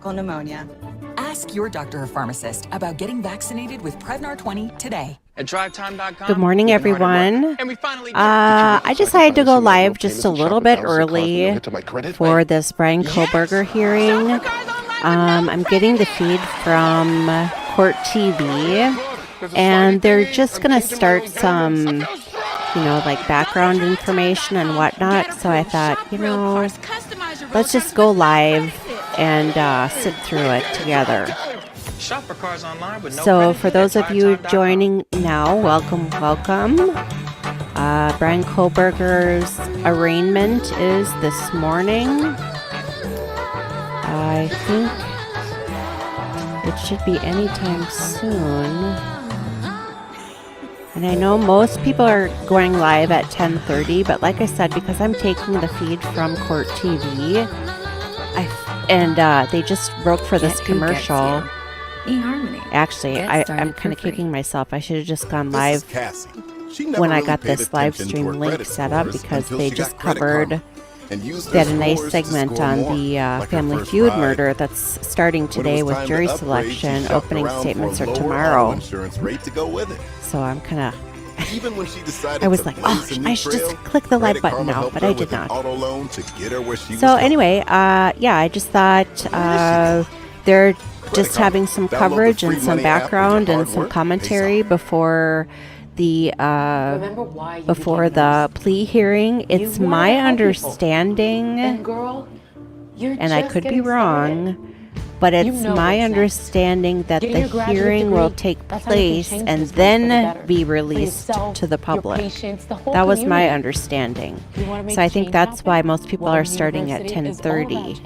tropical pneumonia. Ask your doctor or pharmacist about getting vaccinated with Prevnar 20 today. At drivetime.com. Good morning, everyone. And we finally I decided to go live just a little bit early for this Bryan Kohberger hearing. I'm getting the feed from Court TV, and they're just going to start some, like background information and whatnot. So I thought, let's just go live and sit through it together. Shop for cars online with no So credit for those at of you drivetime.com. joining now, welcome. Bryan Kohberger's arraignment is this morning. I think it should be anytime soon. And I know most people are going live at 10:30, but like I said, because I'm taking the feed from Court TV, they just broke for this commercial. Actually, I'm kind of kicking myself. I should have just gone live when I got this live stream link set up, because they just covered, they had a nice segment on the Family Feud murder that's starting today with jury selection. Opening statements are tomorrow. So I'm kind of, I was like, I should just click the like button now, but I did not. So anyway, I just thought they're just having some coverage and some background and some commentary before the plea hearing. It's my understanding, and I could be wrong, but it's my understanding that the hearing will take place and then be released to the public. That was my understanding. So I think that's why most people are starting at 10:30,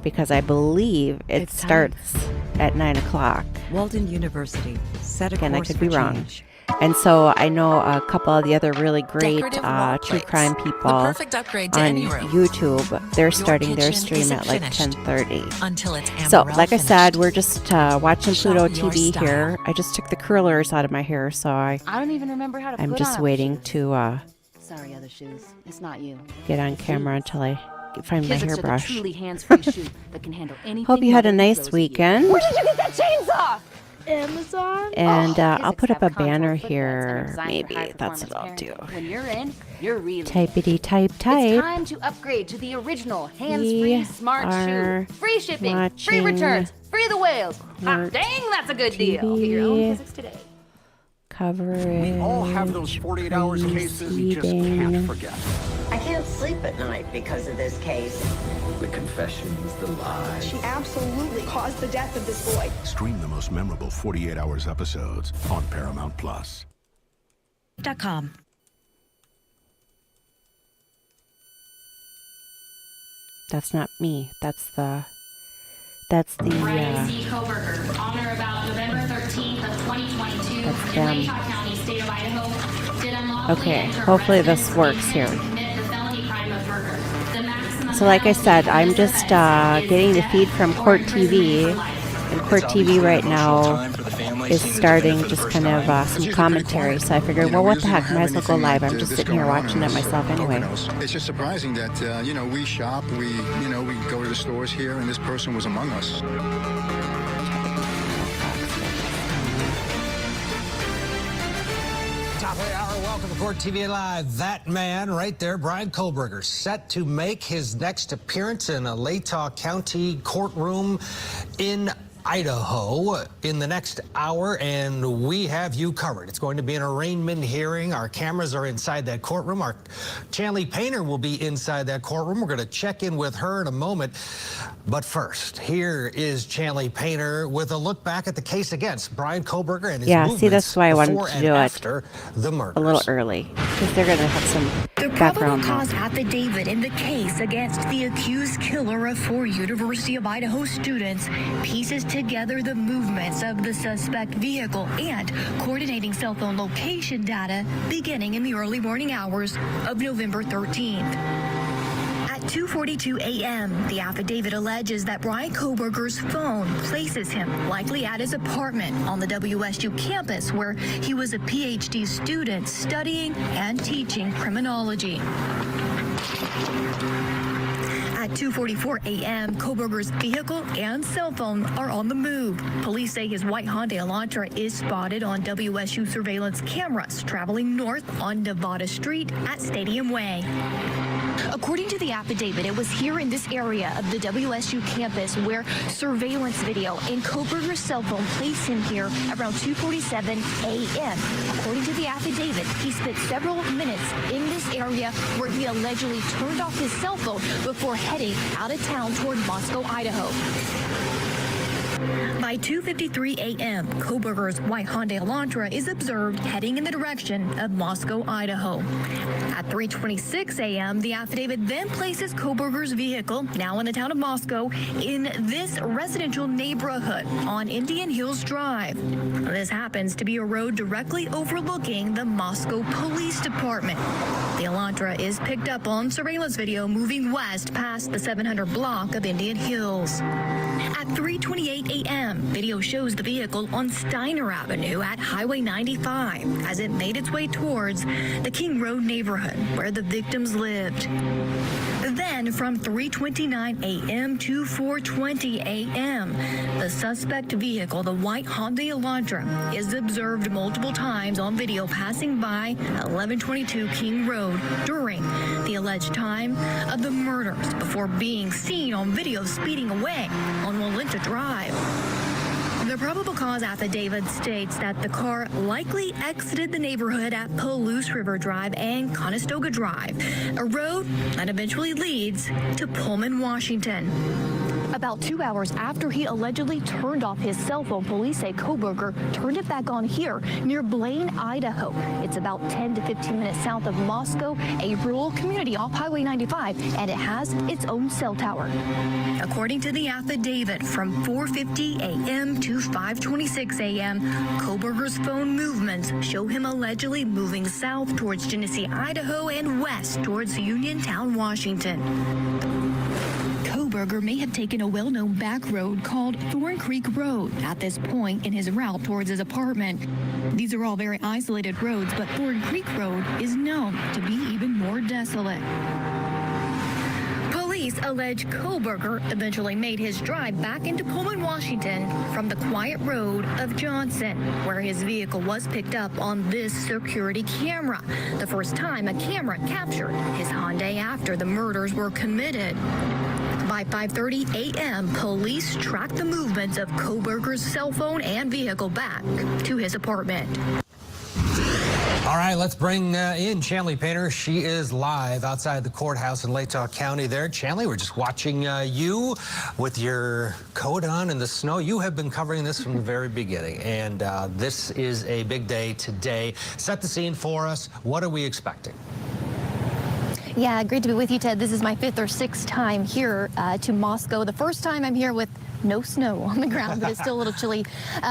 because I believe it starts at 9 o'clock. Walden University set a Again, I course could for be wrong. change. And so I know a couple of the other really great true crime people on YouTube. They're starting their stream at like 10:30. So, like I said, we're just watching Pluto TV here. I just took the curlers out of my hair, so I don't even remember how to I'm put just on waiting shoes. to Sorry, other shoes. It's not you. get on camera until I find my Kids are the hairbrush. truly hands-free shoe that can handle anything. Hope you had a mother nice throws at you. weekend. Where did you get that chainsaw? Amazon. And I'll Physics put up a have contour banner footprints and are here. designed for Maybe high that's what I'll performance do. parenting. When you're in, you're really Typity type It's type. time to upgrade to the original We hands-free smart are shoe. Free shipping, free watching returns, free the whales. Court Dang, that's a good deal. Get your own TV. physics today. Coverage. We all have those 48 hours cases you just can't forget. I can't sleep at night because of this case. The confessions, the lies. She absolutely caused the death of this boy. Stream the most memorable 48 Hours episodes on Paramount+. .com. That's not me. That's the Bryan Kohberger, on or about November 13th of 2022, That's in them. Utah County, state of Idaho, did unlawfully Okay, enter a hopefully residence this works claiming here. to commit the felony crime of murder. The maximum So like I penalty said, for I'm this just offense is getting the feed death from or Court imprisonment TV. for life. And Court TV right now is starting just kind of some commentary. So I figured, well, what the heck? Might as well go live. I'm just sitting here watching it myself anyway. It's just surprising that, we shop, we go to the stores here, and this person was among us. Top of the hour, welcome to Court TV Live. That man right there, Bryan Kohberger, set to make his next appearance in a Latah County courtroom in Idaho in the next hour, and we have you covered. It's going to be an arraignment hearing. Our cameras are inside that courtroom. Our Kaylee Painter will be inside that courtroom. We're going to check in with her in a moment. But first, here is Kaylee Painter with a look back at the case against Bryan Kohberger and his movements see, that's why I wanted before to and do it after the murders. a little early, because they're going to have some The probable background. cause affidavit in the case against the accused killer of 4 University of Idaho students pieces together the movements of the suspect vehicle and coordinating cell phone location data beginning in the early morning hours of November 13th. At 2:42 a.m., the affidavit alleges that Bryan Kohberger's phone places him likely at his apartment on the WSU campus, where he was a PhD student studying and teaching criminology. At 2:44 a.m., Kohberger's vehicle and cell phone are on the move. Police say his white Hyundai Elantra is spotted on WSU surveillance cameras traveling north on Nevada Street at Stadium Way. According to the affidavit, it was here in this area of the WSU campus where surveillance video and Kohberger's cell phone placed him here around 2:47 a.m. According to the affidavit, he spent several minutes in this area where he allegedly turned off his cell phone before heading out of town toward Moscow, Idaho. By 2:53 a.m., Kohberger's white Hyundai Elantra is observed heading in the direction of Moscow, Idaho. At 3:26 a.m., the affidavit then places Kohberger's vehicle, now in the town of Moscow, in this residential neighborhood on Indian Hills Drive. This happens to be a road directly overlooking the Moscow Police Department. The Elantra is picked up on surveillance video moving west past the 700 block of Indian Hills. At 3:28 a.m., video shows the vehicle on Steiner Avenue at Highway 95 as it made its way towards the King Road neighborhood where the victims lived. Then from 3:29 a.m. to 4:20 a.m., the suspect vehicle, the white Hyundai Elantra, is observed multiple times on video passing by 1122 King Road during the alleged time of the murders before being seen on video speeding away on Walenta Drive. The probable cause affidavit states that the car likely exited the neighborhood at Palouse River Drive and Conestoga Drive, a road that eventually leads to Pullman, Washington. About 2 hours after he allegedly turned off his cell phone, police say Kohberger turned it back on here near Blaine, Idaho. It's about 10 to 15 minutes south of Moscow, a rural community off Highway 95, and it has its own cell tower. According to the affidavit, from 4:50 a.m. to 5:26 a.m., Kohberger's phone movements show him allegedly moving south towards Genesee, Idaho, and west towards Uniontown, Washington. Kohberger may have taken a well-known back road called Thorn Creek Road at this point in his route towards his apartment. These are all very isolated roads, but Thorn Creek Road is known to be even more desolate. Police allege Kohberger eventually made his drive back into Pullman, Washington from the quiet road of Johnson, where his vehicle was picked up on this security camera. The first time a camera captured his Hyundai after the murders were committed. By 5:30 a.m., police tracked the movements of Kohberger's cell phone and vehicle back to his apartment. All right, let's bring in Chanley Painter. She is live outside the courthouse in Latah County there. Chanley, we're just watching you with your coat on in the snow. You have been covering this from the very beginning, and this is a big day today. Set the scene for us. What are we expecting? Yeah, great to be with you, Ted. This is my 5th or 6th time here to Moscow. The first time I'm here with no snow on the ground, but it's still a little chilly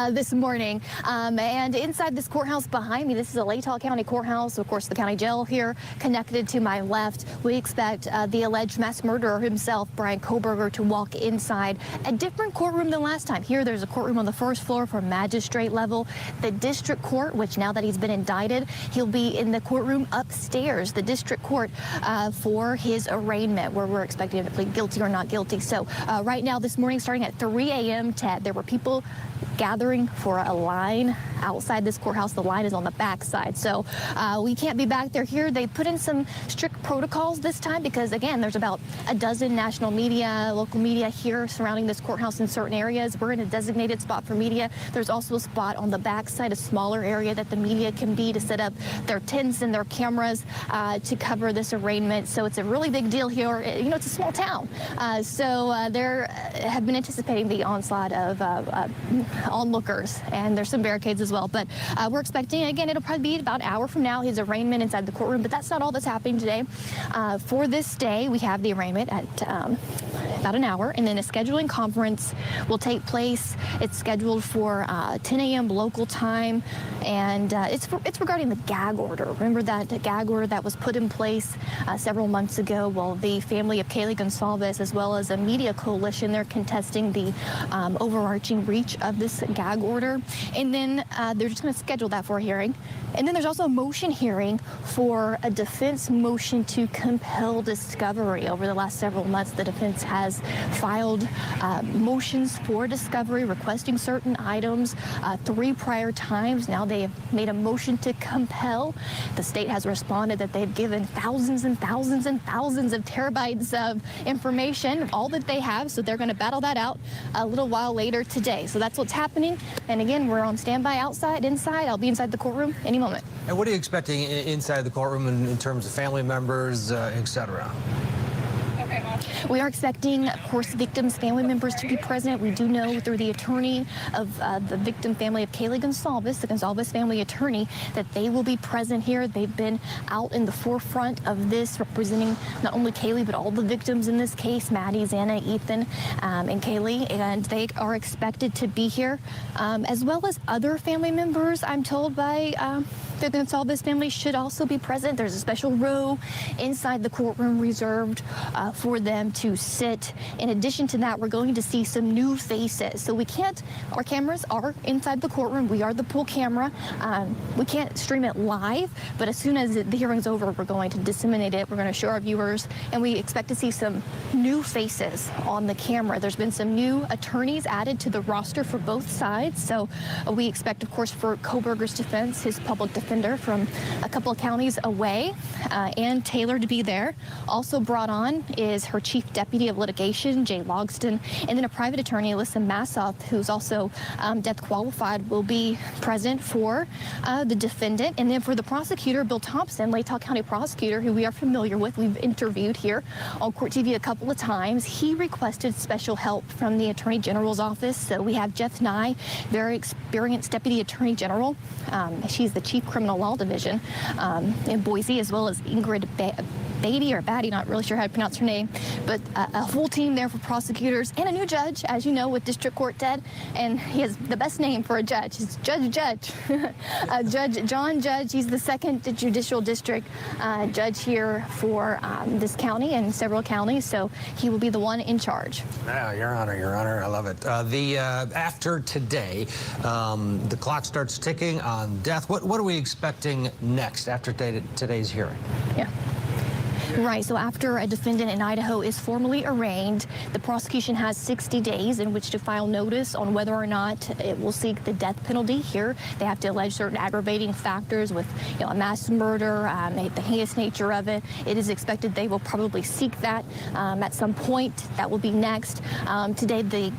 this morning. And inside this courthouse behind me, this is a Latah County courthouse. Of course, the county jail here connected to my left. We expect the alleged mass murderer himself, Bryan Kohberger, to walk inside a different courtroom than last time. Here, there's a courtroom on the first floor for magistrate level. The district court, which now that he's been indicted, he'll be in the courtroom upstairs, the district court, for his arraignment, where we're expecting him to plead guilty or not guilty. So right now, this morning, starting at 3 a.m., Ted, there were people gathering for a line outside this courthouse. The line is on the back side, so we can't be back there. Here they put in some strict protocols this time because, again, there's about a dozen national media, local media here surrounding this courthouse in certain areas. We're in a designated spot for media. There's also a spot on the back side, a smaller area that the media can be to set up their tents and their cameras to cover this arraignment. So it's a really big deal here. You know, it's a small town, so there have been anticipating the onslaught of onlookers, and there's some barricades as well. But we're expecting, again, it'll probably be about an hour from now, his arraignment inside the courtroom. But that's not all that's happening today. For this day, we have the arraignment at about an hour, and then a scheduling conference will take place. It's scheduled for 10 a.m. local time, and it's regarding the gag order. Remember that gag order that was put in place several months ago? Well, the family of Kaylee Goncalves, as well as a media coalition, they're contesting the overarching reach of this gag order, and then they're just going to schedule that for a hearing. And then there's also a motion hearing for a defense motion to compel discovery. Over the last several months, the defense has filed motions for discovery, requesting certain items 3 prior times. Now they have made a motion to compel. The state has responded that they've given thousands and thousands and thousands of terabytes of information, all that they have, so they're going to battle that out a little while later today. So that's what's happening. And again, we're on standby outside, inside. I'll be inside the courtroom any moment. And what are you expecting inside the courtroom in terms of family members, et cetera? We are expecting, of course, victims' family members to be present. We do know through the attorney of the victim family of Kaylee Goncalves, the Goncalves family attorney, that they will be present here. They've been out in the forefront of this, representing not only Kaylee, but all the victims in this case, Maddie, Xana, Ethan, and Kaylee, and they are expected to be here, as well as other family members, I'm told by the Goncalves family should also be present. There's a special row inside the courtroom reserved for them to sit. In addition to that, we're going to see some new faces. So we can't, our cameras are inside the courtroom. We are the pool camera. We can't stream it live, but as soon as the hearing's over, we're going to disseminate it. We're going to show our viewers, and we expect to see some new faces on the camera. There's been some new attorneys added to the roster for both sides. So we expect, of course, for Kohberger's defense, his public defender from a couple of counties away, and Taylor to be there. Also brought on is her chief deputy of litigation, Jay Logston, and then a private attorney, Alyssa Massoff, who's also death qualified, will be present for the defendant. And then for the prosecutor, Bill Thompson, Latah County prosecutor, who we are familiar with, we've interviewed here on Court TV a couple of times. He requested special help from the Attorney General's office. So we have Jeff Nye, very experienced Deputy Attorney General. She's the Chief Criminal Law Division in Boise, as well as Ingrid Beatty, or Batty, not really sure how to pronounce her name, but a full team there for prosecutors, and a new judge, as you know, with District Court, Ted, and he has the best name for a judge. It's Judge Judge John Judge. He's the 2nd Judicial District judge here for this county and several counties, so he will be the one in charge. Yeah, Your Honor, I love it. After today, the clock starts ticking on death. What are we expecting next after today's hearing? Yeah. Right, so after a defendant in Idaho is formally arraigned, the prosecution has 60 days in which to file notice on whether or not it will seek the death penalty. Here, they have to allege certain aggravating factors with, a mass murder, the heinous nature of it. It is expected they will probably seek that at some point. That will be next. Today, the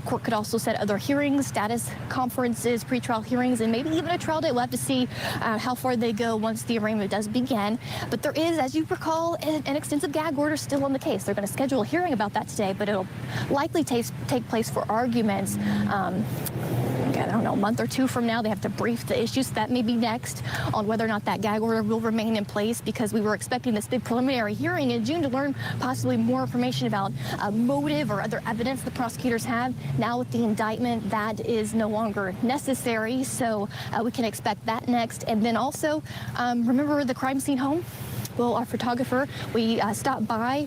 court could also set other hearings, status conferences, pretrial hearings, and maybe even a trial date. We'll have to see how far they go once the arraignment does begin. But there is, as you recall, an extensive gag order still on the case. They're going to schedule a hearing about that today, but it'll likely take place for arguments. I don't know, a month or two from now. They have to brief the issues. That may be next on whether or not that gag order will remain in place, because we were expecting this big preliminary hearing in June to learn possibly more information about motive or other evidence the prosecutors have. Now with the indictment, that is no longer necessary, so we can expect that next. And then also, remember the crime scene home? Well, our photographer, we stopped by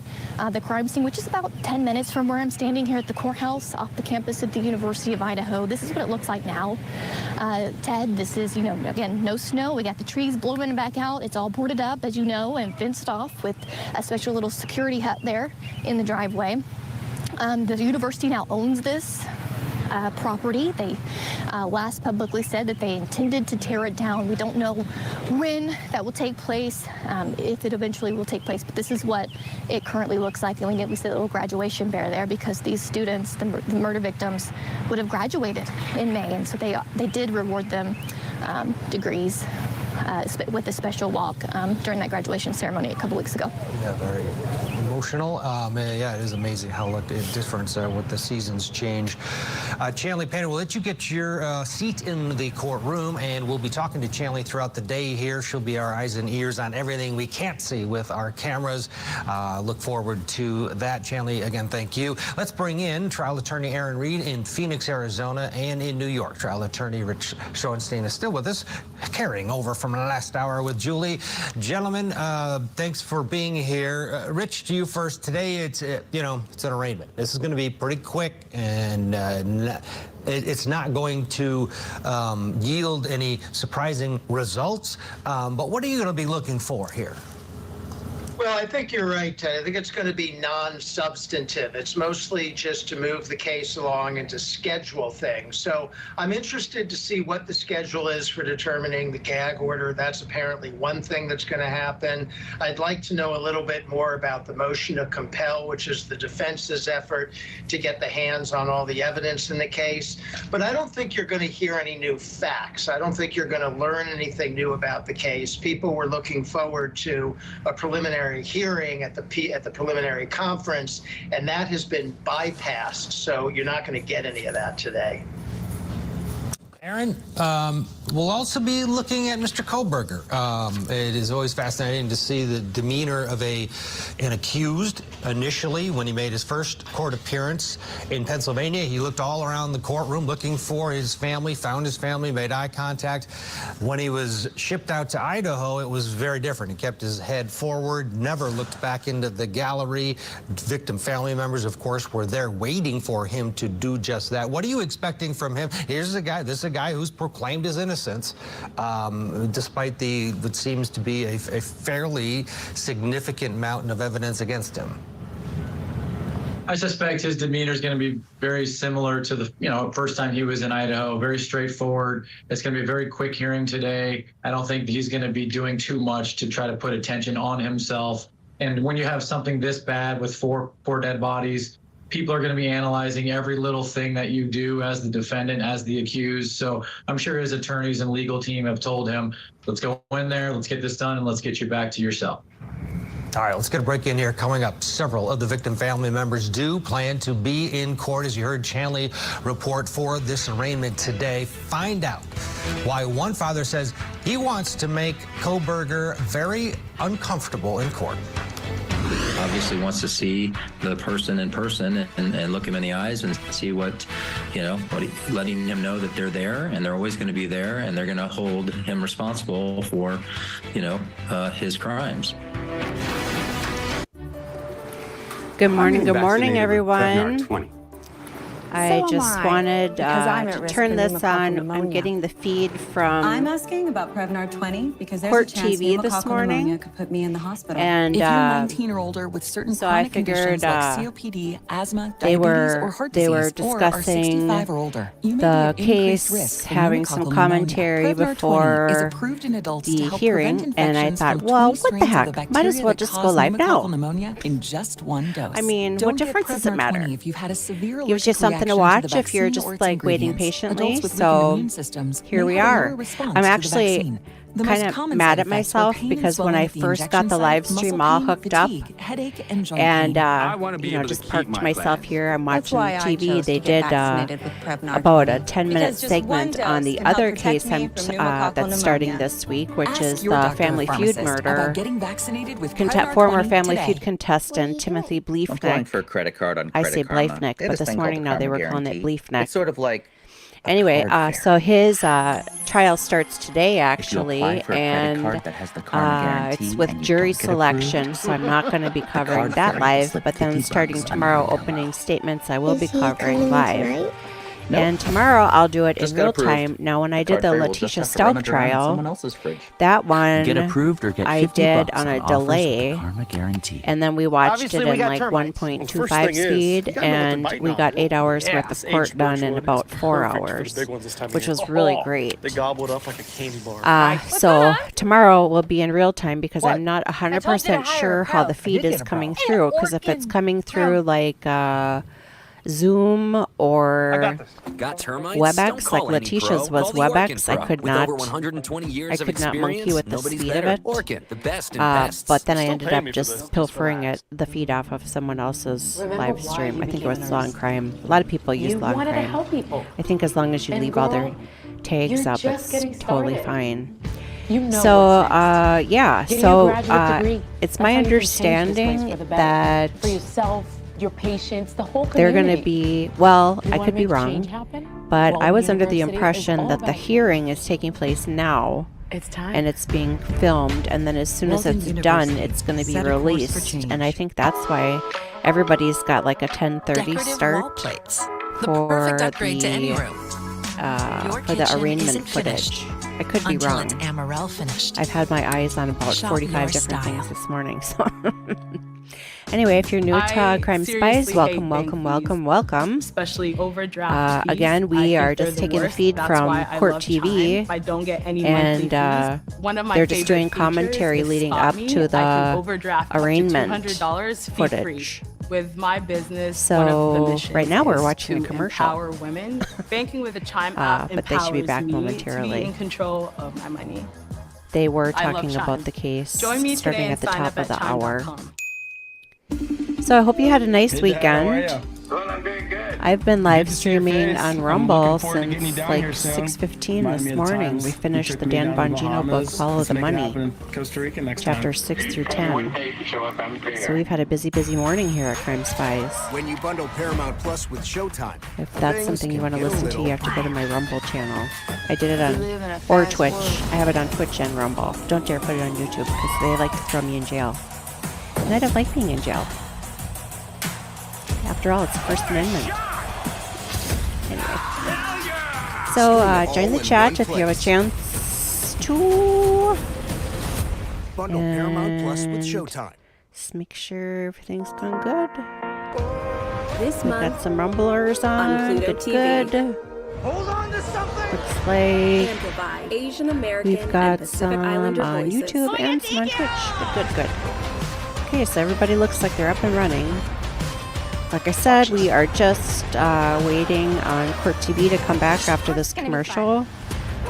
the crime scene, which is about 10 minutes from where I'm standing here at the courthouse off the campus at the University of Idaho. This is what it looks like now. Ted, this is, again, no snow. We got the trees blooming back out. It's all boarded up, as you know, and fenced off with a special little security hut there in the driveway. The university now owns this property. They last publicly said that they intended to tear it down. We don't know when that will take place, if it eventually will take place, but this is what it currently looks like. And we see a little graduation bear there because these students, the murder victims, would have graduated in May, and so they did reward them degrees with a special walk during that graduation ceremony a couple weeks ago. Yeah, very emotional. Yeah, it is amazing how different with the seasons change. Chanley Payne, we'll let you get your seat in the courtroom, and we'll be talking to Chanley throughout the day here. She'll be our eyes and ears on everything we can't see with our cameras. Look forward to that. Chanley, again, thank you. Let's bring in trial attorney Aaron Reed in Phoenix, Arizona, and in New York. Trial attorney Rich Schoenstein is still with us, carrying over from the last hour with Julie. Gentlemen, thanks for being here. Rich, to you first. Today, it's it's an arraignment. This is going to be pretty quick, and it's not going to yield any surprising results. But what are you going to be looking for here? Well, I think you're right, Ted. I think it's going to be non-substantive. It's mostly just to move the case along and to schedule things. So I'm interested to see what the schedule is for determining the gag order. That's apparently one thing that's going to happen. I'd like to know a little bit more about the motion to compel, which is the defense's effort to get the hands on all the evidence in the case. But I don't think you're going to hear any new facts. I don't think you're going to learn anything new about the case. People were looking forward to a preliminary hearing at the preliminary conference, and that has been bypassed. So you're not going to get any of that today. Aaron, we'll also be looking at Mr. Kohberger. It is always fascinating to see the demeanor of an accused. Initially, when he made his first court appearance in Pennsylvania, he looked all around the courtroom looking for his family, found his family, made eye contact. When he was shipped out to Idaho, it was very different. He kept his head forward, never looked back into the gallery. Victim family members, of course, were there waiting for him to do just that. What are you expecting from him? This is a guy who's proclaimed his innocence, despite what seems to be a fairly significant mountain of evidence against him. I suspect his demeanor is going to be very similar to the first time he was in Idaho. Very straightforward. It's going to be a very quick hearing today. I don't think he's going to be doing too much to try to put attention on himself. And when you have something this bad with four dead bodies, people are going to be analyzing every little thing that you do as the defendant, as the accused. So I'm sure his attorneys and legal team have told him, let's go in there, let's get this done, and let's get you back to your cell. All right, let's get a break in here. Coming up, several of the victim family members do plan to be in court, as you heard Chanley report, for this arraignment today. Find out why one father says he wants to make Kohberger very uncomfortable in court. Obviously wants to see the person in person and look him in the eyes and see letting him know that they're there and they're always going to be there and they're going to hold him responsible for, his crimes. Good morning, everyone. I just wanted to turn this on. I'm getting the feed from I'm asking about Prevnar 20 because there's Court a chance TV this morning could put me in the hospital. And if you're 19 or older with certain chronic conditions like COPD, asthma, diabetes, or heart disease, they were or are discussing 65 or older, you may the be at increased case, risk for having some pneumococcal commentary pneumonia. Prevnar 20 is before approved in adults to the help hearing, prevent and I infections thought, from well, 20 what the strains of heck? the Might as bacteria well that just go cause live now. pneumococcal pneumonia in just one dose. I mean, Don't what difference get does it Prevnar matter? 20 if you've had a severe Gives you allergic something to reaction watch the if you're vaccine just or its like waiting ingredients. patiently. Adults with weak So immune systems here may we have a are. lower response I'm to the actually vaccine. The kind most of common mad side at effects myself are pain and because when swelling I at the first got injection the site, live muscle stream all pain, hooked up, fatigue, headache, and joint and pain. just parked myself here. I'm That's watching why I TV. chose They to get did vaccinated with Prevnar about a 20. 10-minute Because just one segment on dose the can help other protect case me from pneumococcal that's starting pneumonia. this week, which Ask is your the doctor or Family Feud pharmacist murder. about getting vaccinated with Prevnar Former 20 Family today. Feud contestant Timothy Applying Bleefneck. for a credit card on I Credit say Karma. Bleefneck, They have but this this thing morning called now they Karma were calling it Guarantee. Bleefneck. It's sort of like Anyway, card so his trial starts today, actually, apply for a credit and card that has the Karma Guarantee it's with and you jury don't get approved, selection, so I'm not going to be covering card that fee live, is but then $50 starting tomorrow, on your opening statements, I will be Is he covering coming live. tonight? Nope. And tomorrow I'll do it Just in got real approved. time. Now, when I The did the card fee will just Letitia have to run Stout it around in trial, someone else's fridge. that one Get approved or get I $50 did on a offers with delay, the Karma Guarantee. and then we watched Obviously, it we in got like termites. 1.25 Well, first thing is, speed, you gotta know what they're and biting we on. got 8 hours Yeah, worth of this court aged done birch in wood about is 4 perfect for the hours, big ones this time of which year. was really Oh, great. They gobble it up like a candy bar. So tomorrow will be in real time because I'm not 100% sure how the feed is coming through. Because if it's coming through like Zoom or Got termites? WebEx, like Letitia's was WebEx. I could not monkey with the speed of it. But then I ended up just pilfering the feed off of someone else's live stream. I think it was Law and Crime. A lot of people use Law and Crime. I think as long as you leave all their tags up, it's totally fine. So, yeah. So, it's my understanding that your patients, the whole they're going to be, well, I could be wrong, but I was under the impression that the hearing is taking place now. It's time. And it's being filmed, and then as soon as it's done, it's going to be released. And I think that's why everybody's got like a 10:30 start for the arraignment footage. I could be wrong. I've had my eyes on about 45 different things this morning, so... Anyway, if you're new to Crime Spies, welcome. Especially overdraft. Again, we are just taking the feed from Court TV, and they're just doing commentary leading up to the arraignment footage. With my business, so right now we're watching a commercial. Empower women. Banking with a Chime app but they should be back empowers me momentarily. to be in control of my money. They were talking about the case starting at the top of the hour. So I hope you had a nice weekend. I've been live streaming on Rumble since like 6:15 this morning. We finished the Dan Bongino book, Follow the Money, chapters 6 through 10. So we've had a busy morning here at Crime Spies. When you bundle Paramount Plus with Showtime, if that's something you want to listen to, you have to go to my Rumble channel. I did it on, or Twitch. I have it on Twitch and Rumble. Don't dare put it on YouTube because they like to throw me in jail. And I don't like being in jail. After all, it's the First Amendment. Anyway. So, join the chat if you have a chance to. Bundle Paramount Plus with Showtime. Just make sure everything's going good. This We've got some rumblers on. Good. Hold on to something. Looks like Asian American we've got and Pacific some Islander on voices. YouTube and some on Twitch. Good. Okay, so everybody looks like they're up and running. Like I said, we are just waiting on Court TV to come back after this commercial.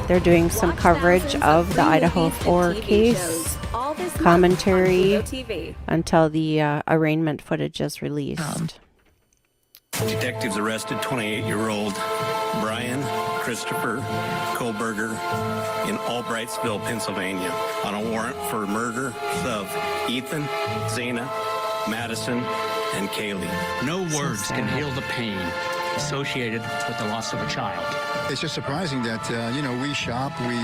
They're doing some coverage of the Idaho 4 case, commentary, until the arraignment footage is released. Detectives arrested 28-year-old Bryan Christopher Kohberger in Albrightsville, Pennsylvania, on a warrant for murder of Ethan, Xana, Madison, and Kaylee. No words can heal the pain associated with the loss of a child. It's just surprising that, we shop, we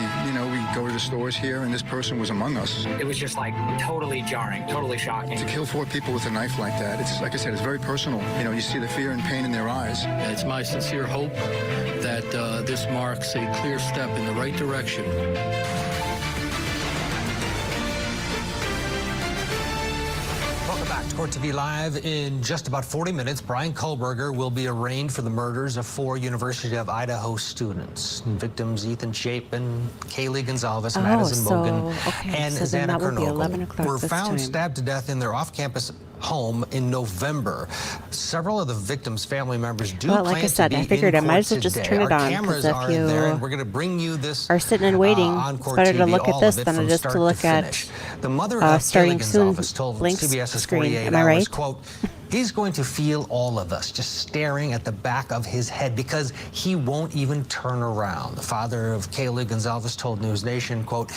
go to the stores here, and this person was among us. It was just like totally jarring, totally shocking. To kill 4 people with a knife like that, it's like I said, it's very personal. You see the fear and pain in their eyes. It's my sincere hope that this marks a clear step in the right direction. Welcome back to Court TV Live. In just about 40 minutes, Bryan Kohberger will be arraigned for the murders of 4 University of Idaho students. Victims Ethan Chapin, Kaylee Goncalves, Madison, Mogen, and Xana Kernodle were found stabbed to death in their off-campus home in November. Several of the victims' family members do well, like I said, I figured I might as well just turn it on, because if you are sitting and waiting, it's better to look at this than it is to look at starting soon links screen. Am I right? Quote, he's going to feel all of us just staring at the back of his head because he won't even turn around. The father of Kaylee Goncalves told News Nation, quote,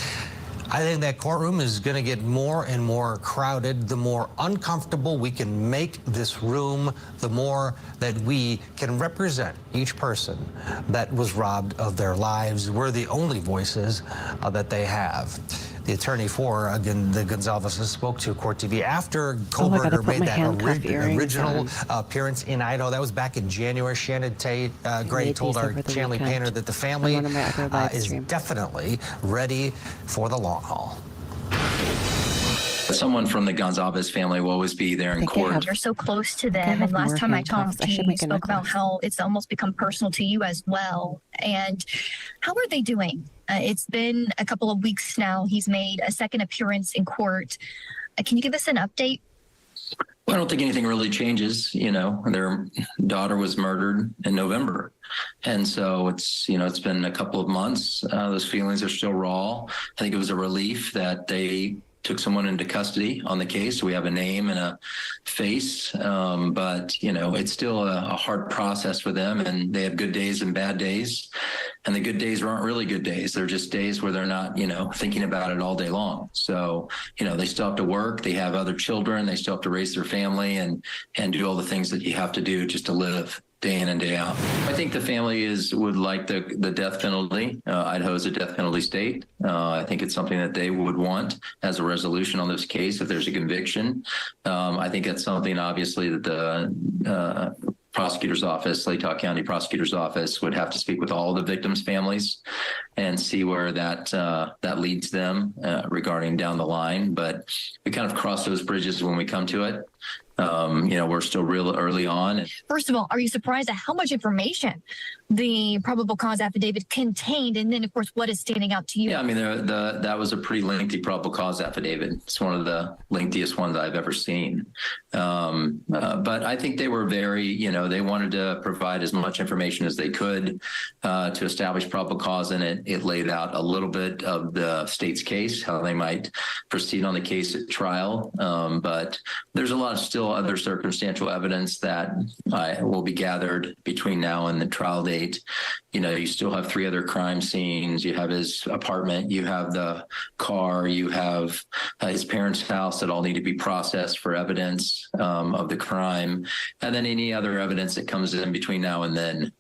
I think that courtroom is going to get more and more crowded. The more uncomfortable we can make this room, the more that we can represent each person that was robbed of their lives. We're the only voices that they have. The attorney for the Goncalves spoke to Court TV after Kohberger made that original appearance in Idaho. That was back in January. Shannon Gray told our Chanley Painter that the family is definitely ready for the long haul. Someone from the Goncalves family will always be there in court. You're so close to them, and last time I talked to you, you spoke about how it's almost become personal to you as well. And how are they doing? It's been a couple of weeks now. He's made a second appearance in court. Can you give us an update? Well, I don't think anything really changes. Their daughter was murdered in November. And so it's been a couple of months. Those feelings are still raw. I think it was a relief that they took someone into custody on the case. So we have a name and a face, but it's still a hard process for them, and they have good days and bad days. And the good days aren't really good days. They're just days where they're not, thinking about it all day long. So, they still have to work. They have other children. They still have to raise their family and do all the things that you have to do just to live day in and day out. I think the family would like the death penalty. Idaho is a death penalty state. I think it's something that they would want as a resolution on this case if there's a conviction. I think that's something, obviously, that the prosecutor's office, Latah County Prosecutor's Office, would have to speak with all the victims' families and see where that leads them regarding down the line. But we kind of cross those bridges when we come to it. We're still real early on. First of all, are you surprised at how much information the probable cause affidavit contained? And then, of course, what is standing out to you? Yeah, I mean, that was a pretty lengthy probable cause affidavit. It's one of the lengthiest ones I've ever seen. But I think they were very, they wanted to provide as much information as they could to establish probable cause, and it laid out a little bit of the state's case, how they might proceed on the case at trial. But there's a lot of still other circumstantial evidence that will be gathered between now and the trial date. You still have 3 other crime scenes. You have his apartment, you have the car, you have his parents' house that all need to be processed for evidence of the crime, and then any other evidence that comes in between now and then.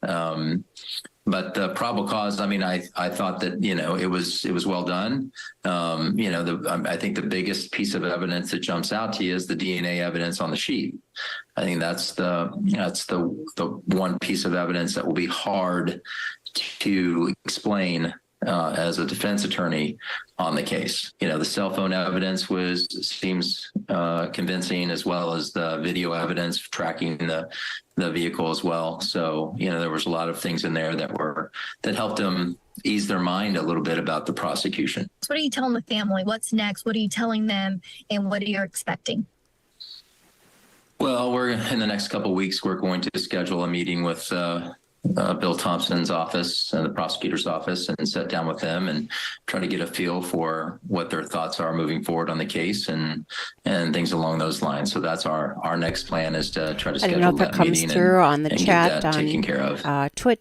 But the probable cause, I mean, I thought that, it was well done. I think the biggest piece of evidence that jumps out to you is the DNA evidence on the sheet. I think that's the one piece of evidence that will be hard to explain as a defense attorney on the case. The cell phone evidence seems convincing, as well as the video evidence tracking the vehicle as well. So, there was a lot of things in there that helped them ease their mind a little bit about the prosecution. So what are you telling the family? What's next? What are you telling them? And what are you expecting? Well, we're in the next couple of weeks, we're going to schedule a meeting with Bill Thompson's office and the prosecutor's office, and sit down with them and try to get a feel for what their thoughts are moving forward on the case and things along those lines. So that's our next plan, is to try to schedule that meeting and get that taken care of. Twitch.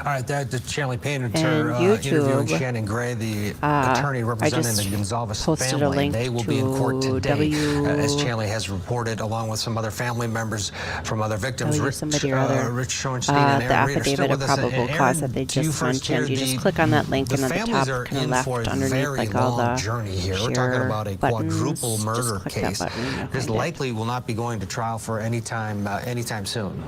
All right, the Chanley Painter YouTube, interviewing Shannon Gray, the attorney representing the Goncalves family. They will be in court today, as Chanley has reported, along with some other family members from other victims. Rich Schoenstein and the affidavit of probable cause that they just mentioned. You just click on that link, and at the top, kind of left underneath, like all the journey here. We're talking about a quadruple murder case. This likely will not be going to trial for any time soon.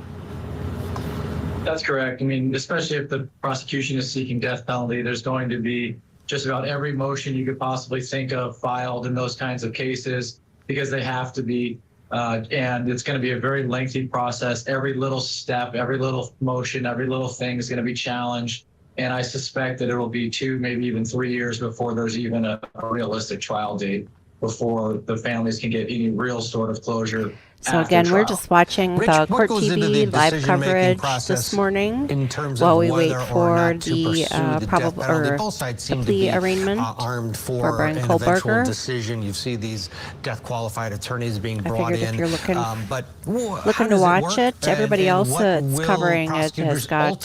That's correct. I mean, especially if the prosecution is seeking death penalty, there's going to be just about every motion you could possibly think of filed in those kinds of cases, because they have to be, and it's going to be a very lengthy process. Every little step, every little motion, every little thing is going to be challenged. And I suspect that it will be 2, maybe even 3 years before there's even a realistic trial date, before the families can get any real sort of closure. So again, we're just watching the Court TV live coverage this morning while we wait for the probable or the plea arraignment for Bryan Kohberger. Decision. You see these death-qualified attorneys being brought in. If you're looking to watch it, everybody else that's covering it has got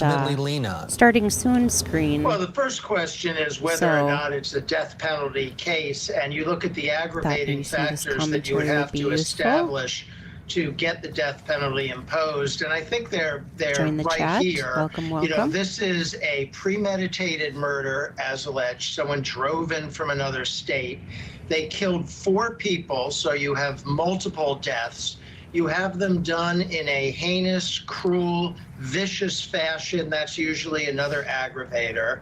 starting soon screen. Well, the first question is whether or not it's a death penalty case, and you look at the aggravating factors that you would have to establish to get the death penalty imposed. And I think they're right chat. here. Welcome. This is a premeditated murder, as alleged. Someone drove in from another state. They killed 4 people, so you have multiple deaths. You have them done in a heinous, cruel, vicious fashion. That's usually another aggravator.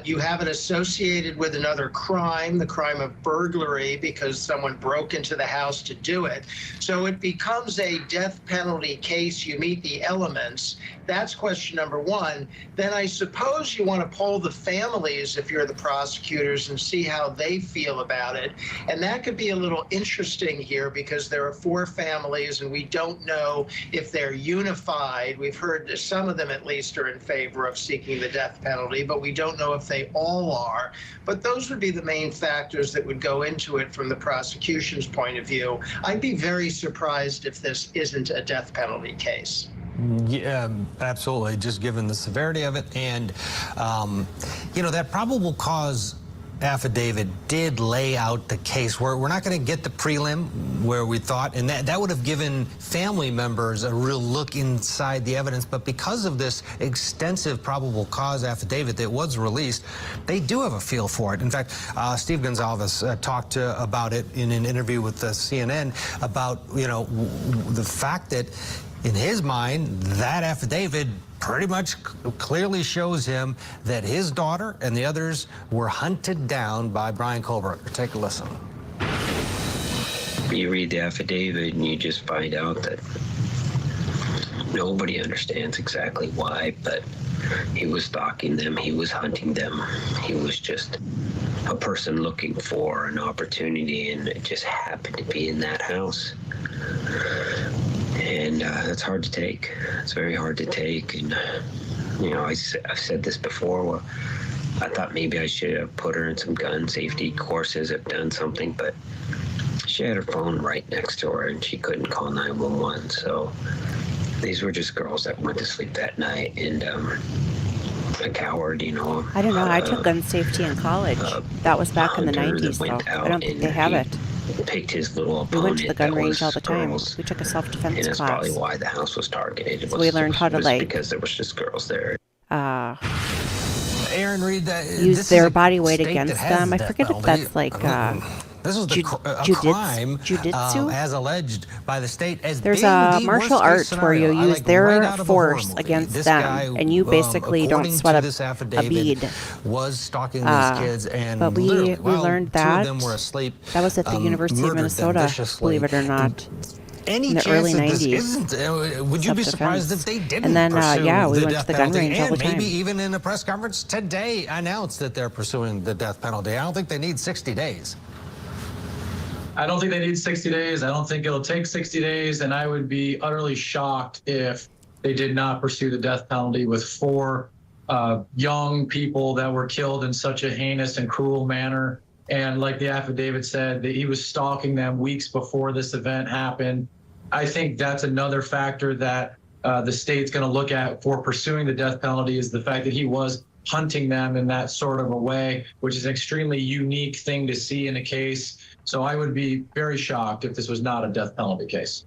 You have it associated with another crime, the crime of burglary, because someone broke into the house to do it. So it becomes a death penalty case. You meet the elements. That's question number one. Then I suppose you want to poll the families if you're the prosecutors and see how they feel about it. And that could be a little interesting here because there are 4 families and we don't know if they're unified. We've heard that some of them at least are in favor of seeking the death penalty, but we don't know if they all are. But those would be the main factors that would go into it from the prosecution's point of view. I'd be very surprised if this isn't a death penalty case. Yeah, absolutely, just given the severity of it. And, you know, that probable cause affidavit did lay out the case. We're not going to get the prelim where we thought, and that would have given family members a real look inside the evidence. But because of this extensive probable cause affidavit that was released, they do have a feel for it. In fact, Steve Goncalves talked about it in an interview with CNN about, you know, the fact that in his mind, that affidavit pretty much clearly shows him that his daughter and the others were hunted down by Bryan Kohberger. Take a listen. You read the affidavit and you just find out that nobody understands exactly why, but he was stalking them, he was hunting them, he was just a person looking for an opportunity, and it just happened to be in that house. And that's hard to take. It's very hard to take. And, you know, I've said this before. Well, I thought maybe I should have put her in some gun safety courses, have done something, but she had her phone right next to her and she couldn't call 911. So these were just girls that went to sleep that night, and a coward, you know. I don't know. I took gun safety in college. That was back in the 90s, though. I don't think they have it. Picked his little opponent. We went to the gun range all the time. We took a self-defense class. And that's probably why the house was targeted. So we learned how to, like, because there was just girls there. Aaron, read that. Use their body weight against them. I forget if that's like this is a crime jujitsu? as alleged by the state. As there's a martial arts where you use their force against them, and you basically don't sweat a bead. Was stalking these kids, and but we learned that. 2 of them were asleep. That was at the University of Minnesota, believe it or not. Any in the early 90s. Would you be surprised if they didn't? And then, yeah, we went death to the gun penalty? range all the time. Maybe even in a press conference today announced that they're pursuing the death penalty. I don't think they need 60 days. I don't think they need 60 days. I don't think it'll take 60 days. And I would be utterly shocked if they did not pursue the death penalty with 4 young people that were killed in such a heinous and cruel manner. And like the affidavit said, that he was stalking them weeks before this event happened. I think that's another factor that the state's going to look at for pursuing the death penalty, is the fact that he was hunting them in that sort of a way, which is an extremely unique thing to see in a case. So I would be very shocked if this was not a death penalty case.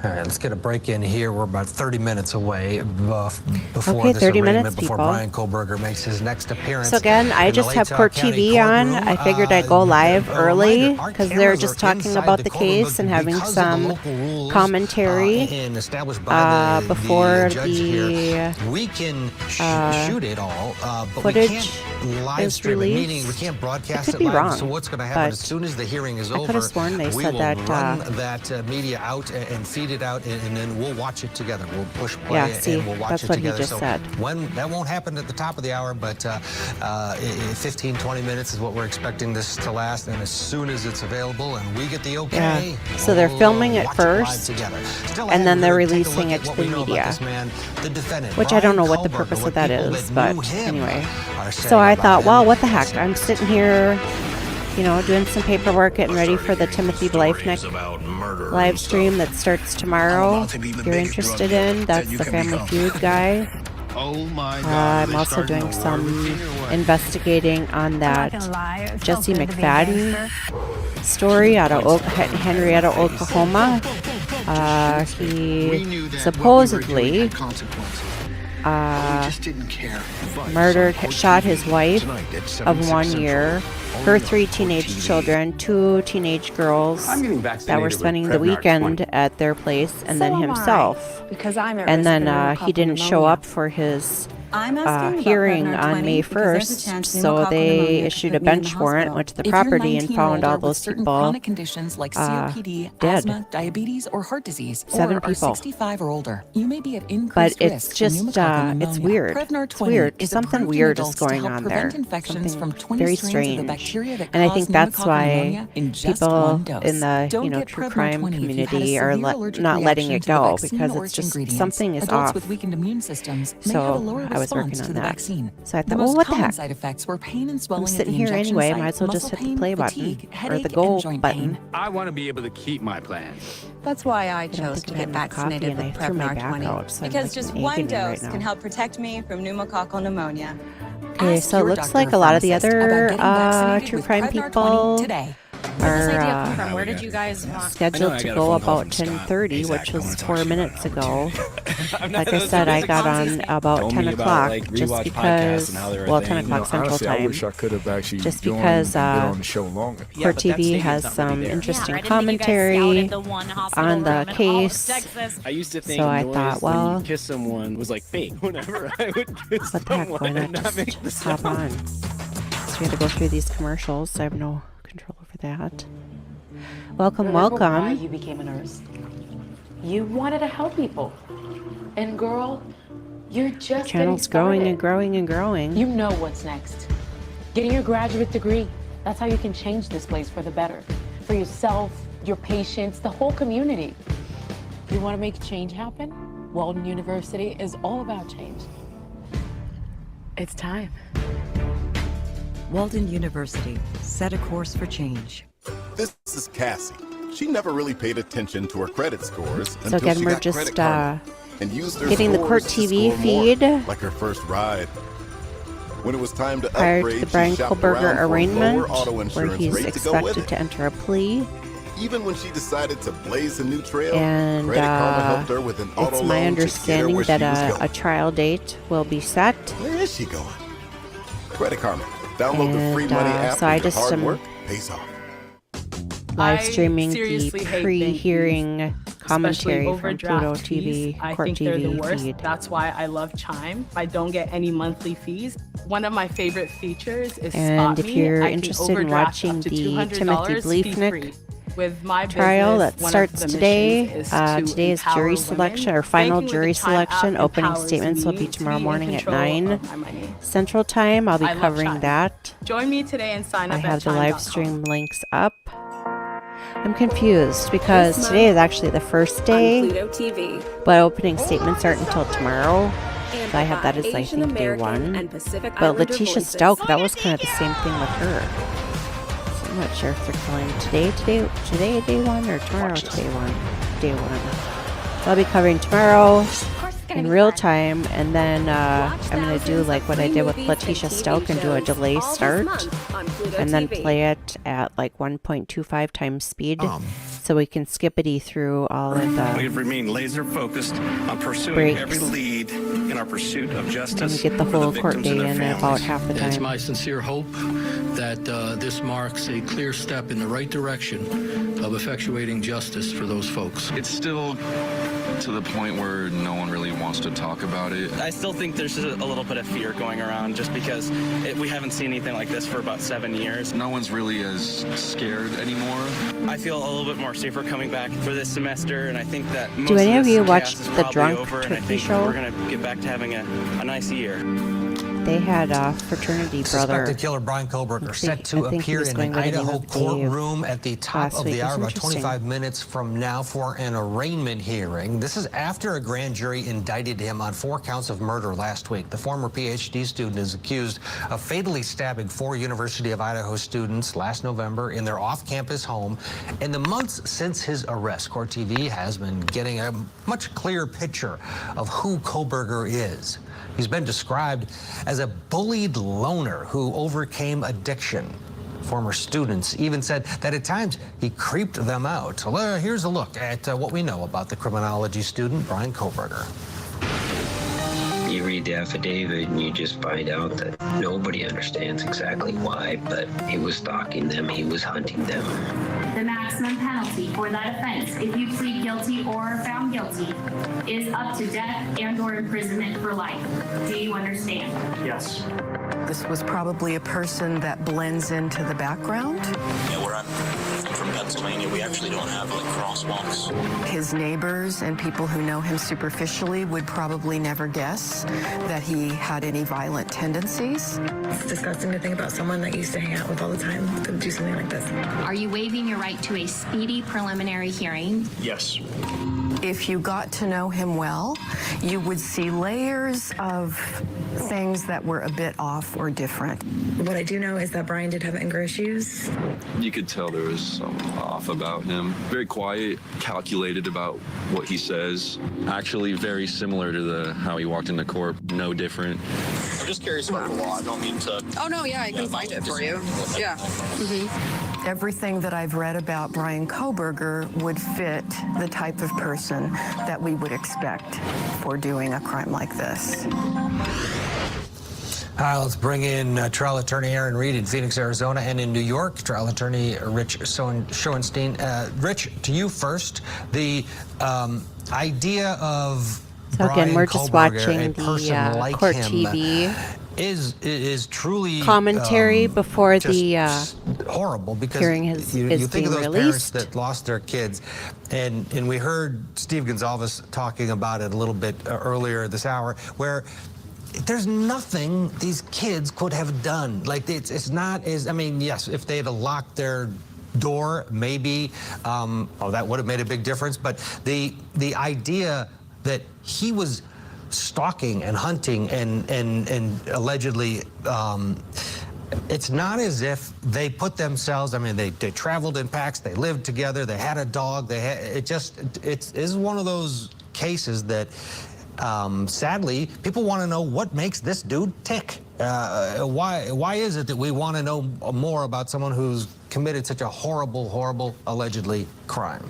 All right, let's get a break in here. We're about 30 minutes away before okay, this 30 arraignment, minutes, before people. Bryan Kohberger makes his next appearance. So again, I just have Court TV on. I figured I'd go live early because they're just talking about the case and having some commentary before the we can shoot it all, but footage we can't live stream it, meaning we can't broadcast it live. Wrong, so what's going to happen as soon as the hearing is over? I could have sworn they we said will that run that media out and feed it out, and then we'll watch it together. We'll push play, yeah, see, and we'll watch that's it what together. He just said. When that won't happen at the top of the hour, but 15, 20 minutes is what we're expecting this to last. And as soon as it's available and we get the okay, yeah. So they're filming it first, and then they're releasing it to the media. Which I don't know what the purpose of that is, but anyway. So I thought, well, what the heck? I'm sitting here, you know, doing some paperwork, getting ready for the Timothy Bleifnick live stream that starts tomorrow. If you're interested in, that's the Family Feud guy. I'm also doing some investigating on that Jesse McFadden story out of Henrietta, Oklahoma. He supposedly shot his wife of 1 year, her 3 teenage children, 2 teenage girls that were spending the weekend at their place, and then himself. And then he didn't show up for his hearing on May 1st, so they issued a bench warrant, went to the property, and found all those people chronic conditions like COPD, dead. asthma, diabetes, or heart disease, 7 or people. are 65 or older. You may be at increased But risk it's just, for pneumococcal it's pneumonia. weird. Prevnar It's 20 weird. is Something approved in weird is adults to going help on prevent there. infections from Something 20 very strains of the strange. bacteria that And I cause think that's pneumococcal why pneumonia in just people one dose. in the Don't get true Prevnar crime 20 if you've had a community are severe allergic not letting reaction it to the go vaccine because or it's its just ingredients. something is Adults off. with weakened immune systems may So have a lower I was response working to on the that. vaccine. So I The thought, well, most what the common heck? side effects were pain and swelling I'm at sitting the here injection anyway. site, Might as well just muscle hit the pain, play fatigue, button or headache, the go and joint button. pain. I want to be able to keep my plan. That's why I I don't chose think to I get had enough coffee, vaccinated and I with threw my Prevnar back 20 out, so I'm because like just an one agony right dose now. can help protect me from pneumococcal pneumonia. Okay, Ask so it your looks doctor like or a lot of the pharmacist about other getting vaccinated true with crime Prevnar 20 people today. Where did this idea are come from? Where did you guys want? scheduled I to got a go phone call about from Scott. 10:30, Hey, Zach, which I was wanna talk 4 to you minutes about ago. I'm Like not- I said, I got on about Told 10 me about, o'clock like, just rewatch podcasts because, and how they were a well, thing. 10 You know, o'clock Central Honestly, I Time. wish I could have actually Just joined because and been on the show longer. Court TV has some interesting commentary on the case. I used to think So I noise thought, when well, you kiss someone was like fake. Whenever I would kiss what the heck, someone why not and not make the just hop sound. on? So we had to go through these commercials, so I have no control over that. Welcome, Remember why welcome. you became a nurse? You wanted to help people. And girl, you're just Channel's growing and growing and growing. You know what's next. Getting your graduate degree. That's how you can change this place for the better. For yourself, your patients, the whole community. You want to make change happen? Walden University is all about change. It's time. Walden University, set a course for change. This is Cassie. She never really paid attention to her credit scores So until again, she we're got just Credit Karma and used their getting the scores Court to TV score more, feed like her first ride. When it was time to prior upgrade, to the Bryan she shopped Kohberger around for a arraignment, lower auto where insurance he's rate to go with expected it. to enter a plea. Even when she decided to blaze a new trail, And Credit Karma helped her with an auto it's loan my to get her understanding where that she was a going. trial date will be set. Where is she going? Credit Karma. Download the free And, money app. so I and your just hard am work pays off. live streaming the seriously hate pre-hearing commentary especially from overdraft Pluto fees. TV, I Court think they're the TV worst. feed. That's why I love Chime. I don't get any monthly fees. One of my favorite features is And Spot if Me. you're I can interested in overdraft watching up to the $200 Timothy fee-free. Bleefnick With my trial business, that one starts of the today, missions is to today is empower jury women. selection or final Banking with jury the Chime app selection. Opening empowers statements will me be to tomorrow in morning at control 9 of my money. Central Time. I'll be I love covering Chime. that. Join me today and sign I up have at the live chime.com. stream links up. I'm confused because today is actually the first day, Pluto TV. but opening statements aren't until tomorrow. So I have that as, I Asian think, day American 1. and Pacific But Islander Letitia voices. Stout, that was kind of the same thing with her. So I'm not sure if they're calling today day 1 or tomorrow day 1. Day 1. So I'll be covering tomorrow in real time, and then I'm going to do like what I did with Letitia Stout and do a delay start, and then play it at like 1.25 times speed, so we can skippity through all of the We've remained laser focused on pursuing breaks. every lead in our pursuit of justice. And get the for whole victims court and day their in families. about half the It's time. my sincere hope that this marks a clear step in the right direction of effectuating justice for those folks. It's still to the point where no one really wants to talk about it. I still think there's a little bit of fear going around just because we haven't seen anything like this for about 7 years. No one's really as scared anymore. I feel a little bit more safer coming back for this semester, and I think that most Do any of this you chaos watch is the probably Drunk over, and I Turkey think Show? we're going to get back to having a nice year. They had a fraternity brother. Suspected killer Bryan Kohberger set I to think he appear was in going an by the name Idaho of Dave courtroom at the top last of week. the It's hour, about interesting. 25 minutes from now for an arraignment hearing. This is after a grand jury indicted him on 4 counts of murder last week. The former PhD student is accused of fatally stabbing 4 University of Idaho students last November in their off-campus home. In the months since his arrest, Court TV has been getting a much clearer picture of who Kohberger is. He's been described as a bullied loner who overcame addiction. Former students even said that at times he creeped them out. So here's a look at what we know about the criminology student, Bryan Kohberger. You read the affidavit and you just find out that nobody understands exactly why, but he was stalking them, he was hunting them. The matter maximum penalty for that offense, if you plead guilty or are found guilty, is up to death and/or imprisonment for life. Do you understand? Yes. This was probably a person that blends into the background. Yeah, I'm from Pennsylvania. We actually don't have like crosswalks. His neighbors and people who know him superficially would probably never guess that he had any violent tendencies. It's disgusting to think about someone that you used to hang out with all the time to do something like this. Are you waiving your right to a speedy preliminary hearing? Yes. If you got to know him well, you would see layers of things that were a bit off or different. What I do know is that Bryan did have anger issues. You could tell there was some off about him. Very quiet, calculated about what he says. Actually very similar to how he walked into court, no different. I'm just curious about the law. I don't mean to... Oh, no, yeah, I can find it for you. Yeah. Everything that I've read about Bryan Kohberger would fit the type of person that we would expect for doing a crime like this. Let's bring in trial attorney Aaron Reed in Phoenix, Arizona, and in New York, trial attorney Rich Schoenstein. Rich, to you first. The idea of So again, Bryan we're just Kohberger, watching a person the like court him, TV is truly commentary before the horrible, because hearing you think being of those released. parents that lost their kids, and we heard Steve Gonzalez talking about it a little bit earlier this hour, where there's nothing these kids could have done. Like, it's not as, I mean, yes, if they had locked their door, maybe, that would have made a big difference. But the idea that he was stalking and hunting and allegedly, it's not as if they put themselves, I mean, they traveled in packs, they lived together, they had a dog, it is one of those cases that sadly, people want to know what makes this dude tick. Why is it that we want to know more about someone who's committed such a horrible, allegedly, crime?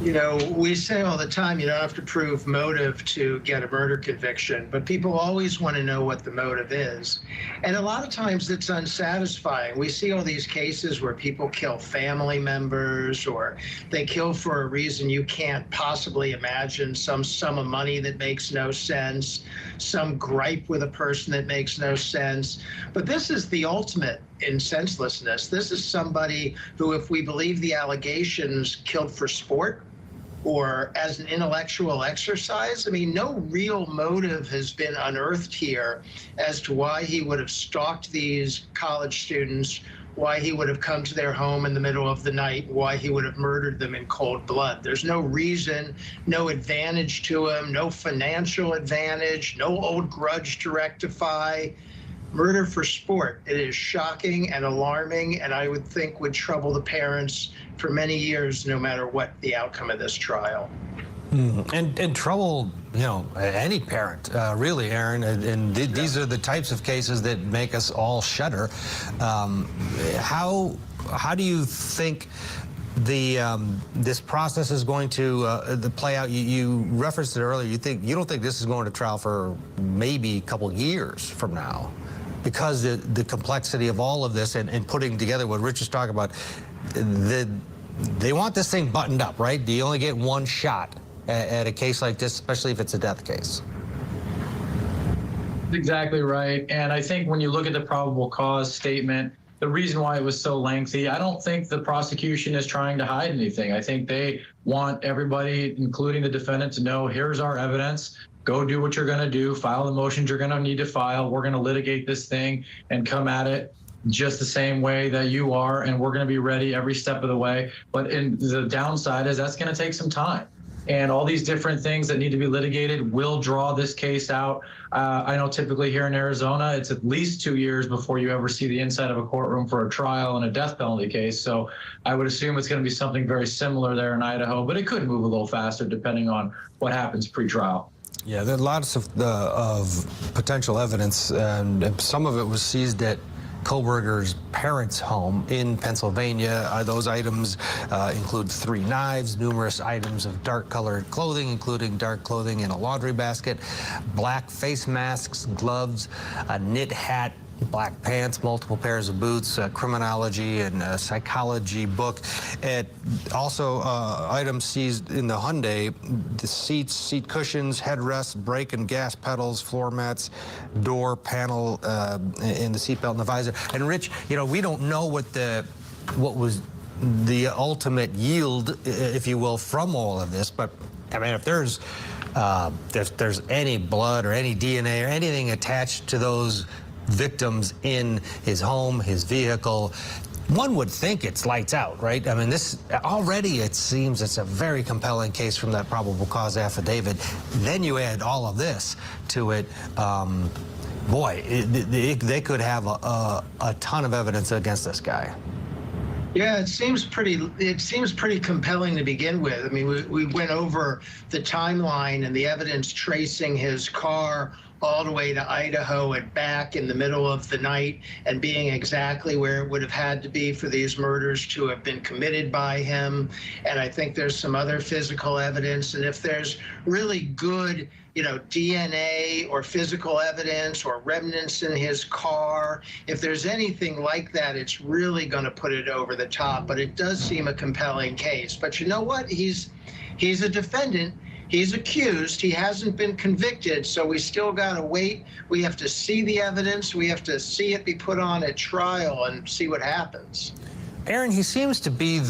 You know, we say all the time, you don't have to prove motive to get a murder conviction, but people always want to know what the motive is. And a lot of times it's unsatisfying. We see all these cases where people kill family members, or they kill for a reason you can't possibly imagine, some sum of money that makes no sense, some gripe with a person that makes no sense. But this is the ultimate in senselessness. This is somebody who, if we believe the allegations, killed for sport or as an intellectual exercise. I mean, no real motive has been unearthed here as to why he would have stalked these college students, why he would have come to their home in the middle of the night, why he would have murdered them in cold blood. There's no reason, no advantage to him, no financial advantage, no old grudge to rectify. Murder for sport. It is shocking and alarming, and I would think would trouble the parents for many years, no matter what the outcome of this trial. And trouble, you know, any parent, really, Aaron. And these are the types of cases that make us all shudder. How do you think this process is going to play out? You referenced it earlier. You don't think this is going to trial for maybe a couple years from now, because the complexity of all of this and putting together what Rich was talking about, they want this thing buttoned up, right? Do you only get one shot at a case like this, especially if it's a death case? Exactly right. And I think when you look at the probable cause statement, the reason why it was so lengthy, I don't think the prosecution is trying to hide anything. I think they want everybody, including the defendant, to know, here's our evidence. Go do what you're going to do, file the motions you're going to need to file. We're going to litigate this thing and come at it just the same way that you are, and we're going to be ready every step of the way. But the downside is that's going to take some time. And all these different things that need to be litigated will draw this case out. I know typically here in Arizona, it's at least 2 years before you ever see the inside of a courtroom for a trial in a death penalty case. So I would assume it's going to be something very similar there in Idaho, but it could move a little faster depending on what happens pre-trial. Yeah, there are lots of potential evidence, and some of it was seized at Kohberger's parents' home in Pennsylvania. Those items include 3 knives, numerous items of dark-colored clothing, including dark clothing in a laundry basket, black face masks, gloves, a knit hat, black pants, multiple pairs of boots, a criminology and a psychology book. It also items seized in the Hyundai: the seats, seat cushions, headrests, brake and gas pedals, floor mats, door panel, and the seatbelt and the visor. And Rich, you know, we don't know what was the ultimate yield, if you will, from all of this, but I mean, if there's any blood or any DNA or anything attached to those victims in his home, his vehicle, one would think it's lights out, right? I mean, this already, it seems it's a very compelling case from that probable cause affidavit. Then you add all of this to it. Boy, they could have a ton of evidence against this guy. Yeah, it seems pretty compelling to begin with. I mean, we went over the timeline and the evidence tracing his car all the way to Idaho and back in the middle of the night and being exactly where it would have had to be for these murders to have been committed by him. And I think there's some other physical evidence. And if there's really good, you know, DNA or physical evidence or remnants in his car, if there's anything like that, it's really going to put it over the top. But it does seem a compelling case. But you know what? He's a defendant. He's accused. He hasn't been convicted, so we still got to wait. We have to see the evidence. We have to see it be put on at trial and see what happens. Aaron, he seems to be he's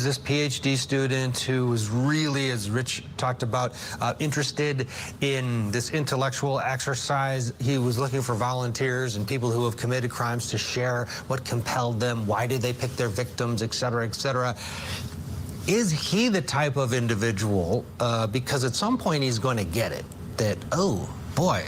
this PhD student who is really, as Rich talked about, interested in this intellectual exercise. He was looking for volunteers and people who have committed crimes to share what compelled them, why did they pick their victims, et cetera, et cetera. Is he the type of individual, because at some point he's going to get it, that, oh, boy,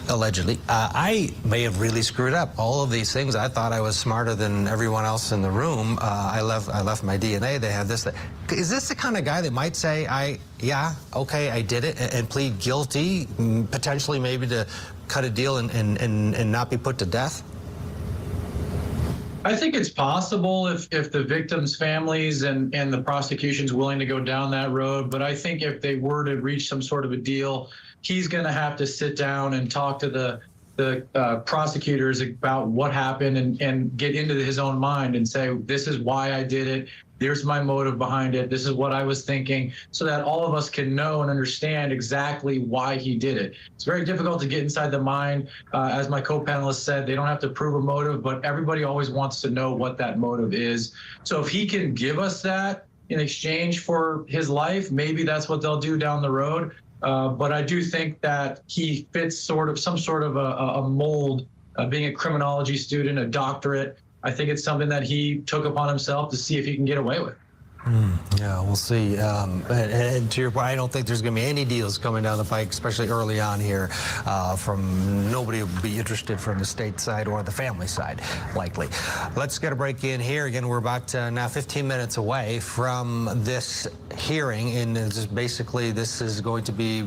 allegedly, I may have really screwed up all of these things. I thought I was smarter than everyone else in the room. I left my DNA. They have this. Is this the kind of guy that might say, yeah, okay, I did it, and plead guilty, potentially maybe to cut a deal and not be put to death? I think it's possible if the victims' families and the prosecution's willing to go down that road. But I think if they were to reach some sort of a deal, he's going to have to sit down and talk to the prosecutors about what happened and get into his own mind and say, this is why I did it. There's my motive behind it. This is what I was thinking, so that all of us can know and understand exactly why he did it. It's very difficult to get inside the mind. As my co-panelist said, they don't have to prove a motive, but everybody always wants to know what that motive is. So if he can give us that in exchange for his life, maybe that's what they'll do down the road. But I do think that he fits some sort of a mold, being a criminology student, a doctorate. I think it's something that he took upon himself to see if he can get away with. Yeah, we'll see. And to your point, I don't think there's going to be any deals coming down the pike, especially early on here. Nobody will be interested from the state side or the family side, likely. Let's get a break in here. Again, we're about now 15 minutes away from this hearing, and basically this is going to be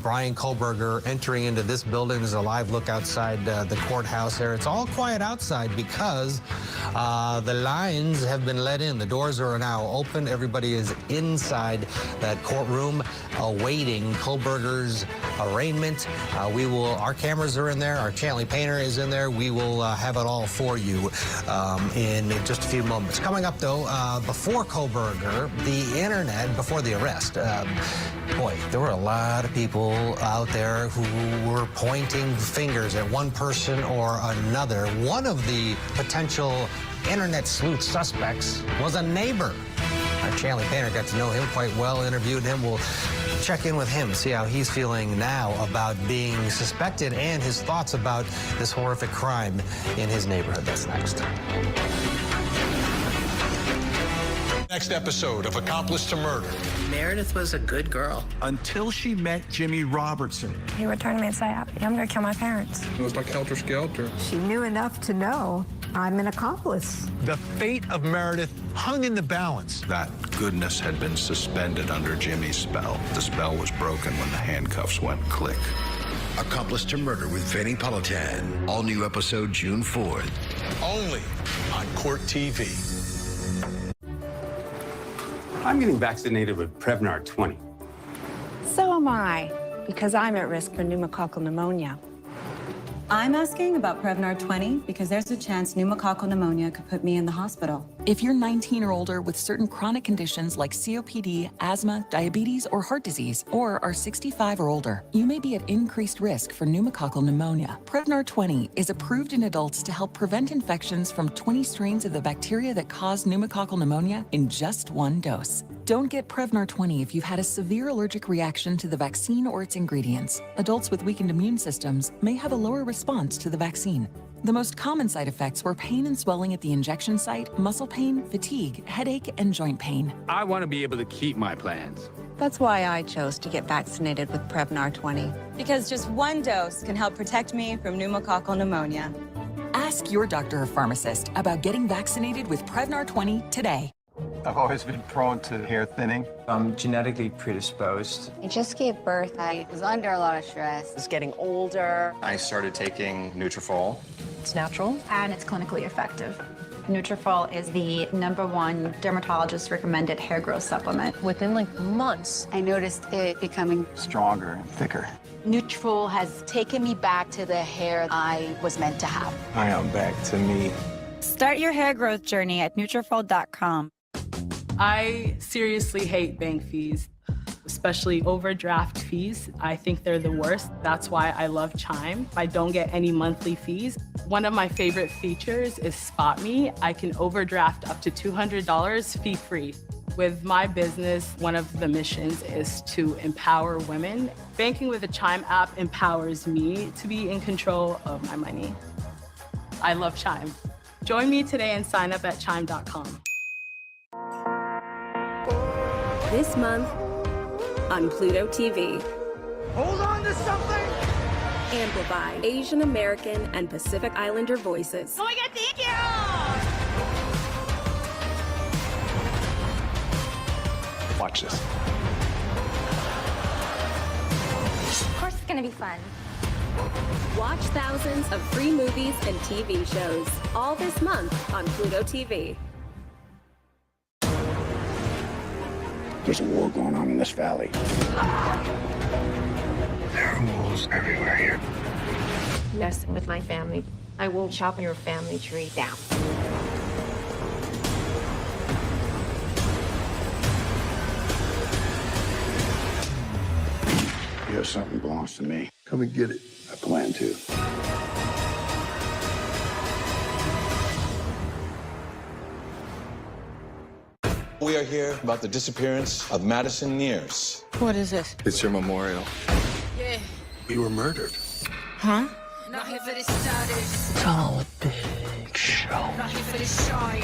Bryan Kohberger entering into this building. There's a live look outside the courthouse there. It's all quiet outside because the lines have been let in. The doors are now open. Everybody is inside that courtroom awaiting Kohberger's arraignment. Our cameras are in there. Our Chanley Painter is in there. We will have it all for you in just a few moments. Coming up, though, before Kohberger, the internet, before the arrest, boy, there were a lot of people out there who were pointing fingers at one person or another. One of the potential internet sleuth suspects was a neighbor. Our Chanley Painter got to know him quite well, interviewed him. We'll check in with him, see how he's feeling now about being suspected and his thoughts about this horrific crime in his neighborhood. That's next. Next episode of Accomplice to Murder. Meredith was a good girl. Until she met Jimmy Robertson. He would turn to me and say, I'm going to kill my parents. It was like helter-skelter. She knew enough to know I'm an accomplice. The fate of Meredith hung in the balance. That goodness had been suspended under Jimmy's spell. The spell was broken when the handcuffs went click. Accomplice to Murder with Fanny Politan. All new episode June 4th. Only on Court TV. I'm getting vaccinated with Prevnar 20. So am I, because I'm at risk for pneumococcal pneumonia. I'm asking about Prevnar 20 because there's a chance pneumococcal pneumonia could put me in the hospital. If you're 19 or older with certain chronic conditions like COPD, asthma, diabetes, or heart disease, or are 65 or older, you may be at increased risk for pneumococcal pneumonia. Prevnar 20 is approved in adults to help prevent infections from 20 strains of the bacteria that cause pneumococcal pneumonia in just one dose. Don't get Prevnar 20 if you've had a severe allergic reaction to the vaccine or its ingredients. Adults with weakened immune systems may have a lower response to the vaccine. The most common side effects were pain and swelling at the injection site, muscle pain, fatigue, headache, and joint pain. I want to be able to keep my plans. That's why I chose to get vaccinated with Prevnar 20. Because just one dose can help protect me from pneumococcal pneumonia. Ask your doctor or pharmacist about getting vaccinated with Prevnar 20 today. I've always been prone to hair thinning. I'm genetically predisposed. I just gave birth. I was under a lot of stress. I was getting older. I started taking Nutrafol. It's natural. And it's clinically effective. Nutrafol is the #1 dermatologist-recommended hair growth supplement. Within months, I noticed it becoming Stronger and thicker. Nutrafol has taken me back to the hair I was meant to have. I am back to me. Start your hair growth journey at Nutrafol.com. I seriously hate bank fees, especially overdraft fees. I think they're the worst. That's why I love Chime. I don't get any monthly fees. One of my favorite features is Spot Me. I can overdraft up to $200 fee-free. With my business, one of the missions is to empower women. Banking with the Chime app empowers me to be in control of my money. I love Chime. Join me today and sign up at chime.com. This month on Pluto TV. Hold on to something! Amplify Asian American and Pacific Islander voices. Oh my God, thank you! Watch this. Of course it's gonna be fun. Watch thousands of free movies and TV shows all this month on Pluto TV. There's a war going on in this valley. There are wolves everywhere here. Messing with my family. I will chop your family tree down. You have something that belongs to me. Come and get it. I plan to. We are here about the disappearance of Madison Nears. What is this? It's your memorial. Yeah. You were murdered. Huh? Not here for this status. It's all a big show. Not here for this shine.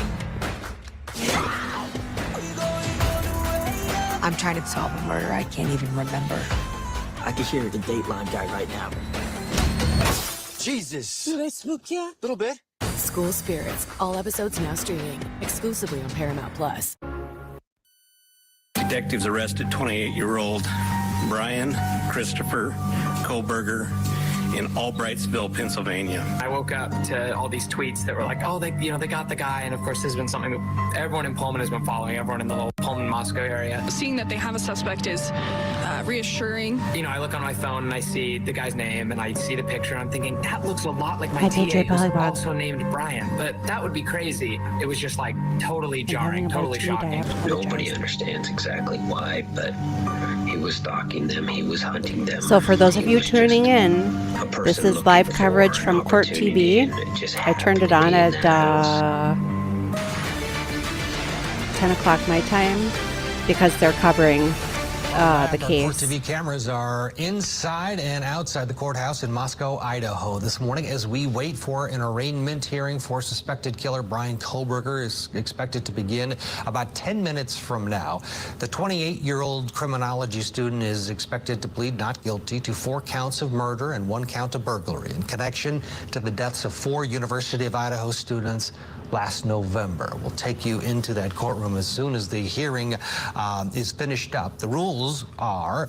I'm trying to solve a murder I can't even remember. I can hear the Dateline guy right now. Jesus! Did I spook you? Little bit. School Spirits. All episodes now streaming exclusively on Paramount Plus. Detectives arrested 28-year-old Bryan Christopher Kohberger in Albrightsville, Pennsylvania. I woke up to all these tweets that were like, oh, they got the guy. And of course, there's been something that everyone in Pullman has been following, everyone in the whole Pullman, Moscow area. Seeing that they have a suspect is reassuring. You know, I look on my phone and I see the guy's name and I see the picture and I'm thinking, that looks a lot like my TA who's also named Bryan. But that would be crazy. It was just like totally jarring, totally shocking. Nobody understands exactly why, but he was stalking them, he was hunting them. So for those of you tuning in, this is live coverage from Court TV. I turned it on at 10 o'clock my time because they're covering the case. Court TV cameras are inside and outside the courthouse in Moscow, Idaho this morning as we wait for an arraignment hearing for suspected killer Bryan Kohberger is expected to begin about 10 minutes from now. The 28-year-old criminology student is expected to plead not guilty to 4 counts of murder and 1 count of burglary in connection to the deaths of 4 University of Idaho students last November. We'll take you into that courtroom as soon as the hearing is finished up. The rules are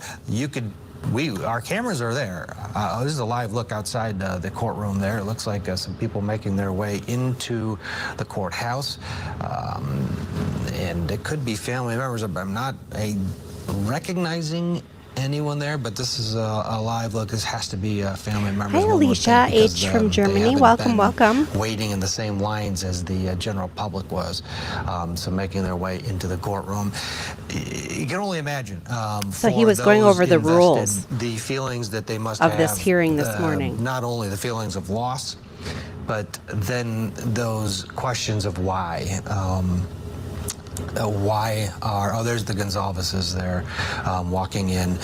our cameras are there. This is a live look outside the courtroom there. It looks like some people making their way into the courthouse. And it could be family members. I'm not recognizing anyone there, but this is a live look. This has to be a family member. Hi, Alicia H. from Germany. Welcome, welcome. Waiting in the same lines as the general public was, so making their way into the courtroom. You can only imagine. So he was going over the rules, the feelings that they must of have this hearing this morning. Not only the feelings of loss, but then those questions of why. Why are there's the Goncalveses there walking in,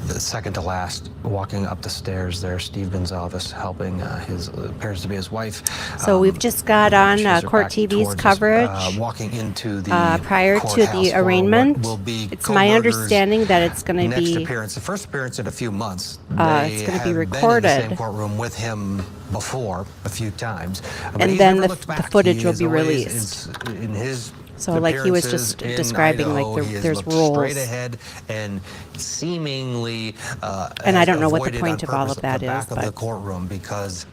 second to last, walking up the stairs there. Steve Goncalves helping his appears to be his wife. So we've just got on Court TV's coverage walking into the prior to the arraignment. It's my understanding that it's going to be next appearance, the first appearance in a few months. It's going to be recorded. Been in the same courtroom with him before a few times, and then the footage will be released. In his So like he was just describing, Idaho, like there's rules. Straight ahead and seemingly. And I don't know what the point of all of that is. Back of the courtroom because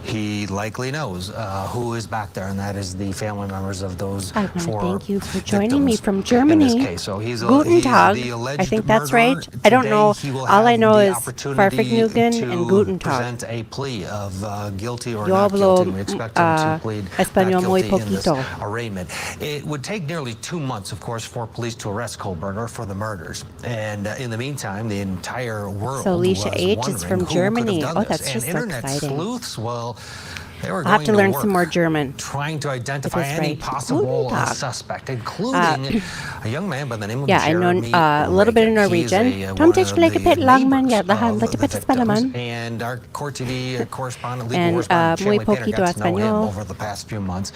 he likely knows who is back there, and that is the family members of those four. Thank you for joining me from Germany. In this case. So Guten Tag. I think that's right. I don't know. All I know is Farfignugan and Guten Tag. Present a plea of guilty or not guilty. We expect him to plead Español muy not guilty in poquito. this arraignment. It would take nearly 2 months, of course, for police to arrest Kohberger for the murders, and in the meantime, the entire world. So Alicia was H. is from wondering who Germany. could have done Oh, this. that's just and internet exciting. sleuths, well, they were I'll have going to learn work some more German. trying to identify It is any right. possible Guten Tag. suspect, including a young man by the name of Yeah, I know Jeremy a little bit of Reagan. He's Norwegian. one Tom of Tisch the like a bit Langman, ja, neighbors dahan, of like the a bit victims, Spanaman. and our Court TV correspondent, legal And correspondent, muy Shelley Painter, poquito got to know him español. over the past few months,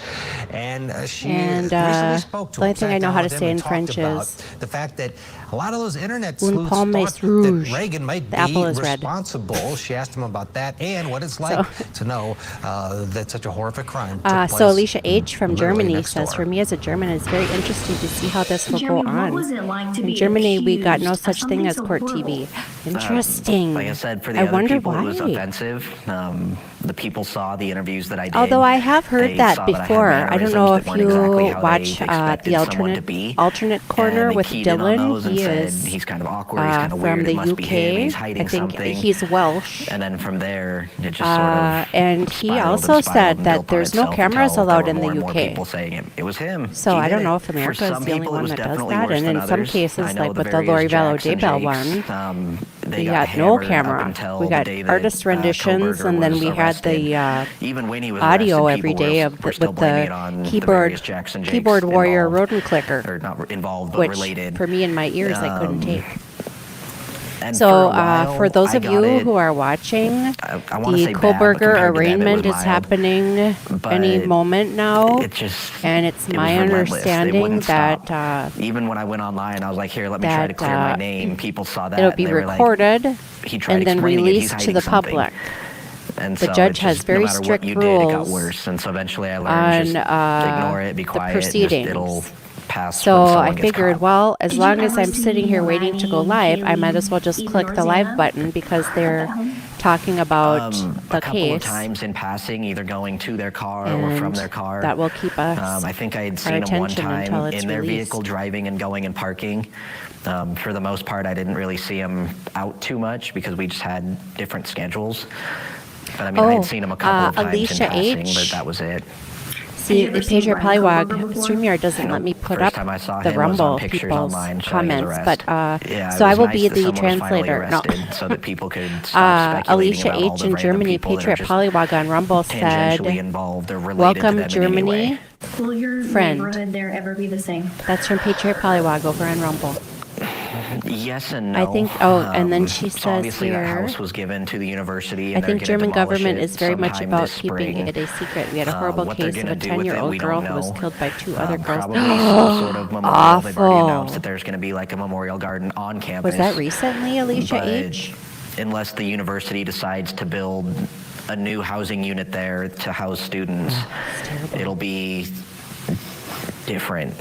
and she And recently spoke to the only him, thing I sat know down how to with him say and in talked French about is the fact that a lot of those internet Un sleuths palme thought rouge. that Reagan might The be apple is red. responsible. She asked him about that and what it's like to know that such a horrific crime took place. So Alicia H. from literally Germany next says, door. for me as a German, it's very interesting to see how this will Jeremy, go on. what was it like to In be Germany, we got no accused of such thing as something Court so TV. horrible? Interesting. Like I said, for the I other wonder people, why. it was offensive. The people saw the interviews that I did. Although I have heard They that saw that I had before. I don't know if mannerisms that weren't you exactly how they watch expected the someone to be. alternate corner And they with keyed in on Dylan. those and He said, is he's kind of awkward, he's kind of from weird, the it must be him, he's UK. hiding I think something. he's Welsh. And then from there, it just sort of And he spiraled also and spiraled said and that built on there's no itself cameras until allowed there in were the more and more UK. people saying it was him. So He I did don't know it. if America For is some the only people, it one was that does definitely that. worse And than in some others. cases, I know like the with the various Lori Vallow Jackson Daybell Jakes, one, they we got got no hammered up camera. until We the got day that, artist renditions, Kohberger and then was we had the arrested. Even when he was audio arrested, every people day were of still with blaming the it on the keyboard various Jackson Jakes keyboard warrior involved, rodent clicker, or not involved, but which related. for me in my ears I couldn't take. And So for a while, for those I of got you it. who are watching, I wanna the say bad, but Kohberger compared to them, it arraignment was is mild. happening But any moment now, it just and it's it my was relentless. They understanding wouldn't that stop. Even when I went online, I was like, "Here, let me try to that, clear my name." People saw that. it'll and be they were like, recorded he tried and then explaining it, he's released to hiding the something. public. And The so judge it has just, very no matter strict what you did, it got rules worse. And so eventually I learned just ignore it, be the quiet, just proceedings. it'll pass. So when someone I gets figured, caught. well, as Did long you as ever I'm sitting see here waiting to go live, I might as well just Ethan click or the live Xana? button because they're talking about the a couple of case. times in passing, either going to their car or from And their car. that will keep us I think I had our seen them one attention until time it's in their released. vehicle driving and going and parking. For the most part, I didn't really see them out too much because we just had different schedules. But I mean, I had seen them a couple of times Alicia in passing, H. but that was it. See, the page your Polywog StreamYard doesn't let me put First up time I saw the him was on Rumble pictures people's online showing his comments, arrest. but Yeah, so it I was will nice be that the someone was finally translator. No. arrested so that people could stop speculating Alicia about all H the in random Germany, people that are Patriot just Polywog on Rumble said, tangentially involved or related to "Welcome them in any way. Germany." Will your Friend. neighborhood there ever be the same? That's from Patriot Polywog over on Rumble. Yes and no. I think. Oh, and then she so says obviously here. that house was given to the university. I And they're think gonna German demolish government it is very much sometime about this keeping spring. it a secret. We had a horrible What they're case of gonna a do with it, 10-year-old we girl don't who was know. killed by two other girls. Probably some sort of memorial. They've already announced that Awful. there's going to be like a memorial garden on campus. Was that recently, Alicia But H? unless the university decides to build a new housing unit there to house students, it'll be different.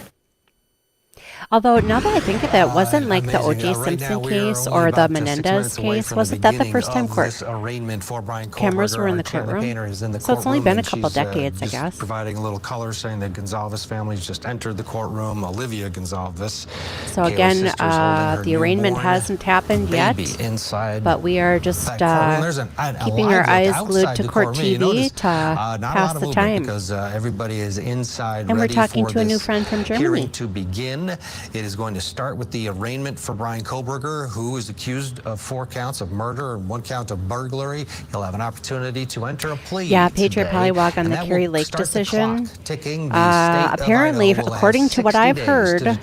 Although, now that I think of it, wasn't like the O.J. Simpson case or the Menendez case, wasn't that the first time cameras were in the courtroom? So it's only been a couple decades, I guess. Providing a little color, saying that Goncalves family's just entered the courtroom. Olivia Goncalves. So again, the arraignment hasn't happened yet, but we are just keeping our eyes glued to court TV to pass the time. Because everybody is inside. And we're talking to a new friend from Germany. Hearing to begin. It is going to start with the arraignment for Bryan Kohberger, who is accused of 4 counts of murder and 1 count of burglary. He'll have an opportunity to enter a plea. Yeah, Patriot Polywog on the Kerry Lake decision. Apparently, according to what I've heard, the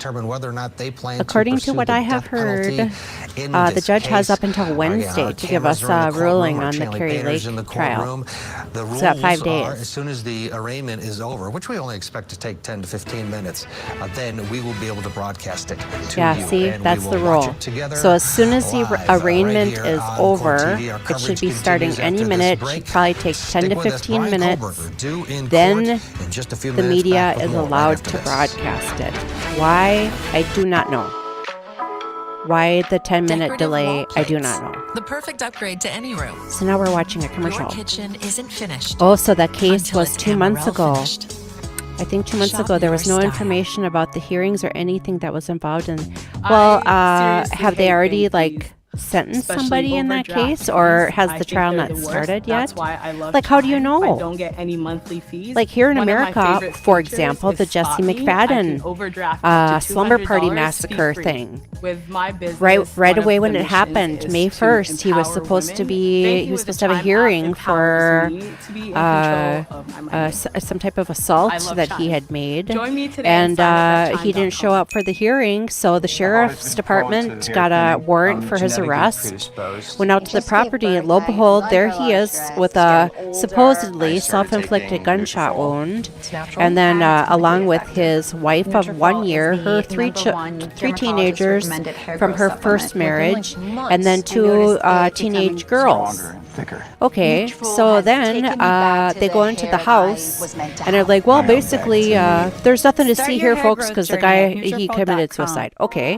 judge has up until Wednesday to give us a ruling on the Kerry Lake trial. The rules so 5 days. Are, as soon as the arraignment is over, which we only expect to take 10 to 15 minutes, then we will be able to broadcast it to you. See, that's the rule. So as soon as the arraignment is over, it should be starting any minute. It should probably take 10 to 15 minutes. Then the media is allowed to broadcast it. Why? I do not know. Why the 10-minute delay? I do not know. The perfect upgrade to any room. So now we're watching a commercial. Your kitchen isn't finished. Oh, so that case was 2 months ago. I think 2 months ago there was no information about the hearings or anything that was involved in. Well, have they already sentenced somebody in that case, or has the trial not started yet? Like, how do you know? I don't get any monthly fees. Like here in America, for example, the Jesse McFadden slumber party massacre thing. With my business, right away when it happened, May 1st, he was supposed to have a hearing for some type of assault that he had made, and he didn't show up for the hearing. So the sheriff's department got a warrant for his arrest, went out to the property, and lo and behold, there he is with a supposedly self-inflicted gunshot wound, and then along with his wife of 1 year, her three teenagers from her first marriage, and then 2 teenage girls. Okay, so then they go into the house, and they're like, well, basically, there's nothing to see here, folks, because the guy, he committed suicide. Okay.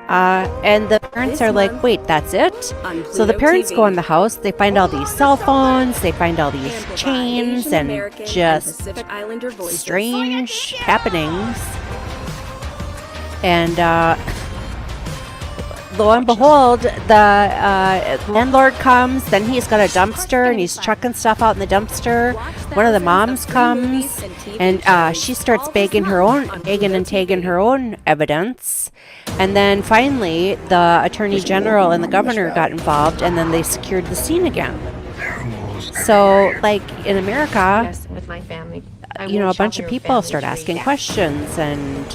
And the parents are like, wait, that's it? So the parents go in the house, they find all these cell phones, they find all these chains, and just strange happenings. And lo and behold, the landlord comes, then he's got a dumpster, and he's chucking stuff out in the dumpster. One of the moms comes, and she starts egging and tagging her own evidence. And then finally, the attorney general and the governor got involved, and then they secured the scene again. So, like in America, with my family, a bunch of people start asking questions, and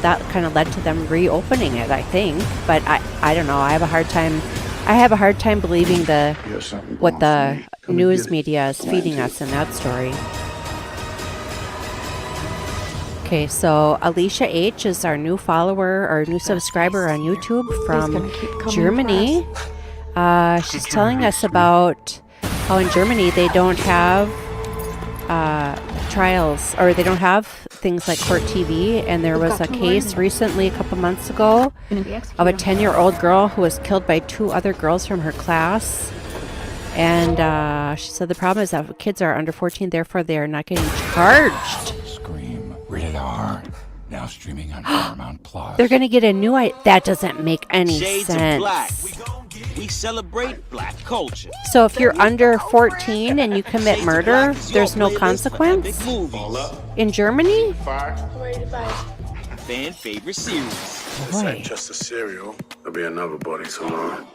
that kind of led to them reopening it, I think. But I don't know. I have a hard time believing what the news media is feeding us in that story. Okay, so Alicia H is our new follower or new subscriber on YouTube from Germany. She's telling us about how in Germany they don't have trials, or they don't have things like court TV, and there was a case recently, a couple months ago, of a 10-year-old girl who was killed by 2 other girls from her class. And she said the problem is that kids are under 14, therefore they are not getting charged. Rated R. Now streaming on Paramount Plus. They're going to get a new... That doesn't make any sense. We celebrate black culture. So if you're under 14 and you commit murder, there's no consequence? In Germany? Fan favorite series. This ain't just a cereal. There'll be another body tomorrow.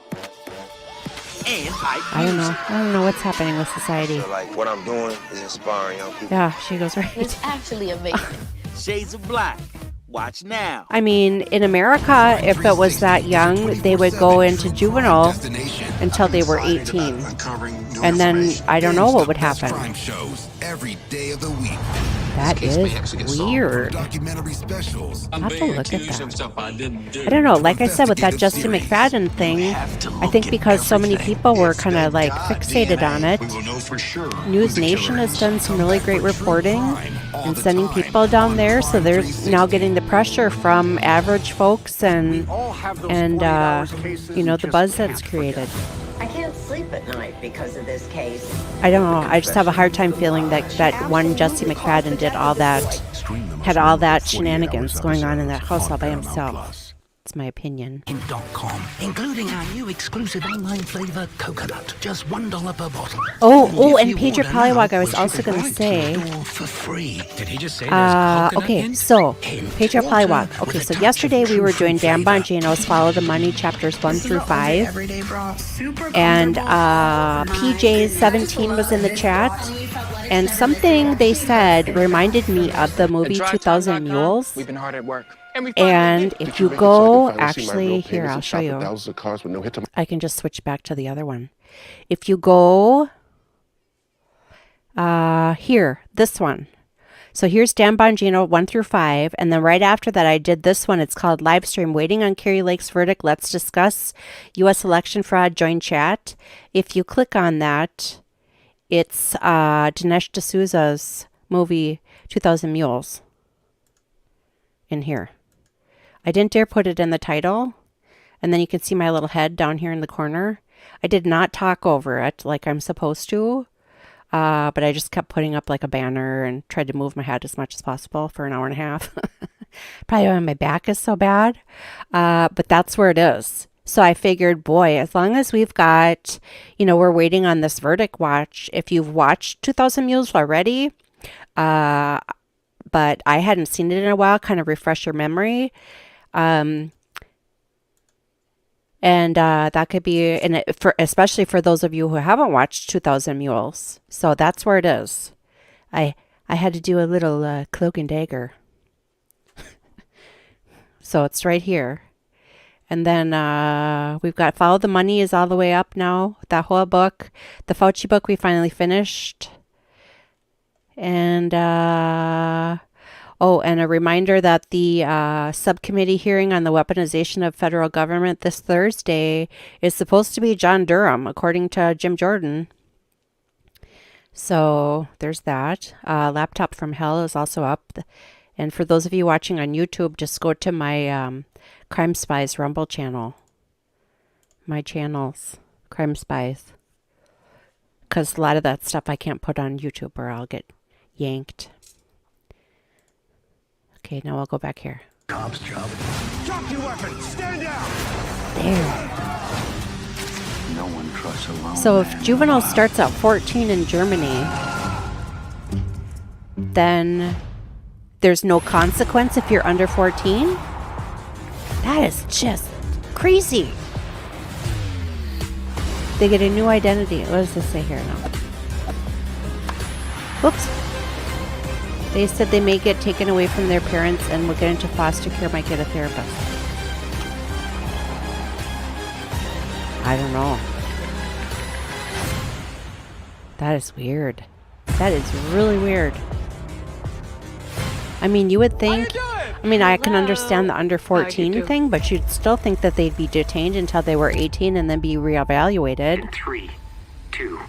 I don't know what's happening with society. So, what I'm doing is inspiring young people. Yeah, she goes right. It's actually amazing. Shades of Black. Watch now. I mean, in America, if it was that young, they would go into juvenile until they were 18. And then I don't know what would happen. Crime shows every day of the week. That is weird. Documentary specials. I'll have to look at that. I don't know. Like I said, with that Justin McFadden thing, I think because so many people were kind of like fixated on it, News Nation has done some really great reporting and sending people down there. So they're now getting the pressure from average folks and you know, the buzz that's created. I can't sleep at night because of this case. I don't know. I just have a hard time feeling that one Jesse McFadden did all that, had all that shenanigans going on in that house all by himself. It's my opinion. Including our new exclusive online flavor, coconut. Just $1 per bottle. Oh, and Pedro Pollywog, I was also going to say. For free. Did he just say okay, so, Pedro Pollywog. Okay, so yesterday we were doing Dan Bongino's Follow the Money chapters 1 through 5. And PJ17 was in the chat. And something they said reminded me of the movie 2000 Mules. We've been hard at work. And if you go, actually, here, I'll show you. I can just switch back to the other one. If you go here, this one. So here's Dan Bongino 1 through 5. And then right after that, I did this one. It's called Livestream Waiting on Carrie Lake's Verdict. Let's discuss U.S. election fraud. Join chat. If you click on that, it's Dinesh D'Souza's movie 2000 Mules in here. I didn't dare put it in the title. And then you can see my little head down here in the corner. I did not talk over it like I'm supposed to. But I just kept putting up like a banner and tried to move my head as much as possible for an hour and a half. Probably why my back is so bad. But that's where it is. So I figured, boy, as long as we've got, you know, we're waiting on this verdict watch. If you've watched 2000 Mules already, but I hadn't seen it in a while, kind of refresh your memory. And that could be, especially for those of you who haven't watched 2000 Mules. So that's where it is. I had to do a little cloak and dagger. So it's right here. And then we've got Follow the Money is all the way up now. That whole book. The Fauci book we finally finished. And and a reminder that the subcommittee hearing on the weaponization of federal government this Thursday is supposed to be John Durham, according to Jim Jordan. So there's that. Laptop from Hell is also up. And for those of you watching on YouTube, just go to my Crime Spies Rumble channel. My channels, Crime Spies. Because a lot of that stuff I can't put on YouTube or I'll get yanked. Okay, now I'll go back here. Cops job. Drop your weapon. Stand down. There. No one trusts alone. So if juvenile starts at 14 in Germany, then there's no consequence if you're under 14? That is just crazy. They get a new identity. What does this say here now? Whoops. They said they may get taken away from their parents and will get into foster care, might get a therapist. I don't know. That is weird. That is really weird. I mean, you would think, I mean, I can understand the under 14 thing, but you'd still think that they'd be detained until they were 18 and then be reevaluated. 3, 2,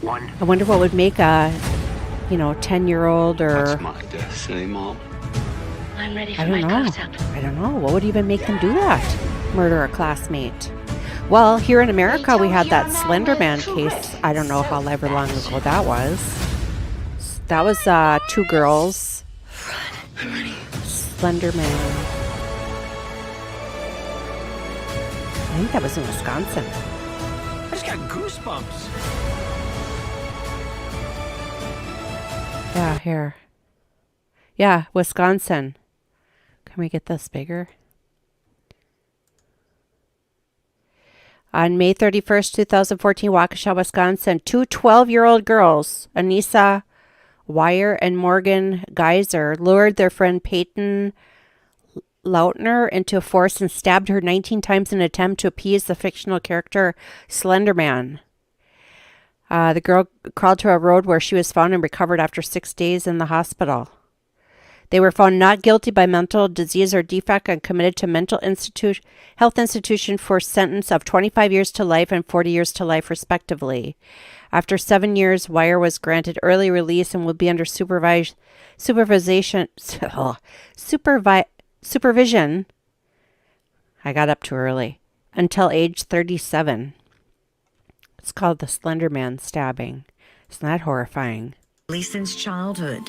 1. I wonder what would make a, 10-year-old or... What's my destiny, Mom? I'm ready for I don't my know. close-up. I don't know. What would even make them do that? Murder a classmate. Well, here in America, we had that Slender Man case. I don't know how ever long ago that was. That was 2 girls. Slender Man. I think that was in Wisconsin. I just got goosebumps. Yeah, here. Yeah, Wisconsin. Can we get this bigger? On May 31st, 2014, Waukesha, Wisconsin, 2 12-year-old girls, Anissa Wire and Morgan Geyser, lured their friend Peyton Lautner into a forest and stabbed her 19 times in an attempt to appease the fictional character Slender Man. The girl crawled to a road where she was found and recovered after 6 days in the hospital. They were found not guilty by mental disease or defect and committed to mental health institution for a sentence of 25 years to life and 40 years to life, respectively. After 7 years, Wire was granted early release and will be under supervision. I got up too early. Until age 37. It's called the Slender Man stabbing. Isn't that horrifying? Since childhood.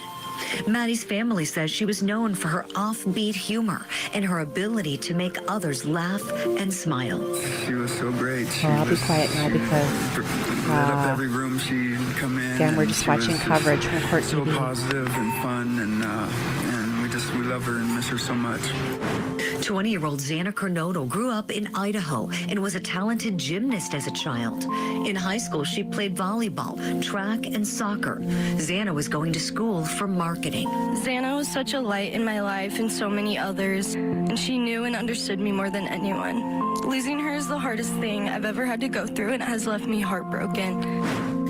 Maddie's family says she was known for her offbeat humor and her ability to make others laugh and smile. She was so great. I'll be quiet now because lit up every room she'd come in. Again, we're just watching coverage from Court so TV. Positive and fun, and we love her and miss her so much. 20-year-old Xana Kernodle grew up in Idaho and was a talented gymnast as a child. In high school, she played volleyball, track, and soccer. Xana was going to school for marketing. Xana was such a light in my life and so many others, and she knew and understood me more than anyone. Losing her is the hardest thing I've ever had to go through, and it has left me heartbroken.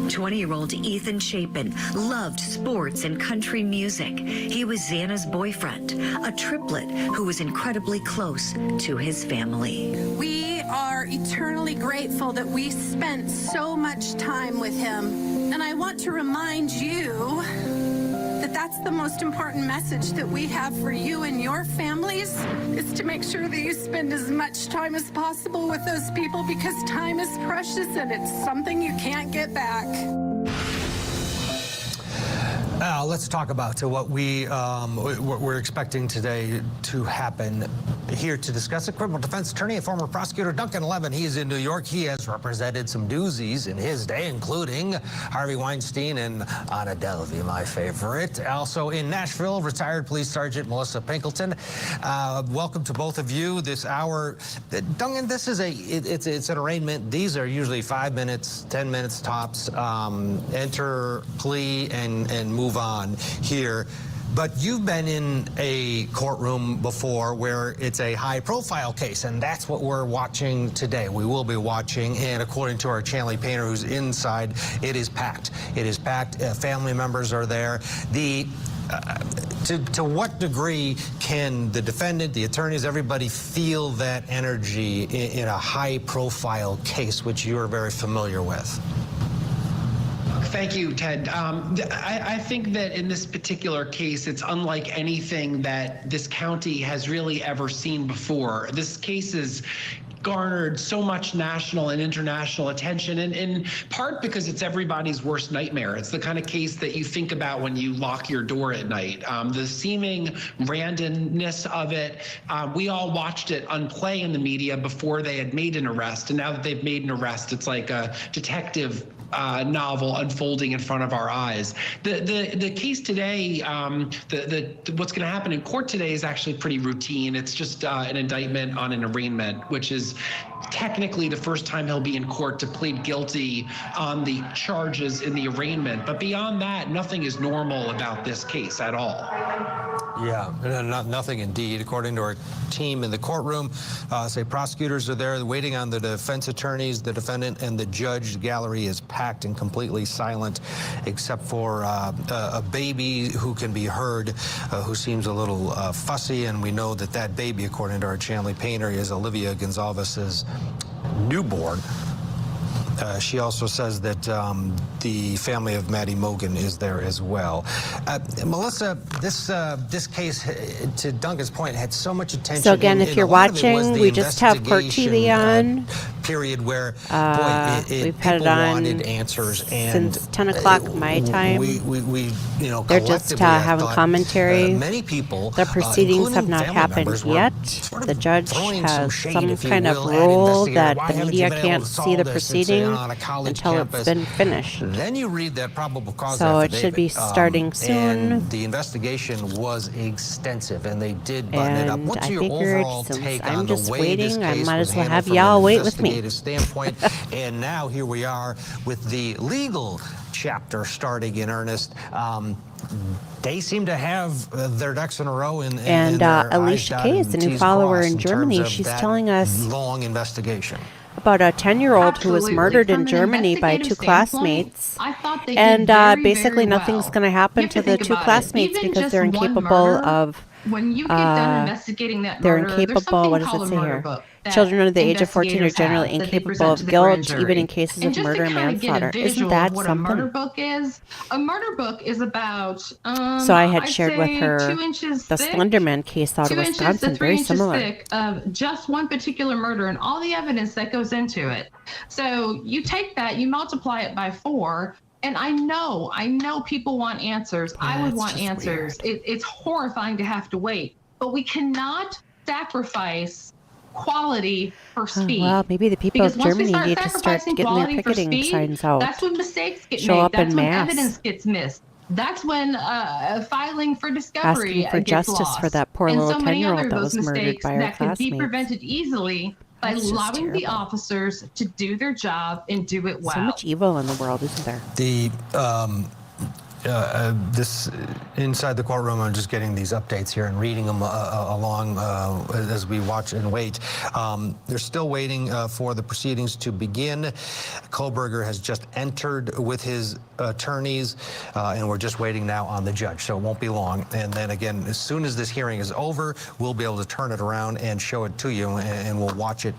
20-year-old Ethan Chapin loved sports and country music. He was Xana's boyfriend, a triplet who was incredibly close to his family. We are eternally grateful that we spent so much time with him. And I want to remind you that that's the most important message that we have for you and your families, is to make sure that you spend as much time as possible with those people, because time is precious and it's something you can't get back. Let's talk about what we're expecting today to happen. Here to discuss it, criminal defense attorney and former prosecutor Duncan Levin. He's in New York. He has represented some doozies in his day, including Harvey Weinstein and Anna Delvey, my favorite. Also in Nashville, retired police sergeant Melissa Pinkleton. Welcome to both of you this hour. Duncan, this is it's an arraignment. These are usually 5 minutes, 10 minutes tops. Enter plea and move on here. But you've been in a courtroom before where it's a high-profile case, and that's what we're watching today. We will be watching, and according to our Chanley Painter, who's inside, it is packed. It is packed. Family members are there. To what degree can the defendant, the attorneys, everybody feel that energy in a high-profile case, which you are very familiar with? Thank you, Ted. I think that in this particular case, it's unlike anything that this county has really ever seen before. This case has garnered so much national and international attention, and in part because it's everybody's worst nightmare. It's the kind of case that you think about when you lock your door at night. The seeming randomness of it, we all watched it on play in the media before they had made an arrest, and now that they've made an arrest, it's like a detective novel unfolding in front of our eyes. The case today, what's going to happen in court today is actually pretty routine. It's just an indictment on an arraignment, which is technically the first time he'll be in court to plead guilty on the charges in the arraignment. But beyond that, nothing is normal about this case at all. Yeah, nothing indeed. According to our team in the courtroom, say prosecutors are there waiting on the defense attorneys, the defendant, and the judge. The gallery is packed and completely silent, except for a baby who can be heard, who seems a little fussy, and we know that that baby, according to our Chanley Painter, is Olivia Goncalves' newborn. She also says that the family of Maddie Mogen is there as well. Melissa, this case, to Duncan's point, had so much attention. So again, if you're watching, we just have Court TV on. Period where we've had it on wanted answers, and since 10 o'clock my time. They're just having commentary. Many people, the proceedings have not happened yet. The judge has some kind of rule that the media can't see the proceeding until it's been finished. Then you read that probable cause so affidavit. It should be starting soon. And the investigation was extensive, and they did button it up. What's your overall take on the way this case I might as well have from y'all an wait with me. Standpoint? And now here we are with the legal chapter starting in earnest. They seem to have their ducks in a row. And Alicia Kay is the new follower in Germany. She's telling us long investigation. about a 10-year-old who was murdered in Germany by two classmates. And basically nothing's going to happen to the two classmates because they're incapable of... When you get done investigating that they're murder, incapable, what does it say here? Children under the age of 14 are generally incapable of guilt, even in cases of murder and manslaughter. Isn't that what something? A murder book is? A murder book is about, so I had shared with her the Slenderman case out of 2 inches Wisconsin, to 3 very inches similar. thick of just one particular murder and all the evidence that goes into it. So you take that, you multiply it by 4, and I know people want answers. I would want answers. It's horrifying to have to wait, but we cannot sacrifice quality for speed. Well, maybe the people of Germany need to start sacrificing getting their quality for picketing speed, signs out. That's when mistakes get Show made. up That's en when masse. evidence gets missed. That's when filing for discovery Asking for gets justice lost. for that poor and little so many 10-year-old other of that those was murdered mistakes by her that could be classmates. prevented easily by That's just allowing the terrible. officers to do their job and do it well. So much evil in the world, isn't there? The this inside the courtroom, I'm just getting these updates here and reading them along as we watch and wait. They're still waiting for the proceedings to begin. Kohberger has just entered with his attorneys, and we're just waiting now on the judge, so it won't be long. And then again, as soon as this hearing is over, we'll be able to turn it around and show it to you, and we'll watch it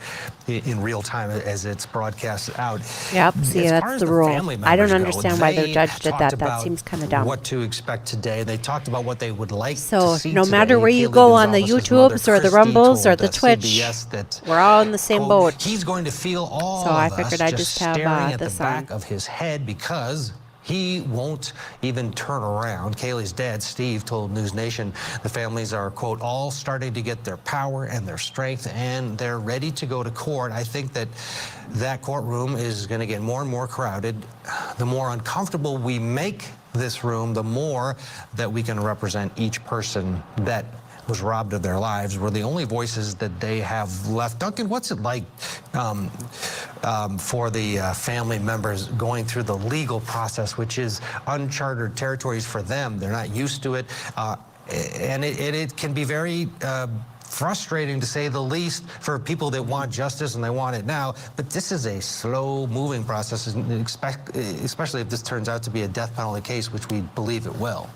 in real time as it's broadcast out. Yep, see, As far that's as the rule. family I don't members go, understand why the they judge did talked that. That about seems kind of dumb. what to expect today. They talked about what they would like So to see no today. matter where you Kaylee go on the Goncalves' mother, YouTubes or the Christy, Rumbles or told, the Twitch, CBS that, we're all in the same quote, boat. He's going to feel all So I of us figured I'd just have staring at this the back on. of his head because he won't even turn around. Kaylee's dad, Steve, told News Nation the families are, quote, all starting to get their power and their strength, and they're ready to go to court. I think that courtroom is going to get more and more crowded. The more uncomfortable we make this room, the more that we can represent each person that was robbed of their lives. We're the only voices that they have left. Duncan, what's it like for the family members going through the legal process, which is uncharted territories for them? They're not used to it, and it can be very frustrating, to say the least, for people that want justice and they want it now. But this is a slow-moving process, especially if this turns out to be a death penalty case, which we believe it will.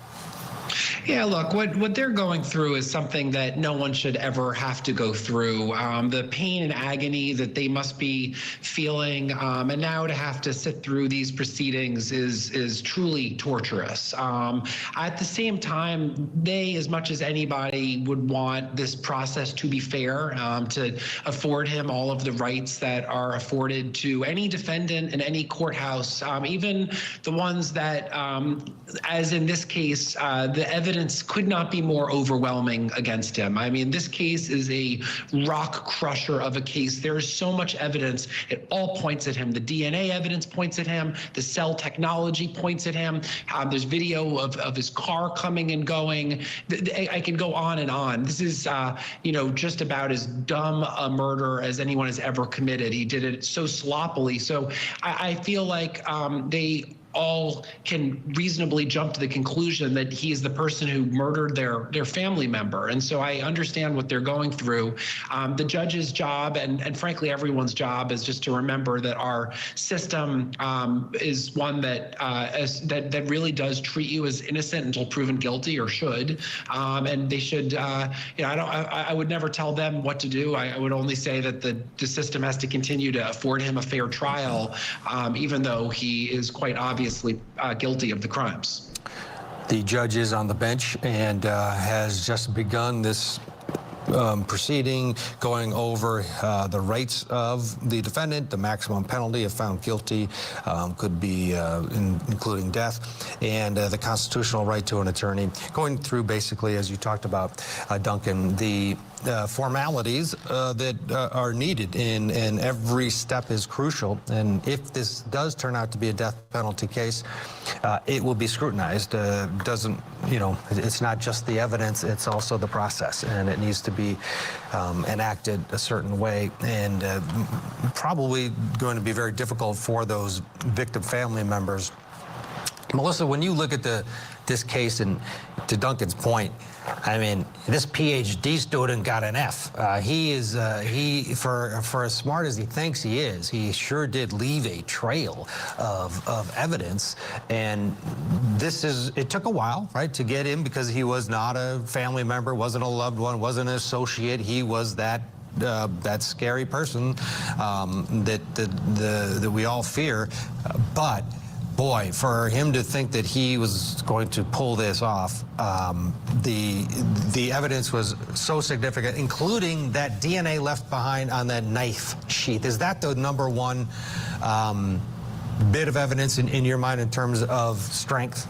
Yeah, look, what they're going through is something that no one should ever have to go through. The pain and agony that they must be feeling, and now to have to sit through these proceedings is truly torturous. At the same time, they, as much as anybody, would want this process to be fair, to afford him all of the rights that are afforded to any defendant in any courthouse, even the ones that, as in this case, the evidence could not be more overwhelming against him. I mean, this case is a rock crusher of a case. There is so much evidence. It all points at him. The DNA evidence points at him. The cell technology points at him. There's video of his car coming and going. I can go on and on. This is, just about as dumb a murder as anyone has ever committed. He did it so sloppily. So I feel like they all can reasonably jump to the conclusion that he is the person who murdered their family member. And so I understand what they're going through. The judge's job, and frankly everyone's job, is just to remember that our system is one that that really does treat you as innocent until proven guilty, or should. And they should, I would never tell them what to do. I would only say that the system has to continue to afford him a fair trial, even though he is quite obviously guilty of the crimes. The judge is on the bench and has just begun this proceeding, going over the rights of the defendant. The maximum penalty, if found guilty, could be including death, and the constitutional right to an attorney. Going through, basically, as you talked about, Duncan, the formalities that are needed, and every step is crucial. And if this does turn out to be a death penalty case, it will be scrutinized. It's not just the evidence, it's also the process, and it needs to be enacted a certain way, and probably going to be very difficult for those victim family members. Melissa, when you look at this case, and to Duncan's point, I mean, this PhD student got an F. For as smart as he thinks he is, he sure did leave a trail of evidence. And it took a while, right, to get him, because he was not a family member, wasn't a loved one, wasn't an associate. He was that scary person that we all fear. But boy, for him to think that he was going to pull this off, the evidence was so significant, including that DNA left behind on that knife sheath. Is that the number one bit of evidence in your mind in terms of strength?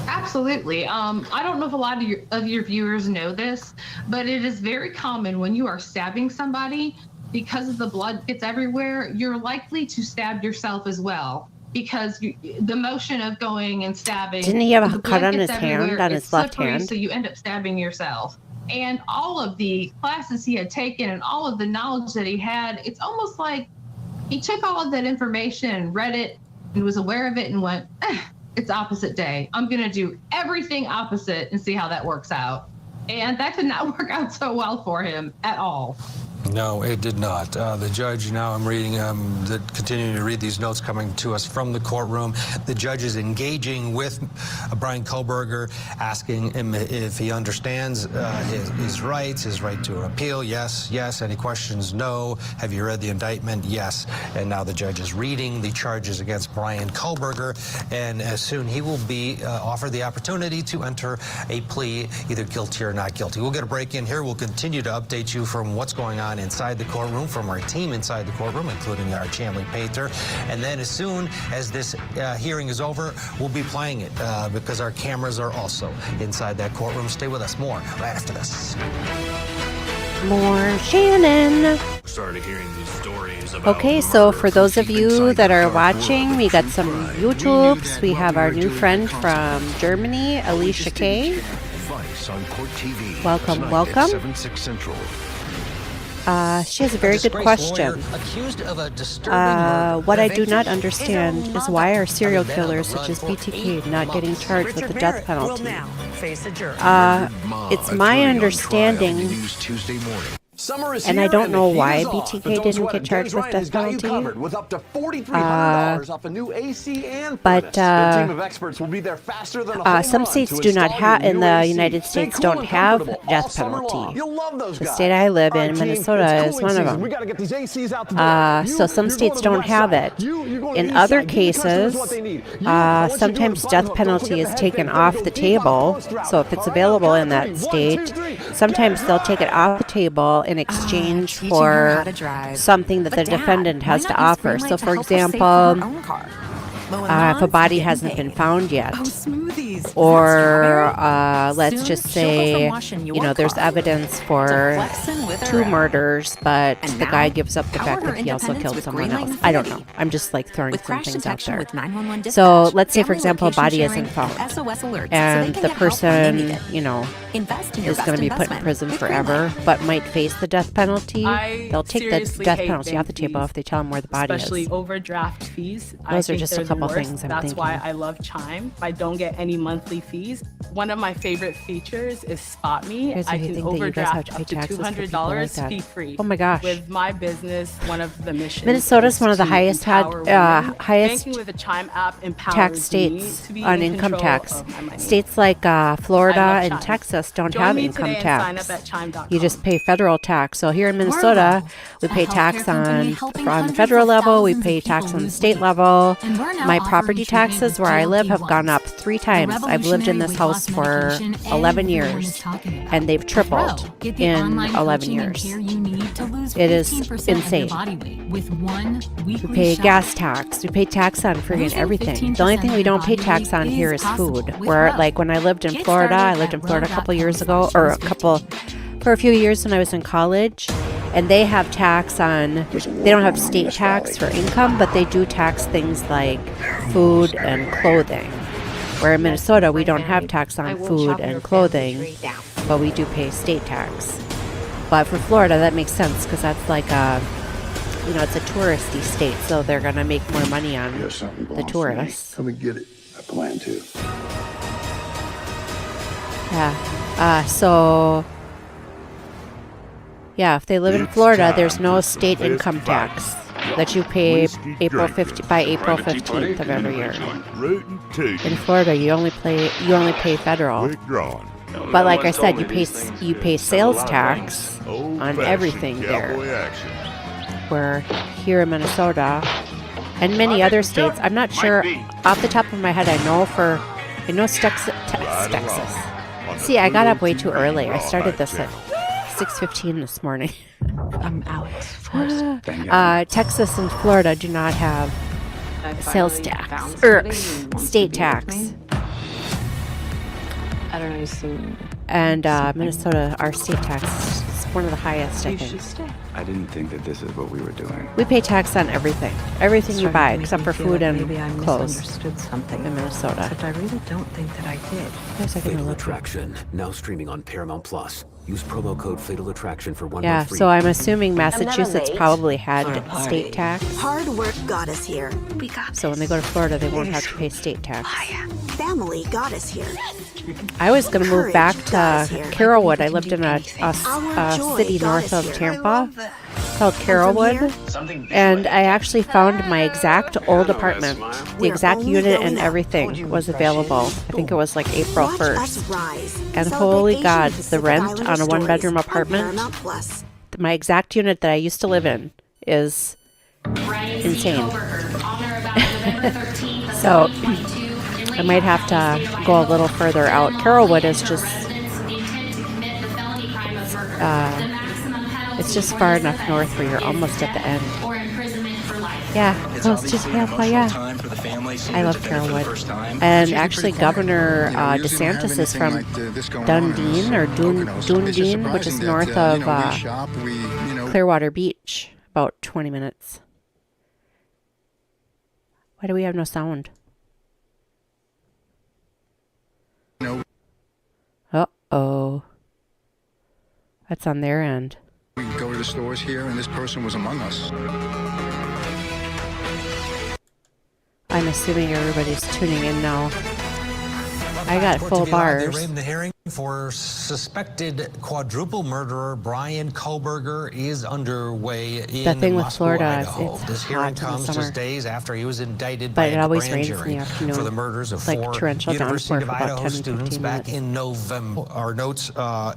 Absolutely. I don't know if a lot of your viewers know this, but it is very common when you are stabbing somebody, because the blood gets everywhere, you're likely to stab yourself as well. Because the motion of going and stabbing, didn't he have a cut on his hand, on his left hand? So you end up stabbing yourself. And all of the classes he had taken and all of the knowledge that he had, it's almost like he took all of that information and read it and was aware of it and went, it's opposite day. I'm going to do everything opposite and see how that works out. And that did not work out so well for him at all. No, it did not. The judge, now I'm reading, continuing to read these notes coming to us from the courtroom. The judge is engaging with Bryan Kohberger, asking him if he understands his rights, his right to an appeal. Yes, yes. Any questions? No. Have you read the indictment? Yes. And now the judge is reading the charges against Bryan Kohberger, and soon he will be offered the opportunity to enter a plea, either guilty or not guilty. We'll get a break in here. We'll continue to update you from what's going on inside the courtroom, from our team inside the courtroom, including our Chanley Painter. And then as soon as this hearing is over, we'll be playing it because our cameras are also inside that courtroom. Stay with us. More right after this. More Shannon. Started hearing these stories about okay, so for those of you that are watching, we got some YouTubes. We have our new friend from Germany, Alicia Kay. Welcome, welcome. She has a very good question. What I do not understand is why are serial killers such as BTK not getting charged with the death penalty? It's my understanding, and I don't know why BTK didn't get charged with death penalty. But some states do not have, in the United States, don't have death penalty. The state I live in, Minnesota, is one of them. So some states don't have it. In other cases, sometimes death penalty is taken off the table. So if it's available in that state, sometimes they'll take it off the table in exchange for something that the defendant has to offer. So, for example, if a body hasn't been found yet, or let's just say, you know, there's evidence for 2 murders, but the guy gives up the fact that he also killed someone else. I don't know. I'm just like throwing some things out there. So let's say, for example, a body isn't found, and the person, you know, is going to be put in prison forever, but might face the death penalty. They'll take the death penalty off the table if they tell them where the body is. Especially overdraft fees. Those are just a couple things I'm thinking. That's why I love Chime. I don't get any monthly fees. One of my favorite features is Spot Me. I can overdraft up to $200 fee free. Oh my gosh! With my business, one of the missions. Minnesota's one of the highest Banking with the Chime app empowers tax states on income tax. States like Florida and Texas don't have income tax. You just pay federal tax. So here in Minnesota, we pay tax on the federal level. We pay tax on the state level. My property taxes where I live have gone up 3 times. I've lived in this house for 11 years, and they've tripled in 11 years. It is insane. We pay gas tax. We pay tax on friggin' everything. The only thing we don't pay tax on here is food. Where, like, when I lived in Florida, a couple years ago, for a few years when I was in college, and they have tax on, they don't have state tax for income, but they do tax things like food and clothing. Where in Minnesota, we don't have tax on food and clothing, but we do pay state tax. But for Florida, that makes sense because that's like you know, it's a touristy state, so they're going to make more money on the tourists. Come and get it. I plan to. Yeah. So, yeah, if they live in Florida, there's no state income tax that you pay by April 15th of every year. In Florida, you only pay federal. But like I said, you pay sales tax on everything there. Where here in Minnesota and many other states, I'm not sure off the top of my head. I know Texas. See, I got up way too early. I started this at 6:15 this morning. I'm Alex Forrest. Texas and Florida do not have sales tax or state tax. I don't know. And Minnesota, our state tax is one of the highest, I think. I didn't think that this is what we were doing. We pay tax on everything. Everything you buy, except for food and clothes Something in Minnesota. Except I really don't think that I did. Fatal Attraction, now streaming on Paramount Plus. Use promo code Fatal Attraction for 1 Yeah, month free. so I'm assuming Massachusetts probably had state tax. Hard work got us here. We got So when they go to Florida, they won't have to pay state tax. Family got us here. I was going to move back to Carrollwood. I lived in a city north of Tampa called Carrollwood, and I actually found my exact old apartment. The exact unit and everything was available. I think it was like April 1st. And holy God, the rent on a one-bedroom apartment, my exact unit that I used to live in is insane. So I might have to go a little further out. Carrollwood is just, it's just far enough north where you're almost at the end. Yeah, close to Tampa, yeah. I love Carrollwood. And actually Governor DeSantis is from Dundee, or Dundee, which is north of Clearwater Beach, about 20 minutes. Why do we have no sound? Uh-oh. That's on their end. We go to the stores here, and this person was among us. I'm assuming everybody's tuning in now. I got full bars. The hearing for suspected quadruple murderer Bryan Kohberger is underway in The thing with Moscow, Florida Idaho. is This it's hearing hot in the comes summer. just days after he was indicted But by it a always grand rains in jury the afternoon. for the murders of Like 4 torrential University downpour of for about Idaho 10 to students 15 back minutes. in November. Our notes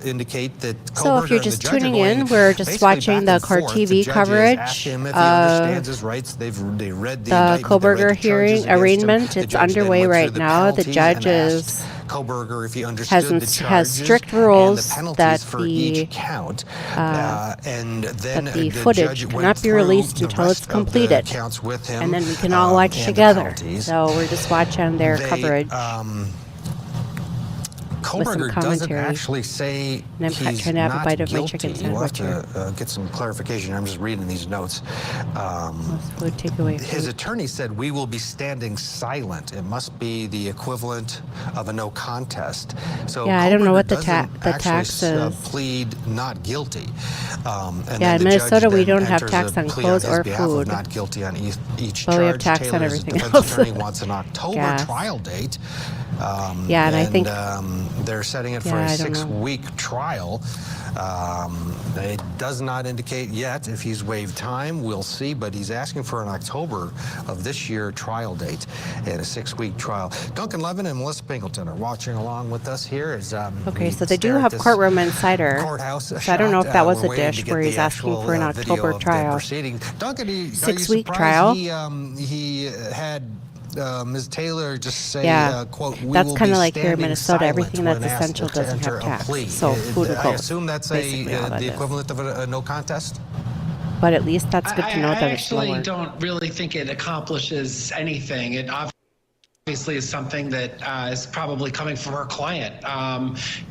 indicate that So if you're Kohberger just and the judge tuning are in, going we're just basically watching back the and Court forth. TV The judges coverage asked him if he of understands his rights. They read the indictment, they read Kohberger the charges hearing against him. arraignment. The It's judge then underway went through right the now. The penalties judge and is asked Kohberger if he understood the has charges strict and rules the penalties that for the each count. And then that the judge footage went cannot be through released the until rest it's of the completed, counts with him, and then we can all watch and the together. penalties. So we're just watching their They, coverage. Kohberger doesn't actually say And I'm he's trying to have a not bite of my guilty. chicken You'll have sandwich to get some clarification. I'm just reading these notes. Food takeaway. His attorney said, "We will be standing silent. It must be the equivalent of a no contest." So Yeah, I don't know what the doesn't tax actually, is. Plead not guilty. And Yeah, then in the Minnesota, judge we then don't have enters tax a on plea clothes his or behalf of food. Not guilty on each But charge. we have tax on Taylor's everything defense else. attorney wants an October Gas. trial date. Yeah, and I think they're setting it for Yeah, a I don't know. 6-week trial. It does not indicate yet if he's waived time. We'll see, but he's asking for an October of this year trial date and a 6-week trial. Duncan Levin and Melissa Pingleton are watching along with us here. As, okay, we so they do stare at have this Courtroom Insider. courthouse So I don't know if that was We're a waiting to dish get where the he's asking actual, for an video October of the trial. proceeding. Duncan, are you 6-week surprised trial. He had Ms. Taylor just say, Yeah, quote, "We that's will kind of be like here in standing Minnesota. silent Everything when that's asked essential to doesn't enter have a tax. plea." So food and I clothes. assume that's basically all that the is. equivalent of a no contest? But at least that's good to know I that it's actually lower. don't really think it accomplishes anything. It obviously is something that is probably coming from her client,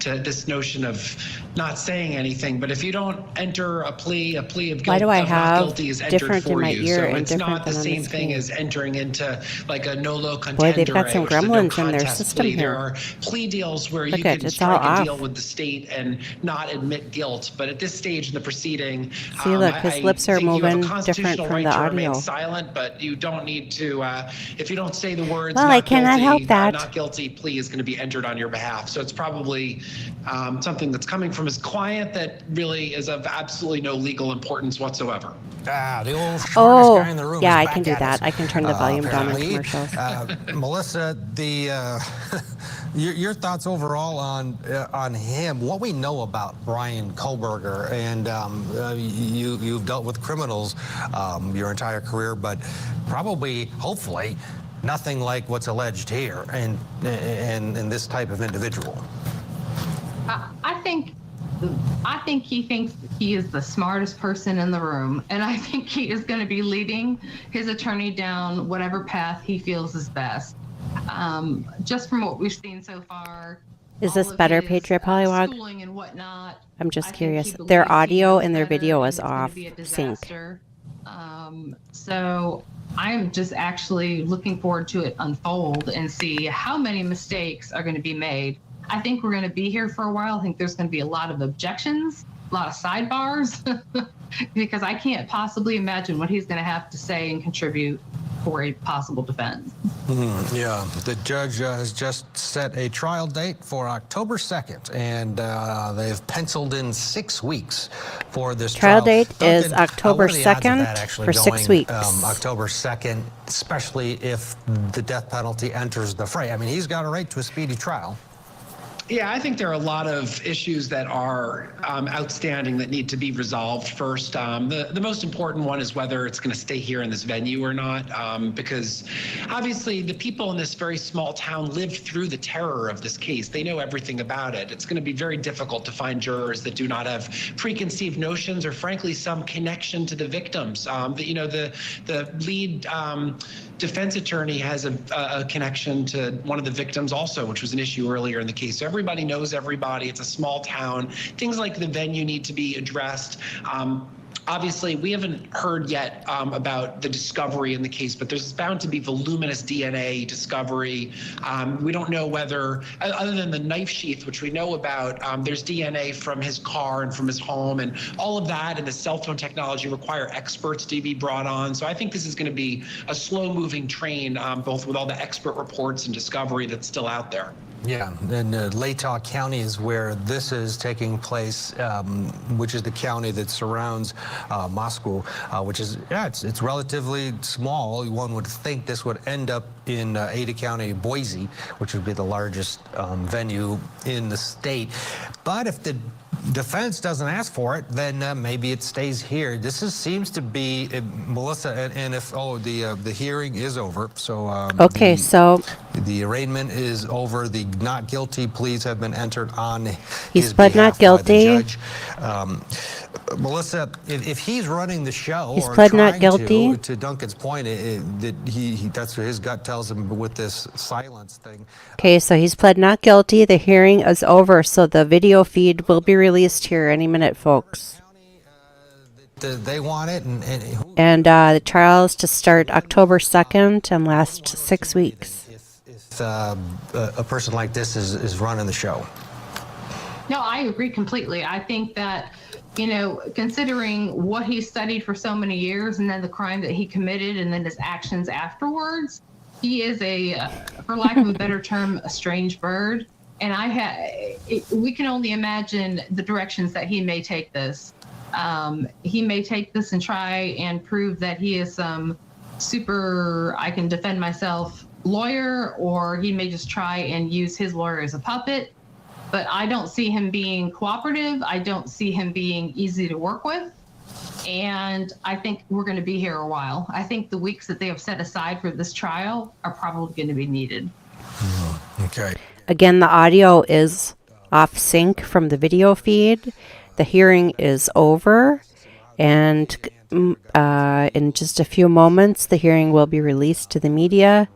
to this notion of not saying anything. But if you don't enter a plea of guilt, Why do I of not have guilty is entered different in for my you. ear So and it's different not the than on the same thing screen? as entering into like a no-low Boy, contender. they've got some which is a no gremlins in their contest system plea. There here. are plea deals where Look you at can it's all strike a off. deal with the state and not admit guilt. But at this stage in the proceeding, See, look, his I lips are think you have a moving different constitutional from right the to remain audio. silent, but you don't need to, if you don't say the words Well, not I cannot help that. Not guilty plea is going to be entered on your behalf. So it's probably something that's coming from his client that really is of absolutely no legal importance whatsoever. The old smartest guy in the room. Yeah, is I can back do at that. us, I can turn the volume down on apparently. commercials. Melissa, your thoughts overall on him, what we know about Bryan Kohberger, and you've dealt with criminals your entire career, but probably, hopefully, nothing like what's alleged here, and this type of individual. I think he thinks he is the smartest person in the room, and I think he is going to be leading his attorney down whatever path he feels is best. Just from what we've seen so far. Is this better, Patriot Polywog? Schooling and whatnot. I'm just curious. Their audio and their video is off sync. So I'm just actually looking forward to it unfold and see how many mistakes are going to be made. I think we're going to be here for a while. I think there's going to be a lot of objections, a lot of sidebars, because I can't possibly imagine what he's going to have to say and contribute for a possible defense. Yeah, the judge has just set a trial date for October 2nd, and they've penciled in 6 weeks for this trial. Trial Date is October 2nd for 6 weeks. October 2nd, especially if the death penalty enters the fray. I mean, he's got a right to a speedy trial. Yeah, I think there are a lot of issues that are outstanding that need to be resolved first. The most important one is whether it's going to stay here in this venue or not, because obviously the people in this very small town lived through the terror of this case. They know everything about it. It's going to be very difficult to find jurors that do not have preconceived notions or, frankly, some connection to the victims. The lead defense attorney has a connection to one of the victims also, which was an issue earlier in the case. So everybody knows everybody. It's a small town. Things like the venue need to be addressed. Obviously, we haven't heard yet about the discovery in the case, but there's bound to be voluminous DNA discovery. We don't know whether, other than the knife sheath, which we know about, there's DNA from his car and from his home, and all of that and the cell phone technology require experts to be brought on. So I think this is going to be a slow-moving train, both with all the expert reports and discovery that's still out there. Yeah, and Latah County is where this is taking place, which is the county that surrounds Moscow, which is, it's relatively small. One would think this would end up in Ada County, Boise, which would be the largest venue in the state. But if the defense doesn't ask for it, then maybe it stays here. Seems to be, Melissa, and if, the hearing is over, so. Okay, so. The arraignment is over. The not guilty pleas have been entered on He's pled not guilty. Melissa, if he's running the show, he's pled not guilty. To Duncan's point, that that's what his gut tells him with this silence thing. Okay, so he's pled not guilty. The hearing is over, so the video feed will be released here any minute, folks. They want it, and the trial is to start October 2nd and last 6 weeks. If a person like this is running the show. No, I agree completely. I think that, considering what he studied for so many years and then the crime that he committed and then his actions afterwards, he is for lack of a better term, a strange bird. And we can only imagine the directions that he may take this. He may take this and try and prove that he is some super, I can defend myself lawyer, or he may just try and use his lawyer as a puppet. But I don't see him being cooperative. I don't see him being easy to work with. And I think we're going to be here a while. I think the weeks that they have set aside for this trial are probably going to be needed. Okay. Again, the audio is off sync from the video feed. The hearing is over, and in just a few moments, the hearing will be released to the media.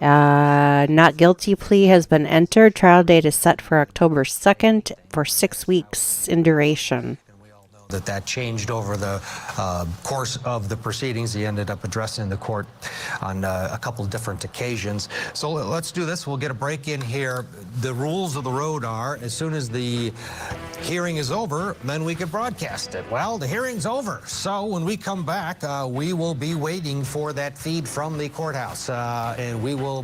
Not guilty plea has been entered. Trial date is set for October 2nd for 6 weeks in duration. That changed over the course of the proceedings. He ended up addressing the court on a couple different occasions. So let's do this. We'll get a break in here. The rules of the road are, as soon as the hearing is over, then we can broadcast it. Well, the hearing's over. So when we come back, we will be waiting for that feed from the courthouse. And we will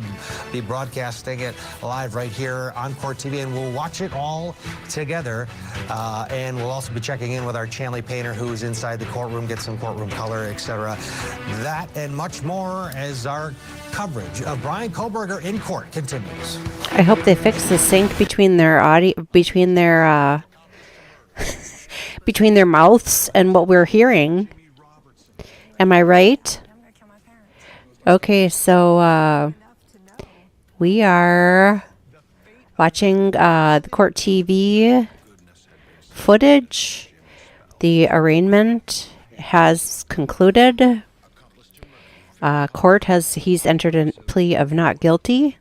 be broadcasting it live right here on Court TV. And we'll watch it all together. And we'll also be checking in with our Chanley painter who's inside the courtroom, get some courtroom color, etc. That and much more as our coverage of Bryan Kohberger in court continues. I hope they fix the sync between their audio, between their mouths and what we're hearing. Am I right? Okay, so we are watching the court TV footage. The arraignment has concluded. He's entered a plea of not guilty.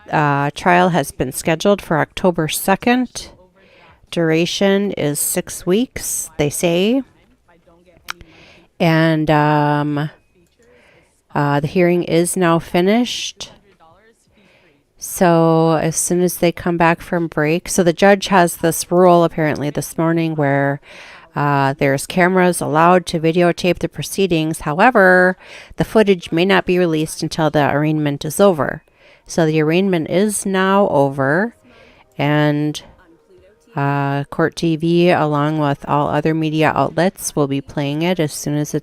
Trial has been scheduled for October 2nd. Duration is 6 weeks, they say. And the hearing is now finished. So as soon as they come back from break, so the judge has this rule apparently this morning where there's cameras allowed to videotape the proceedings. However, the footage may not be released until the arraignment is over. So the arraignment is now over, and Court TV, along with all other media outlets, will be playing it as soon as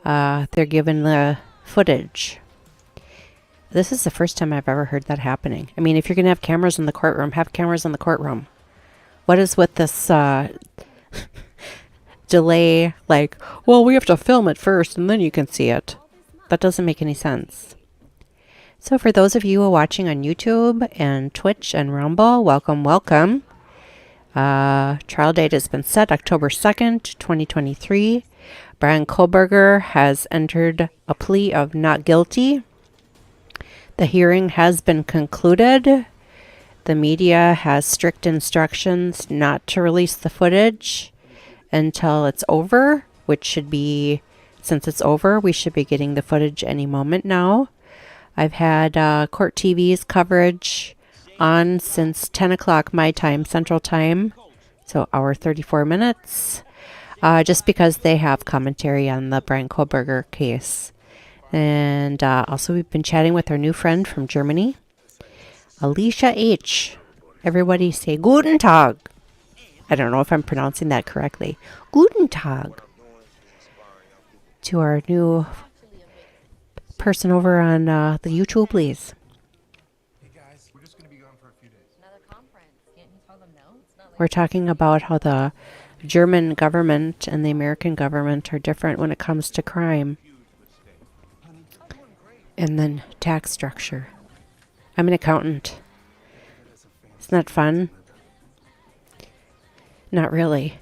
they're given the footage. This is the first time I've ever heard that happening. I mean, if you're going to have cameras in the courtroom, have cameras in the courtroom. What is with this delay? Like, well, we have to film it first and then you can see it. That doesn't make any sense. So for those of you who are watching on YouTube and Twitch and Rumble, welcome, welcome. Trial date has been set October 2nd, 2023. Bryan Kohberger has entered a plea of not guilty. The hearing has been concluded. The media has strict instructions not to release the footage until it's over, which should be, since it's over, we should be getting the footage any moment now. I've had Court TV's coverage on since 10 o'clock my time, Central Time, so hour 34 minutes, just because they have commentary on the Bryan Kohberger case. And also we've been chatting with our new friend from Germany, Alicia H. Everybody say Guten Tag. I don't know if I'm pronouncing that correctly. Guten Tag. To our new person over on the YouTube, please. We're talking about how the German government and the American government are different when it comes to crime. And then tax structure. I'm an accountant. Isn't that fun? Not really.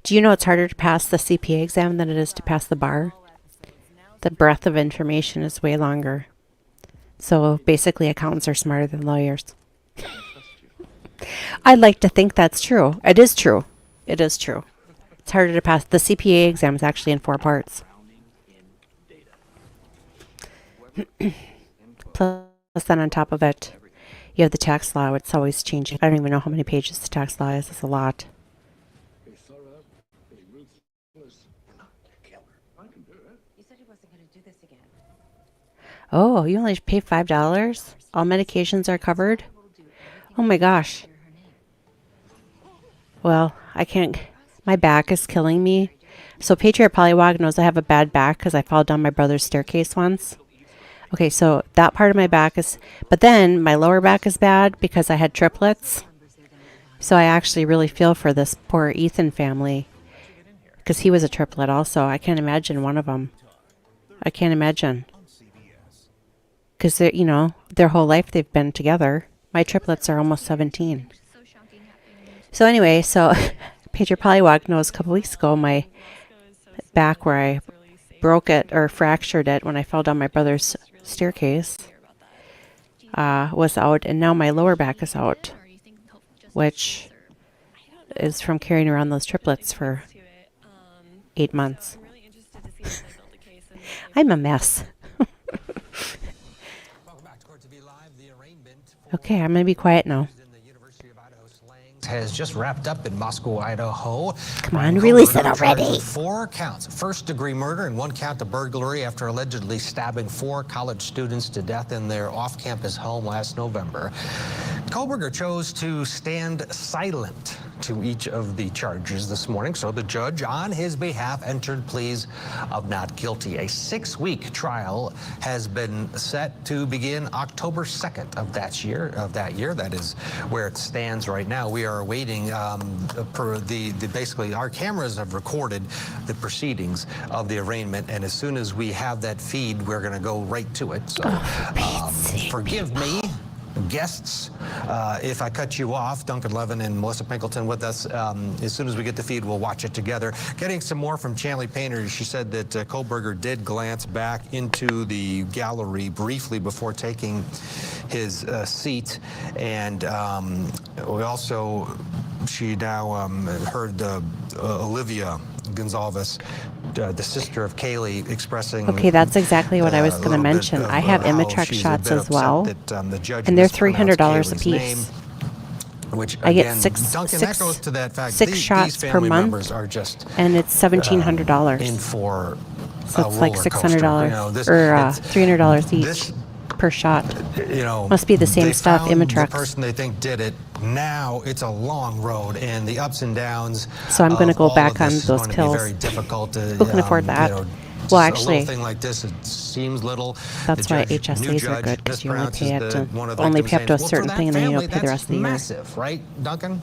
Do you know it's harder to pass the CPA exam than it is to pass the bar? The breadth of information is way longer. So basically accountants are smarter than lawyers. I'd like to think that's true. It is true. It is true. It's harder to pass. The CPA exam is actually in 4 parts. Plus then on top of it, you have the tax law. It's always changing. I don't even know how many pages the tax law is. It's a lot. Oh, you only pay $5? All medications are covered? Oh my gosh. Well, I can't. My back is killing me. So Patriot Polywog knows I have a bad back because I fell down my brother's staircase once. Okay, so that part of my back is, but then my lower back is bad because I had triplets. So I actually really feel for this poor Ethan family because he was a triplet also. I can't imagine one of them. I can't imagine. Because, you know, their whole life they've been together. My triplets are almost 17. So anyway, so Patriot Polywog knows a couple weeks ago my back where I broke it or fractured it when I fell down my brother's staircase was out, and now my lower back is out, which is from carrying around those triplets for 8 months. I'm a mess. Okay, I'm going to be quiet now. Has just wrapped up in Moscow, Idaho. Come on, release it already. 4 counts, first-degree murder and 1 count of burglary after allegedly stabbing 4 college students to death in their off-campus home last November. Kohberger chose to stand silent to each of the charges this morning, so the judge, on his behalf, entered pleas of not guilty. A 6-week trial has been set to begin October 2nd of that year. That is where it stands right now. We are awaiting basically our cameras have recorded the proceedings of the arraignment, and as soon as we have that feed, we're going to go right to it. So forgive me, guests, if I cut you off. Duncan Levin and Melissa Pinkleton with us. As soon as we get the feed, we'll watch it together. Getting some more from Chanley Painter. She said that Kohberger did glance back into the gallery briefly before taking his seat, and we also, she now heard Olivia Goncalves, the sister of Kaylee, expressing. Okay, that's exactly what I was going to mention. I have Imatrack shots as well, and they're $300 a piece. Which, I get again, six shots per month, and it's $1,700. So it's like $600 or $300 each per shot. Must be the same stuff. Imatrack. The person they think did it. Now it's a long road, and the ups and downs. So I'm going to go back on those pills. Very difficult to, who can afford that? Well, actually, a little thing like this, it seems little. That's why HSAs are good, because you only pay up to a certain thing, and then you don't pay the rest of the year. Massive, right, Duncan?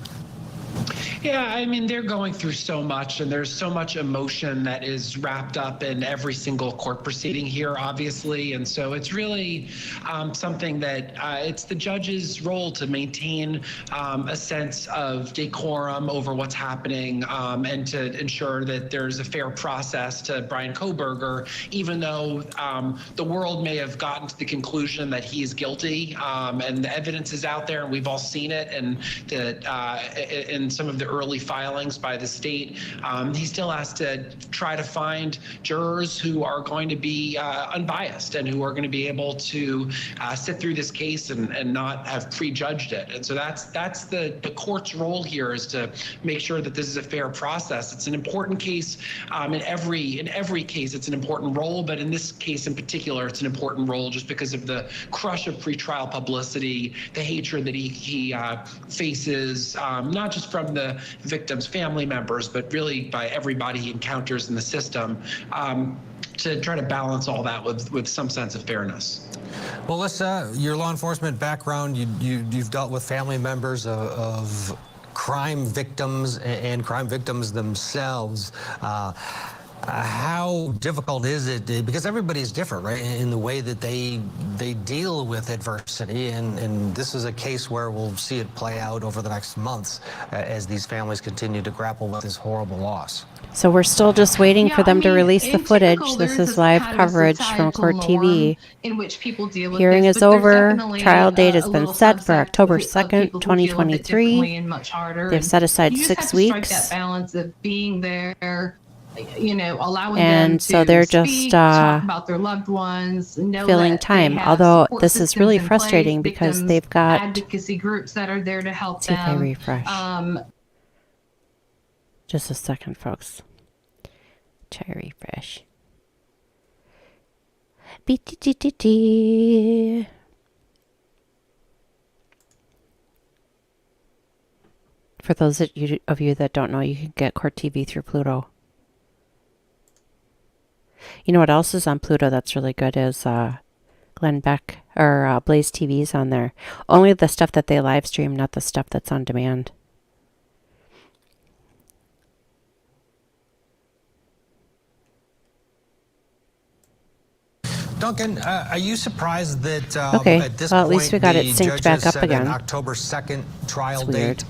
Yeah, I mean, they're going through so much, and there's so much emotion that is wrapped up in every single court proceeding here, obviously. And so it's really something that it's the judge's role to maintain a sense of decorum over what's happening, and to ensure that there's a fair process to Bryan Kohberger, even though the world may have gotten to the conclusion that he is guilty, and the evidence is out there, and we've all seen it, and that in some of the early filings by the state, he still has to try to find jurors who are going to be unbiased and who are going to be able to sit through this case and not have prejudged it. And so that's the court's role here, is to make sure that this is a fair process. It's an important case. In every case, it's an important role, but in this case in particular, it's an important role just because of the crush of pretrial publicity, the hatred that he faces, not just from the victim's family members, but really by everybody he encounters in the system, to try to balance all that with some sense of fairness. Melissa, your law enforcement background, you've dealt with family members of crime victims and crime victims themselves. How difficult is it? Because everybody's different, right, in the way that they deal with adversity, and this is a case where we'll see it play out over the next months as these families continue to grapple with this horrible loss. So we're still just waiting for them to release the footage. This is live coverage from Court TV. In which people deal with Hearing this, is but there's over. definitely Trial date has a been little set for subset October of 2nd, people who deal with it differently 2023. and much harder. They've set aside You just 6 have to strike weeks. that balance of being there, allowing And them to so they're just speak, talk about their loved ones, know filling that they time. have Although support this is really systems in frustrating place, because victims they've got. advocacy groups that are there to help See if I them. refresh. Just a second, folks. Try refresh. For those of you that don't know, you can get Court TV through Pluto. You know what else is on Pluto that's really good is Glenn Beck or Blaze TV's on there. Only the stuff that they live stream, not the stuff that's on demand. Duncan, are you surprised that okay, at this well, at point least we got it the synced judge back has up set an again. October 2nd trial It's weird. date?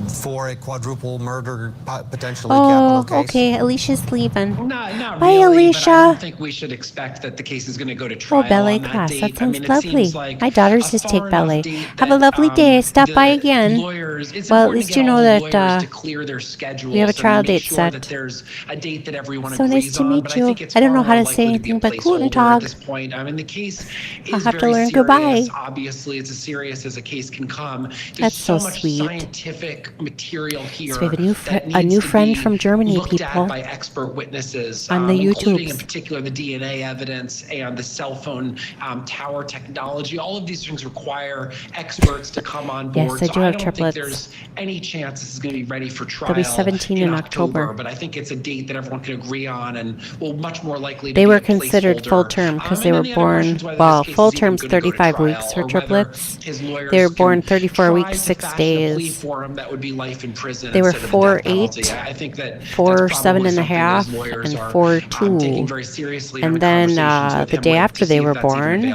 for a quadruple murder, potentially capital case? Okay. Alicia's leaving. Not Bye, really, Alicia. but I don't think we should expect that the case is going to go to trial ballet on that class. date. That sounds it lovely. seems like My daughters a just far take enough ballet. date Have a that, lovely day. Stop by again. It's Well, at important least to you get know all the that lawyers to clear their schedules we have a and trial make date sure set. that there's a date that everyone So nice agrees to on, meet but you. think it's I don't know far how more to say likely be a anything but placeholder guten at Tag. this point. I mean, the case I'll is have to very learn serious. goodbye. Obviously, it's as serious as a case can come. There's That's so much sweet. scientific material here. So we have a new, that a needs new to friend be from Germany, looked people. at by expert witnesses, On the including in YouTubes. particular the DNA evidence and the cell phone tower technology. All of these things require experts to come on board. Yes, I do have don't triplets. think there's any chance this is going to be ready for trial. They'll be 17 in October. But I think it's a date that everyone can agree on, and will much more likely to They be were a considered placeholder. full term because they And were then the other born, question's whether well, this case full is even term's gonna go to 35 trial, weeks for or whether triplets. his lawyers They were born can 34 try weeks, to 6 fashion a plea days. for him that would be life in prison They were instead of the death 4'8", penalty. I think that 4'7.5", and 4'2". And then the day after they were born,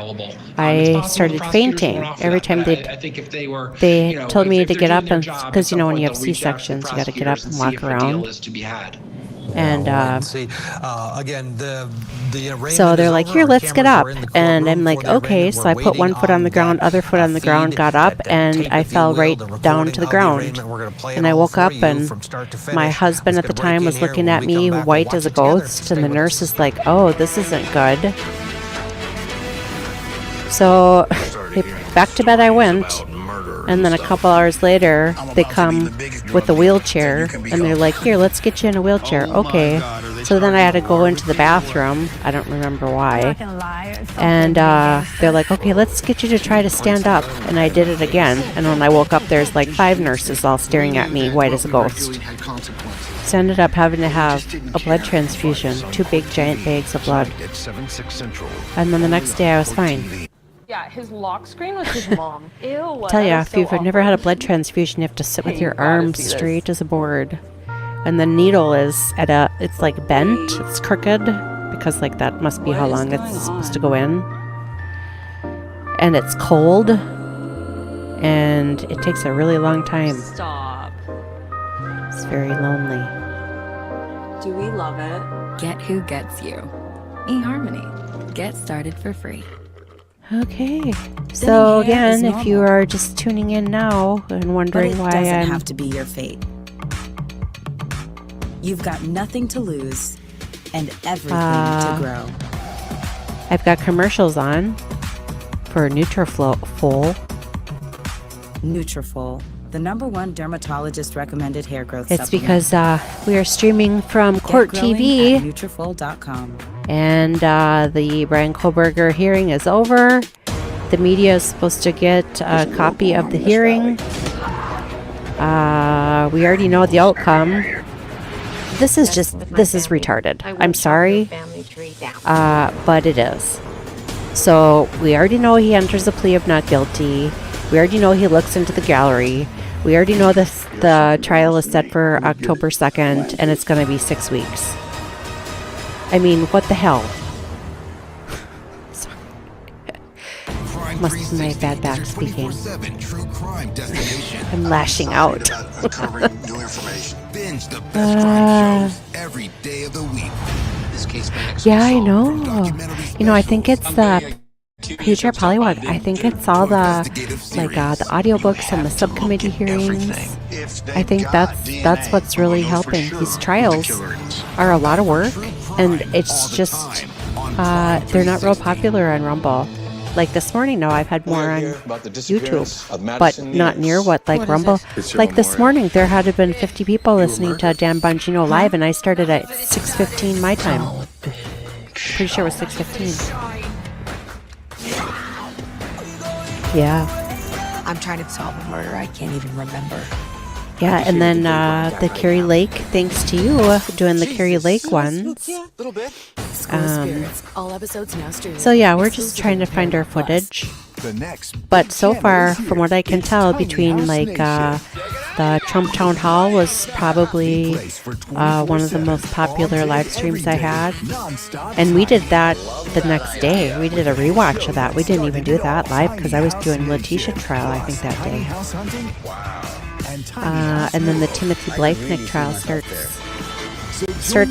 I started fainting every time they told me to get up, and because you know when you have C-sections, you got to get up and walk around. And again, so they're like, here, let's get up. And I'm like, okay. So I put one foot on the ground, other foot on the ground, got up, and I fell right down to the ground. And I woke up, and my husband at the time was looking at me white as a ghost, and the nurse is like, oh, this isn't good. So back to bed I went. And then a couple hours later, they come with a wheelchair, and they're like, here, let's get you in a wheelchair. Okay. So then I had to go into the bathroom. I don't remember why. And they're like, okay, let's get you to try to stand up. And I did it again. And when I woke up, there's like 5 nurses all staring at me, white as a ghost. So I ended up having to have a blood transfusion, 2 big giant bags of blood. And then the next day I was fine. Yeah, his lock screen was his mom. Ew. Tell you, if you've never had a blood transfusion, you have to sit with your arms straight as a board. And the needle is it's like bent, it's crooked, because like that must be how long it's supposed to go in. And it's cold, and it takes a really long time. Stop. It's very lonely. Do we love it? Get who gets you. eHarmony. Get started for free. Okay, so again, if you are just tuning in now and wondering why doesn't I'm... have to be your fate. You've got nothing to lose and everything to grow. I've got commercials on for Nutrafol. Nutrafol, the #1 dermatologist recommended hair growth It's supplement. because we are streaming from Court Get growing TV. at Nutrafol.com. And the Bryan Kohberger hearing is over. The media is supposed to get a copy of the hearing. We already know the outcome. This is retarded. I'm sorry, but it is. So we already know he enters a plea of not guilty. We already know he looks into the gallery. We already know the trial is set for October 2nd, and it's going to be 6 weeks. I mean, what the hell? Must be my bad back speaking. I'm lashing out. Yeah, I know. You know, I think it's the Future Pollywog. I think it's all the the audiobooks and the subcommittee hearings. I think that's what's really helping. These trials are a lot of work, and it's just they're not real popular on Rumble. Like this morning, no, I've had more on YouTube, but not near what Rumble. Like this morning, there had to have been 50 people listening to Dan Bongino live, and I started at 6:15 my time. Pretty sure it was 6:15. Yeah. I'm trying to solve a murder I can't even remember. Yeah, and then the Carrie Lake, thanks to you doing the Carrie Lake ones. All episodes now streaming. So yeah, we're just trying to find our footage. But so far, from what I can tell, between the The Trump Town Hall was probably one of the most popular live streams I had. And we did that the next day. We did a rewatch of that. We didn't even do that live because I was doing Letitia trial, I think, that day. And then the Timothy Blakeney trial starts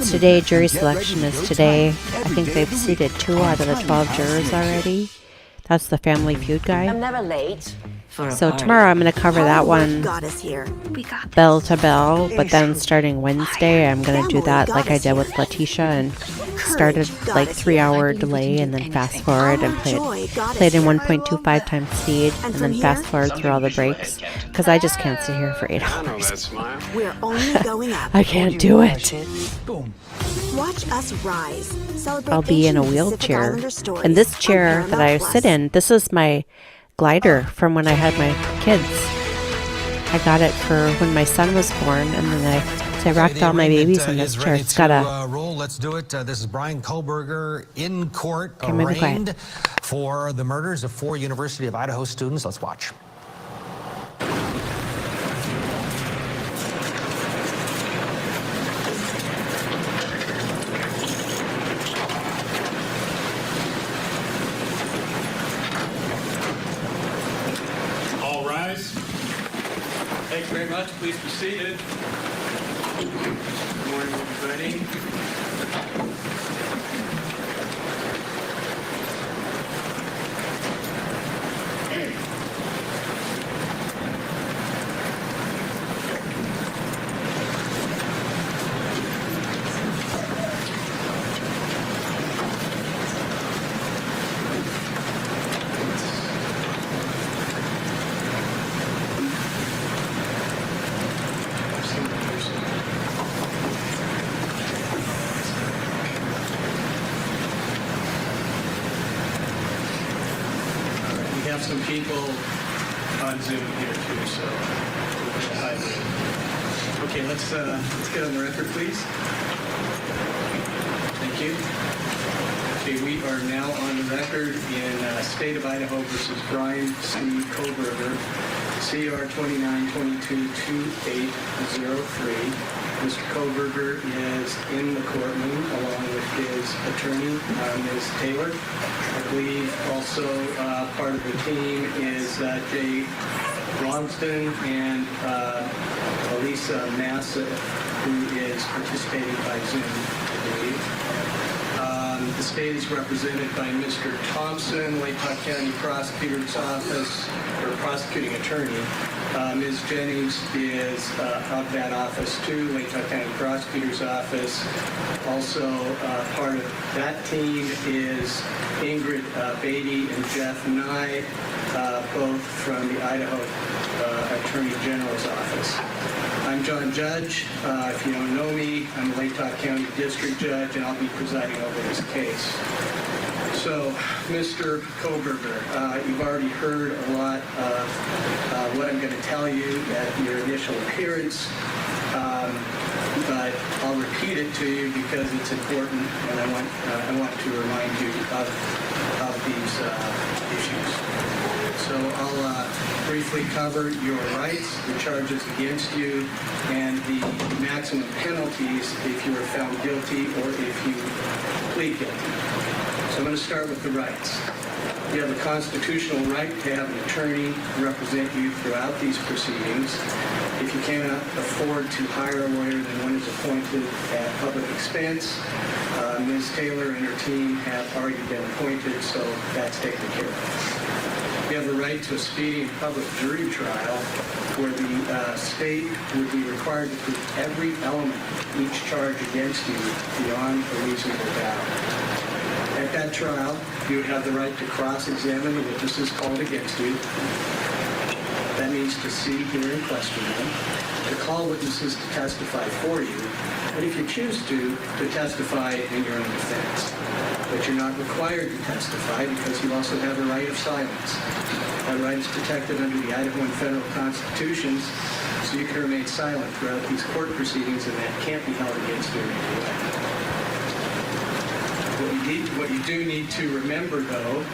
today. Jury selection is today. I think they've seated 2 out of the 12 jurors already. That's the Family Feud guy. I'm never late. So tomorrow I'm going to cover that one bell to bell, but then starting Wednesday I'm going to do that like I did with Letitia and started like 3-hour delay and then fast forward and played in 1.25 times speed and then fast forward through all the breaks because I just can't sit here for 8 hours. We're only going up. I can't do it. Watch us rise. I'll be in a wheelchair. And this chair that I sit in, this is my glider from when I had my kids. I got it for when my son was born, and then I rocked all my babies in this chair. It's got a roll. Let's do it. This is Bryan Kohberger in court, arraigned for the murders of 4 University of Idaho students. Let's watch. Thanks very much. Please be seated. Good morning, everybody. Some people on Zoom here too, so okay, let's get on the record, please. Thank you. Okay, we are now on the record in State of Idaho versus Bryan C. Kohberger, CR 29222803. Mr. Kohberger is in the courtroom along with his attorney, Ms. Taylor. I believe also part of the team is Jay Longston and Elisa Massa, who is participating by Zoom, I believe. The state is represented by Mr. Thompson, Lake County Prosecutor's Office, or Prosecuting Attorney. Ms. Jennings is of that office too, Lake County Prosecutor's Office. Also part of that team is Ingrid Beatty and Jeff Nye, both from the Idaho Attorney General's Office. I'm John Judge. If you don't know me, I'm a Lake County District Judge, and I'll be presiding over this case. So, Mr. Kohberger, you've already heard a lot of what I'm going to tell you at your initial appearance, but I'll repeat it to you because it's important, and I want to remind you of these issues. So I'll briefly cover your rights, the charges against you, and the maximum penalties if you are found guilty or if you plead guilty. So I'm going to start with the rights. You have a constitutional right to have an attorney represent you throughout these proceedings. If you cannot afford to hire a lawyer, then one is appointed at public expense. Ms. Taylor and her team have already been appointed, so that's taken care of. You have a right to a speedy and public jury trial where the state would be required to prove every element of each charge against you beyond a reasonable doubt. At that trial, you would have the right to cross-examine the witnesses called against you. That means to see, hear, and question them, to call witnesses to testify for you, and if you choose to testify in your own defense. But you're not required to testify because you also have a right of silence. That right is protected under the Idaho and federal constitutions, so you can remain silent throughout these court proceedings, and that can't be held against you in any way. What you What you do need to remember, though,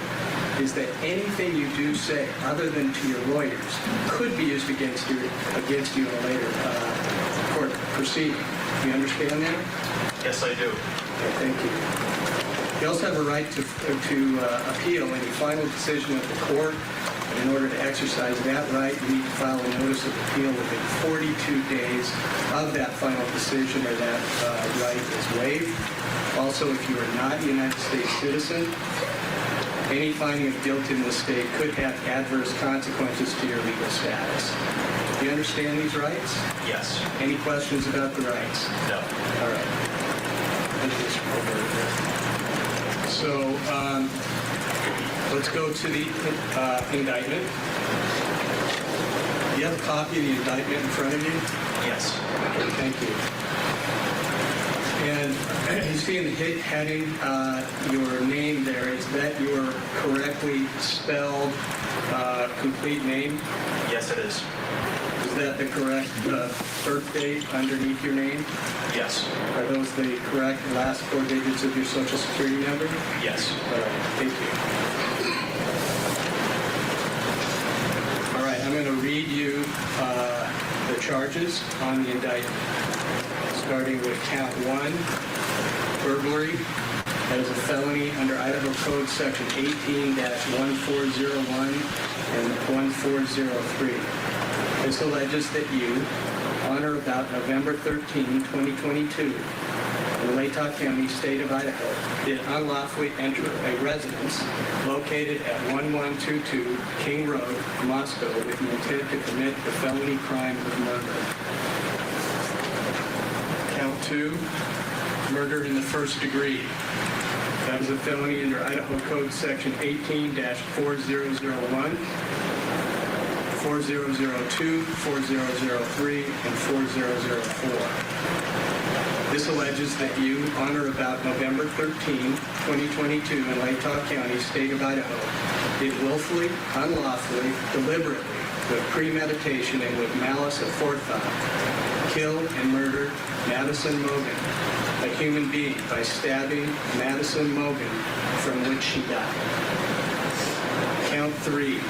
is that anything you do say, other than to your lawyers, could be used against you in a later court proceeding. Do you understand that? Yes, I do. Okay, thank you. You also have a right to appeal any final decision of the court. In order to exercise that right, you need to file a notice of appeal within 42 days of that final decision, or that right is waived. Also, if you are not a United States citizen, any finding of guilt in this state could have adverse consequences to your legal status. Do you understand these rights? Yes. Any questions about the rights? No. All right. So, let's go to the indictment. Do you have a copy of the indictment in front of you? Yes. Okay, thank you. And you see in the heading your name there. Is that your correctly spelled complete name? Yes, it is. Is that the correct birth date underneath your name? Yes. Are those the correct last 4 digits of your Social Security number? Yes. All right, thank you. All right, I'm going to read you the charges on the indictment, starting with count 1, burglary. That is a felony under Idaho Code Section 18-1401 and 1403. This alleges that you, on or about November 13, 2022, in Latah County, state of Idaho, did unlawfully enter a residence located at 1122 King Road, Moscow, with the intent to commit the felony crime of murder. Count 2, murder in the first degree. That is a felony under Idaho Code Section 18-4001, 4002, 4003, and 4004. This alleges that you, on or about November 13, 2022, in Latah County, state of Idaho, did willfully, unlawfully, deliberately, with premeditation and with malice aforethought, kill and murder Madison Mogen, a human being, by stabbing Madison Mogen, from which she died. Count 3.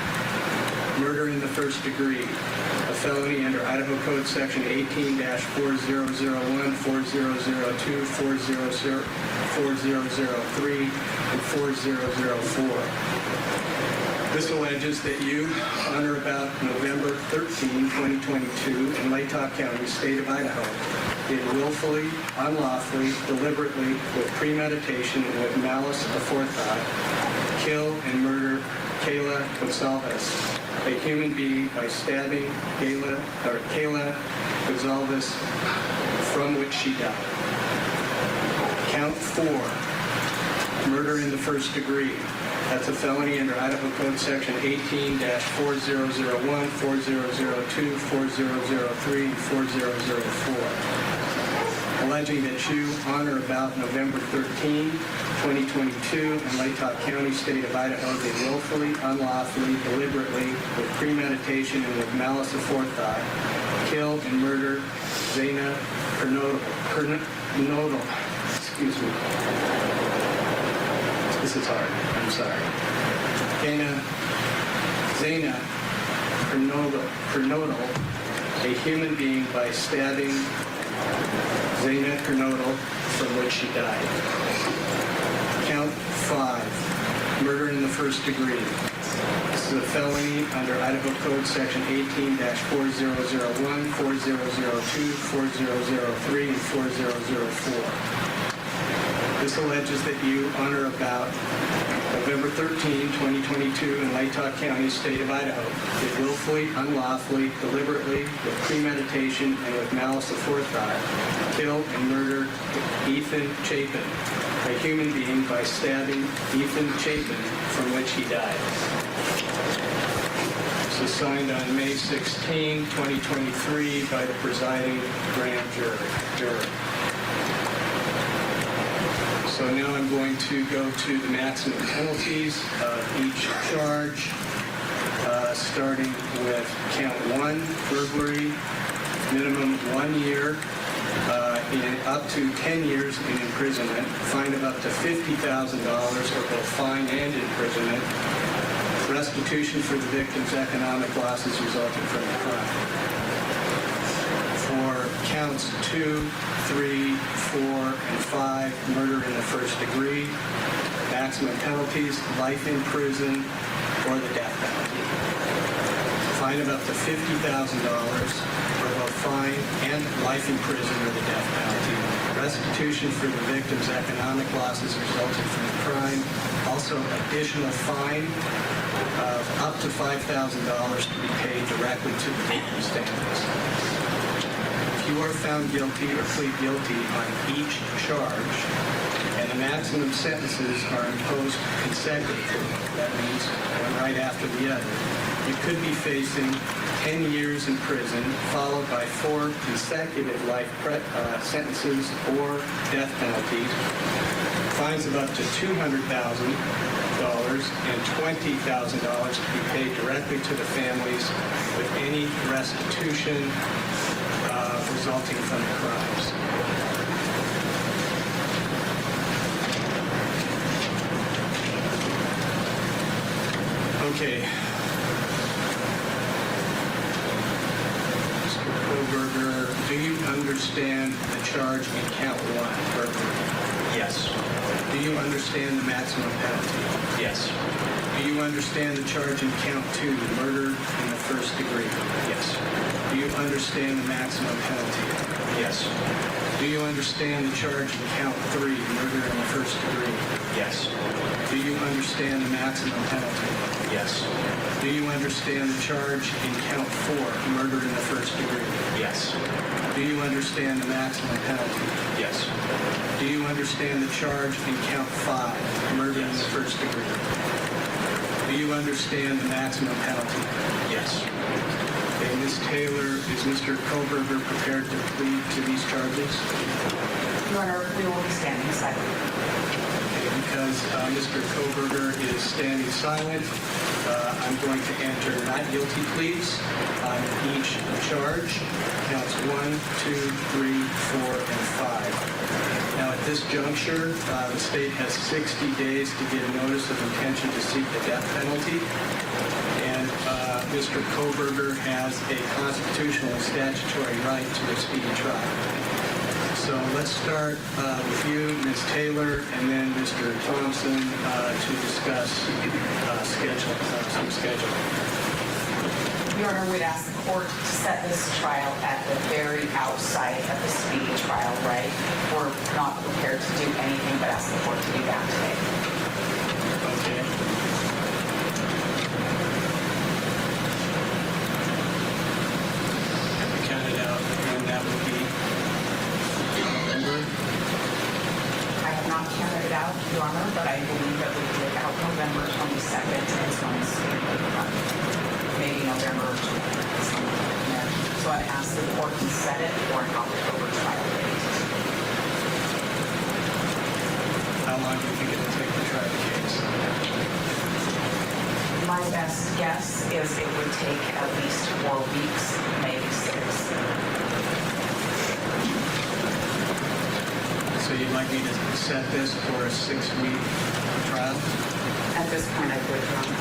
Murder in the first degree, a felony under Idaho Code Section 18-4001, 4002, 4003, and 4004. This alleges that you, on or about November 13, 2022, in Latah County, state of Idaho, did willfully, unlawfully, deliberately, with premeditation and with malice aforethought, kill and murder Kaylee Goncalves, a human being, by stabbing Kaylee Goncalves, from which she died. Count 4, murder in the first degree. That's a felony under Idaho Code Section 18-4001, 4002, 4003, and 4004. Alleging that you, on or about November 13, 2022, in Latah County, state of Idaho, did willfully, unlawfully, deliberately, with premeditation and with malice aforethought, kill and murder Xana Kernodle. Excuse me. This is hard. I'm sorry. Xana Kernodle, a human being, by stabbing Xana Kernodle, from which she died. Count 5, murder in the first degree. This is a felony under Idaho Code Section 18-4001, 4002, 4003, and 4004. This alleges that you, on or about November 13, 2022, in Latah County, state of Idaho, did willfully, unlawfully, deliberately, with premeditation and with malice aforethought, kill and murder Ethan Chapin, a human being, by stabbing Ethan Chapin, from which he died. This was signed on May 16, 2023, by the presiding grand jury. So now I'm going to go to the maximum penalties of each charge, starting with count 1, burglary, minimum 1 year up to 10 years in imprisonment, fine of up to $50,000 or both fine and imprisonment, restitution for the victim's economic losses resulting from the crime. For counts 2, 3, 4, and 5, murder in the first degree, maximum penalties, life in prison, or the death penalty. Fine of up to $50,000 for both fine and life in prison or the death penalty. Restitution for the victim's economic losses resulting from the crime. Also, additional fine of up to $5,000 to be paid directly to the victim's families. If you are found guilty or plead guilty on each charge, and the maximum sentences are imposed consecutively, that means one right after the other, you could be facing 10 years in prison, followed by 4 consecutive life sentences or death penalties, fines of up to $200,000 and $20,000 to be paid directly to the families with any restitution resulting from the crimes. Okay. Mr. Kohberger, do you understand the charge in count 1, burglary? Yes. Do you understand the maximum penalty? Yes. Do you understand the charge in count 2, murder in the first degree? Yes. Do you understand the maximum penalty? Yes. Do you understand the charge in count 3, murder in the first degree? Yes. Do you understand the maximum penalty? Yes. Do you understand the charge in count 4, murder in the first degree? Yes. Do you understand the maximum penalty? Yes. Do you understand the charge in count 5, murder in the first degree? Do you understand the maximum penalty? Yes. Okay, Ms. Taylor, is Mr. Kohberger prepared to plead to these charges? Your Honor, we will be standing silent. Okay, because Mr. Kohberger is standing silent, I'm going to enter not guilty pleas on each charge, counts 1, 2, 3, 4, and 5. Now, at this juncture, the state has 60 days to give notice of intention to seek the death penalty, and Mr. Kohberger has a constitutional and statutory right to a speedy trial. So let's start with you, Ms. Taylor, and then Mr. Thompson to discuss some scheduling. Your Honor, we'd ask the court to set this trial at the very outside of the speedy trial, right? We're not prepared to do anything but ask the court to do that today. Okay. Have we counted out when that will be? November? I have not counted it out, Your Honor, but I believe that we did out November 22nd and so maybe November 20th, somewhere in there. So I'd ask the court to set it for an October trial date. How long do you think it will take to try the case? My best guess is it would take at least 4 weeks, maybe 6. So you'd like me to set this for a 6-week trial? At this point, I would, Your Honor.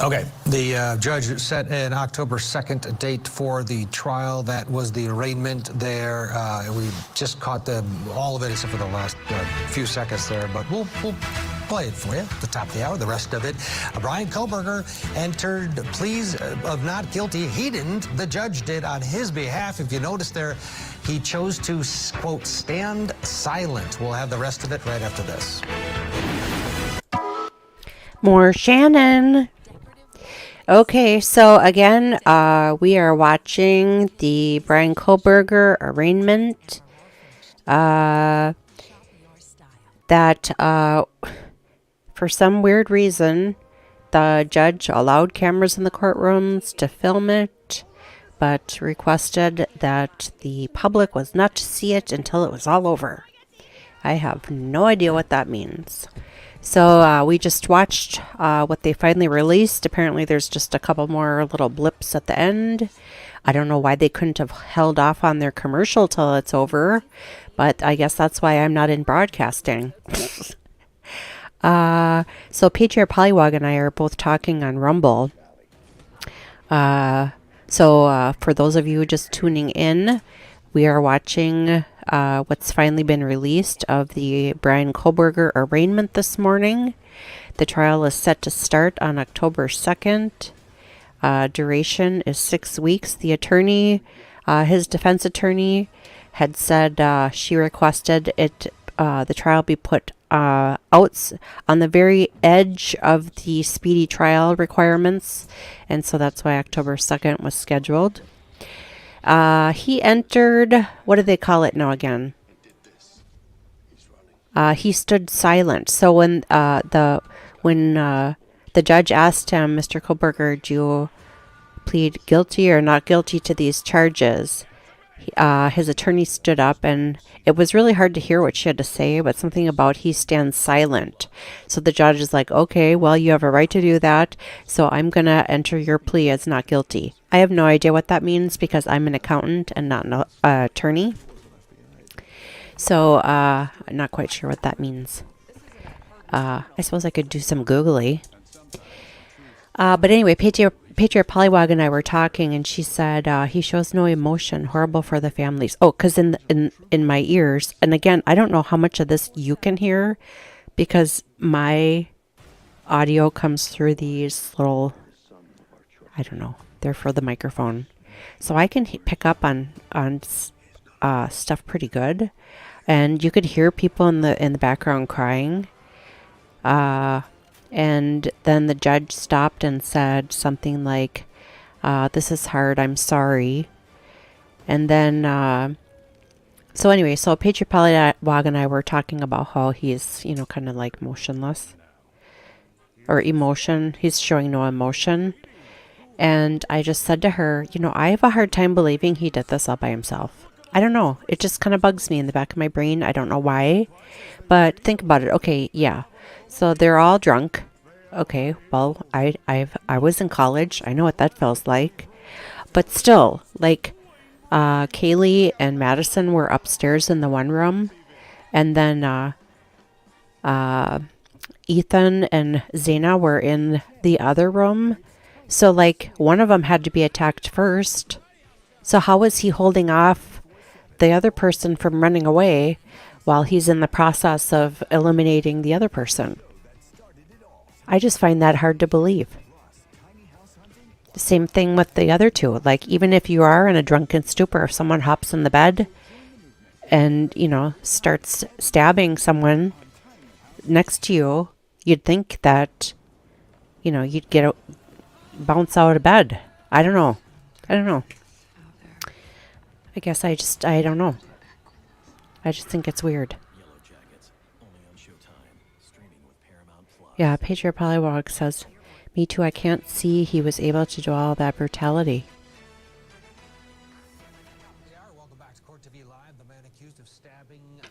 Okay, the judge set an October 2nd date for the trial. That was the arraignment there. We just caught all of it except for the last few seconds there, but we'll play it for you at the top of the hour, the rest of it. Bryan Kohberger entered pleas of not guilty. He didn't. The judge did on his behalf. If you notice there, he chose to, quote, stand silent. We'll have the rest of it right after this. More Shannon. Okay, so again, we are watching the Bryan Kohberger arraignment. That for some weird reason, the judge allowed cameras in the courtrooms to film it, but requested that the public was not to see it until it was all over. I have no idea what that means. So we just watched what they finally released. Apparently there's just a couple more little blips at the end. I don't know why they couldn't have held off on their commercial till it's over, but I guess that's why I'm not in broadcasting. So Patriot Polywog and I are both talking on Rumble. So for those of you just tuning in, we are watching what's finally been released of the Bryan Kohberger arraignment this morning. The trial is set to start on October 2nd. Duration is 6 weeks. The attorney, his defense attorney, had said she requested the trial be put out on the very edge of the speedy trial requirements, and so that's why October 2nd was scheduled. He entered, what do they call it now again? He stood silent. So when the judge asked him, Mr. Kohberger, do you plead guilty or not guilty to these charges? His attorney stood up, and it was really hard to hear what she had to say, but something about he stands silent. So the judge is like, okay, well, you have a right to do that, so I'm going to enter your plea as not guilty. I have no idea what that means because I'm an accountant and not an attorney. So I'm not quite sure what that means. I suppose I could do some Googly. But anyway, Patriot Polywog and I were talking, and she said he shows no emotion. Horrible for the families. Oh, because in my ears, and again, I don't know how much of this you can hear, because my audio comes through these little, I don't know, they're for the microphone, so I can pick up on stuff pretty good, and you could hear people in the background crying. And then the judge stopped and said something like, this is hard, I'm sorry. And then, so anyway, so Patriot Polywog and I were talking about how he's, kind of like motionless. Or emotion. He's showing no emotion. And I just said to her, I have a hard time believing he did this all by himself. I don't know. It just kind of bugs me in the back of my brain. I don't know why. But think about it. Okay, yeah. So they're all drunk. Okay, well, I was in college. I know what that feels like. But still, like, Kaylee and Madison were upstairs in the one room. And then Ethan and Xana were in the other room. So, like, one of them had to be attacked first. So how was he holding off the other person from running away while he's in the process of eliminating the other person? I just find that hard to believe. The same thing with the other two. Like, even if you are in a drunken stupor, if someone hops in the bed and, starts stabbing someone next to you, you'd think that, you'd bounce out of bed. I don't know. I guess I don't know. I just think it's weird. Yeah, Patriot Polywog says, me too, I can't see he was able to do all that brutality.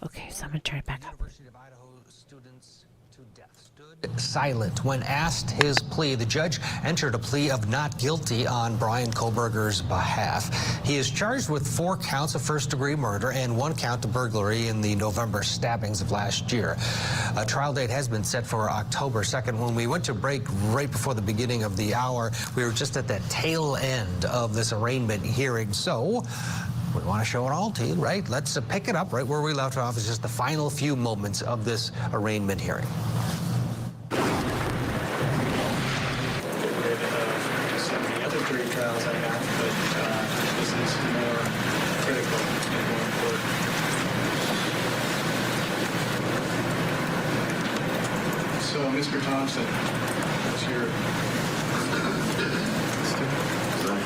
Okay, so I'm going to turn it back up. University of Idaho students to death stood silent when asked his plea. The judge entered a plea of not guilty on Bryan Kohberger's behalf. He is charged with 4 counts of first-degree murder and 1 count of burglary in the November stabbings of last year. A trial date has been set for October 2nd. When we went to break right before the beginning of the hour, we were just at the tail end of this arraignment hearing. So we want to show it all to you, right? Let's pick it up right where we left off. It's just the final few moments of this arraignment hearing. Some of the other 3 trials I got, but this is more critical and more important. So, Mr. Thompson, what's your...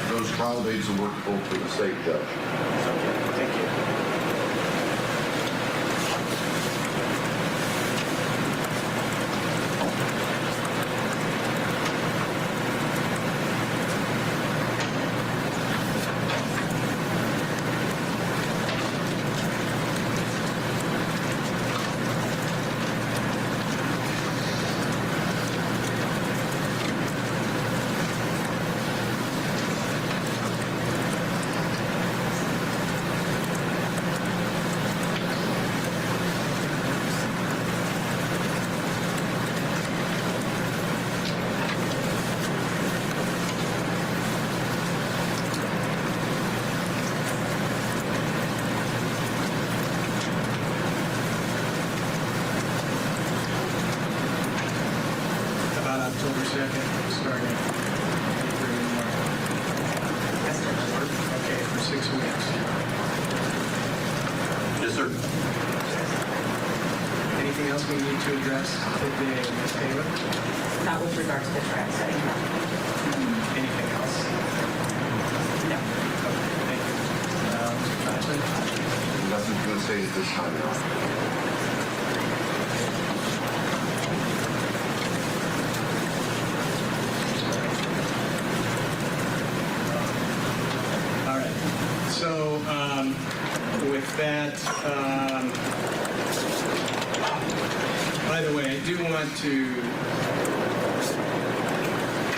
Those trial dates are workable for the state judge. Thank you. 2nd, starting February 1. Yes, sir. Okay, for 6 weeks. Yes, sir. Anything else we need to address today, Ms. Taylor? Not with regard to the trial setting, no. Anything else? No. Thank you. Mr. Johnson? Nothing to say at this time, Your Honor. All right. So with that, by the way, I do want to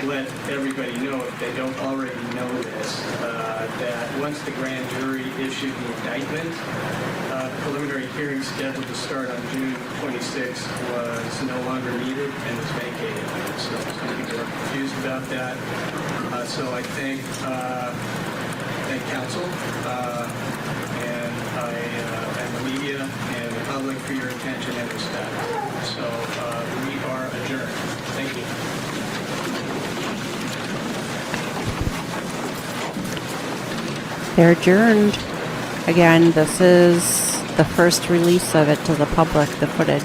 let everybody know, if they don't already know this, that once the grand jury issued the indictment, preliminary hearing scheduled to start on June 26th was no longer needed and was vacated. So some people are confused about that. So I thank counsel and the media and the public for your attention and respect. So we are adjourned. Thank you. They're adjourned. Again, this is the first release of it to the public, the footage.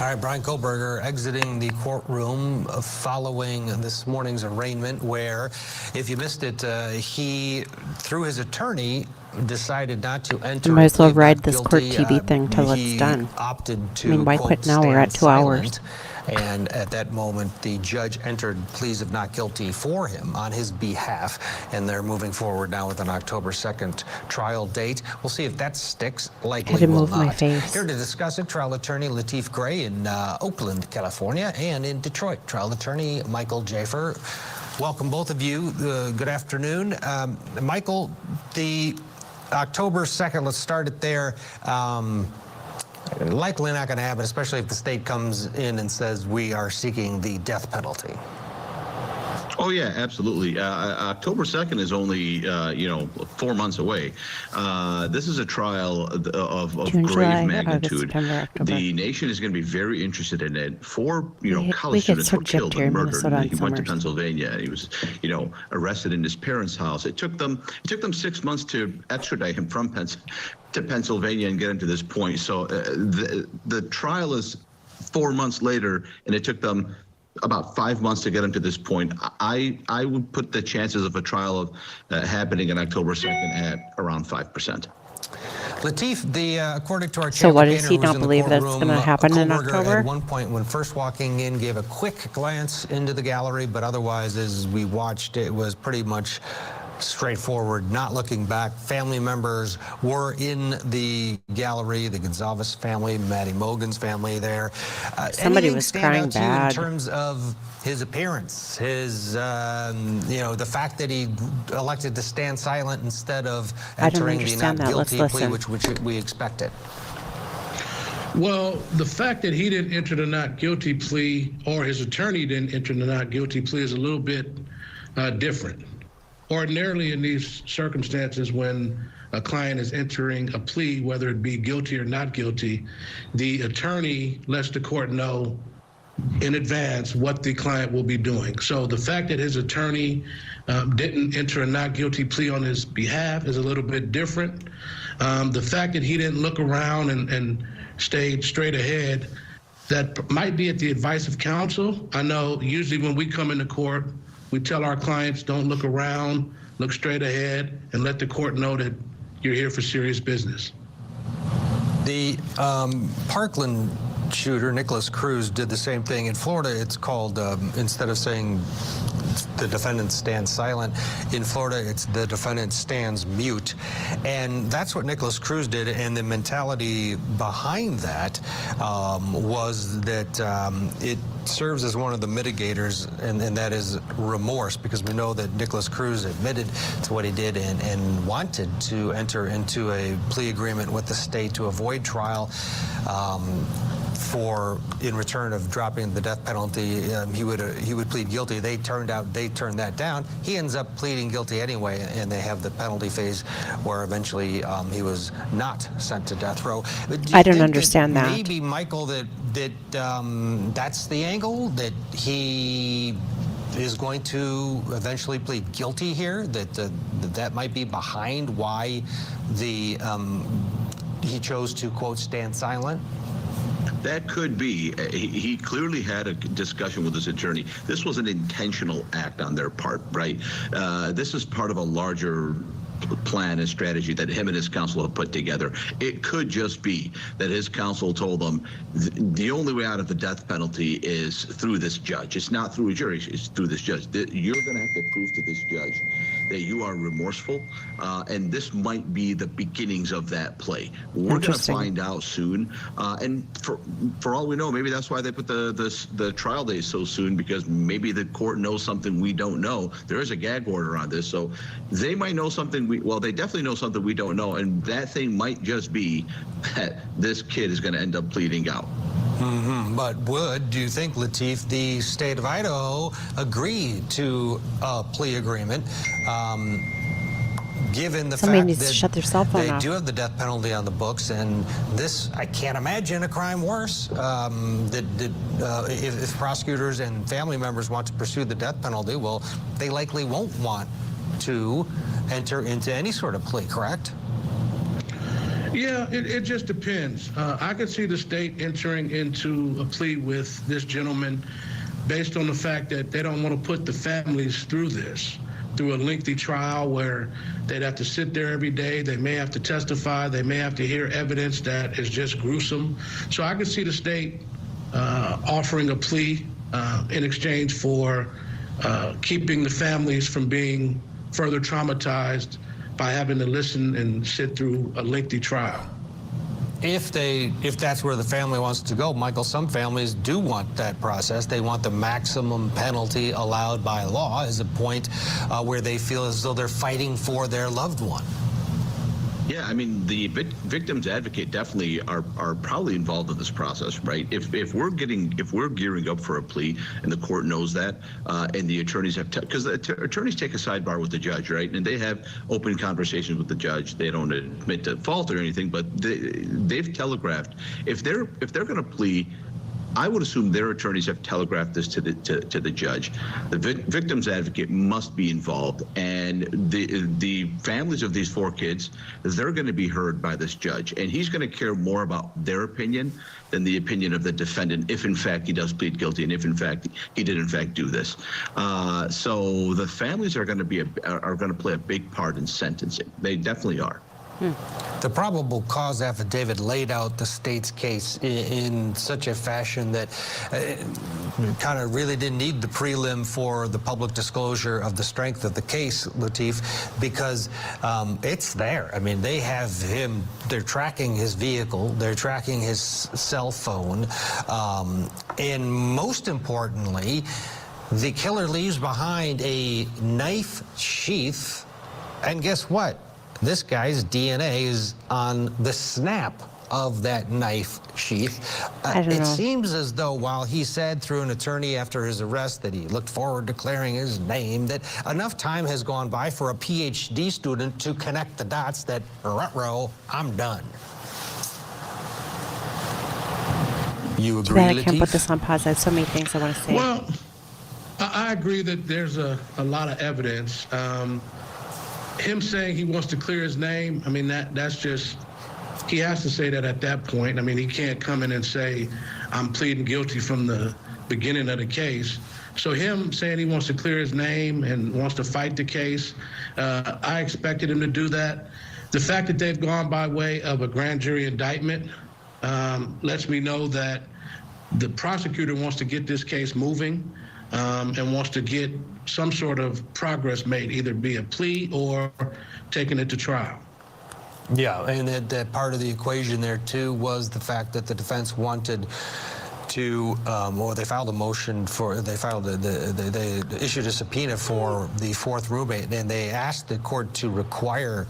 All right, Bryan Kohberger exiting the courtroom following this morning's arraignment, where, if you missed it, he, through his attorney, decided not to enter. You might as well ride this guilty. court TV thing till it's done. Opted to, I mean, why quote, quit now? We're at 2 hours. silent. And at that moment, the judge entered pleas of not guilty for him on his behalf. And they're moving forward now with an October 2nd trial date. We'll see if that sticks. Likely to will move not. my face. Here to discuss it, trial attorney Lateef Gray in Oakland, California, and in Detroit, trial attorney Michael Jaffer. Welcome, both of you. Good afternoon. Michael, the October 2nd, let's start it there. Likely not going to happen, especially if the state comes in and says we are seeking the death penalty. Oh, yeah, absolutely. October 2nd is only, 4 months away. This is a trial of June, grave July, magnitude. August, September, October. The nation is going to be very interested in it. Four, We college get students so were killed gypped here and in murdered. Minnesota in He went to summers. Pennsylvania. He was, arrested in his parents' house. It took them 6 months to extradite him from to Pennsylvania and get him to this point. So the trial is 4 months later, and it took them about 5 months to get him to this point. I would put the chances of a trial of happening in October 2nd at around 5%. Lateef, according to our So what does he campaigner who's not in the believe that's courtroom, going to happen in Kohberger October? At one point, when first walking in, gave a quick glance into the gallery, but otherwise, as we watched, it was pretty much straightforward, not looking back. Family members were in the gallery, the Goncalves family, Maddie Mogen's family there. Somebody Anything was stand crying out to you bad. in terms of his appearance, his, the fact that he elected to stand silent instead of I don't entering the understand not that. Let's guilty plea, listen. which we expected. Well, the fact that he didn't enter the not guilty plea, or his attorney didn't enter the not guilty plea, is a little bit different. Ordinarily, in these circumstances, when a client is entering a plea, whether it be guilty or not guilty, the attorney lets the court know in advance what the client will be doing. So the fact that his attorney didn't enter a not guilty plea on his behalf is a little bit different. The fact that he didn't look around and stayed straight ahead, that might be at the advice of counsel. I know usually when we come into court, we tell our clients, don't look around, look straight ahead, and let the court know that you're here for serious business. The Parkland shooter, Nicholas Cruz, did the same thing. In Florida, it's called, instead of saying the defendant stands silent, in Florida, it's the defendant stands mute. And that's what Nicholas Cruz did. And the mentality behind that was that it serves as one of the mitigators, and that is remorse, because we know that Nicholas Cruz admitted to what he did and wanted to enter into a plea agreement with the state to avoid trial. in return of dropping the death penalty, he would plead guilty. They turned that down. He ends up pleading guilty anyway, and they have the penalty phase where eventually he was not sent to death row. I don't understand that. Maybe, Michael, that's the angle, that he is going to eventually plead guilty here, that might be behind why he chose to, quote, stand silent? That could be. He clearly had a discussion with his attorney. This was an intentional act on their part, right? This is part of a larger plan and strategy that him and his counsel have put together. It could just be that his counsel told him the only way out of the death penalty is through this judge. It's not through a jury, it's through this judge. You're going to have to prove to this judge that you are remorseful, and this might be the beginnings of that play. We're going to find out soon, and for all we know, maybe that's why they put the trial day so soon, because maybe the court knows something we don't know. There is a gag order on this, so they might know something they definitely know something we don't know, and that thing might just be that this kid is going to end up pleading out. But do you think, Lateef, the state of Idaho agreed to a plea agreement, given the fact that shut their cell phone they off. do have the death penalty on the books, and this, I can't imagine a crime worse. If prosecutors and family members want to pursue the death penalty, well, they likely won't want to enter into any sort of plea, correct? Yeah, it just depends. I could see the state entering into a plea with this gentleman based on the fact that they don't want to put the families through a lengthy trial where they'd have to sit there every day. They may have to testify. They may have to hear evidence that is just gruesome. So I could see the state offering a plea in exchange for keeping the families from being further traumatized by having to listen and sit through a lengthy trial. If that's where the family wants to go, Michael, some families do want that process. They want the maximum penalty allowed by law as a point where they feel as though they're fighting for their loved one. Yeah, I mean, the victims advocate definitely are probably involved in this process, right? If we're gearing up for a plea and the court knows that, and the attorneys have, because the attorneys take a sidebar with the judge, right? And they have open conversations with the judge. They don't admit to fault or anything, but they've telegraphed if they're going to plea. I would assume their attorneys have telegraphed this to the judge. The victim's advocate must be involved, and the families of these 4 kids, they're going to be heard by this judge, and he's going to care more about their opinion than the opinion of the defendant, if in fact he does plead guilty, and if in fact he did in fact do this. So the families are going to play a big part in sentencing. They definitely are. The probable cause affidavit laid out the state's case in such a fashion that kind of really didn't need the prelim for the public disclosure of the strength of the case, Lateef, because it's there. I mean, they have him, they're tracking his vehicle, they're tracking his cell phone, and most importantly, the killer leaves behind a knife sheath, and guess what? This guy's DNA is on the snap of that knife sheath. It seems as though while he said through an attorney after his arrest that he looked forward to clearing his name, that enough time has gone by for a PhD student to connect the dots that, ruh-roh, I'm done. You agree, I can't put this on pause. I have so many things I want to say. Well, I agree that there's a lot of evidence. Him saying he wants to clear his name, I mean, that's just, he has to say that at that point. I mean, he can't come in and say, I'm pleading guilty from the beginning of the case. So him saying he wants to clear his name and wants to fight the case, I expected him to do that. The fact that they've gone by way of a grand jury indictment lets me know that the prosecutor wants to get this case moving and wants to get some sort of progress made, either be a plea or taking it to trial. Yeah, and that part of the equation there, too, was the fact that the defense wanted to, they filed a motion for, they issued a subpoena for the 4th roommate, and they asked the court to require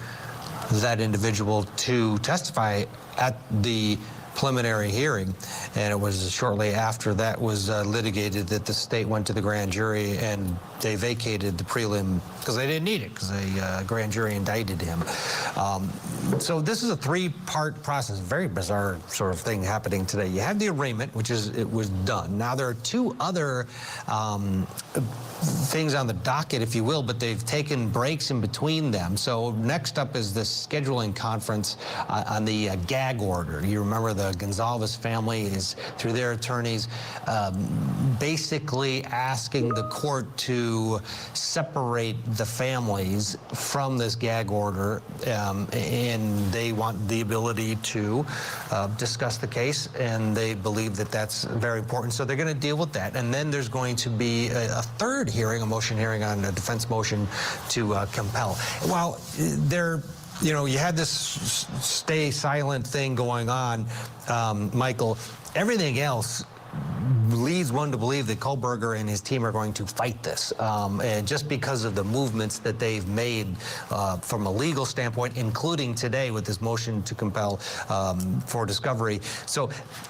that individual to testify at the preliminary hearing, and it was shortly after that was litigated that the state went to the grand jury and they vacated the prelim because they didn't need it because a grand jury indicted him. So this is a three-part process, very bizarre sort of thing happening today. You have the arraignment, which is it was done. Now there are two other things on the docket, if you will, but they've taken breaks in between them. So next up is this scheduling conference on the gag order. You remember the Goncalves family is, through their attorneys, basically asking the court to separate the families from this gag order, and they want the ability to discuss the case, and they believe that that's very important. So they're going to deal with that. And then there's going to be a third hearing, a motion hearing on a defense motion to compel. While they're, you know, you had this stay silent thing going on, Michael, everything else leads one to believe that Kohberger and his team are going to fight this, and just because of the movements that they've made from a legal standpoint, including today with this motion to compel for discovery. So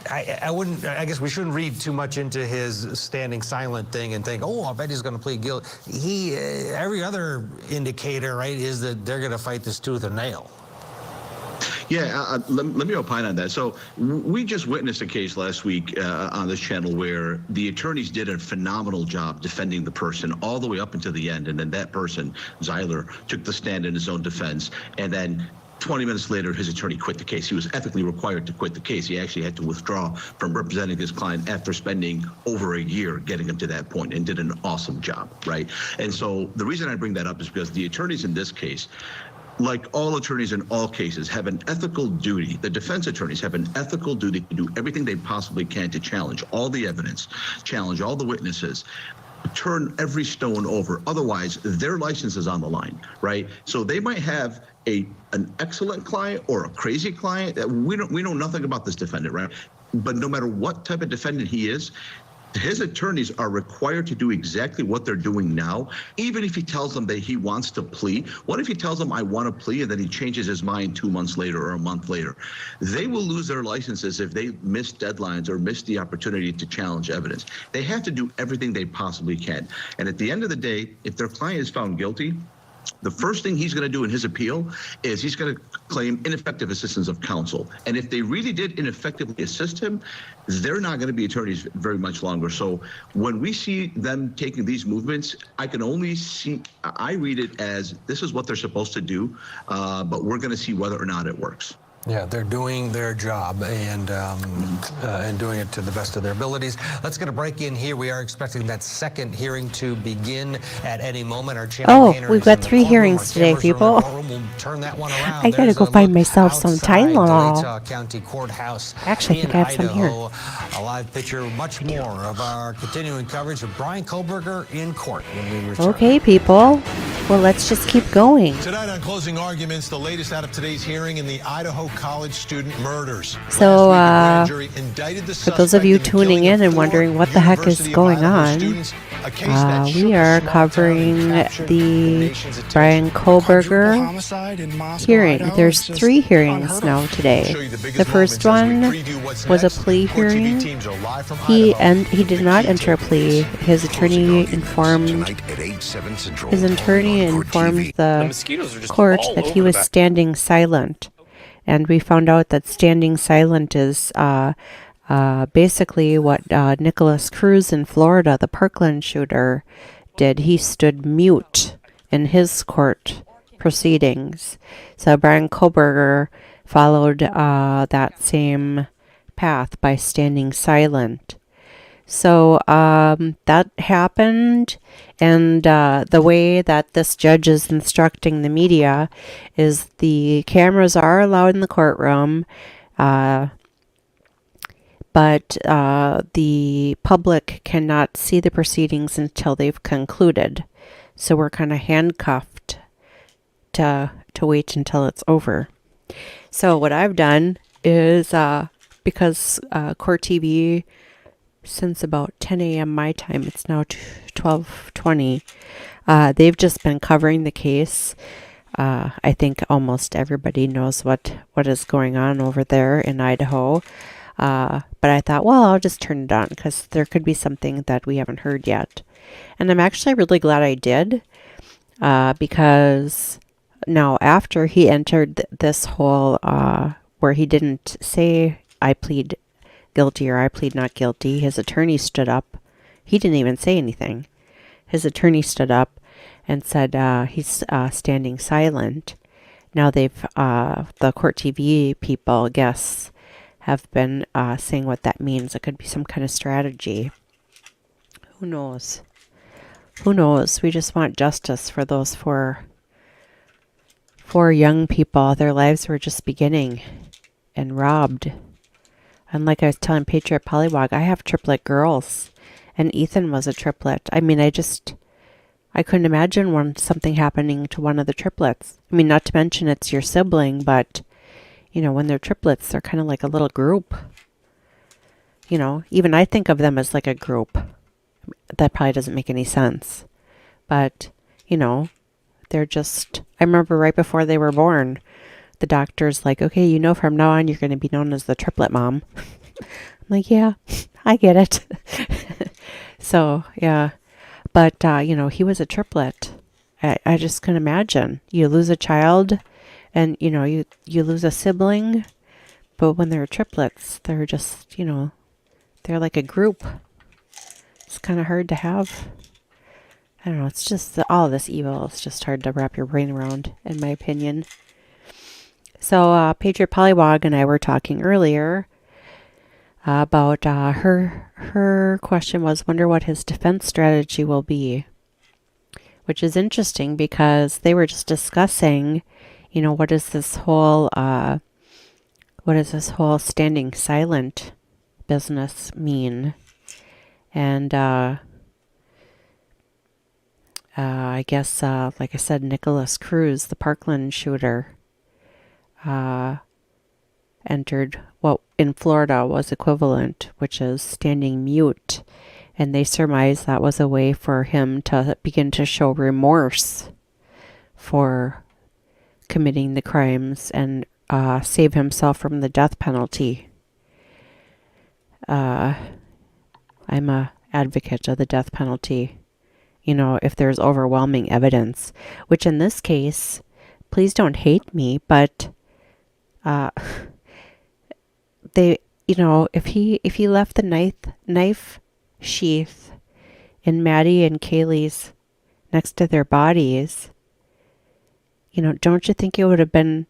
I guess we shouldn't read too much into his standing silent thing and think, oh, I bet he's going to plead guilty. Every other indicator, right, is that they're going to fight this tooth and nail. Yeah, let me opine on that. So we just witnessed a case last week on this channel where the attorneys did a phenomenal job defending the person all the way up until the end. And then that person, Zyler, took the stand in his own defense. And then 20 minutes later, his attorney quit the case. He was ethically required to quit the case. He actually had to withdraw from representing his client after spending over a year getting him to that point, and did an awesome job, right? And so the reason I bring that up is because the attorneys in this case, like all attorneys in all cases, have an ethical duty. The defense attorneys have an ethical duty to do everything they possibly can to challenge all the evidence, challenge all the witnesses, turn every stone over. Otherwise, their license is on the line, right? So they might have an excellent client or a crazy client. We know nothing about this defendant, right? But no matter what type of defendant he is, his attorneys are required to do exactly what they're doing now, even if he tells them that he wants to plea. What if he tells them, I want to plea, and then he changes his mind 2 months later or a month later? They will lose their licenses if they miss deadlines or miss the opportunity to challenge evidence. They have to do everything they possibly can. And at the end of the day, if their client is found guilty, the first thing he's going to do in his appeal is he's going to claim ineffective assistance of counsel. And if they really did ineffectively assist him, they're not going to be attorneys very much longer. So when we see them taking these movements, I read it as this is what they're supposed to do, but we're going to see whether or not it works. Yeah, they're doing their job and doing it to the best of their abilities. Let's get a break in here. We are expecting that second hearing to begin at any moment. Our we've got 3 hearings today, people. We'll turn that one around. I gotta go find myself some Tylenol. County Courthouse. Actually, I think I have some here. A live picture, much more of our continuing coverage of Bryan Kohberger in court when we return. Okay, people. Well, let's just keep going. Tonight on Closing Arguments, the latest out of today's hearing in the Idaho college student murders. So, for those of you tuning in and wondering what the heck is going on, we are covering the Bryan Kohberger hearing. There's 3 hearings now today. The first one was a plea hearing. He did not enter a plea. His attorney informed the court that he was standing silent. And we found out that standing silent is basically what Nicholas Cruz in Florida, the Parkland shooter, did. He stood mute in his court proceedings. So Bryan Kohberger followed that same path by standing silent. So that happened, and the way that this judge is instructing the media is the cameras are allowed in the courtroom, but the public cannot see the proceedings until they've concluded. So we're kind of handcuffed to wait until it's over. So what I've done is, because Court TV, since about 10 a.m. my time, it's now 12:20, they've just been covering the case I think almost everybody knows what is going on over there in Idaho. But I thought, well, I'll just turn it on because there could be something that we haven't heard yet. And I'm actually really glad I did, because now after he entered this whole, where he didn't say, I plead guilty or I plead not guilty, his attorney stood up. He didn't even say anything. His attorney stood up and said he's standing silent. Now the Court TV people, guests, have been saying what that means. It could be some kind of strategy. Who knows? Who knows? We just want justice for those four young people. Their lives were just beginning and robbed. And like I was telling Patriot Pollywog, I have triplet girls. And Ethan was a triplet. I mean, I couldn't imagine something happening to one of the triplets. I mean, not to mention it's your sibling, but, you know, when they're triplets, they're kind of like a little group. You know, even I think of them as like a group. That probably doesn't make any sense. But, you know, they're just, I remember right before they were born, the doctor's like, okay, you know, from now on, you're going to be known as the triplet mom. I'm like, yeah, I get it. So, yeah. But, you know, he was a triplet. I just couldn't imagine. You lose a child and, you know, you lose a sibling. But when they're triplets, they're just, you know, they're like a group. It's kind of hard to have. I don't know. It's just all of this evil. It's just hard to wrap your brain around, in my opinion. So, Patriot Pollywog and I were talking earlier about her question was, wonder what his defense strategy will be, which is interesting because they were just discussing, you know, what is this whole standing silent business mean? And I guess, like I said, Nicholas Cruz, the Parkland shooter, entered what in Florida was equivalent, which is standing mute. And they surmised that was a way for him to begin to show remorse for committing the crimes and save himself from the death penalty. I'm a advocate of the death penalty, you know, if there's overwhelming evidence, which in this case, please don't hate me, but they, you know, if he left the knife sheath in Maddie and Kaylee's next to their bodies, you know, don't you think it would have been...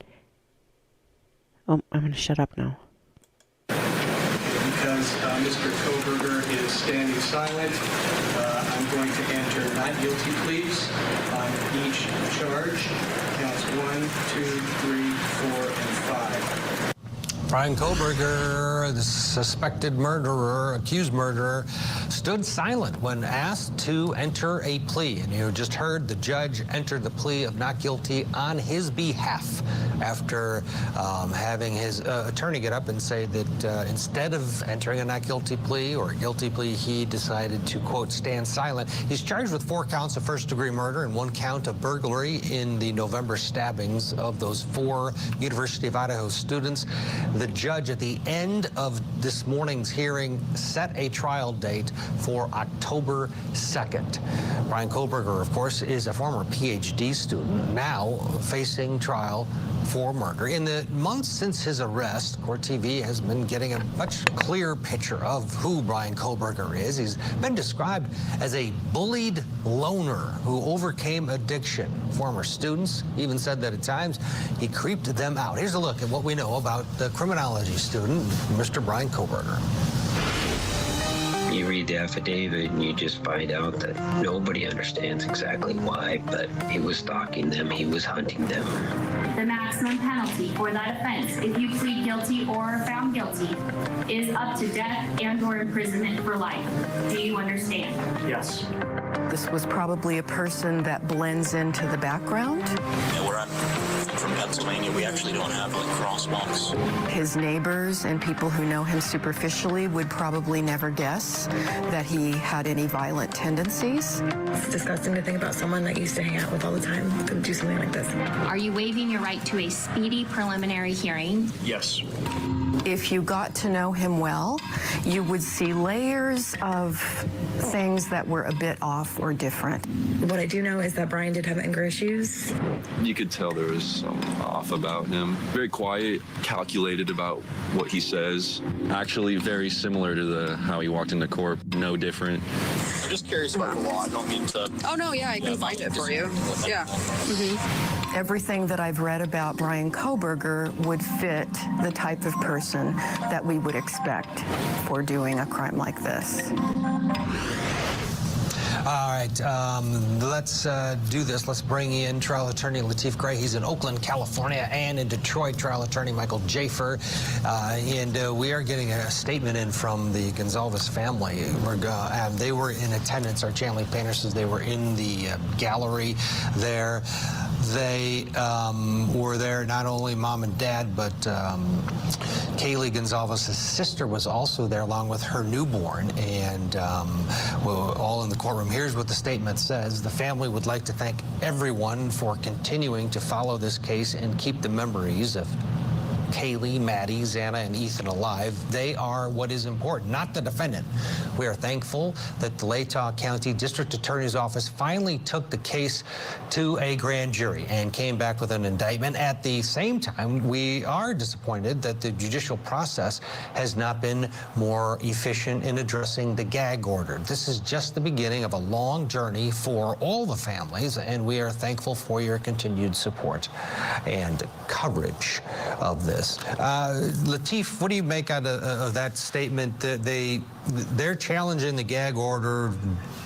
Oh, I'm going to shut up now. Because Mr. Kohberger is standing silent, I'm going to enter not guilty pleas on each charge. Counts 1, 2, 3, 4, and 5. Bryan Kohberger, the suspected murderer, accused murderer, stood silent when asked to enter a plea. And you just heard the judge enter the plea of not guilty on his behalf after having his attorney get up and say that instead of entering a not guilty plea or a guilty plea, he decided to, quote, stand silent. He's charged with 4 counts of first-degree murder and 1 count of burglary in the November stabbings of those 4 University of Idaho students. The judge at the end of this morning's hearing set a trial date for October 2nd. Bryan Kohberger, of course, is a former PhD student, now facing trial for murder. In the months since his arrest, Court TV has been getting a much clearer picture of who Bryan Kohberger is. He's been described as a bullied loner who overcame addiction. Former students even said that at times he creeped them out. Here's a look at what we know about the criminology student, Mr. Bryan Kohberger. You read the affidavit and you just find out that nobody understands exactly why, but he was stalking them, he was hunting them. The maximum penalty for that offense, if you plead guilty or are found guilty, is up to death and/or imprisonment for life. Do you understand? Yes. This was probably a person that blends into the background. Yeah, we're on from Pennsylvania, we actually don't have like crosswalks. His neighbors and people who know him superficially would probably never guess that he had any violent tendencies. It's disgusting to think about someone that you used to hang out with all the time could do something like this. Are you waiving your right to a speedy preliminary hearing? Yes. If you got to know him well, you would see layers of things that were a bit off or different. What I do know is that Bryan did have anger issues. You could tell there was some off about him. Very quiet, calculated about what he says. Actually very similar to how he walked into court, no different. I'm just curious about the law. I don't mean to... Oh, no, yeah, I can find it for you. Yeah. Everything that I've read about Bryan Kohberger would fit the type of person that we would expect for doing a crime like this. All right, let's do this. Let's bring in trial attorney Lateef Gray. He's in Oakland, California, and in Detroit, trial attorney Michael Jaffer. And we are getting a statement in from the Goncalves family. They were in attendance. Our Chanley Painter says they were in the gallery there. They were there, not only mom and dad, but Kaylee Goncalves' sister was also there along with her newborn, and we're all in the courtroom. Here's what the statement says. The family would like to thank everyone for continuing to follow this case and keep the memories of Kaylee, Maddie, Xana, and Ethan alive. They are what is important, not the defendant. We are thankful that the Latah County District Attorney's Office finally took the case to a grand jury and came back with an indictment. At the same time, we are disappointed that the judicial process has not been more efficient in addressing the gag order. This is just the beginning of a long journey for all the families, and we are thankful for your continued support and coverage of this. Lateef, what do you make out of that statement? They're challenging the gag order,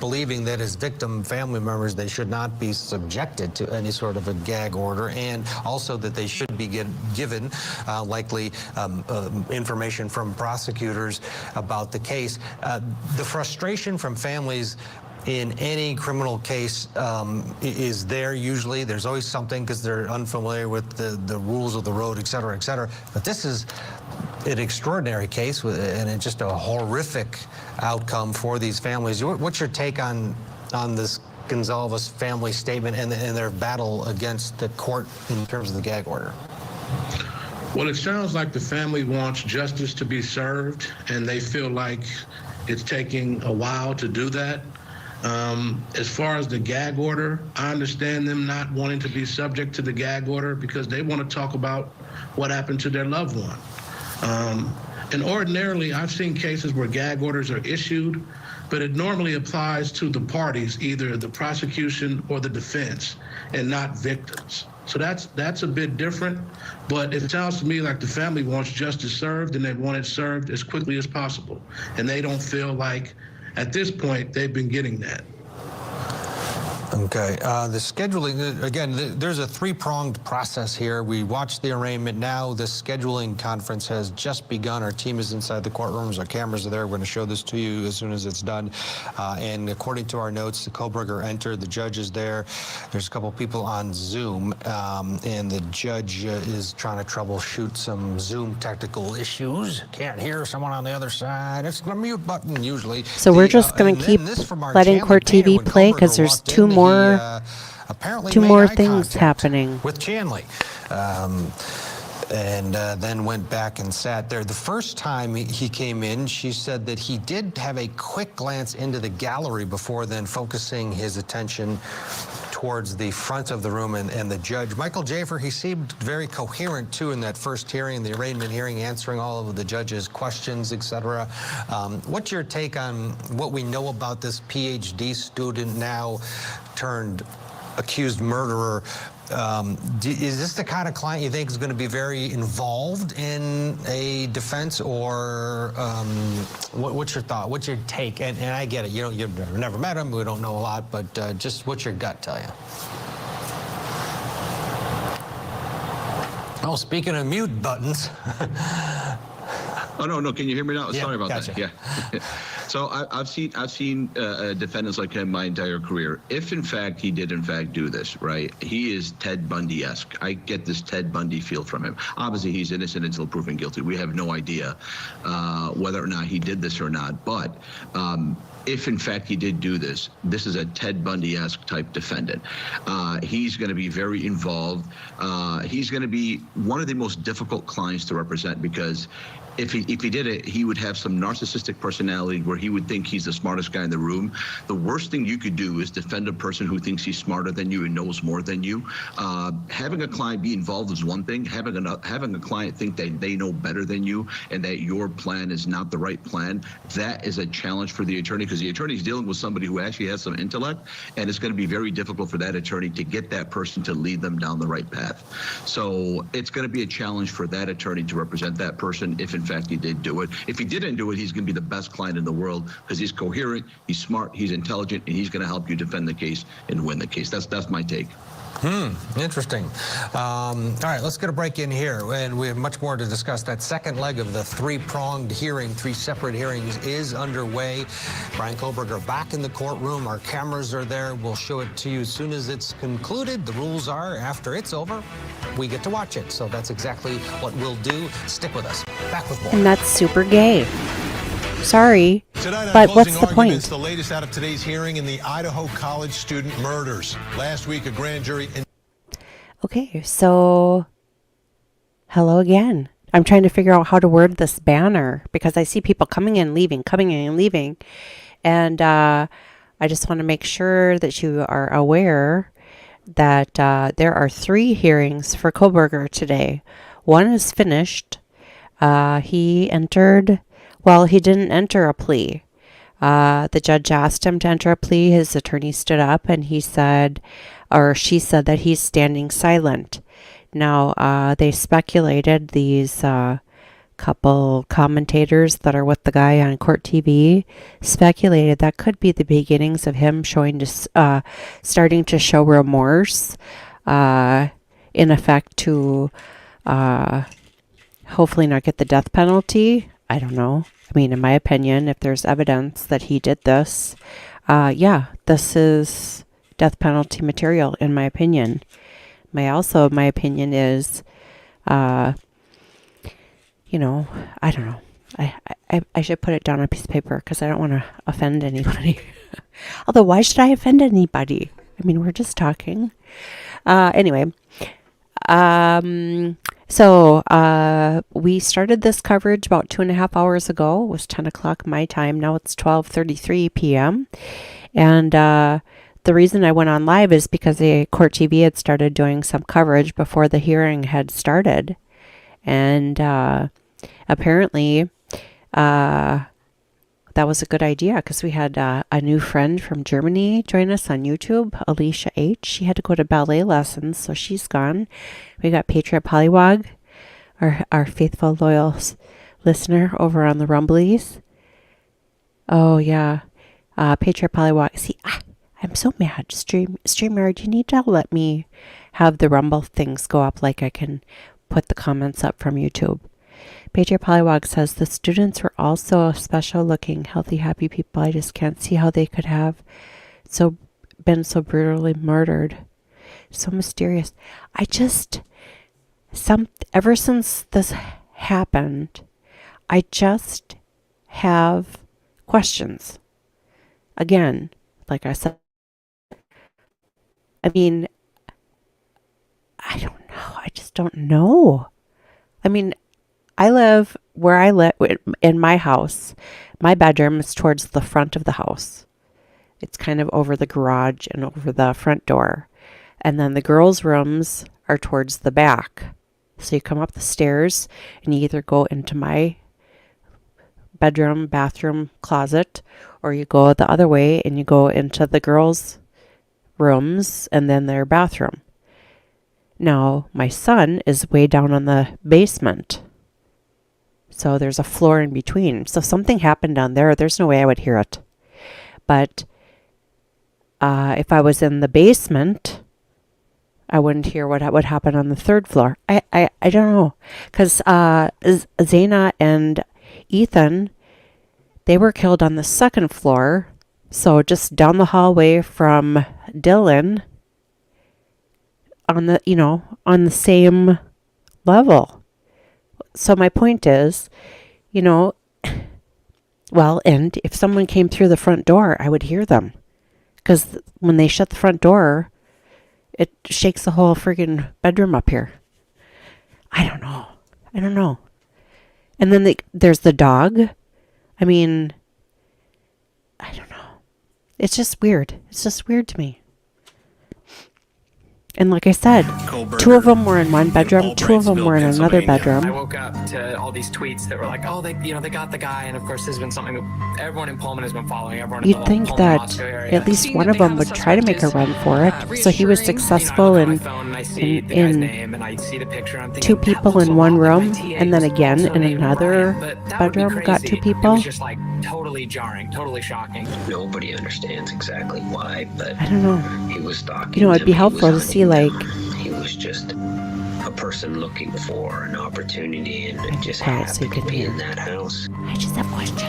believing that as victim family members, they should not be subjected to any sort of a gag order, and also that they should be given likely information from prosecutors about the case. The frustration from families in any criminal case is there usually. There's always something because they're unfamiliar with the rules of the road, et cetera, et cetera. But this is an extraordinary case and it's just a horrific outcome for these families. What's your take on this Goncalves family statement and their battle against the court in terms of the gag order? Well, it sounds like the family wants justice to be served, and they feel like it's taking a while to do that. As far as the gag order, I understand them not wanting to be subject to the gag order because they want to talk about what happened to their loved one. And ordinarily, I've seen cases where gag orders are issued, but it normally applies to the parties, either the prosecution or the defense, and not victims. So that's a bit different, but it sounds to me like the family wants justice served and they want it served as quickly as possible. And they don't feel like at this point, they've been getting that. Okay. The scheduling, again, there's a three-pronged process here. We watched the arraignment. Now the scheduling conference has just begun. Our team is inside the courtrooms. Our cameras are there. We're going to show this to you as soon as it's done. And according to our notes, the Kohberger entered. The judge is there. There's a couple people on Zoom, and the judge is trying to troubleshoot some Zoom technical issues. Can't hear someone on the other side. It's the mute button usually. So we're just going to keep letting Court TV play because there's two more things happening with Chanley, and then went back and sat there. The first time he came in, she said that he did have a quick glance into the gallery before then focusing his attention towards the front of the room and the judge. Michael Jaffer, he seemed very coherent too in that first hearing, the arraignment hearing, answering all of the judge's questions, etc. What's your take on what we know about this PhD student now turned accused murderer? Is this the kind of client you think is going to be very involved in a defense, or what's your thought? What's your take? And I get it, you've never met him, we don't know a lot, but just what's your gut tell you? Oh, speaking of mute buttons. Oh, no, can you hear me now? Yeah, Sorry about gotcha. that. Yeah. So I've seen defendants like him my entire career. If in fact he did in fact do this, right? He is Ted Bundy-esque. I get this Ted Bundy feel from him. Obviously, he's innocent until proven guilty. We have no idea whether or not he did this or not. But if in fact he did do this, this is a Ted Bundy-esque type defendant. He's going to be very involved. He's going to be one of the most difficult clients to represent because if he did it, he would have some narcissistic personality where he would think he's the smartest guy in the room. The worst thing you could do is defend a person who thinks he's smarter than you and knows more than you. Having a client be involved is one thing. Having a client think that they know better than you and that your plan is not the right plan, that is a challenge for the attorney because the attorney is dealing with somebody who actually has some intellect, and it's going to be very difficult for that attorney to get that person to lead them down the right path. So it's going to be a challenge for that attorney to represent that person if in fact he did do it. If he didn't do it, he's going to be the best client in the world because he's coherent, he's smart, he's intelligent, and he's going to help you defend the case and win the case. That's my take. Interesting. All right, let's get a break in here, and we have much more to discuss. That second leg of the three-pronged hearing, three separate hearings, is underway. Bryan Kohberger back in the courtroom. Our cameras are there. We'll show it to you as soon as it's concluded. The rules are, after it's over, we get to watch it. So that's exactly what we'll do. Stick with us. Back with more. And that's super gay. Sorry, Tonight on but Closing what's the Arguments, point? the latest out of today's hearing in the Idaho college student murders. Last week, a grand jury... Okay, so hello again. I'm trying to figure out how to word this banner because I see people coming in, leaving, coming in, leaving. And I just want to make sure that you are aware that there are 3 hearings for Kohberger today. One is finished. He entered... Well, he didn't enter a plea. The judge asked him to enter a plea. His attorney stood up and he said, or she said that he's standing silent. Now, they speculated, these couple commentators that are with the guy on court TV speculated that could be the beginnings of him starting to show remorse, in effect to hopefully not get the death penalty. I don't know. I mean, in my opinion, if there's evidence that he did this, yeah, this is death penalty material, in my opinion. My opinion is, I don't know. I should put it down on a piece of paper because I don't want to offend anybody. Although, why should I offend anybody? I mean, we're just talking. Anyway, so we started this coverage about 2.5 hours ago. It was 10 o'clock my time. Now it's 12:33 p.m. And the reason I went on live is because the court TV had started doing some coverage before the hearing had started. And apparently that was a good idea because we had a new friend from Germany join us on YouTube, Alicia H. She had to go to ballet lessons, so she's gone. We got Patriot Pollywog, our faithful, loyal listener over on the Rumblies. Oh, yeah. Patriot Pollywog. See, I'm so mad. StreamYard, you need to let me have the Rumble things go up like I can put the comments up from YouTube. Patriot Pollywog says, the students were also special looking, healthy, happy people. I just can't see how they could have been so brutally murdered. So mysterious. Ever since this happened, I just have questions. Again, like I said, I mean, I don't know. I just don't know. I mean, where I live in my house, my bedroom is towards the front of the house. It's kind of over the garage and over the front door. And then the girls' rooms are towards the back. So you come up the stairs and you either go into my bedroom, bathroom, closet, or you go the other way and you go into the girls' rooms and then their bathroom. Now, my son is way down on the basement. So there's a floor in between. So something happened down there. There's no way I would hear it. But if I was in the basement, I wouldn't hear what would happen on the third floor. I don't know. Because Xana and Ethan, They were killed on the second floor, so just down the hallway from Dylan, on the same level. So my point is, well, and if someone came through the front door, I would hear them. Because when they shut the front door, it shakes the whole friggin' bedroom up here. I don't know. And then there's the dog. I mean, I don't know. It's just weird. It's just weird to me. And like I said, two of them were in one bedroom, two of them were in another bedroom. I woke up to all these tweets that were like, oh, they got the guy. And of course, there's been something that everyone in Pullman has been following. Everyone You'd think that at least one of them would try to make a run for it. So he was successful in two people in one room, and then again in another bedroom got two people. It was just like totally jarring, totally shocking. Nobody understands exactly why, but I don't know. He was stalking it'd be helpful to see, like, he was just a person looking for an opportunity, and it just happened to be in that house. I just have questions.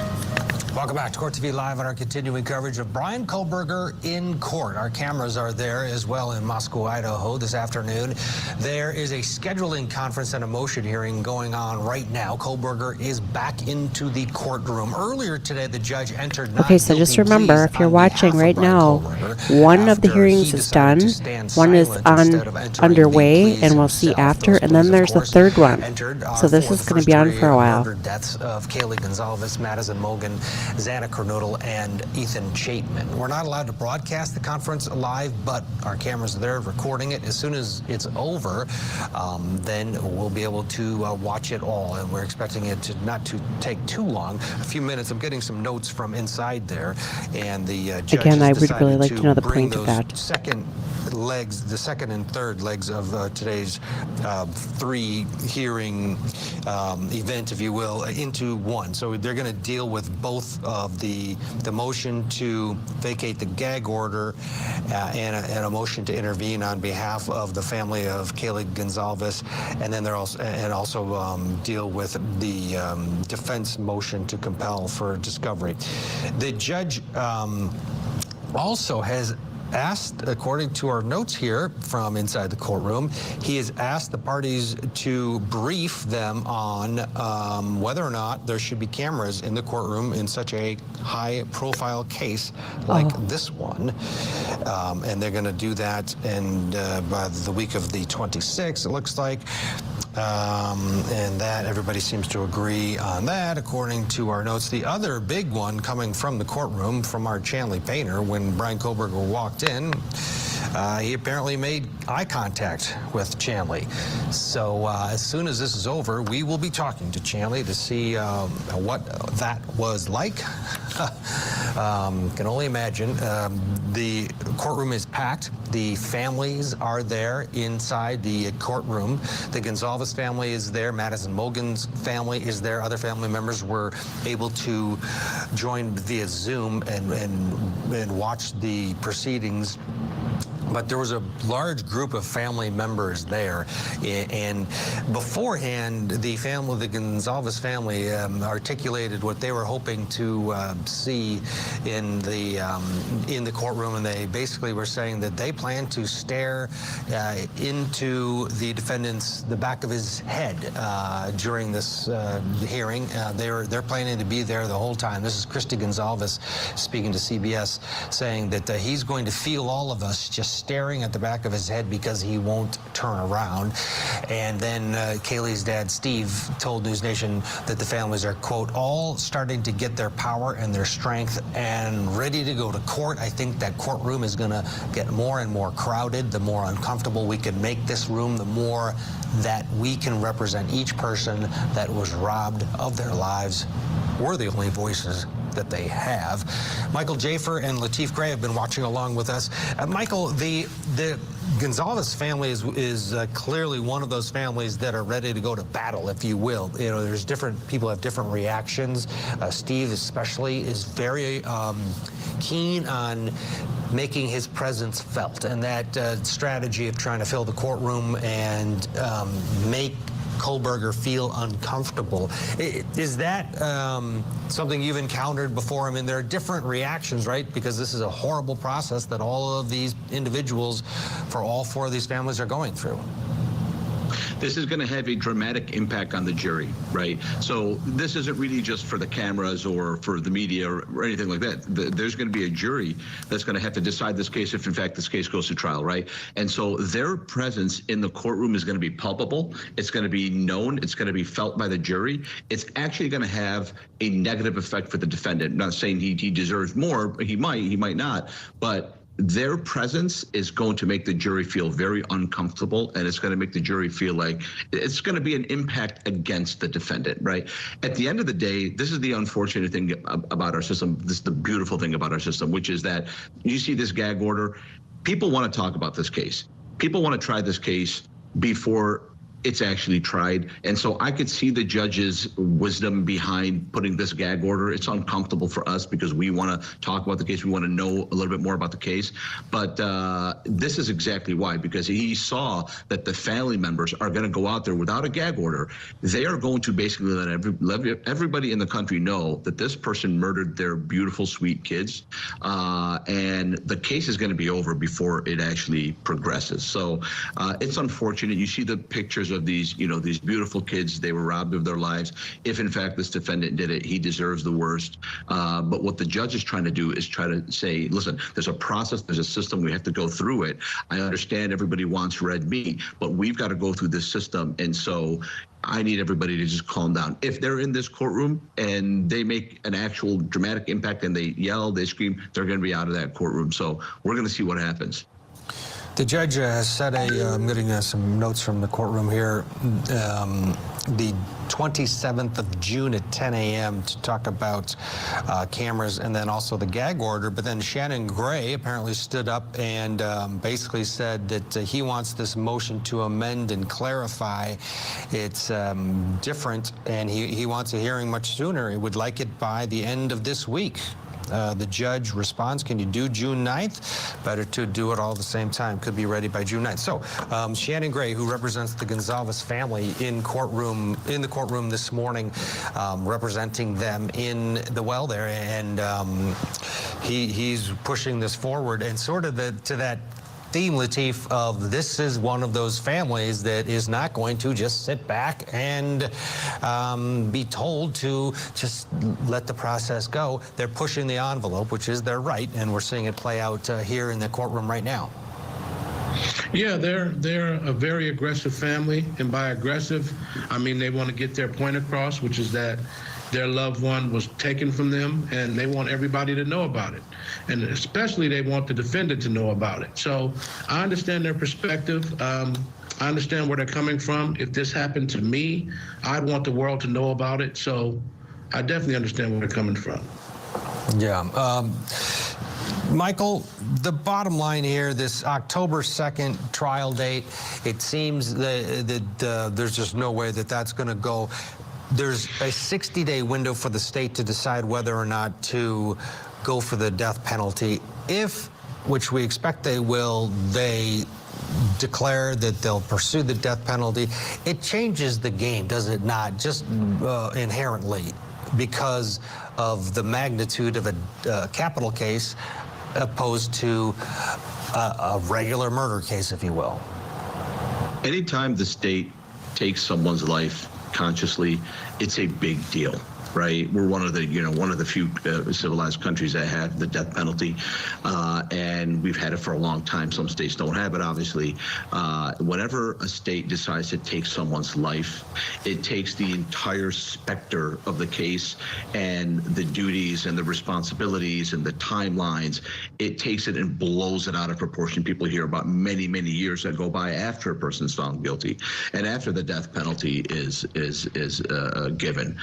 Welcome back to Court TV Live on our continuing coverage of Bryan Kohberger in court. Our cameras are there as well in Moscow, Idaho this afternoon. There is a scheduling conference and a motion hearing going on right now. Kohberger is back into the courtroom. Earlier today, the judge entered Okay, so just remember, if you're watching right now, one of the hearings is done, one is underway, and we'll see after, and then there's a third one. So this is going to be on for a while. Deaths of Kaylee Goncalves, Madison, Mogen, Xana, Kernodle, and Ethan Chapin. We're not allowed to broadcast the conference live, but our cameras are there recording it. As soon as it's over, then we'll be able to watch it all, and we're expecting it to not to take too long. A few minutes. I'm getting some notes from inside there, and the judge again, I would really like to know the point of that. The second and third legs of today's three hearing event, if you will, into one. So they're going to deal with both of the motion to vacate the gag order and a motion to intervene on behalf of the family of Kaylee Goncalves, and then they're also deal with the defense motion to compel for discovery. The judge also has asked, according to our notes here from inside the courtroom, he has asked the parties to brief them on whether or not there should be cameras in the courtroom in such a high-profile case like this one. And they're going to do that by the week of the 26th, it looks like. And that everybody seems to agree on that, according to our notes. The other big one coming from the courtroom from our Chanley painter, when Bryan Kohberger walked in, he apparently made eye contact with Chanley. So as soon as this is over, we will be talking to Chanley to see what that was like. Can only imagine. The courtroom is packed. The families are there inside the courtroom. The Goncalves family is there. Madison Mogen's family is there. Other family members were able to join via Zoom and watch the proceedings. But there was a large group of family members there, and beforehand, the Goncalves family articulated what they were hoping to see in the courtroom, and they basically were saying that they plan to stare into the defendant's the back of his head during this hearing. They're planning to be there the whole time. This is Christy Goncalves speaking to CBS, saying that he's going to feel all of us just staring at the back of his head because he won't turn around. And then Kaylee's dad, Steve, told News Nation that the families are, quote, all starting to get their power and their strength and ready to go to court. I think that courtroom is going to get more and more crowded. The more uncomfortable we can make this room, the more that we can represent each person that was robbed of their lives. We're the only voices that they have. Michael Jafer and Lateef Gray have been watching along with us. Michael, the Goncalves family is clearly one of those families that are ready to go to battle, if you will. You know, there's different people have different reactions. Steve especially is very keen on making his presence felt, and that strategy of trying to fill the courtroom and make Kohberger feel uncomfortable. Is that something you've encountered before? I mean, there are different reactions, right? Because this is a horrible process that all of these individuals for all four of these families are going through. This is going to have a dramatic impact on the jury, right? So this isn't really just for the cameras or for the media or anything like that. There's going to be a jury that's going to have to decide this case if, in fact, this case goes to trial, right? And so their presence in the courtroom is going to be palpable. It's going to be known. It's going to be felt by the jury. It's actually going to have a negative effect for the defendant. I'm not saying he deserves more. He might not. But their presence is going to make the jury feel very uncomfortable, and it's going to make the jury feel like it's going to be an impact against the defendant, right? At the end of the day, this is the unfortunate thing about our system. This is the beautiful thing about our system, which is that you see this gag order. People want to talk about this case. People want to try this case before it's actually tried. And so I could see the judge's wisdom behind putting this gag order. It's uncomfortable for us because we want to talk about the case. We want to know a little bit more about the case. But this is exactly why, because he saw that the family members are going to go out there without a gag order. They are going to basically let everybody in the country know that this person murdered their beautiful, sweet kids. And the case is going to be over before it actually progresses. So it's unfortunate. You see the pictures of these, these beautiful kids. They were robbed of their lives. If in fact this defendant did it, he deserves the worst. But what the judge is trying to do is try to say, listen, there's a process, there's a system, we have to go through it. I understand everybody wants red meat, but we've got to go through this system. And so I need everybody to just calm down. If they're in this courtroom and they make an actual dramatic impact and they yell, they scream, they're going to be out of that courtroom. So we're going to see what happens. The judge has said I'm getting some notes from the courtroom here, the 27th of June at 10 a.m. to talk about cameras and then also the gag order. But then Shannon Gray apparently stood up and basically said that he wants this motion to amend and clarify. It's different, and he wants a hearing much sooner. He would like it by the end of this week. The judge responds, can you do June 9th? Better to do it all at the same time. Could be ready by June 9th. So Shannon Gray, who represents the Goncalves family in the courtroom this morning, representing them in the well there, and he's pushing this forward, and sort of to that theme, Lateef, of this is one of those families that is not going to just sit back and be told to just let the process go. They're pushing the envelope, which is their right, and we're seeing it play out here in the courtroom right now. Yeah, they're a very aggressive family, and by aggressive, I mean they want to get their point across, which is that their loved one was taken from them, and they want everybody to know about it. And especially they want the defendant to know about it. So I understand their perspective. I understand where they're coming from. If this happened to me, I'd want the world to know about it. So I definitely understand where they're coming from. Yeah. Michael, the bottom line here, this October 2nd trial date, it seems that there's just no way that that's going to go. There's a 60-day window for the state to decide whether or not to go for the death penalty. If, which we expect they will, they declare that they'll pursue the death penalty, it changes the game, does it not? Just inherently, because of the magnitude of a capital case opposed to a regular murder case, if you will. Anytime the state takes someone's life consciously, it's a big deal, right? We're one of the few civilized countries that have the death penalty, and we've had it for a long time. Some states don't have it, obviously. Whenever a state decides to take someone's life, it takes the entire specter of the case and the duties and the responsibilities and the timelines. It takes it and blows it out of proportion. People hear about many, many years that go by after a person's found guilty and after the death penalty is given.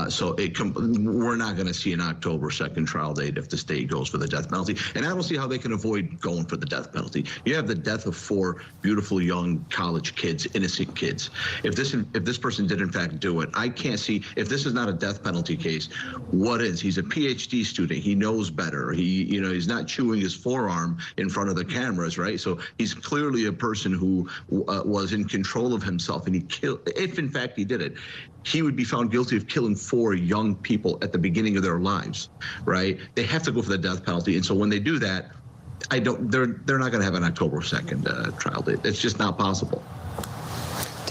So we're not going to see an October 2nd trial date if the state goes for the death penalty. And I don't see how they can avoid going for the death penalty. You have the death of 4 beautiful young college kids, innocent kids. If this person did in fact do it, I can't see, if this is not a death penalty case, what is? He's a PhD student. He knows better. He's not chewing his forearm in front of the cameras, right? So he's clearly a person who was in control of himself, and he killed, if in fact he did it, he would be found guilty of killing 4 young people at the beginning of their lives, right? They have to go for the death penalty. And so when they do that, they're not going to have an October 2nd trial date. It's just not possible.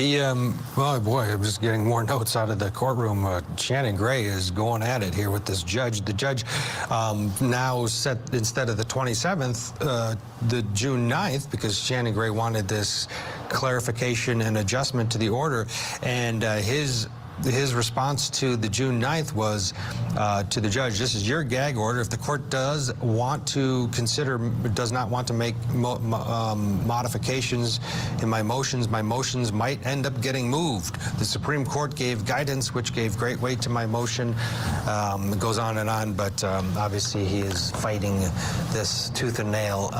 Oh boy, I'm just getting more notes out of the courtroom. Shannon Gray is going at it here with this judge. The judge now set, instead of the 27th, the June 9th, because Shannon Gray wanted this clarification and adjustment to the order. And his response to the June 9th was to the judge, this is your gag order. If the court does not want to make modifications in my motions might end up getting moved. The Supreme Court gave guidance, which gave great weight to my motion. It goes on and on, but obviously he is fighting this tooth and nail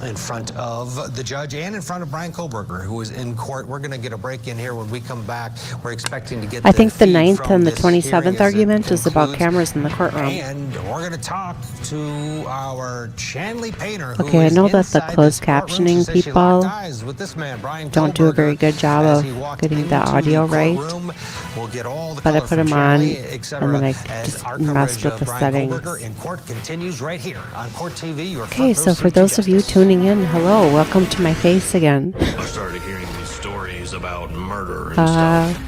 in front of the judge and in front of Bryan Kohberger, who is in court. We're going to get a break in here. When we come back, we're expecting to get I think the 9th and the 27th argument is about cameras in the courtroom. And we're going to talk to our Chanley Painter, who Okay, I is know that the inside closed this courtroom. She captioning says she locked people eyes with this man, Bryan don't do a very good job as he of walked getting the into audio the right. courtroom. We'll get all the But I color put from them on, Chanley, et cetera, and then I as just our messed coverage with of the Bryan settings. Kohberger in court continues right here on Court TV. Your Okay, front row so for seat to those of you justice. tuning in, hello, welcome to my face again. I started hearing these stories about murder and stuff.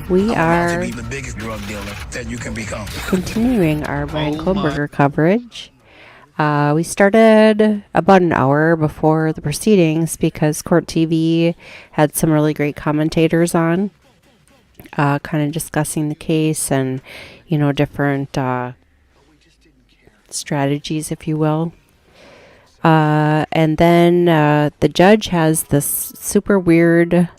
We are To be the biggest drug dealer that you can become. continuing our Bryan Kohberger coverage. We started about an hour before the proceedings because Court TV had some really great commentators on, kind of discussing the case and, different strategies, if you will. And then the judge has this super weird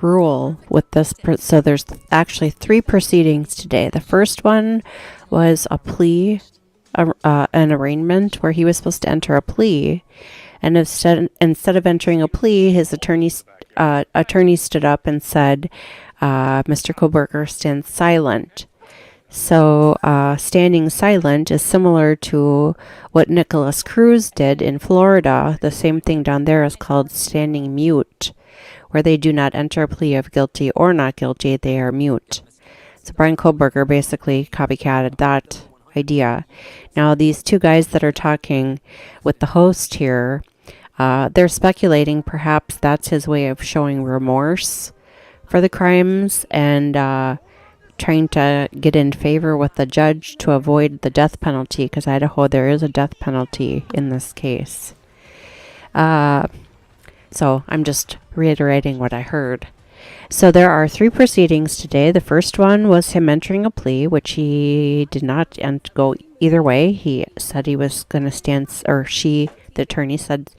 rule with this. So there's actually 3 proceedings today. The first one was a plea, an arraignment where he was supposed to enter a plea, and instead of entering a plea, his attorney stood up and said, Mr. Kohberger stands silent. So standing silent is similar to what Nicholas Cruz did in Florida. The same thing down there is called standing mute, where they do not enter a plea of guilty or not guilty, they are mute. So Bryan Kohberger basically copycatted that idea. Now these 2 guys that are talking with the host here, they're speculating perhaps that's his way of showing remorse for the crimes and trying to get in favor with the judge to avoid the death penalty, because Idaho, there is a death penalty in this case. So I'm just reiterating what I heard. So there are 3 proceedings today. The first one was him entering a plea, which he did not go either way. He said he was going to stand, or the attorney said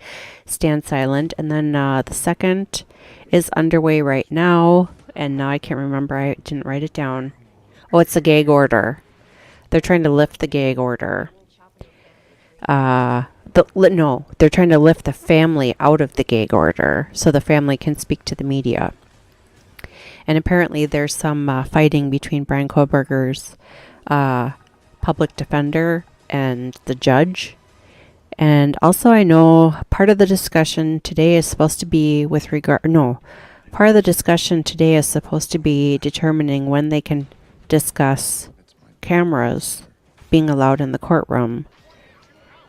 stand silent. And then the second is underway right now. And now I can't remember. I didn't write it down. Oh, it's a gag order. They're trying to lift the gag order. They're trying to lift the family out of the gag order so the family can speak to the media. And apparently there's some fighting between Bryan Kohberger's public defender and the judge. And also I know part of the discussion today is supposed to be part of the discussion today is supposed to be determining when they can discuss cameras being allowed in the courtroom.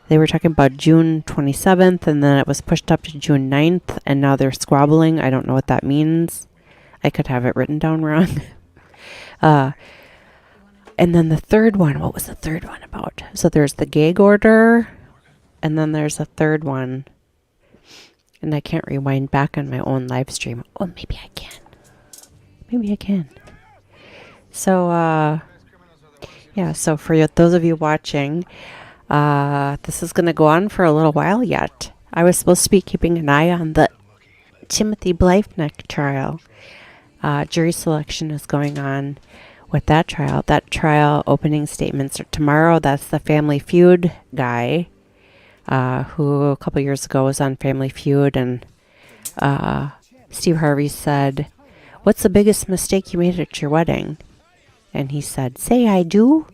They were talking about June 27th, and then it was pushed up to June 9th, and now they're squabbling. I don't know what that means. I could have it written down wrong. And then the third one, what was the third one about? So there's the gag order, and then there's a third one. And I can't rewind back on my own live stream. Oh, maybe I can. Maybe I can. So, yeah, so for those of you watching, this is going to go on for a little while yet. I was supposed to be keeping an eye on the Timothy Blytheneck trial. Jury selection is going on. with that trial. That trial opening statements are tomorrow. That's the Family Feud guy, who a couple years ago was on Family Feud, and Steve Harvey said, "What's the biggest mistake you made at your wedding?" And he said, "Say I do."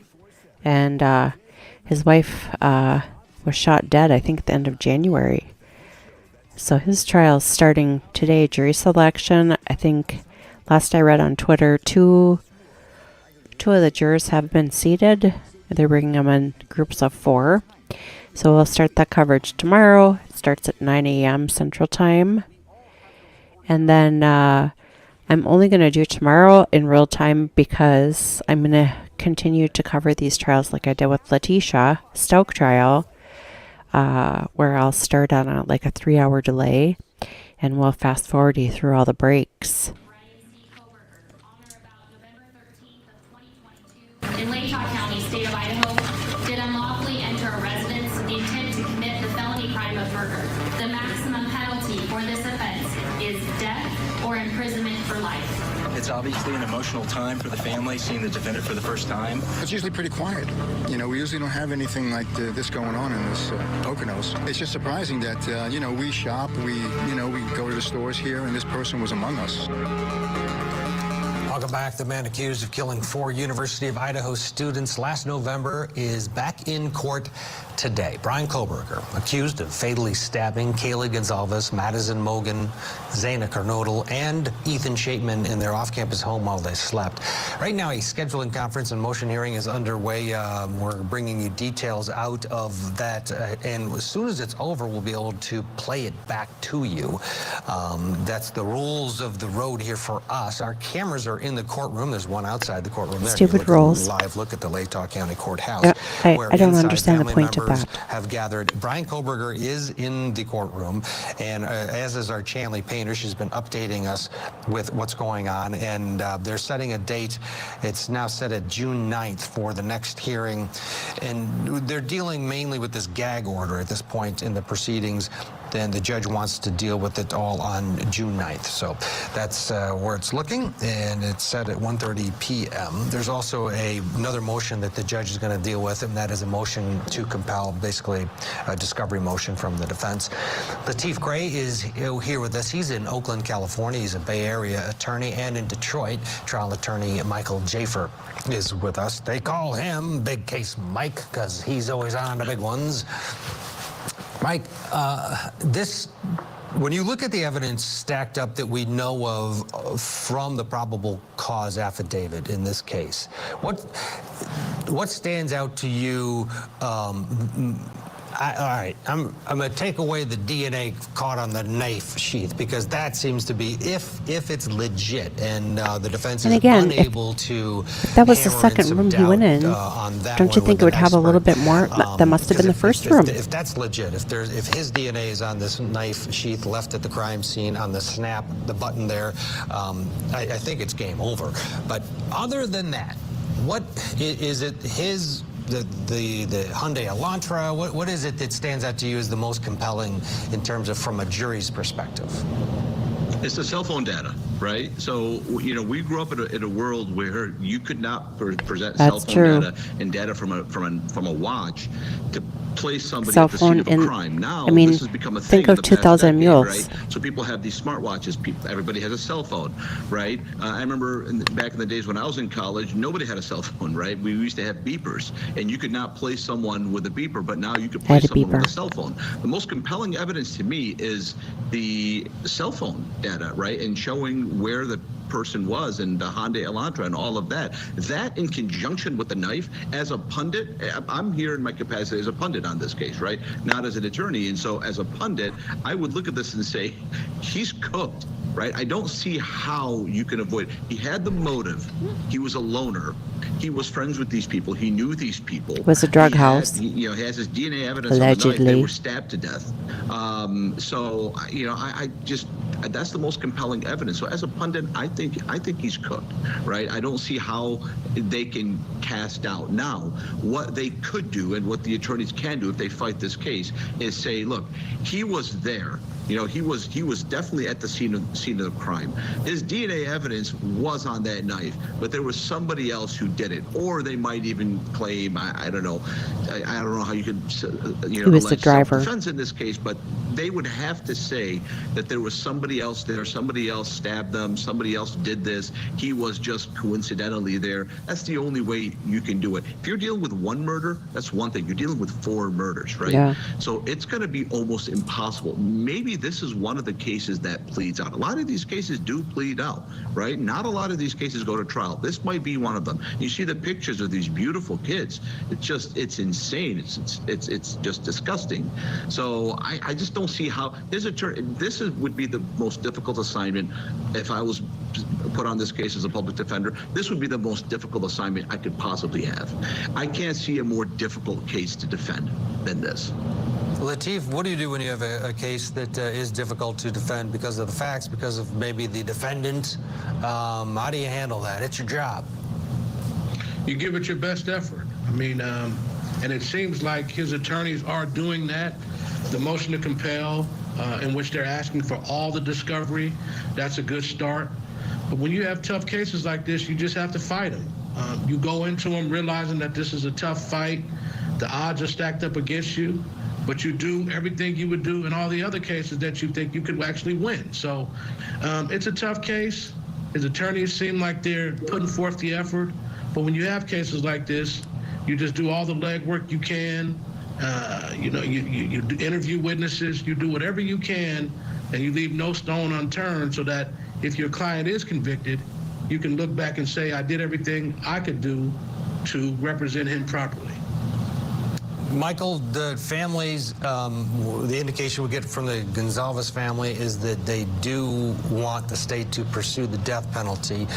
And his wife was shot dead, I think, at the end of January. So his trial's starting today. Jury selection, I think, last I read on Twitter, two of the jurors have been seated. They're bringing them in groups of 4. So we'll start that coverage tomorrow. It starts at 9 a.m. Central Time. And then I'm only going to do tomorrow in real time because I'm going to continue to cover these trials like I did with Letitia Stouck trial, where I'll start on a 3-hour delay, and we'll fast forward you through all the breaks. In Latah County, state of Idaho, did unlawfully enter a residence intent to commit the felony crime of murder. The maximum penalty for this offense is death or imprisonment for life. It's obviously an emotional time for the family, seeing the defendant for the first time. It's usually pretty quiet. You know, we usually don't have anything like this going on in this Poconos. It's just surprising that, we shop, we go to the stores here, and this person was among us. Welcome back. The man accused of killing 4 University of Idaho students last November is back in court today. Bryan Kohberger, accused of fatally stabbing Kaylee Goncalves, Madison, Mogen, Xana, Kernodle, and Ethan Chapin in their off-campus home while they slept. Right now, a scheduling conference and motion hearing is underway. We're bringing you details out of that, and as soon as it's over, we'll be able to play it back to you. That's the rules of the road here for us. Our cameras are in the courtroom. There's one outside the courtroom there. Stupid rules. Live look at the Latah County Courthouse. I don't understand the point of that. Have gathered. Bryan Kohberger is in the courtroom, and as is our Chanley Painter. She's been updating us with what's going on, and they're setting a date. It's now set at June 9th for the next hearing, and they're dealing mainly with this gag order at this point in the proceedings. Then the judge wants to deal with it all on June 9th. So that's where it's looking, and it's set at 1:30 p.m. There's also another motion that the judge is going to deal with, and that is a motion to compel, basically a discovery motion from the defense. Lateef Gray is here with us. He's in Oakland, California. He's a Bay Area attorney, and in Detroit, trial attorney Michael Jaffer is with us. They call him Big Case Mike because he's always on the big ones. Mike, when you look at the evidence stacked up that we know of from the probable cause affidavit in this case, what stands out to you? All right, I'm going to take away the DNA caught on the knife sheath because that seems to be if it's legit, and the defense is unable to. That was the second room he went in. Don't you think it would have a little bit more? That must have been the first room. If that's legit, if his DNA is on this knife sheath left at the crime scene on the snap, the button there, I think it's game over. But other than that, what is it? The Hyundai Elantra, what is it that stands out to you as the most compelling in terms of from a jury's perspective? It's the cell phone data, right? So, we grew up in a world where you could not present cell phone data and data from a watch to place somebody at the scene of a crime. Now, this has become a thing. Think of 2000 Mules. Right? So people have these smartwatches. Everybody has a cell phone, right? I remember back in the days when I was in college, nobody had a cell phone, right? We used to have beepers, and you could not place someone with a beeper, but now you could place someone with a cell phone. The most compelling evidence to me is the cell phone data, right? And showing where the person was and the Hyundai Elantra and all of that. That in conjunction with the knife, as a pundit, I'm here in my capacity as a pundit on this case, right? Not as an attorney. And so as a pundit, I would look at this and say, he's cooked, right? I don't see how you can avoid it. He had the motive. He was a loner. He was friends with these people. He knew these people. It was a drug house. He has his DNA evidence allegedly. On the knife. They were stabbed to death. So, I just, that's the most compelling evidence. So as a pundit, I think he's cooked, right? I don't see how they can cast doubt. Now, what they could do and what the attorneys can do if they fight this case is say, look, he was there. You know, he was definitely at the scene of the crime. His DNA evidence was on that knife, but there was somebody else who did it, or they might even claim, I don't know, I don't know how you could, you know, He was the driver. self-defense in this case, but they would have to say that there was somebody else there, somebody else stabbed them, somebody else did this. He was just coincidentally there. That's the only way you can do it. If you're dealing with one murder, that's one thing. You're dealing with 4 murders, right? Yeah. So it's going to be almost impossible. Maybe this is one of the cases that pleads out. A lot of these cases do plead out, right? Not a lot of these cases go to trial. This might be one of them. You see the pictures of these beautiful kids. It's insane. It's just disgusting. So I just don't see how would be the most difficult assignment. If I was put on this case as a public defender, this would be the most difficult assignment I could possibly have. I can't see a more difficult case to defend than this. Lateef, what do you do when you have a case that is difficult to defend because of the facts, because of maybe the defendant? How do you handle that? It's your job. You give it your best effort. I mean, and it seems like his attorneys are doing that. The motion to compel, in which they're asking for all the discovery, that's a good start. But when you have tough cases like this, you just have to fight them. You go into them realizing that this is a tough fight. The odds are stacked up against you, but you do everything you would do in all the other cases that you think you could actually win. So it's a tough case. His attorneys seem like they're putting forth the effort. But when you have cases like this, you just do all the legwork you can. You know, you interview witnesses, you do whatever you can, and you leave no stone unturned so that if your client is convicted, you can look back and say, I did everything I could do to represent him properly. Michael, the families, the indication we get from the Goncalves family is that they do want the state to pursue the death penalty.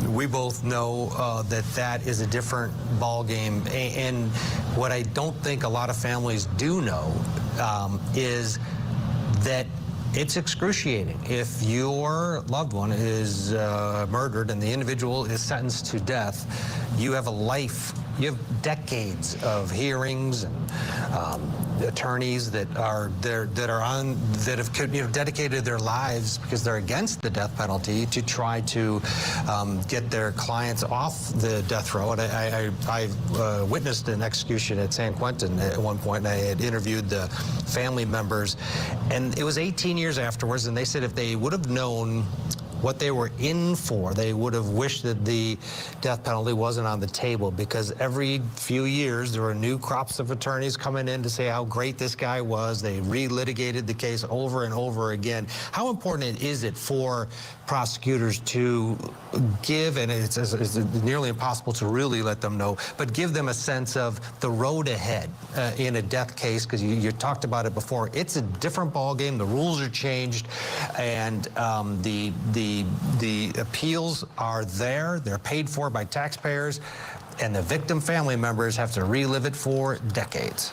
We both know that that is a different ballgame. And what I don't think a lot of families do know is that it's excruciating. If your loved one is murdered and the individual is sentenced to death, you have a life. You have decades of hearings and attorneys that are there, that have dedicated their lives because they're against the death penalty to try to get their clients off the death row. And I witnessed an execution at San Quentin at one point, and I had interviewed the family members, and it was 18 years afterwards, and they said if they would have known what they were in for, they would have wished that the death penalty wasn't on the table, because every few years there were new crops of attorneys coming in to say how great this guy was. They relitigated the case over and over again. How important is it for prosecutors to give, and it's nearly impossible to really let them know, but give them a sense of the road ahead in a death case? Because you talked about it before. It's a different ballgame. The rules are changed, and the appeals are there. They're paid for by taxpayers, and the victim family members have to relive it for decades.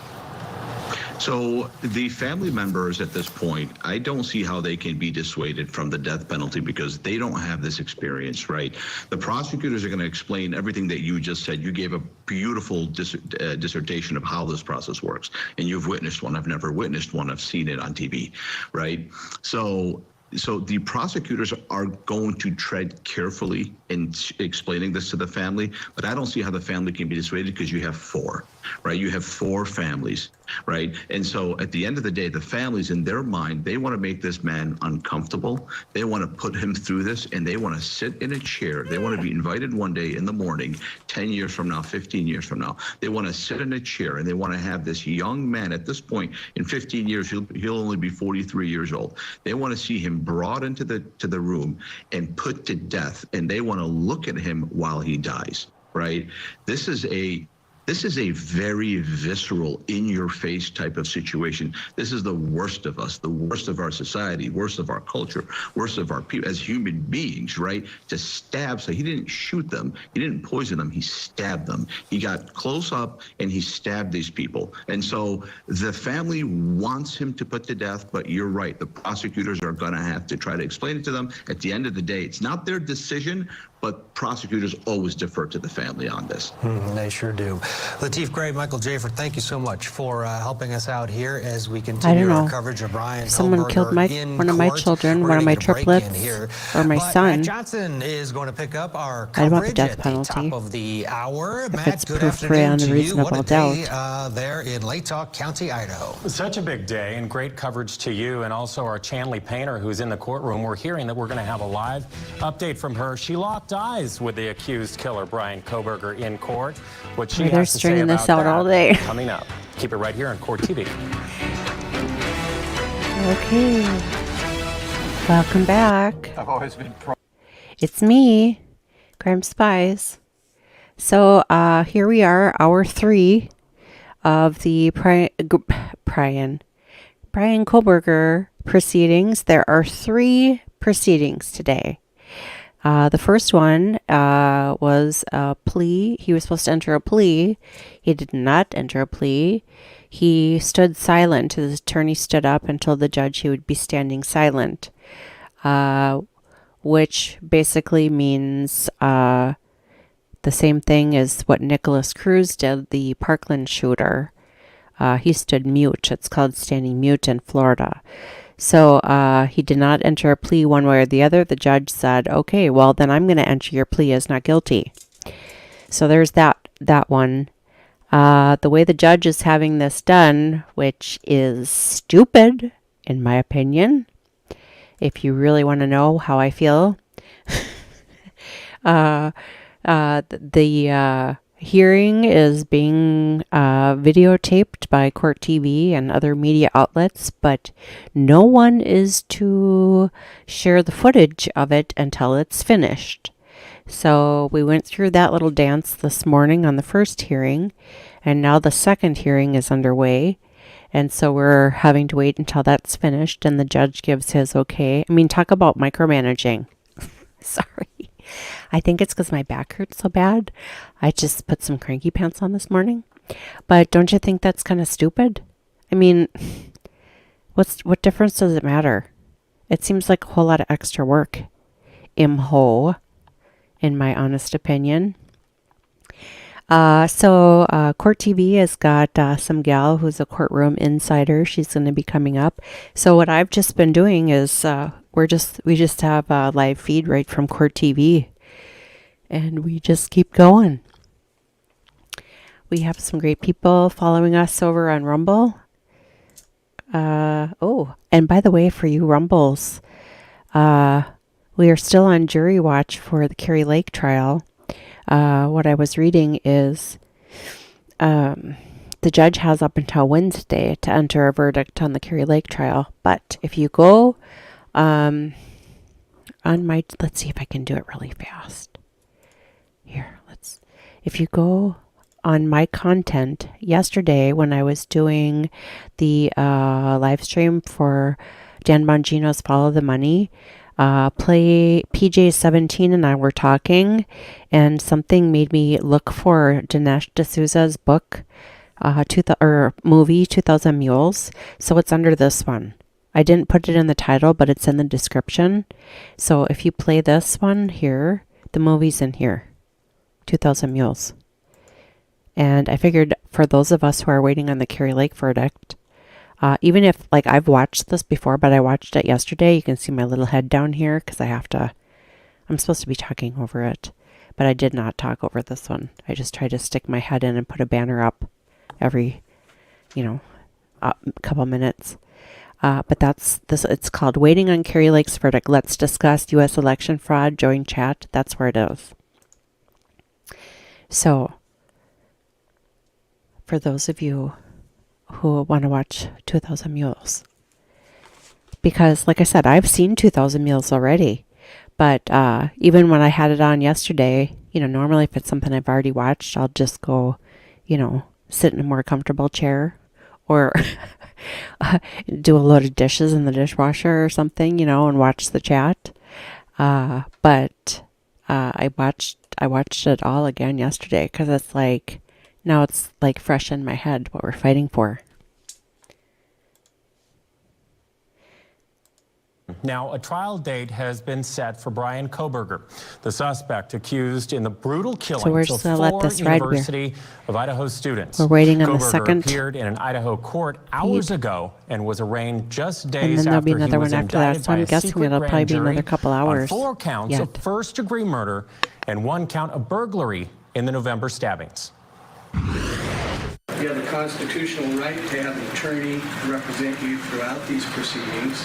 So the family members at this point, I don't see how they can be dissuaded from the death penalty because they don't have this experience, right? The prosecutors are going to explain everything that you just said. You gave a beautiful dissertation of how this process works, and you've witnessed one. I've never witnessed one. I've seen it on TV, right? So the prosecutors are going to tread carefully in explaining this to the family, but I don't see how the family can be dissuaded because you have 4, right? You have 4 families, right? And so at the end of the day, the families in their mind, they want to make this man uncomfortable. They want to put him through this, and they want to sit in a chair. They want to be invited one day in the morning, 10 years from now, 15 years from now. They want to sit in a chair, and they want to have this young man at this point, in 15 years, he'll only be 43 years old. They want to see him brought into the room and put to death, and they want to look at him while he dies, right? This is a very visceral, in-your-face type of situation. This is the worst of us, the worst of our society, worst of our culture, worst of our people as human beings, right? To stab, so he didn't shoot them, he didn't poison them, he stabbed them. He got close up and he stabbed these people. And so the family wants him to put to death, but you're right, the prosecutors are gonna have to try to explain it to them. At the end of the day, it's not their decision, but prosecutors always defer to the family on this. They sure do. Lateef Gray, Michael Jaffer, thank you so much for helping us out here as we continue our coverage of Bryan Someone killed one of my children, one of my triplets, or my son. Matt Johnson is going to pick up our I want the coverage death at penalty. the top of the hour. If Matt, it's good proof free afternoon on to you. reasonable What a day doubt. there in Latah County, Idaho. Such a big day, and great coverage to you and also our Chanley Painter, who's in the courtroom. We're hearing that we're going to have a live update from her. She locked eyes with the accused killer, Bryan Kohberger, in court. What she They're has to say stringing about this out that all day. coming up. Keep it right here on Court TV. Okay. Welcome back. I've always been It's me, Crime Spies. So here we are, hour 3 of the Bryan Kohberger proceedings. There are 3 proceedings today. The first one was a plea. He was supposed to enter a plea. He did not enter a plea. He stood silent. His attorney stood up and told the judge he would be standing silent, which basically means the same thing as what Nicholas Cruz did, the Parkland shooter. He stood mute. It's called standing mute in Florida. So he did not enter a plea one way or the other. The judge said, okay, well, then I'm going to enter your plea as not guilty. So there's that one. The way the judge is having this done, which is stupid, in my opinion, if you really want to know how I feel, the hearing is being videotaped by Court TV and other media outlets, but no one is to share the footage of it until it's finished. So we went through that little dance this morning on the first hearing, and now the second hearing is underway. And so we're having to wait until that's finished and the judge gives his okay. I mean, talk about micromanaging. Sorry. I think it's because my back hurts so bad. I just put some cranky pants on this morning. But don't you think that's kind of stupid? I mean, what difference does it matter? It seems like a whole lot of extra work. In my honest opinion. So Court TV has got some gal who's a courtroom insider. She's going to be coming up. So what I've just been doing is we just have a live feed right from Court TV, and we just keep going. We have some great people following us over on Rumble. Oh, and by the way, for you Rumbles, we are still on jury watch for the Kari Lake trial. What I was reading is the judge has up until Wednesday to enter a verdict on the Kari Lake trial. But if you go on my, let's see if I can do it really fast. Here, if you go on my content yesterday when I was doing the live stream for Dan Bongino's Follow the Money, Play PJ17 and I were talking, and something made me look for Dinesh D'Souza's book, movie 2000 Mules. So it's under this one. I didn't put it in the title, but it's in the description. So if you play this one here, the movie's in here, 2000 Mules. And I figured for those of us who are waiting on the Kari Lake verdict, even if, like, I've watched this before, but I watched it yesterday. You can see my little head down here because I'm supposed to be talking over it. But I did not talk over this one. I just tried to stick my head in and put a banner up every, couple minutes. But that's this. It's called Waiting on Kari Lake's Verdict. Let's discuss U.S. election fraud. Join chat. That's where it is. So, for those of you who want to watch 2000 Mules, because like I said, I've seen 2000 Mules already, but even when I had it on yesterday, normally if it's something I've already watched, I'll just go, sit in a more comfortable chair or do a load of dishes in the dishwasher or something, and watch the chat. But I watched it all again yesterday because it's like, now it's like fresh in my head what we're fighting for. Now, a trial date has been set for Bryan Kohberger, the suspect accused in the brutal killing we're of just gonna let 4 this ride here. University of Idaho students. We're waiting on the Kohberger second appeared in an Idaho court hours ago and was arraigned just And days then there'll be after he another was one after that. indicted So I'm by a guessing secret it'll grand probably be jury another couple on hours 4 counts yet. of first-degree murder and 1 count of burglary in the November stabbings. You have a constitutional right to have an attorney represent you throughout these proceedings.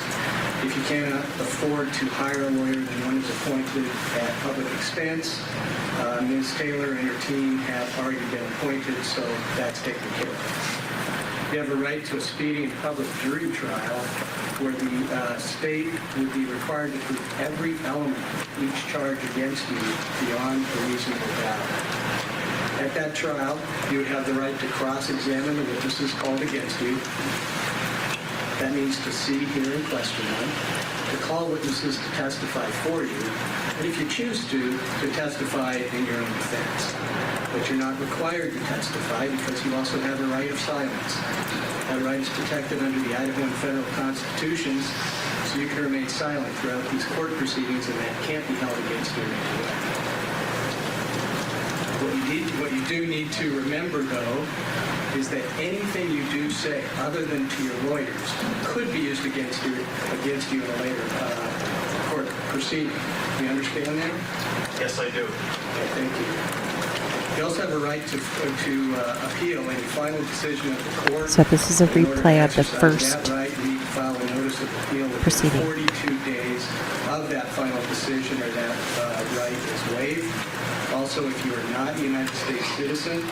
If you cannot afford to hire a lawyer, then one is appointed at public expense. Ms. Taylor and her team have already been appointed, so that's taken care of. You have a right to a speedy and public jury trial where the state would be required to prove every element of each charge against you beyond a reasonable doubt. At that trial, you would have the right to cross-examine the witnesses called against you. That means to see, hear, and question them, to call witnesses to testify for you, and if you choose to testify in your own defense. But you're not required to testify because you also have a right of silence. That right is protected under the Idaho and federal constitutions, so you can remain silent throughout these court proceedings, and that can't be held against you in any way. What you do need to remember, though, is that anything you do say, other than to your lawyers, could be used against you in a later court proceeding. Do you understand that? Yes, I do. Okay, thank you. You also have a right to appeal any final decision of the court. So this is a In order to replay of the exercise first that right, you need to file a notice of appeal within proceeding. 42 days of that final decision, or that right is waived. Also, if you are not a United States citizen,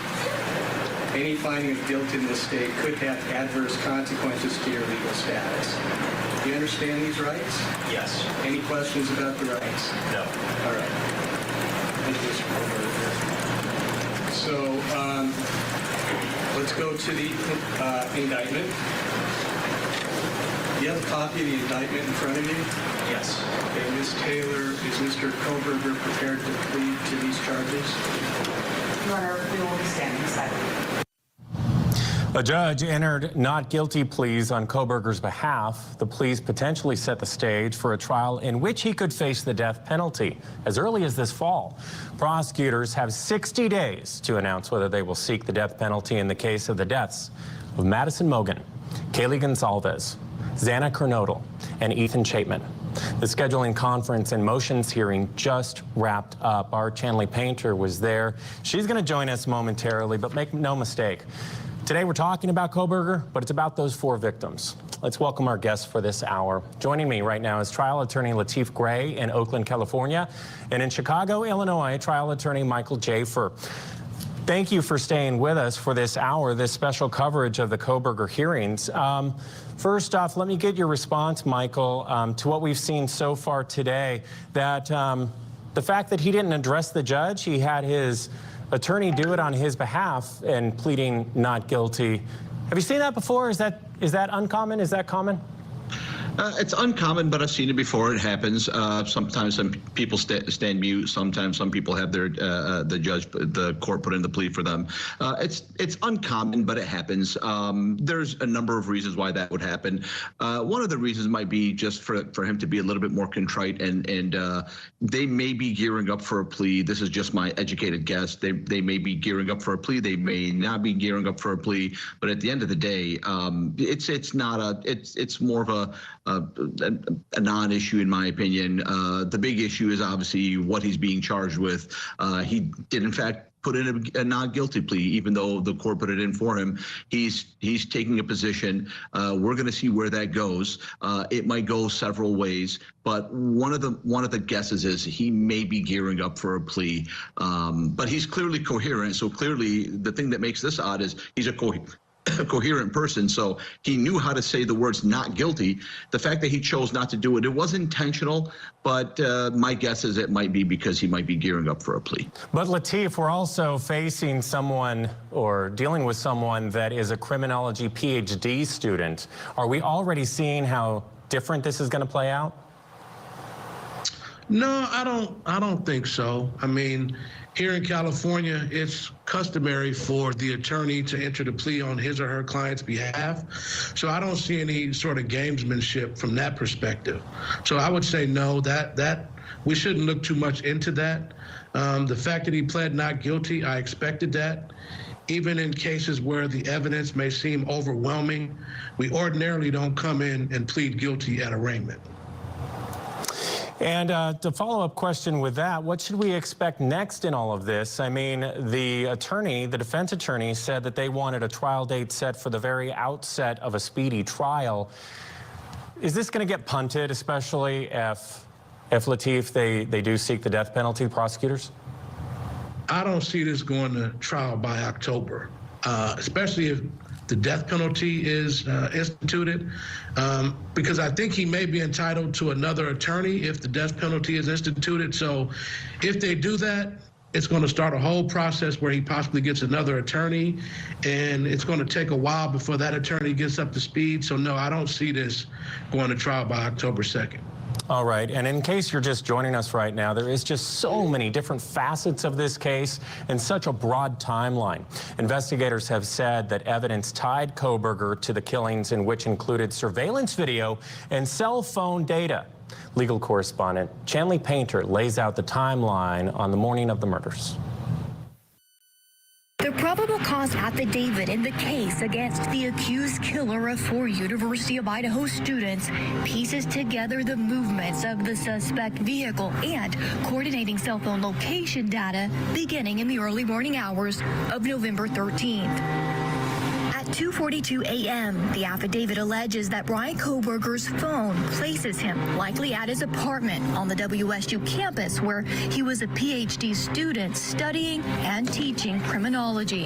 any finding of guilt in this state could have adverse consequences to your legal status. Do you understand these rights? Yes. Any questions about the rights? No. All right. Thank you, Mr. Kohberger. So let's go to the indictment. Do you have a copy of the indictment in front of you? Yes. Okay, Ms. Taylor, is Mr. Kohberger prepared to plead to these charges? Your Honor, we will be standing silent. A judge entered not guilty pleas on Kohberger's behalf. The pleas potentially set the stage for a trial in which he could face the death penalty as early as this fall. Prosecutors have 60 days to announce whether they will seek the death penalty in the case of the deaths of Madison Mogen, Kaylee Goncalves, Xana Kernodle, and Ethan Chapin. The scheduling conference and motions hearing just wrapped up. Our Chanley Painter was there. She's going to join us momentarily, but make no mistake. Today we're talking about Kohberger, but it's about those 4 victims. Let's welcome our guests for this hour. Joining me right now is trial attorney Lateef Gray in Oakland, California, and in Chicago, Illinois, trial attorney Michael Jaffer. Thank you for staying with us for this hour, this special coverage of the Kohberger hearings. First off, let me get your response, Michael, to what we've seen so far today, that the fact that he didn't address the judge, he had his attorney do it on his behalf and pleading not guilty. Have you seen that before? Is that uncommon? Is that common? It's uncommon, but I've seen it before. It happens. Sometimes some people stand mute. Sometimes some people have their the court put in the plea for them. It's uncommon, but it happens. There's a number of reasons why that would happen. One of the reasons might be just for him to be a little bit more contrite, and they may be gearing up for a plea. This is just my educated guess. They may be gearing up for a plea. They may not be gearing up for a plea. But at the end of the day, it's more of a non-issue in my opinion. The big issue is obviously what he's being charged with. He did in fact put in a not guilty plea, even though the court put it in for him. He's taking a position. We're going to see where that goes. It might go several ways, but one of the guesses is he may be gearing up for a plea. But he's clearly coherent. So clearly, the thing that makes this odd is he's a coherent person, so he knew how to say the words not guilty. The fact that he chose not to do it, it was intentional, but my guess is it might be because he might be gearing up for a plea. But Lateef, we're also facing someone or dealing with someone that is a criminology PhD student. Are we already seeing how different this is going to play out? No, I don't think so. I mean, here in California, it's customary for the attorney to enter the plea on his or her client's behalf. So I don't see any sort of gamesmanship from that perspective. So I would say no, that we shouldn't look too much into that. The fact that he pled not guilty, I expected that. Even in cases where the evidence may seem overwhelming, we ordinarily don't come in and plead guilty at arraignment. And the follow-up question with that, what should we expect next in all of this? I mean, the defense attorney said that they wanted a trial date set for the very outset of a speedy trial. Is this going to get punted, especially if Lateef, they do seek the death penalty, prosecutors? I don't see this going to trial by October, especially if the death penalty is instituted, because I think he may be entitled to another attorney if the death penalty is instituted. So if they do that, it's going to start a whole process where he possibly gets another attorney, and it's going to take a while before that attorney gets up to speed. So no, I don't see this going to trial by October 2nd. All right, and in case you're just joining us right now, there is just so many different facets of this case and such a broad timeline. Investigators have said that evidence tied Kohberger to the killings, in which included surveillance video and cell phone data. Legal correspondent Chanley Painter lays out the timeline on the morning of the murders. The probable cause affidavit in the case against the accused killer of 4 University of Idaho students pieces together the movements of the suspect vehicle and coordinating cell phone location data beginning in the early morning hours of November 13th. At 2:42 a.m., the affidavit alleges that Bryan Kohberger's phone places him likely at his apartment on the WSU campus, where he was a PhD student studying and teaching criminology.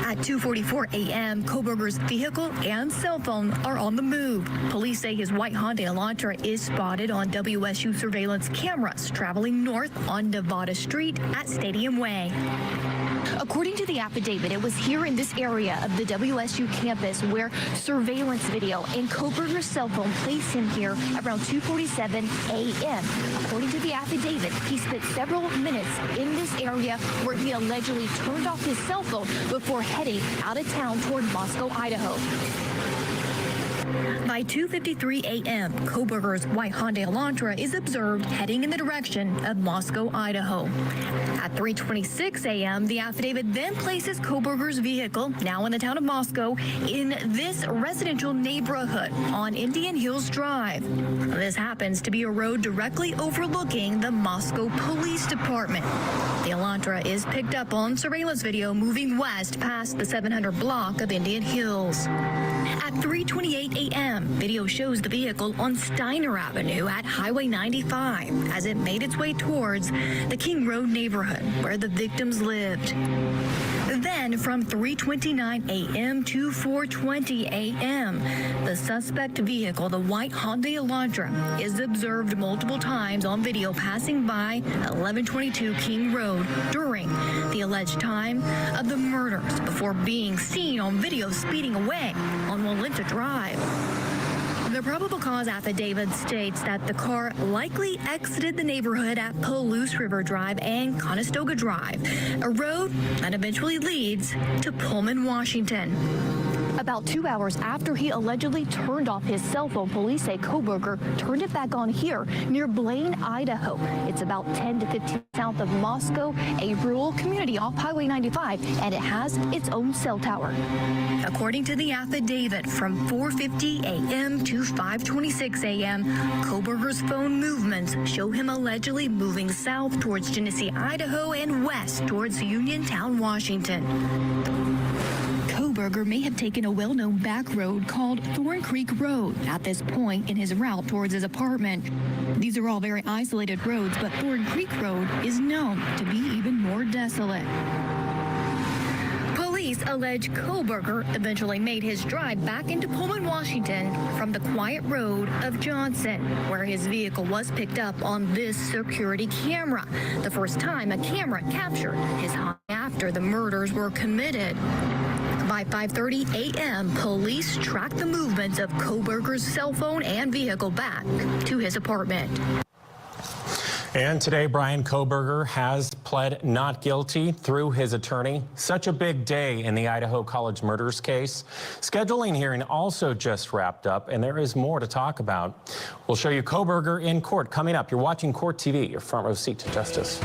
At 2:44 a.m., Kohberger's vehicle and cell phone are on the move. Police say his white Hyundai Elantra is spotted on WSU surveillance cameras traveling north on Nevada Street at Stadium Way. According to the affidavit, it was here in this area of the WSU campus where surveillance video and Kohberger's cell phone placed him here around 2:47 a.m. According to the affidavit, he spent several minutes in this area where he allegedly turned off his cell phone before heading out of town toward Moscow, Idaho. By 2:53 a.m., Kohberger's white Hyundai Elantra is observed heading in the direction of Moscow, Idaho. At 3:26 a.m., the affidavit then places Kohberger's vehicle, now in the town of Moscow, in this residential neighborhood on Indian Hills Drive. This happens to be a road directly overlooking the Moscow Police Department. The Elantra is picked up on surveillance video moving west past the 700 block of Indian Hills. At 3:28 a.m., video shows the vehicle on Steiner Avenue at Highway 95 as it made its way towards the King Road neighborhood where the victims lived. Then from 3:29 a.m. to 4:20 a.m., the suspect vehicle, the white Hyundai Elantra, is observed multiple times on video passing by 1122 King Road during the alleged time of the murders before being seen on video speeding away on Walenta Drive. The probable cause affidavit states that the car likely exited the neighborhood at Palouse River Drive and Conestoga Drive, a road that eventually leads to Pullman, Washington. About 2 hours after he allegedly turned off his cell phone, police say Kohberger turned it back on here near Blaine, Idaho. It's about 10 to 15 south of Moscow, a rural community off Highway 95, and it has its own cell tower. According to the affidavit, from 4:50 a.m. to 5:26 a.m., Kohberger's phone movements show him allegedly moving south towards Genesee, Idaho, and west towards Uniontown, Washington. Kohberger may have taken a well-known back road called Thorn Creek Road at this point in his route towards his apartment. These are all very isolated roads, but Thorn Creek Road is known to be even more desolate. Police allege Kohberger eventually made his drive back into Pullman, Washington from the quiet road of Johnson, where his vehicle was picked up on this security camera. The first time a camera captured his high after the murders were committed. By 5:30 a.m., police tracked the movements of Kohberger's cell phone and vehicle back to his apartment. And today, Bryan Kohberger has pled not guilty through his attorney. Such a big day in the Idaho College murders case. Scheduling hearing also just wrapped up, and there is more to talk about. We'll show you Kohberger in court coming up. You're watching Court TV, your front row seat to justice.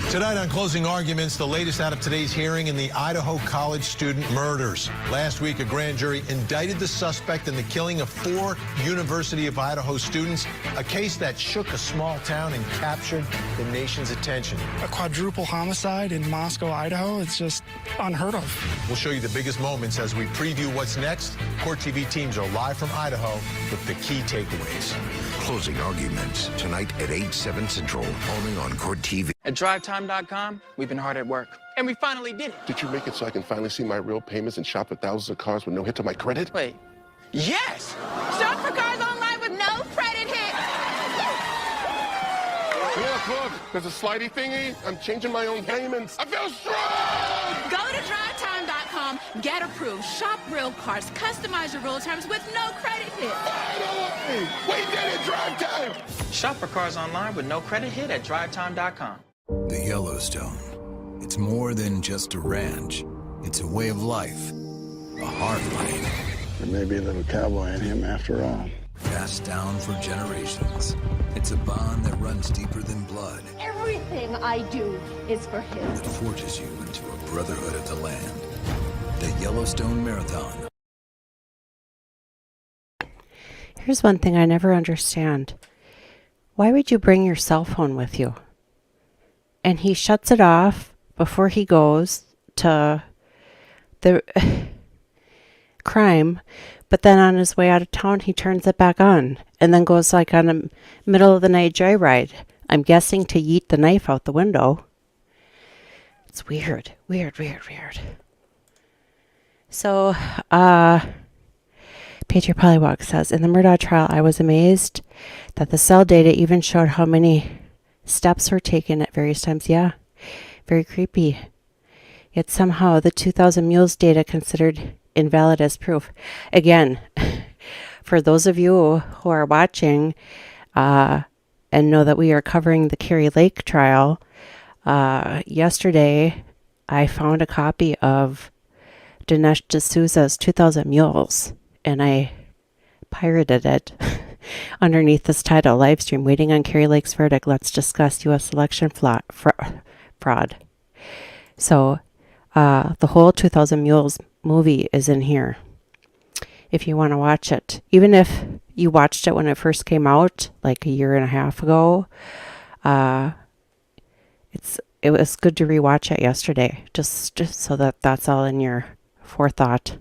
Tonight on Closing Arguments, the latest out of today's hearing in the Idaho College student murders. Last week, a grand jury indicted the suspect in the killing of 4 University of Idaho students, a case that shook a small town and captured the nation's attention. A quadruple homicide in Moscow, Idaho, it's just unheard of. We'll show you the biggest moments as we preview what's next. Court TV teams are live from Idaho with the key takeaways. Closing Arguments, tonight at 8/7 Central, only on Court TV. At DriveTime.com, we've been hard at work, and we finally did it. Did you make it so I can finally see my real payments and shop for thousands of cars with no hit to my credit? Wait, yes! Shop for cars online with no credit hit. Look, there's a slidey thingy. I'm changing my own payments. I feel strong! Go to DriveTime.com, get approved, shop real cars, customize your real terms with no credit hit. Finally! We did it, Drive Time! Shop for cars online with no credit hit at DriveTime.com. The Yellowstone. It's more than just a ranch. It's a way of life. A hard life. There may be a little cowboy in him after all. Passed down for generations. It's a bond that runs deeper than blood. Everything I do is for him. That forges you into a brotherhood of the land. The Yellowstone Marathon. Here's one thing I never understand. Why would you bring your cell phone with you? And he shuts it off before he goes to the crime, but then on his way out of town, he turns it back on and then goes like on a middle of the night joyride. I'm guessing to yeet the knife out the window. It's weird. So, Patriot Polywalk says, in the Murdaugh trial, I was amazed that the cell data even showed how many steps were taken at various times. Yeah, very creepy. Yet somehow the 2,000 mules data considered invalid as proof. Again, for those of you who are watching and know that we are covering the Kari Lake trial, yesterday I found a copy of Dinesh D'Souza's 2,000 Mules, and I pirated it underneath this title, Livestream, Waiting on Kari Lake's Verdict. Let's discuss U.S. election fraud. So the whole 2,000 Mules movie is in here if you want to watch it. Even if you watched it when it first came out, like a year and a half ago, it was good to rewatch it yesterday, just so that that's all in your forethought.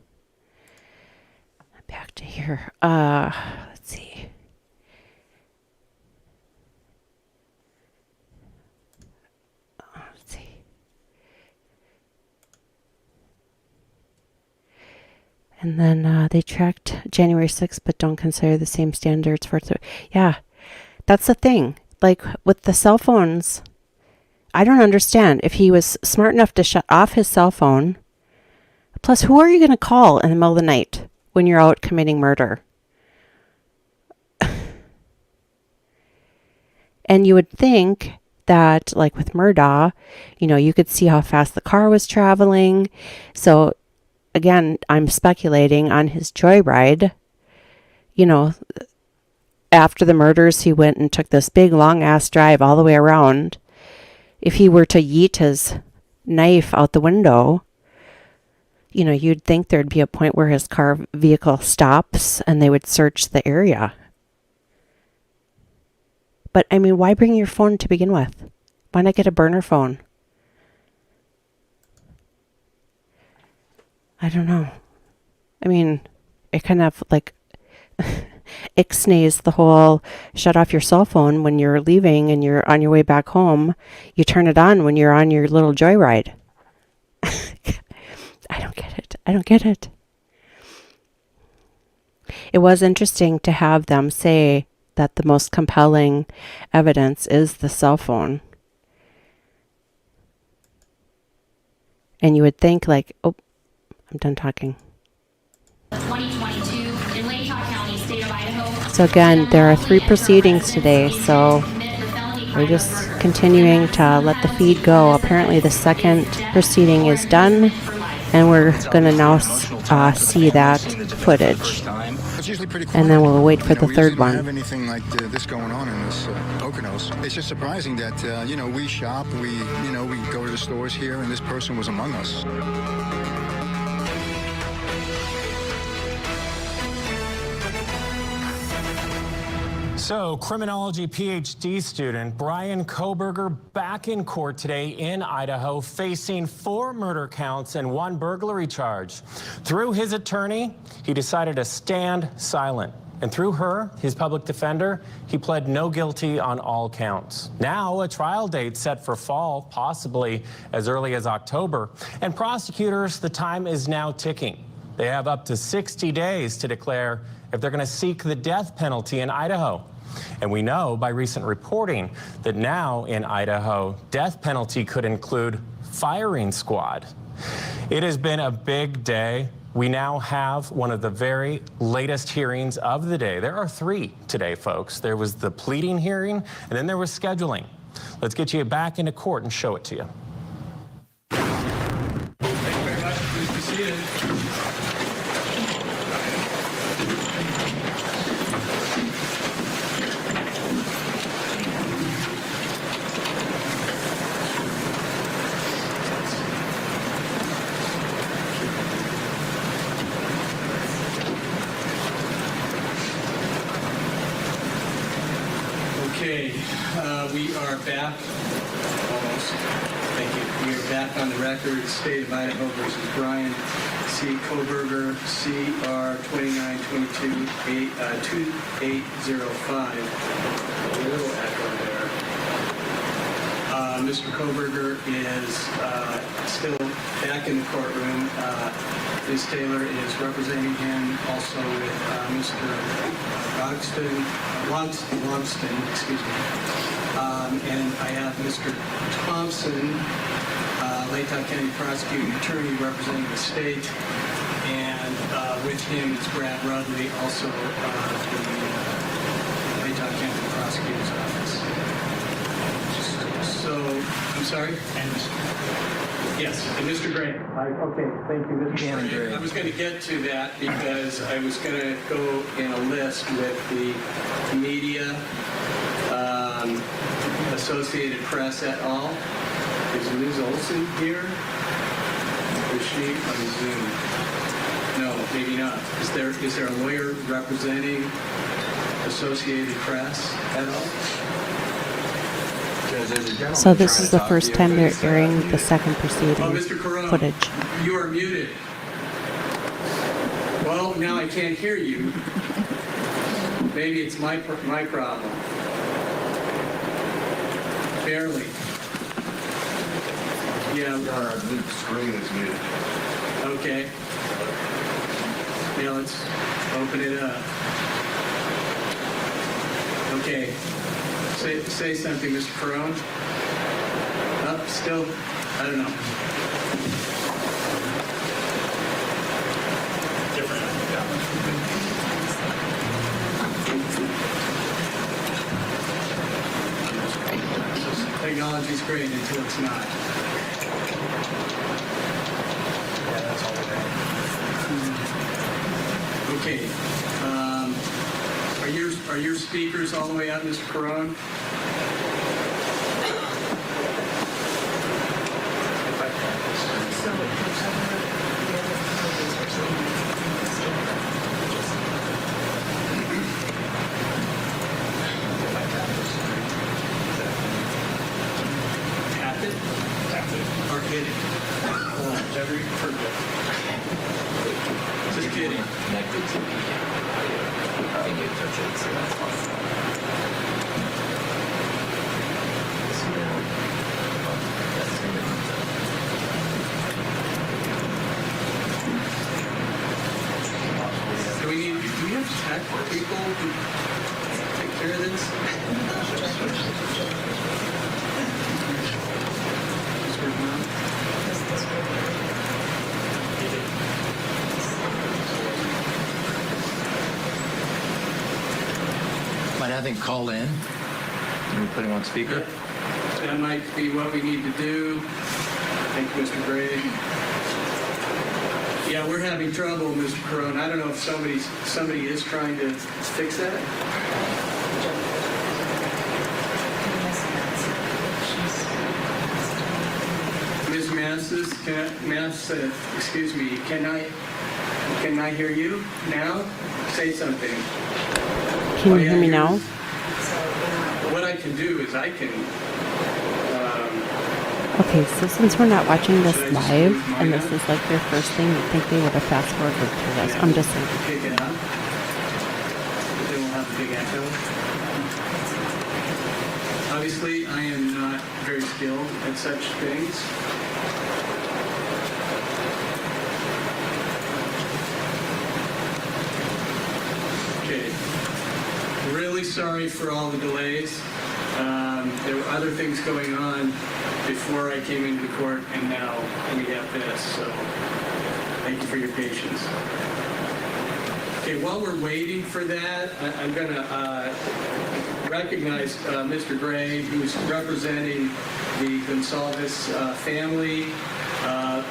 Back to here. Let's see. And then they tracked January 6th, but don't consider the same standards for... Yeah, that's the thing. Like, with the cell phones, I don't understand. If he was smart enough to shut off his cell phone, plus, who are you going to call in the middle of the night when you're out committing murder? And you would think that, like with Murdaugh, you could see how fast the car was traveling. So... Again, I'm speculating on his joyride. After the murders, he went and took this big, long-ass drive all the way around. If he were to yeet his knife out the window, you'd think there'd be a point where his vehicle stops and they would search the area. But, I mean, why bring your phone to begin with? Why not get a burner phone? I don't know. I mean, it kind of like ixnays the whole shut off your cell phone when you're leaving and you're on your way back home. You turn it on when you're on your little joyride. I don't get it. It was interesting to have them say that the most compelling evidence is the cell phone. And you would think like, oh, I'm done talking. 2022 in Latah County, state of Idaho. So again, there are 3 proceedings today, so we're just continuing to let the feed go. Apparently the second proceeding is done, and we're going to now see that footage. And then we'll wait for the third one. We don't have anything like this going on in this Poconos. It's just surprising that, you know, we shop, we go to the stores here, and this person was among us. So, criminology PhD student Bryan Kohberger back in court today in Idaho, facing 4 murder counts and 1 burglary charge. Through his attorney, he decided to stand silent. And through her, his public defender, he pled no guilty on all counts. Now, a trial date set for fall, possibly as early as October. And prosecutors, the time is now ticking. They have up to 60 days to declare if they're going to seek the death penalty in Idaho. And we know by recent reporting that now in Idaho, death penalty could include firing squad. It has been a big day. We now have one of the very latest hearings of the day. There are 3 today, folks. There was the pleading hearing, and then there was scheduling. Let's get you back into court and show it to you. Thank you very much. Please be seated. Okay, we are back, almost, thank you. We are back on the record, State of Idaho versus Bryan C. Kohberger, CR 2922-2805. A little echo there. Mr. Kohberger is still back in the courtroom. Ms. Taylor is representing him, also with Mr. Longston, excuse me. And I have Mr. Thompson, Latah County Prosecuting Attorney, representing the state. And with him is Brad Rudley, also the Latah County Prosecutor's Office. So, I'm sorry? Yes, and Mr. Gray. Okay, thank you, Mr. Gray. I was going to get to that because I was going to go in a list with the media, Associated Press et al. Is Liz Olson here? Is she on Zoom? No, maybe not. Is there a lawyer representing Associated Press et al.? So this is the first time they're airing the second proceeding Mr. Kernodle, footage. You are muted. Well, now I can't hear you. Maybe it's my problem. Barely. Yeah. The screen is muted. Okay. Now let's open it up. Okay. Say something, Mr. Perone. Still, I don't know. Different. Technology's great until it's not. Yeah, that's all we're doing. Okay. Are your speakers all the way up, Mr. Perone? Tap it? Or hit it? Whatever you prefer. Just kidding. Connected to the thing you touch it, so that's awesome. Do we have tech people who take care of this? Might have him call in. Can we put him on speaker? That might be what we need to do. Thank you, Mr. Gray. Yeah, we're having trouble, Mr. Carone. I don't know if somebody is trying to fix that. Ms. Masses, excuse me, can I hear you now? Say something. Can you hear me now? What I can do is I can... Okay, so since we're not watching this live, and this is like their first thing, you'd think they would have fast forwarded to this. I'm just saying. Pick it up. But they won't have a big echo. Obviously, I am not very skilled at such things. Okay. Really sorry for all the delays. There were other things going on before I came into the court, and now we have this, so thank you for your patience. Okay, while we're waiting for that, I'm going to recognize Mr. Gray, who's representing the Goncalves family.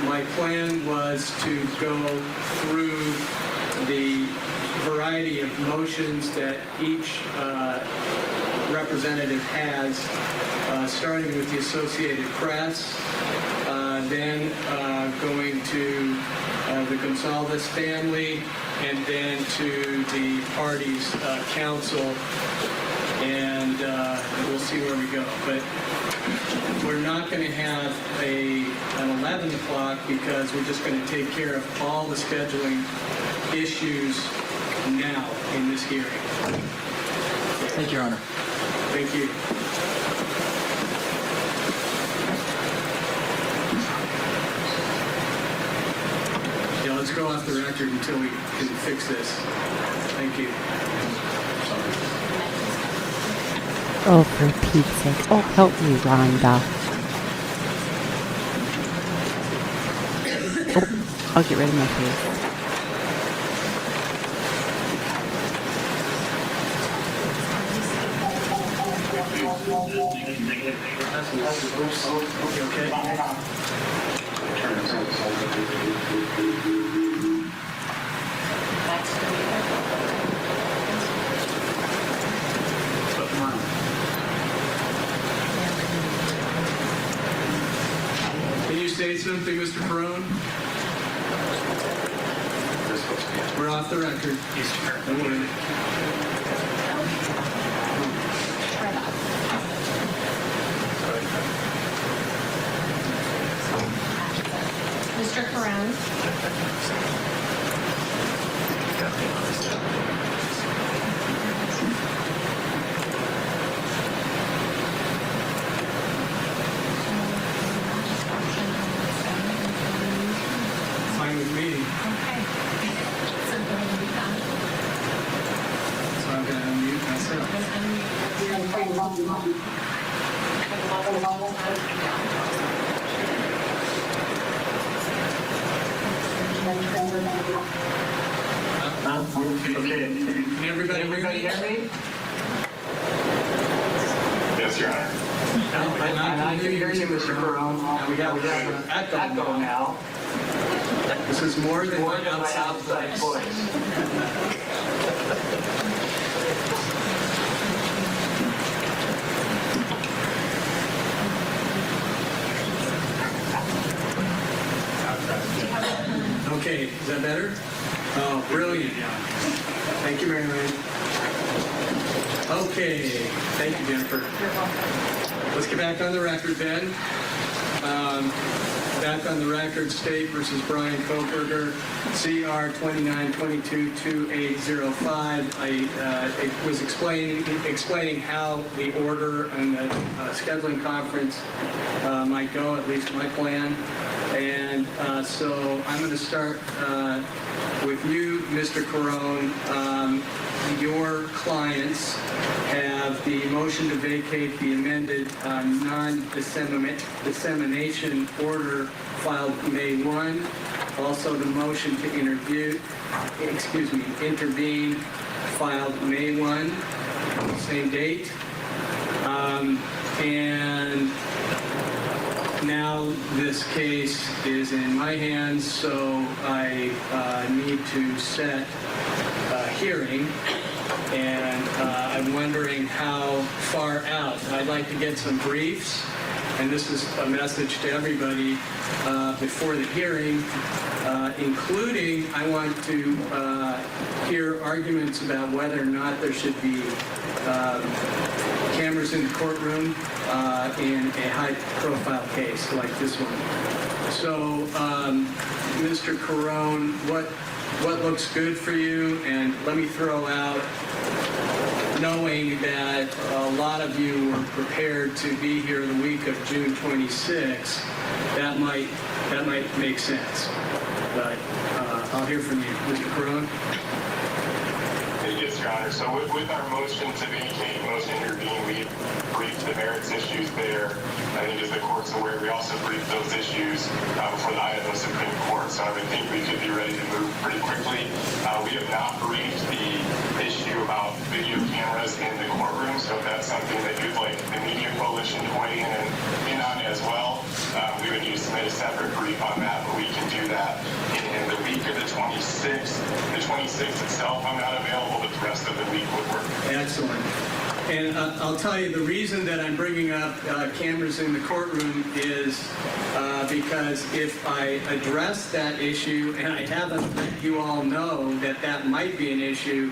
My plan was to go through the variety of motions that each representative has, starting with the Associated Press, then going to the Goncalves family, and then to the party's counsel, and we'll see where we go. But we're not going to have an 11 o'clock because we're just going to take care of all the scheduling issues now in this hearing. Thank you, Your Honor. Thank you. Yeah, let's go off the record until we can fix this. Thank you. Oh, for Pete's sake. Oh, help me, Rhonda. Oh, I'll get rid of my face. Okay. Can you say something, Mr. Perone? We're off the record. Don't worry. Mr. Carone. Fine with me. Okay. So I'm going to unmute myself. Okay. Can everybody hear me? Yes, Your Honor. And I can hear you, Mr. Perone. We have an echo now. This is more than my outside voice. Okay, is that better? Oh, brilliant. Thank you, Mary Lynn. Okay, thank you, Jennifer. Let's get back on the record then. Back on the record, State versus Bryan Kohberger, CR 29222805. I was explaining how the order and the scheduling conference might go, at least my plan. And so I'm going to start with you, Mr. Carone. Your clients have have the motion to vacate the amended non-dissemination order filed May 1. Also the motion to intervene filed May 1, same date. And now this case is in my hands, so I need to set a hearing. And I'm wondering how far out. I'd like to get some briefs, and this is a message to everybody before the hearing, including I want to hear arguments about whether or not there should be cameras in the courtroom in a high-profile case like this one. So, Mr. Carone, what looks good for you? And let me throw out, knowing that a lot of you were prepared to be here the week of June 26, that might make sense. But I'll hear from you, Mr. Carone. Yes, Your Honor. So with our motion to vacate, motion to intervene, we briefed the merits issues there. I think as the court's aware, we also briefed those issues before the Idaho Supreme Court. So I would think we could be ready to move pretty quickly. We have not briefed the issue about video cameras in the courtroom. So if that's something that you'd like the Media Coalition to weigh in on as well, we would need to submit a separate brief on that, but we can do that in the week of the 26th. The 26th itself, I'm not available, but the rest of the week would work. Excellent. And I'll tell you, the reason that I'm bringing up cameras in the courtroom is because if I address that issue, and I haven't let you all know that that might be an issue,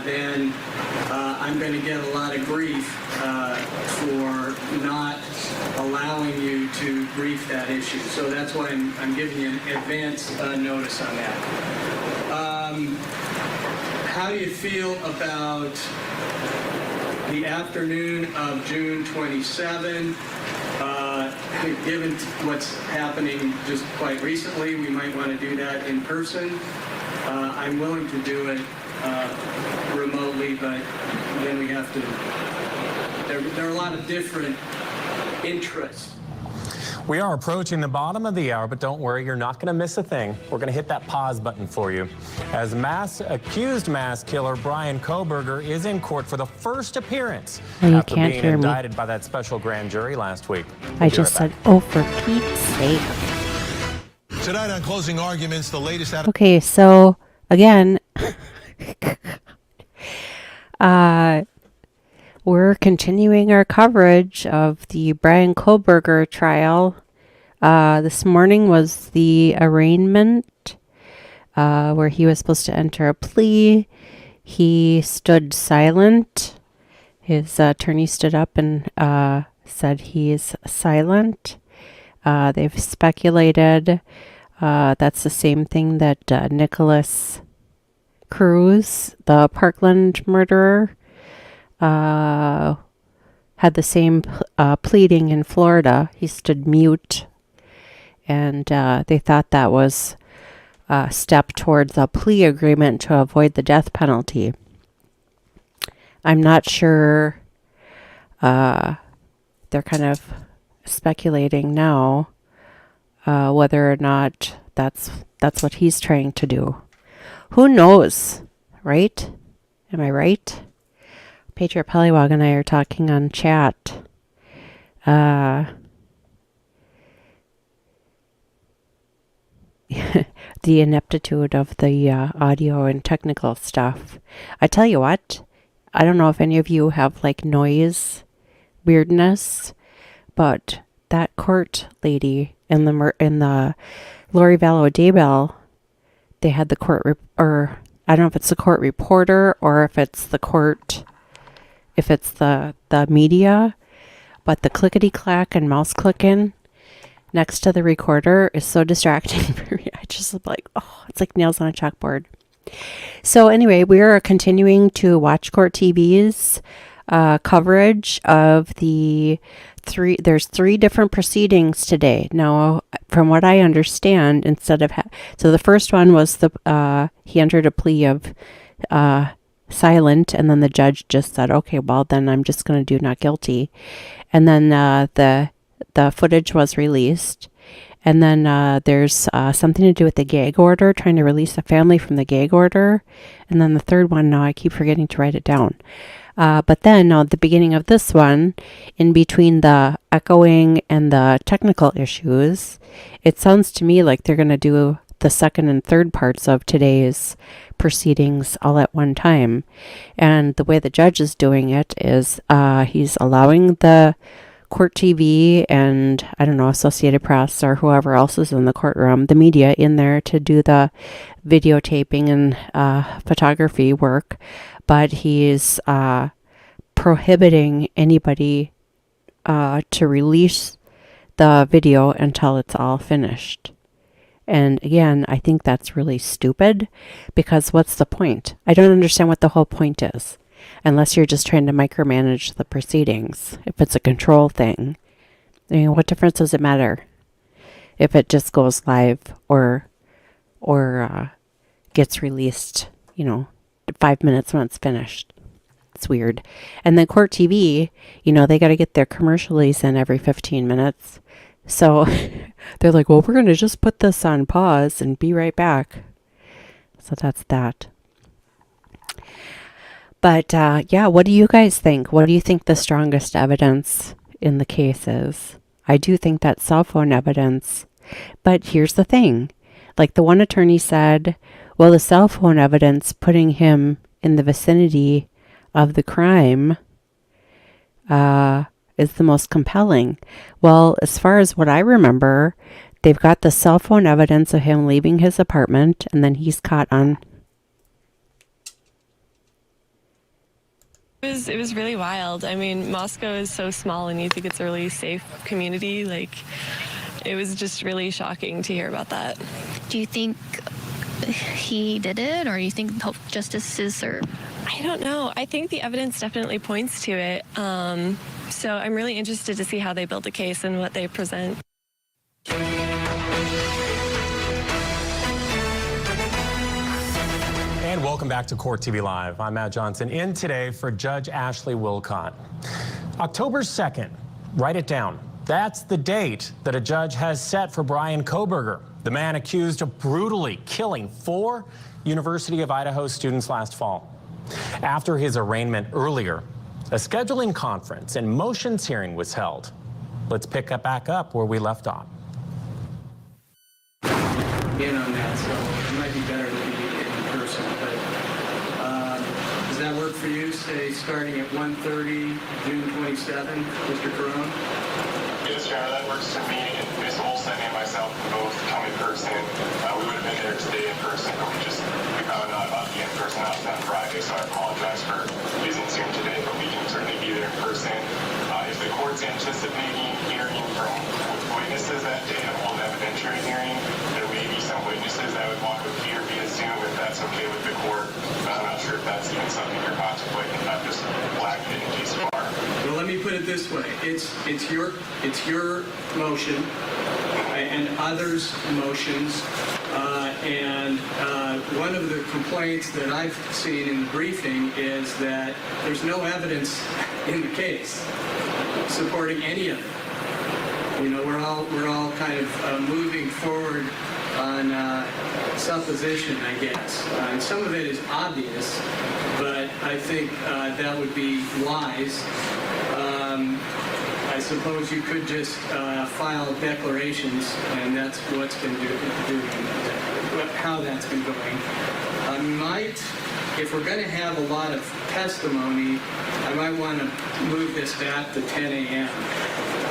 then I'm going to get a lot of grief for not allowing you to brief that issue. So that's why I'm giving you an advance notice on that. How do you feel about the afternoon of June 27? Given what's happening just quite recently, we might want to do that in person. I'm willing to do it remotely, but then we have to, there are a lot of different interests. We are approaching the bottom of the hour, but don't worry, you're not going to miss a thing. We're going to hit that pause button for you. As accused mass killer Bryan Kohberger is in court for the first appearance after being indicted by that special grand jury last week. I just said, oh, for Pete's sake. Tonight on Closing Arguments, the latest out of... Okay, so, again, we're continuing our coverage of the Bryan Kohberger trial. This morning was the arraignment, where he was supposed to enter a plea. He stood silent. His attorney stood up and said he's silent. They've speculated that's the same thing that Nicholas Cruz, the Parkland murderer, had the same pleading in Florida. He stood mute, and they thought that was a step towards a plea agreement to avoid the death penalty. I'm not sure. They're kind of speculating now whether or not that's what he's trying to do. Who knows, right? Am I right? Patriot Pellywog and I are talking on chat. The ineptitude of the audio and technical stuff. I tell you what, I don't know if any of you have like noise weirdness, but that court lady in the Lori Vallow Daybell, they had the court or I don't know if it's the court reporter or if it's the court, if it's the media, but the clickety clack and mouse clicking next to the recorder is so distracting for me. I just like, oh, it's like nails on a chalkboard. So anyway, we are continuing to watch Court TV's coverage of there's three different proceedings today. Now, from what I understand, instead of so the first one was he entered a plea of silent, and then the judge just said, okay, well, then I'm just going to do not guilty. And then the footage was released. And then there's something to do with the gag order, trying to release the family from the gag order. And then the third one, now I keep forgetting to write it down. But then at the beginning of this one, in between the echoing and the technical issues, it sounds to me like they're going to do the second and third parts of today's proceedings all at one time. And the way the judge is doing it is he's allowing the court TV and, I don't know, Associated Press or whoever else is in the courtroom, the media in there to do the videotaping and photography work. But he's prohibiting anybody to release the video until it's all finished. And again, I think that's really stupid, because what's the point? I don't understand what the whole point is, unless you're just trying to micromanage the proceedings. If it's a control thing, I mean, what difference does it matter if it just goes live or gets released, 5 minutes when it's finished? It's weird. And then court TV, they got to get their commercials in every 15 minutes. So they're like, well, we're going to just put this on pause and be right back. So that's that. But yeah, what do you guys think? What do you think the strongest evidence in the case is? I do think that's cell phone evidence. But here's the thing. Like the one attorney said, well, the cell phone evidence putting him in the vicinity of the crime is the most compelling. Well, as far as what I remember, they've got the cell phone evidence of him leaving his apartment, and then he's caught on. It was really wild. I mean, Moscow is so small, and you think it's a really safe community. Like, it was just really shocking to hear about that. Do you think he did it, or you think justice is served? I don't know. I think the evidence definitely points to it. So I'm really interested to see how they build the case and what they present. And welcome back to Court TV Live. I'm Matt Johnson, in today for Judge Ashley Wilcott. October 2nd, write it down. That's the date that a judge has set for Bryan Kohberger, the man accused of brutally killing 4 University of Idaho students last fall. After his arraignment earlier, a scheduling conference and motions hearing was held. Let's pick back up where we left off. In on that, so it might be better to be in person, but does that work for you, say, starting at 1:30, June 27th, Mr. Carone? Yes, Your Honor, that works for me. And Ms. Olsen and myself can both come in person. We would have been there today in person, but we found out about the in-person option on Friday, so I apologize for using Zoom today, but we can certainly be there in person. If the court's anticipating hearing from witnesses that day, a whole evidentiary hearing, there may be some witnesses that would want to appear via Zoom if that's okay with the court. I'm not sure if that's even something you're contemplating. I'm just flagging it in case you are. Well, let me put it this way. It's your motion and others' motions. And one of the complaints that I've seen in the briefing is that there's no evidence in the case supporting any of it. We're all kind of moving forward on supposition, I guess. And some of it is obvious, but I think that would be wise. I suppose you could just file declarations, and that's what's been how that's been going. If we're going to have a lot of testimony, I might want to move this back to 10 a.m.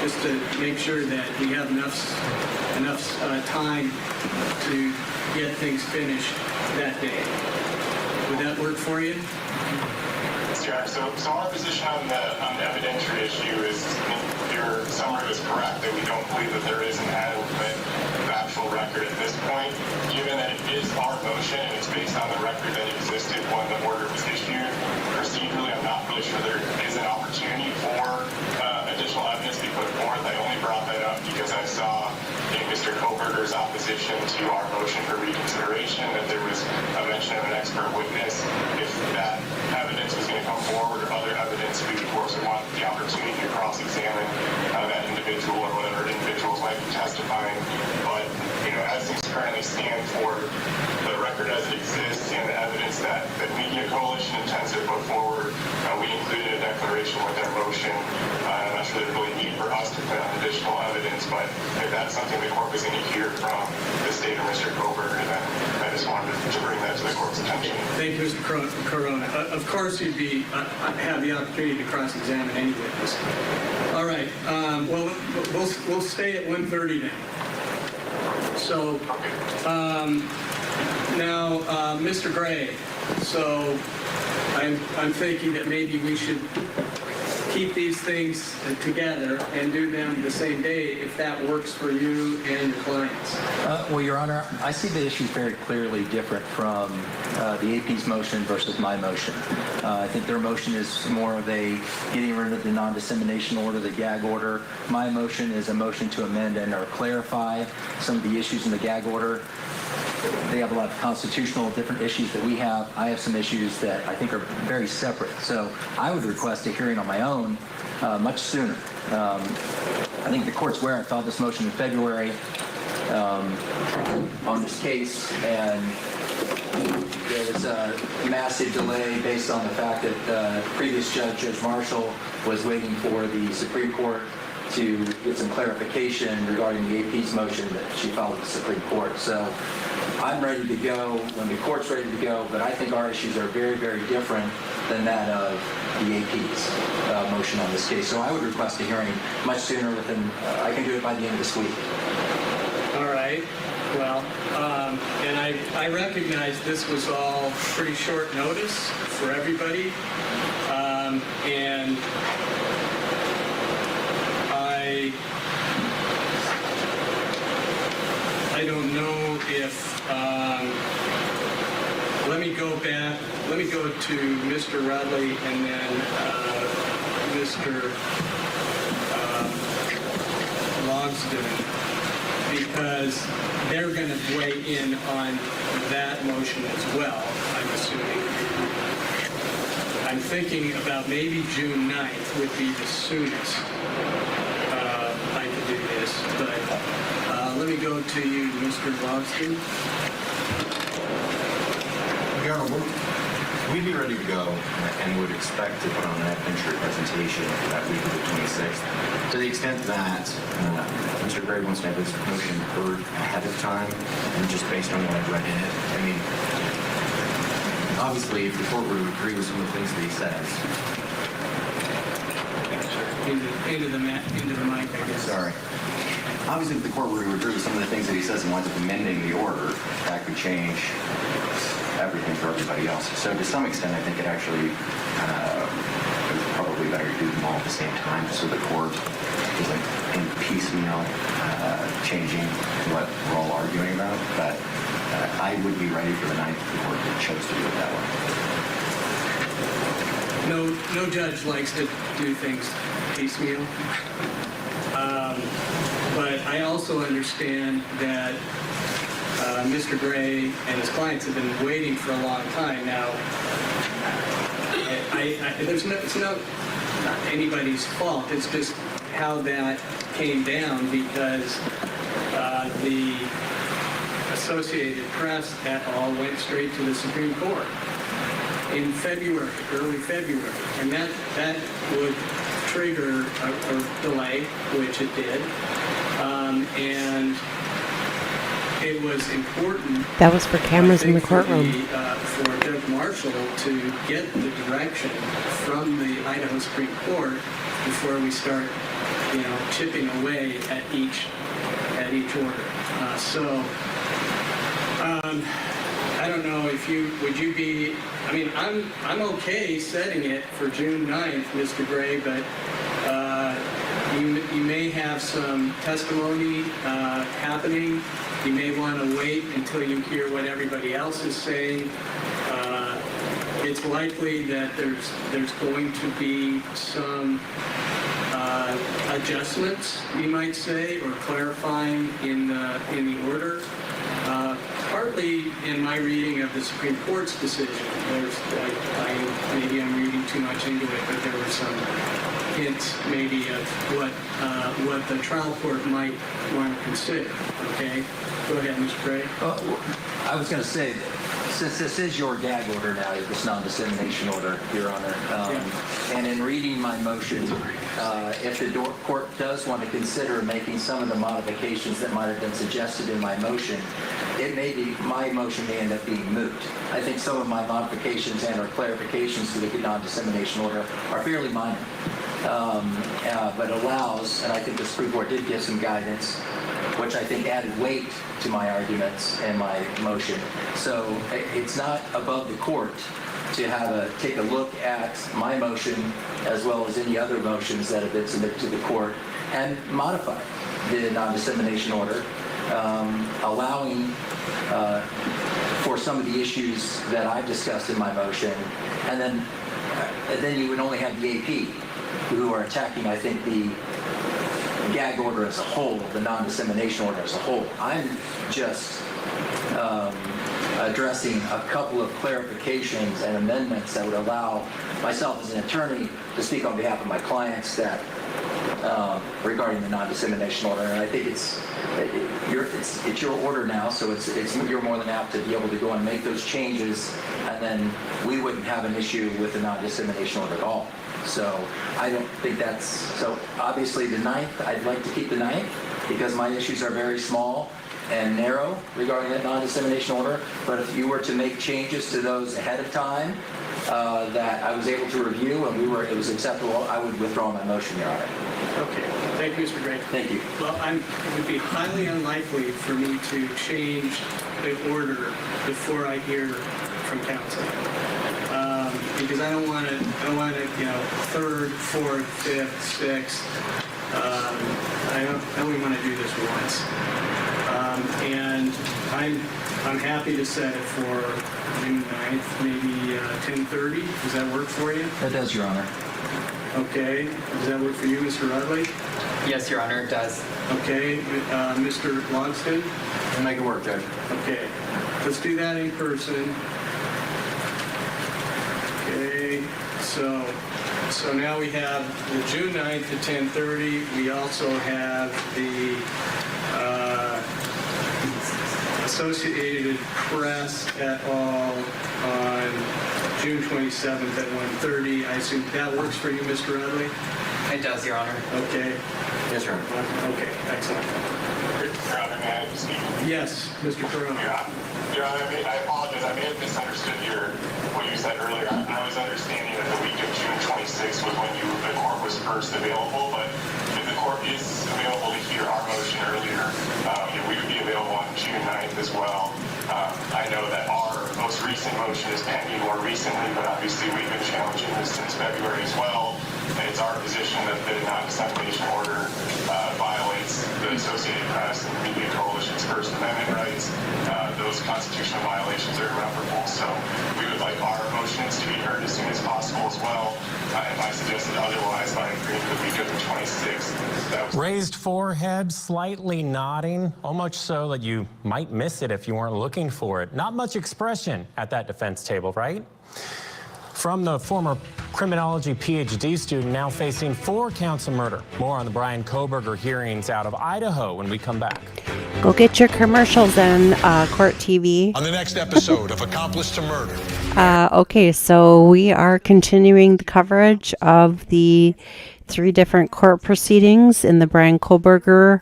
just to make sure that we have enough time to get things finished that day. Would that work for you? So our position on the evidentiary issue is, your summary was correct, that we don't believe that there is an adequate factual record at this point. Given that it is our motion and it's based on the record that existed when the order was issued, procedurally I'm not really sure there is an opportunity for additional evidence to be put forth. I only brought that up because I saw in Mr. Kohberger's opposition to our motion for reconsideration that there was a mention of an expert witness. If that discretion. I'm not sure there's really need for us to put on additional evidence, but if that's something the court was going to hear from the state or Mr. Kohberger, then I just wanted to bring that to the court's attention. Thank you, Mr. Corona. Of course, you'd have the opportunity to cross-examine any witness. All right. Well, we'll stay at 1:30 then. So now, Mr. Gray. So I'm thinking that maybe we should keep these things together and do them the same day if that works for you and your clients. Well, Your Honor, I see the issues very clearly different from the AP's motion versus my motion. I think their motion is more of a getting rid of the non-dissemination order, the gag order. My motion is a motion to amend and or clarify some of the issues in the gag order. They have a lot of constitutional different issues that we have. I have some issues that I think are very separate. So I would request a hearing on my own much sooner. I think the court's aware I filed this motion in February on this case, and there was a massive delay based on the fact that the previous judge, Judge Marshall, was waiting for the Supreme Court to get some clarification regarding the AP's motion that she filed with the Supreme Court. So I'm ready to go when the court's ready to go, but I think our issues are very, very different than that of the AP's motion on this case. So I would request a hearing much sooner I can do it by the end of this week. All right. Well, and I recognize this was all pretty short notice for everybody. And I don't know if, let me go to Mr. Rudley and then Mr. Logsdon, because they're going to weigh in on that motion as well, I'm assuming. I'm thinking about maybe June 9th would be the soonest I could do this, but let me go to you, Mr. Logsdon. Your Honor, we'd be ready to go and would expect to put on an evidentiary presentation for that week of the 26th. To the extent that Mr. Gray wants to have his motion heard ahead of time, and just based on what I've read in it, I mean, obviously, if the court would agree with some of the things that he says. Into the mic, I guess. Sorry. Obviously, if the court were to agree with some of the things that he says and winds up amending the order, that could change everything for everybody else. So to some extent, I think it actually is probably better to do them all at the same time, so the court isn't in piecemeal changing what we're all arguing about. But I would be ready for the 9th if the court chose to do it that way. No judge likes to do things piecemeal. But I also understand that Mr. Gray and his clients have been waiting for a long time now. It's not anybody's fault. It's just how that came down, because the Associated Press et al. Went straight to the Supreme Court in February, early February, and that would trigger a delay, which it did, and it was important. That was for cameras in the courtroom. For Judge Marshall to get the direction from the Idaho Supreme Court before we start, chipping away at each order. I don't know if would you be. I mean, I'm okay setting it for June 9th, Mr. Gray, but you may have some testimony happening. You may want to wait until you hear what everybody else is saying. It's likely that there's going to be some adjustments, you might say, or clarifying in the order. Partly in my reading of the Supreme Court's decision, maybe I'm reading too much into it, but there were some hints maybe of what the trial court might want to consider. Okay, go ahead, Mr. Gray. I was going to say, since this is your gag order now, this non-dissemination order, Your Honor, And in reading my motion, if the court does want to consider making some of the modifications that might have been suggested in my motion, my motion may end up being moot. I think some of my modifications and or clarifications to the non-dissemination order are fairly minor, but allows, and I think the Supreme Court did give some guidance, which I think added weight to my arguments and my motion. So it's not above the court to take a look at my motion as well as any other motions that have been submitted to the court and modify the non-dissemination order, allowing for some of the issues that I've discussed in my motion, and then you would only have the AP who are attacking, I think, the gag order as a whole, the non-dissemination order as a whole. I'm just addressing a couple of clarifications and amendments that would allow myself as an attorney to speak on behalf of my clients that regarding the non-dissemination order. And I think it's your order now, so you're more than apt to be able to go and make those changes, and then we wouldn't have an issue with the non-dissemination order at all. So I don't think that's, so obviously the 9th, I'd like to keep the 9th because my issues are very small and narrow regarding that non-dissemination order. But if you were to make changes to those ahead of time that I was able to review and it was acceptable, I would withdraw my motion, Your Honor. Okay. Thank you, Mr. Gray. Thank you. Well, it would be highly unlikely for me to change the order before I hear from counsel. Because I don't want to, third, fourth, fifth, sixth. I only want to do this once. And I'm happy to set it for June 9th, maybe 10:30. Does that work for you? That does, Your Honor. Okay. Does that work for you, Mr. Rudley? Yes, Your Honor, it does. Okay. Mr. Logston? I'll make it work, Judge. Okay. Let's do that in person. Okay. So now we have the June 9th at 10:30. We also have the Associated Press et al. On June 27th at 1:30. I assume that works for you, Mr. Rudley? It does, Your Honor. Okay. Yes, Your Honor. Okay, excellent. Your Honor, may I speak? Yes, Mr. Corona. Your Honor, I apologize. I may have misunderstood what you said earlier. I was understanding that the week of June 26th was when the court was first available, but if the court is available to hear our motion earlier, we would be available on June 9th as well. I know that our most recent motion is pending more recently, but obviously we've been challenging this since February as well. And it's our position that the non-dissemination order violates the Associated Press and Media Coalition's First Amendment rights. Those constitutional violations are irreparable. So we would like our motions to be heard as soon as possible as well. If I suggested otherwise, by agreeing to the week of the 26th. Raised forehead, slightly nodding, almost so that you might miss it if you weren't looking for it. Not much expression at that defense table, right? From the former criminology PhD student now facing 4 counts of murder. More on the Bryan Kohberger hearings out of Idaho when we come back. Go get your commercials on Court TV. On the next episode of Accomplice to Murder. Okay, so we are continuing the coverage of the 3 different court proceedings in the Bryan Kohberger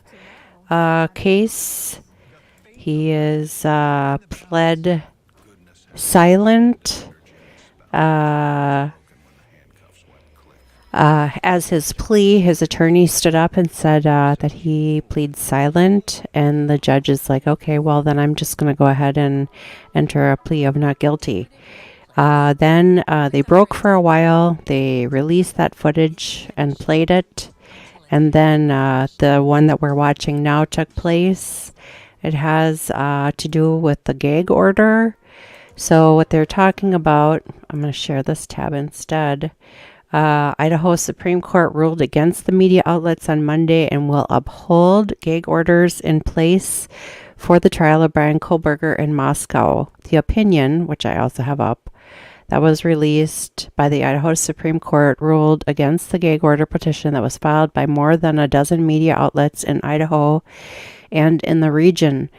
case. He is pled silent. As his plea, his attorney stood up and said that he pleads silent, and the judge is like, okay, well, then I'm just going to go ahead and enter a plea of not guilty. Then they broke for a while. They released that footage and played it, and then the one that we're watching now took place. It has to do with the gag order. So what they're talking about, I'm going to share this tab instead. Idaho Supreme Court ruled against the media outlets on Monday and will uphold gag orders in place for the trial of Bryan Kohberger in Moscow. The opinion, which I also have up, that was released by the Idaho Supreme Court ruled against the gag order petition that was filed by more than a dozen media outlets in Idaho and in the region.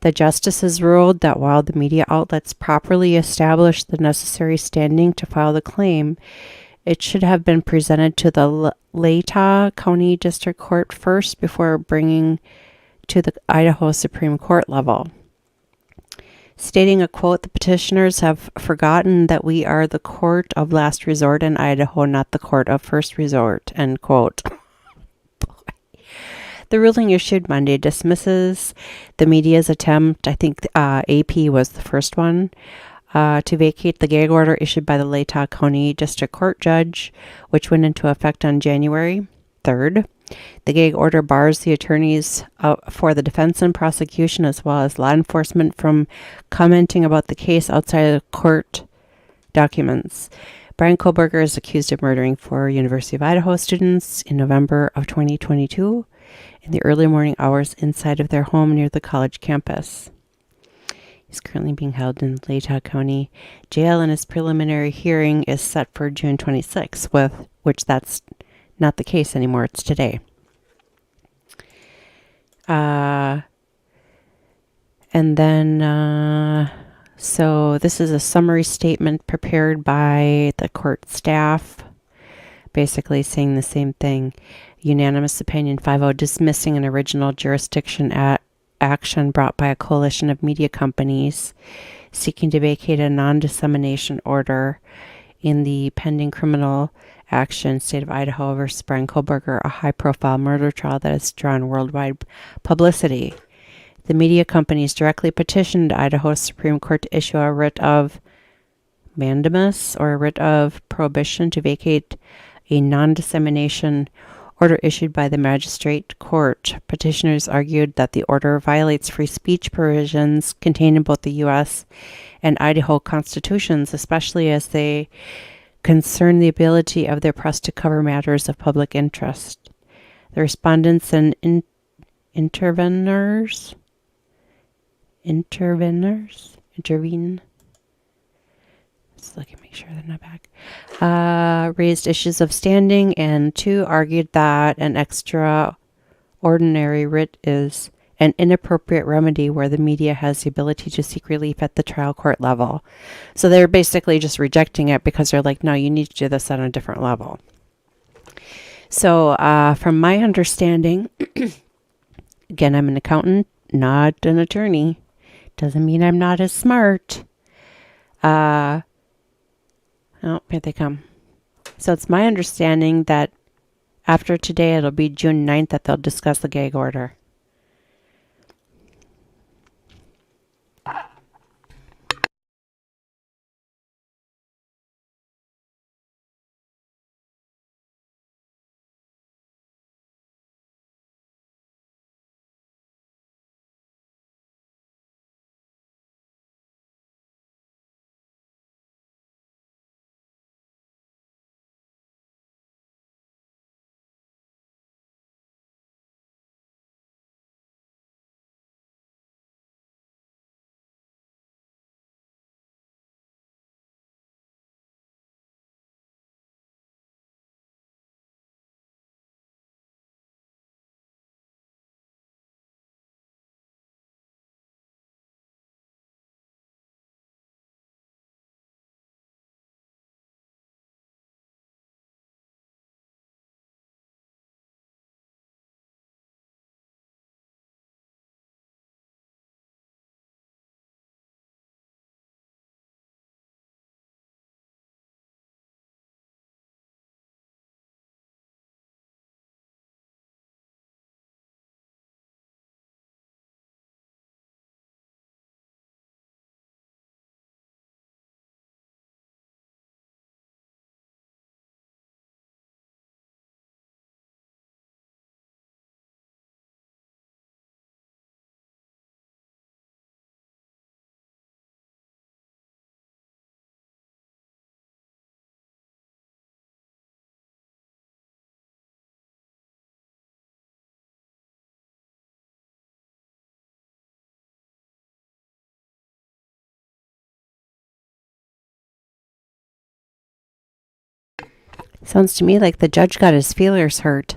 The justices ruled that while the media outlets properly established the necessary standing to file the claim, It should have been presented to the Latah County District Court first before bringing to the Idaho Supreme Court level. Stating a quote, "The petitioners have forgotten that we are the court of last resort in Idaho, not the court of first resort," end quote. The ruling issued Monday dismisses the media's attempt, I think AP was the first one, to vacate the gag order issued by the Latah County District Court judge, which went into effect on January 3rd. The gag order bars the attorneys for the defense and prosecution, as well as law enforcement, from commenting about the case outside of court documents. Bryan Kohberger is accused of murdering 4 University of Idaho students in November of 2022 in the early morning hours inside of their home near the college campus. He's currently being held in Latah County Jail, and his preliminary hearing is set for June 26th, which that's not the case anymore. It's today. And then, so this is a summary statement prepared by the court staff, basically saying the same thing. Unanimous opinion 5-0 dismissing an original jurisdiction action brought by a coalition of media companies seeking to vacate a non-dissemination order in the pending criminal action state of Idaho versus Bryan Kohberger, a high-profile murder trial that has drawn worldwide publicity. The media companies directly petitioned Idaho's Supreme Court to issue a writ of mandamus, or a writ of prohibition, to vacate a non-dissemination order issued by the magistrate court. Petitioners argued that the order violates free speech provisions contained in both the U.S. and Idaho constitutions, especially as they concern the ability of their press to cover matters of public interest. The respondents and intervene, let's look and make sure they're not back, raised issues of standing, and 2 argued that an extraordinary writ is an inappropriate remedy where the media has the ability to seek relief at the trial court level. So they're basically just rejecting it because they're like, no, you need to do this on a different level. So from my understanding, again, I'm an accountant, not an attorney. Doesn't mean I'm not as smart. Oh, here they come. So it's my understanding that after today, it'll be June 9th that they'll discuss the gag order. Sounds to me like the judge got his feelers hurt.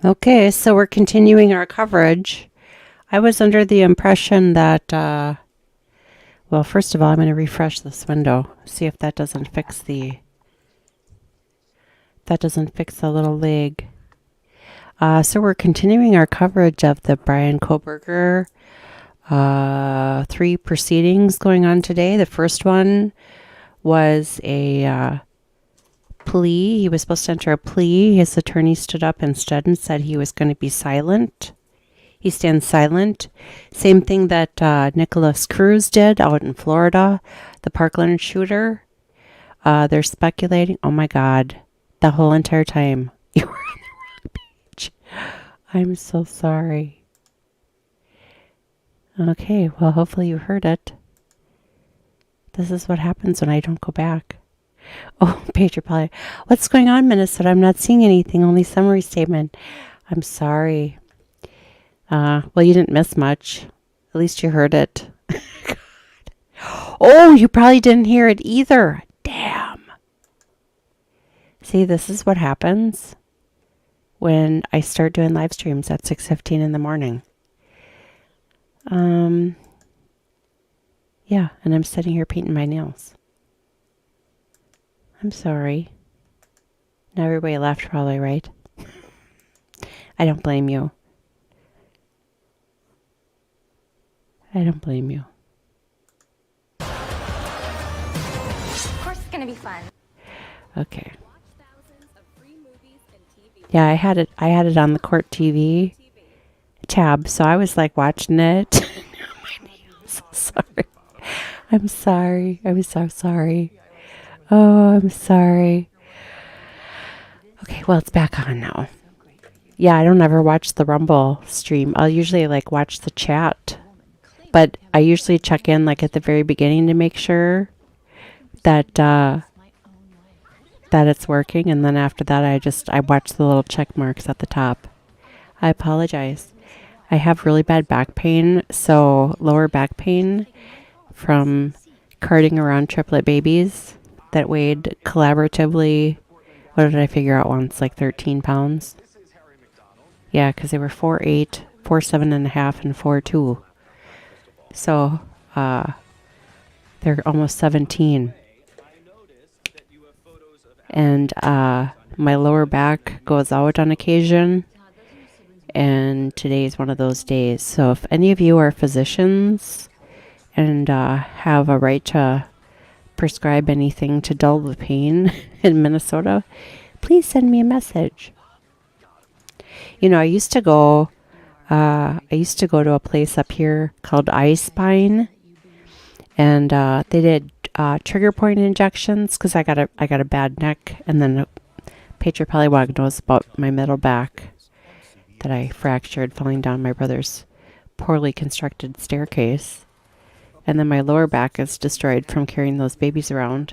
Okay, so we're continuing our coverage. I was under the impression that, well, first of all, I'm going to refresh this window, see if that doesn't fix the little leg. So we're continuing our coverage of the Bryan Kohberger 3 proceedings going on today. The first one was a plea. He was supposed to enter a plea. His attorney stood up instead and said he was going to be silent. He stands silent. Same thing that Nicholas Cruz did out in Florida, the Parkland shooter. They're speculating. Oh my God, the whole entire time you were on the wrong page. I'm so sorry. Okay, well, hopefully you heard it. This is what happens when I don't go back. Oh, Paige, you're probably, what's going on, Minnesota? I'm not seeing anything, only summary statement. I'm sorry. Well, you didn't miss much. At least you heard it. God. Oh, you probably didn't hear it either. Damn. See, this is what happens when I start doing live streams at 6:15 in the morning. Yeah, and I'm sitting here painting my nails. I'm sorry. Now everybody laughed probably, right? I don't blame you. I don't blame you. Of course it's gonna be fun. Okay. Yeah, I had it on the court TV tab, so I was like watching it. I'm so sorry. I'm sorry. I'm so sorry. Oh, I'm sorry. Okay, well, it's back on now. Yeah, I don't ever watch the Rumble stream. I'll usually like watch the chat, but I usually check in like at the very beginning to make sure that that it's working, and then after that I watch the little check marks at the top. I apologize. I have really bad back pain, so lower back pain from carting around triplet babies that weighed collaboratively, what did I figure out once, like 13 pounds? Yeah, because they were 4'8", 4'7.5", and 4'2". So they're almost 17. And my lower back goes out on occasion, and today is one of those days. So if any of you are physicians and have a right to prescribe anything to dull the pain in Minnesota, please send me a message. You know, I used to go to a place up here called iSpine, and they did trigger point injections because I got a bad neck, and then Paige probably knows about my middle back that I fractured falling down my brother's poorly constructed staircase. And then my lower back is destroyed from carrying those babies around.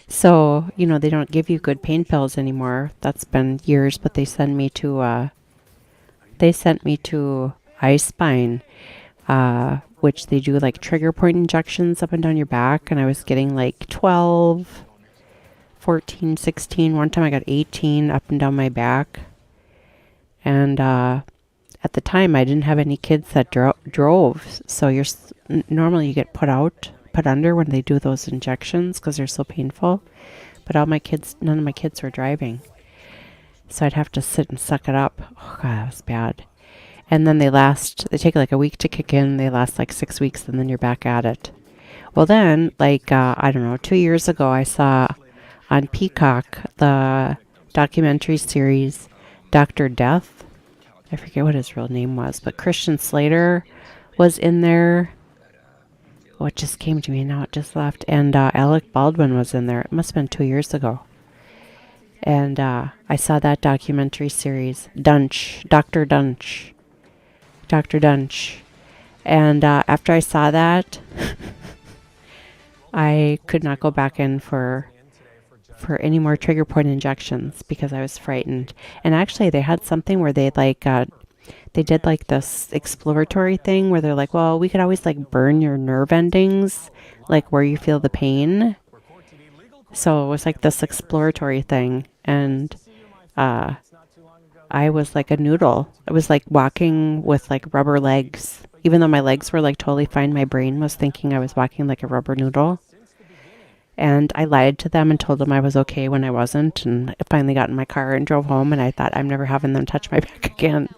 So, you know, they don't give you good pain pills anymore. That's been years, but they sent me to iSpine, which they do like trigger point injections up and down your back. And I was getting like 12, 14, 16. One time I got 18 up and down my back. And at the time, I didn't have any kids that drove. So normally you get put under when they do those injections because they're so painful. But none of my kids were driving. So I'd have to sit and suck it up. Oh, God, that was bad. And then they take like a week to kick in. They last like 6 weeks, and then you're back at it. Well, then, like, I don't know, 2 years ago, I saw on Peacock the documentary series Dr. Death. I forget what his real name was, but Christian Slater was in there. Oh, it just came to me now. It just left. And Alec Baldwin was in there. It must have been 2 years ago. And I saw that documentary series, Dr. Dunch. And after I saw that, I could not go back in for any more trigger point injections because I was frightened. And actually, they had something where they did like this exploratory thing where they're like, well, we could always like burn your nerve endings, like where you feel the pain. So it was like this exploratory thing. And I was like a noodle. I was like walking with like rubber legs. Even though my legs were like totally fine, my brain was thinking I was walking like a rubber noodle. And I lied to them and told them I was okay when I wasn't. And I finally got in my car and drove home, and I thought, I'm never having them touch my back again.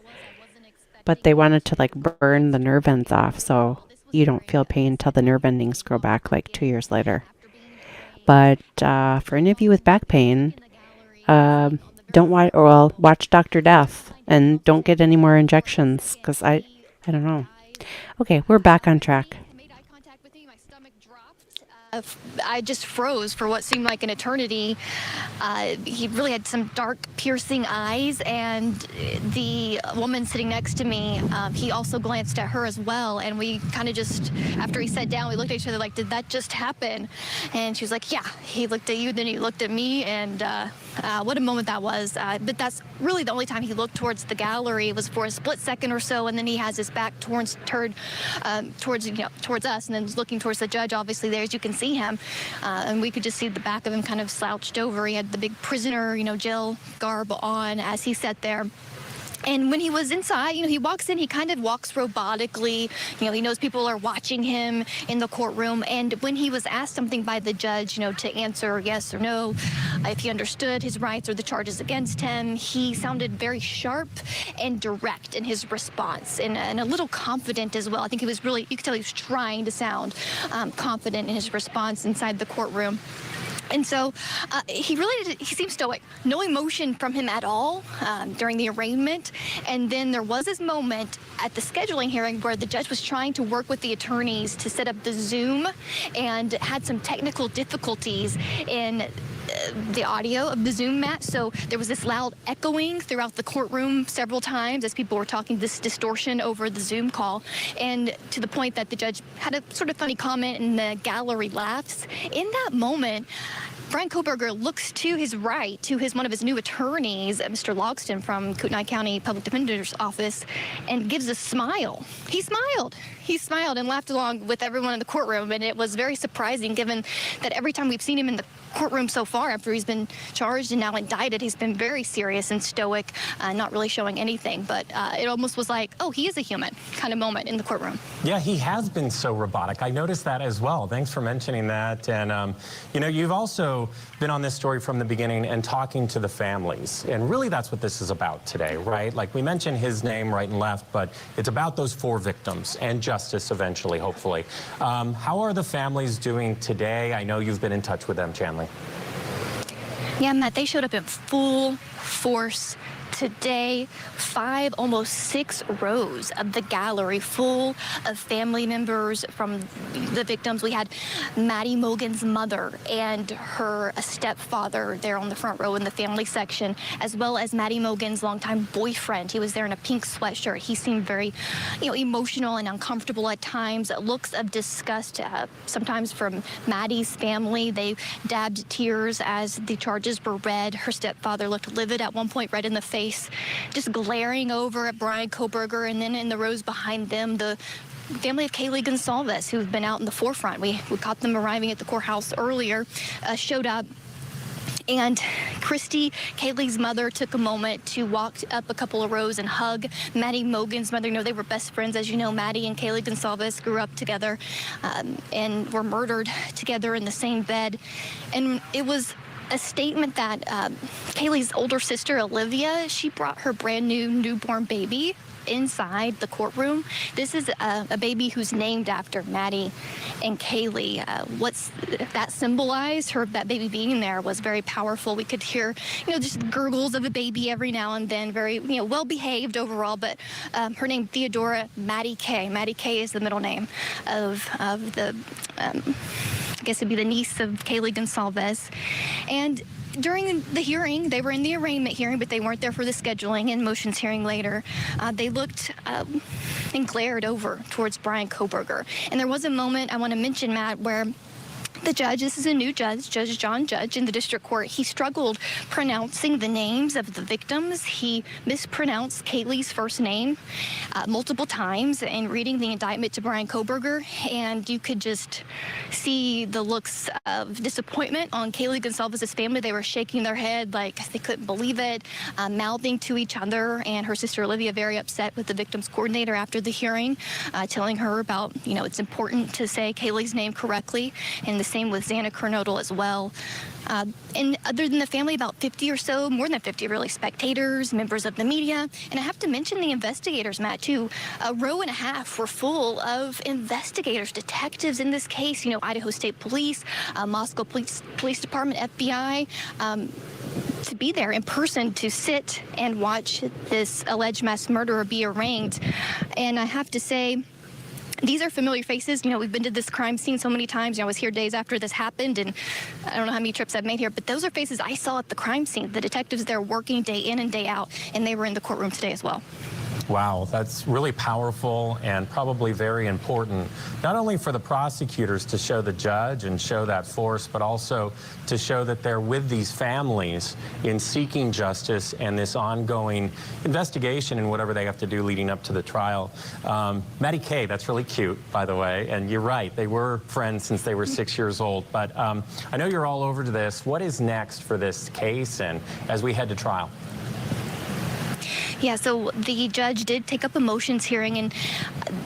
But they wanted to like burn the nerve ends off, so you don't feel pain until the nerve endings grow back like 2 years later. But for any of you with back pain, don't watch Dr. Death and don't get any more injections, because I don't know. Okay, we're back on track. I just froze for what seemed like an eternity. He really had some dark, piercing eyes, and the woman sitting next to me, he also glanced at her as well, and we kind of just, after he sat down, we looked at each other like, did that just happen? And she was like, yeah. He looked at you, then he looked at me, and what a moment that was. But that's really the only time he looked towards the gallery was for a split second or so, and then he has his back towards us, and then looking towards the judge. Obviously, there, as you can see him, and we could just see the back of him kind of slouched over. He had the big prisoner, jail garb on as he sat there. And when he was inside, he walks in, he kind of walks robotically. He knows people are watching him in the courtroom. And when he was asked something by the judge, to answer yes or no, if he understood his rights or the charges against him, he sounded very sharp and direct in his response, and a little confident as well. I think he was really, you could tell he was trying to sound confident in his response inside the courtroom. And so he seemed stoic. No emotion from him at all during the arraignment. And then there was this moment at the scheduling hearing where the judge was trying to work with the attorneys to set up the Zoom and had some technical difficulties in the audio of the Zoom match. So there was this loud echoing throughout the courtroom several times as people were talking, this distortion over the Zoom call, and to the point that the judge had a sort of funny comment and the gallery laughs. In that moment, Bryan Kohberger looks to his right, to one of his new attorneys, Mr. Logston from Kootenai County Public Defender's Office, and gives a smile. He smiled. He smiled and laughed along with everyone in the courtroom, and it was very surprising given that every time we've seen him in the courtroom so far after he's been charged and now indicted, he's been very serious and stoic, not really showing anything. But it almost was like, oh, he is a human kind of moment in the courtroom. Yeah, he has been so robotic. I noticed that as well. Thanks for mentioning that. And, you've also been on this story from the beginning and talking to the families. And really that's what this is about today, right? Like we mentioned his name right and left, but it's about those 4 victims and justice eventually, hopefully. How are the families doing today? I know you've been in touch with them, Chanley. Yeah, Matt, they showed up in full force today. 5, almost 6 rows of the gallery full of family members from the victims. We had Maddie Mogen's mother and her stepfather there on the front row in the family section, as well as Maddie Mogen's longtime boyfriend. He was there in a pink sweatshirt. He seemed very, emotional and uncomfortable at times. Looks of disgust sometimes from Maddie's family. They dabbed tears as the charges were read. Her stepfather looked livid at one point, red in the face, just glaring over at Bryan Kohberger, and then in the rows behind them, the family of Kaylee Goncalves, who've been out in the forefront. We caught them arriving at the courthouse earlier, showed up. And Christy, Kaylee's mother, took a moment to walk up a couple of rows and hug Maddie Mogen's mother. They were best friends. As you know, Maddie and Kaylee Goncalves grew up together and were murdered together in the same bed. And it was a statement that Kaylee's older sister, Olivia, she brought her brand new newborn baby inside the courtroom. This is a baby who's named after Maddie and Kaylee. What's that symbolized? That baby being there was very powerful. We could hear, just gurgles of a baby every now and then. Very, well behaved overall. But her name, Theodora Maddie Kay. Maddie Kay is the middle name of the. I guess it'd be the niece of Kaylee Goncalves. And during the hearing, they were in the arraignment hearing, but they weren't there for the scheduling and motions hearing later. They looked and glared over towards Bryan Kohberger. And there was a moment I want to mention, Matt, where The judge, this is a new judge, Judge John Judge in the district court. He struggled pronouncing the names of the victims. He mispronounced Kaylee's first name multiple times in reading the indictment to Bryan Kohberger, and you could just see the looks of disappointment on Kaylee Goncalves' family. They were shaking their head like they couldn't believe it, mouthing to each other, and her sister Olivia very upset with the victim's coordinator after the hearing, telling her about, you know, it's important to say Kaylee's name correctly, and the same with Xana Kernodle as well. And other than the family, about 50 or so, more than 50 really, spectators, members of the media. And I have to mention the investigators, Matt, too. A row and a half were full of investigators, detectives in this case, you know, Idaho State Police, Moscow Police Department, FBI, to be there in person to sit and watch this alleged mass murderer be arraigned. And I have to say, these are familiar faces. You know, we've been to this crime scene so many times. You know, I was here days after this happened, and I don't know how many trips I've made here, but those are faces I saw at the crime scene. The detectives there working day in and day out, and they were in the courtroom today as well. Wow, that's really powerful and probably very important, not only for the prosecutors to show the judge and show that force, but also to show that they're with these families in seeking justice and this ongoing investigation and whatever they have to do leading up to the trial. Maddie Kay, that's really cute, by the way, and you're right, they were friends since they were 6 years old, but I know you're all over to this. What is next for this case and as we head to trial? Yeah, so the judge did take up a motions hearing and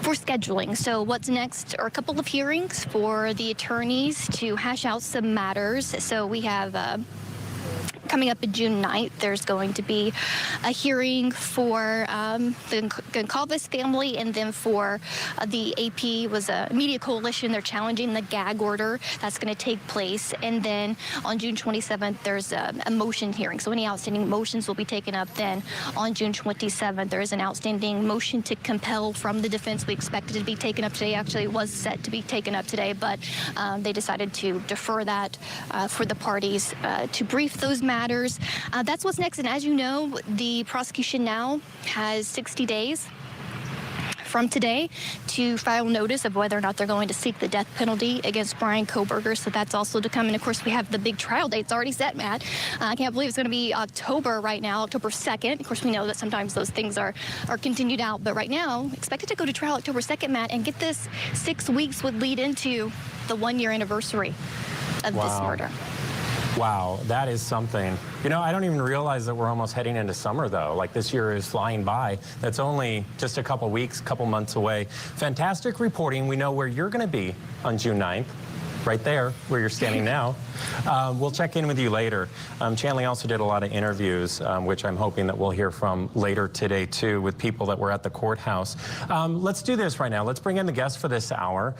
for scheduling. So what's next are a couple of hearings for the attorneys to hash out some matters. So we have coming up in June 9th, there's going to be a hearing for the Goncalves family, and then for the AP was a media coalition. They're challenging the gag order that's going to take place. And then on June 27th, there's a motion hearing. So any outstanding motions will be taken up then. On June 27th, there is an outstanding motion to compel from the defense. We expected it to be taken up today. Actually, it was set to be taken up today, but they decided to defer that for the parties to brief those matters. That's what's next. And as you know, the prosecution now has 60 days from today to file notice of whether or not they're going to seek the death penalty against Bryan Kohberger. So that's also to come. And of course, we have the big trial dates already set, Matt. I can't believe it's going to be October right now, October 2nd. Of course, we know that sometimes those things are continued out. But right now, expected to go to trial October 2nd, Matt. And get this, 6 weeks would lead into the 1-year anniversary of this murder. Wow, that is something. You know, I don't even realize that we're almost heading into summer, though. Like, this year is flying by. That's only just a couple weeks, couple months away. Fantastic reporting. We know where you're going to be on June 9th. Right there, where you're standing now. We'll check in with you later. Chanley also did a lot of interviews, which I'm hoping that we'll hear from later today, too, with people that were at the courthouse. Let's do this right now. Let's bring in the guests for this hour.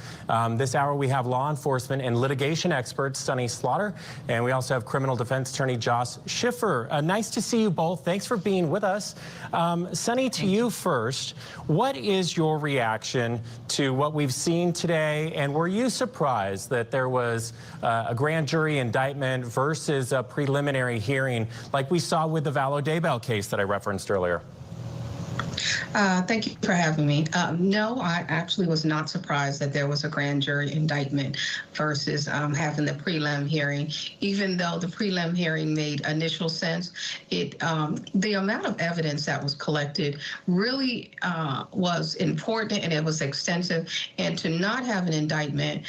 This hour, we have law enforcement and litigation expert Sunny Slaughter, and we also have criminal defense attorney Josh Schiffer. Nice to see you both. Thanks for being with us. Sunny, to you first. What is your reaction to what we've seen today, and were you surprised that there was a grand jury indictment versus a preliminary hearing like we saw with the Vallow Daybell case that I referenced earlier? Thank you for having me. No, I actually was not surprised that there was a grand jury indictment versus having the prelim hearing. Even though the prelim hearing made initial sense, the amount of evidence that was collected really was important, and it was extensive. And to not have an indictment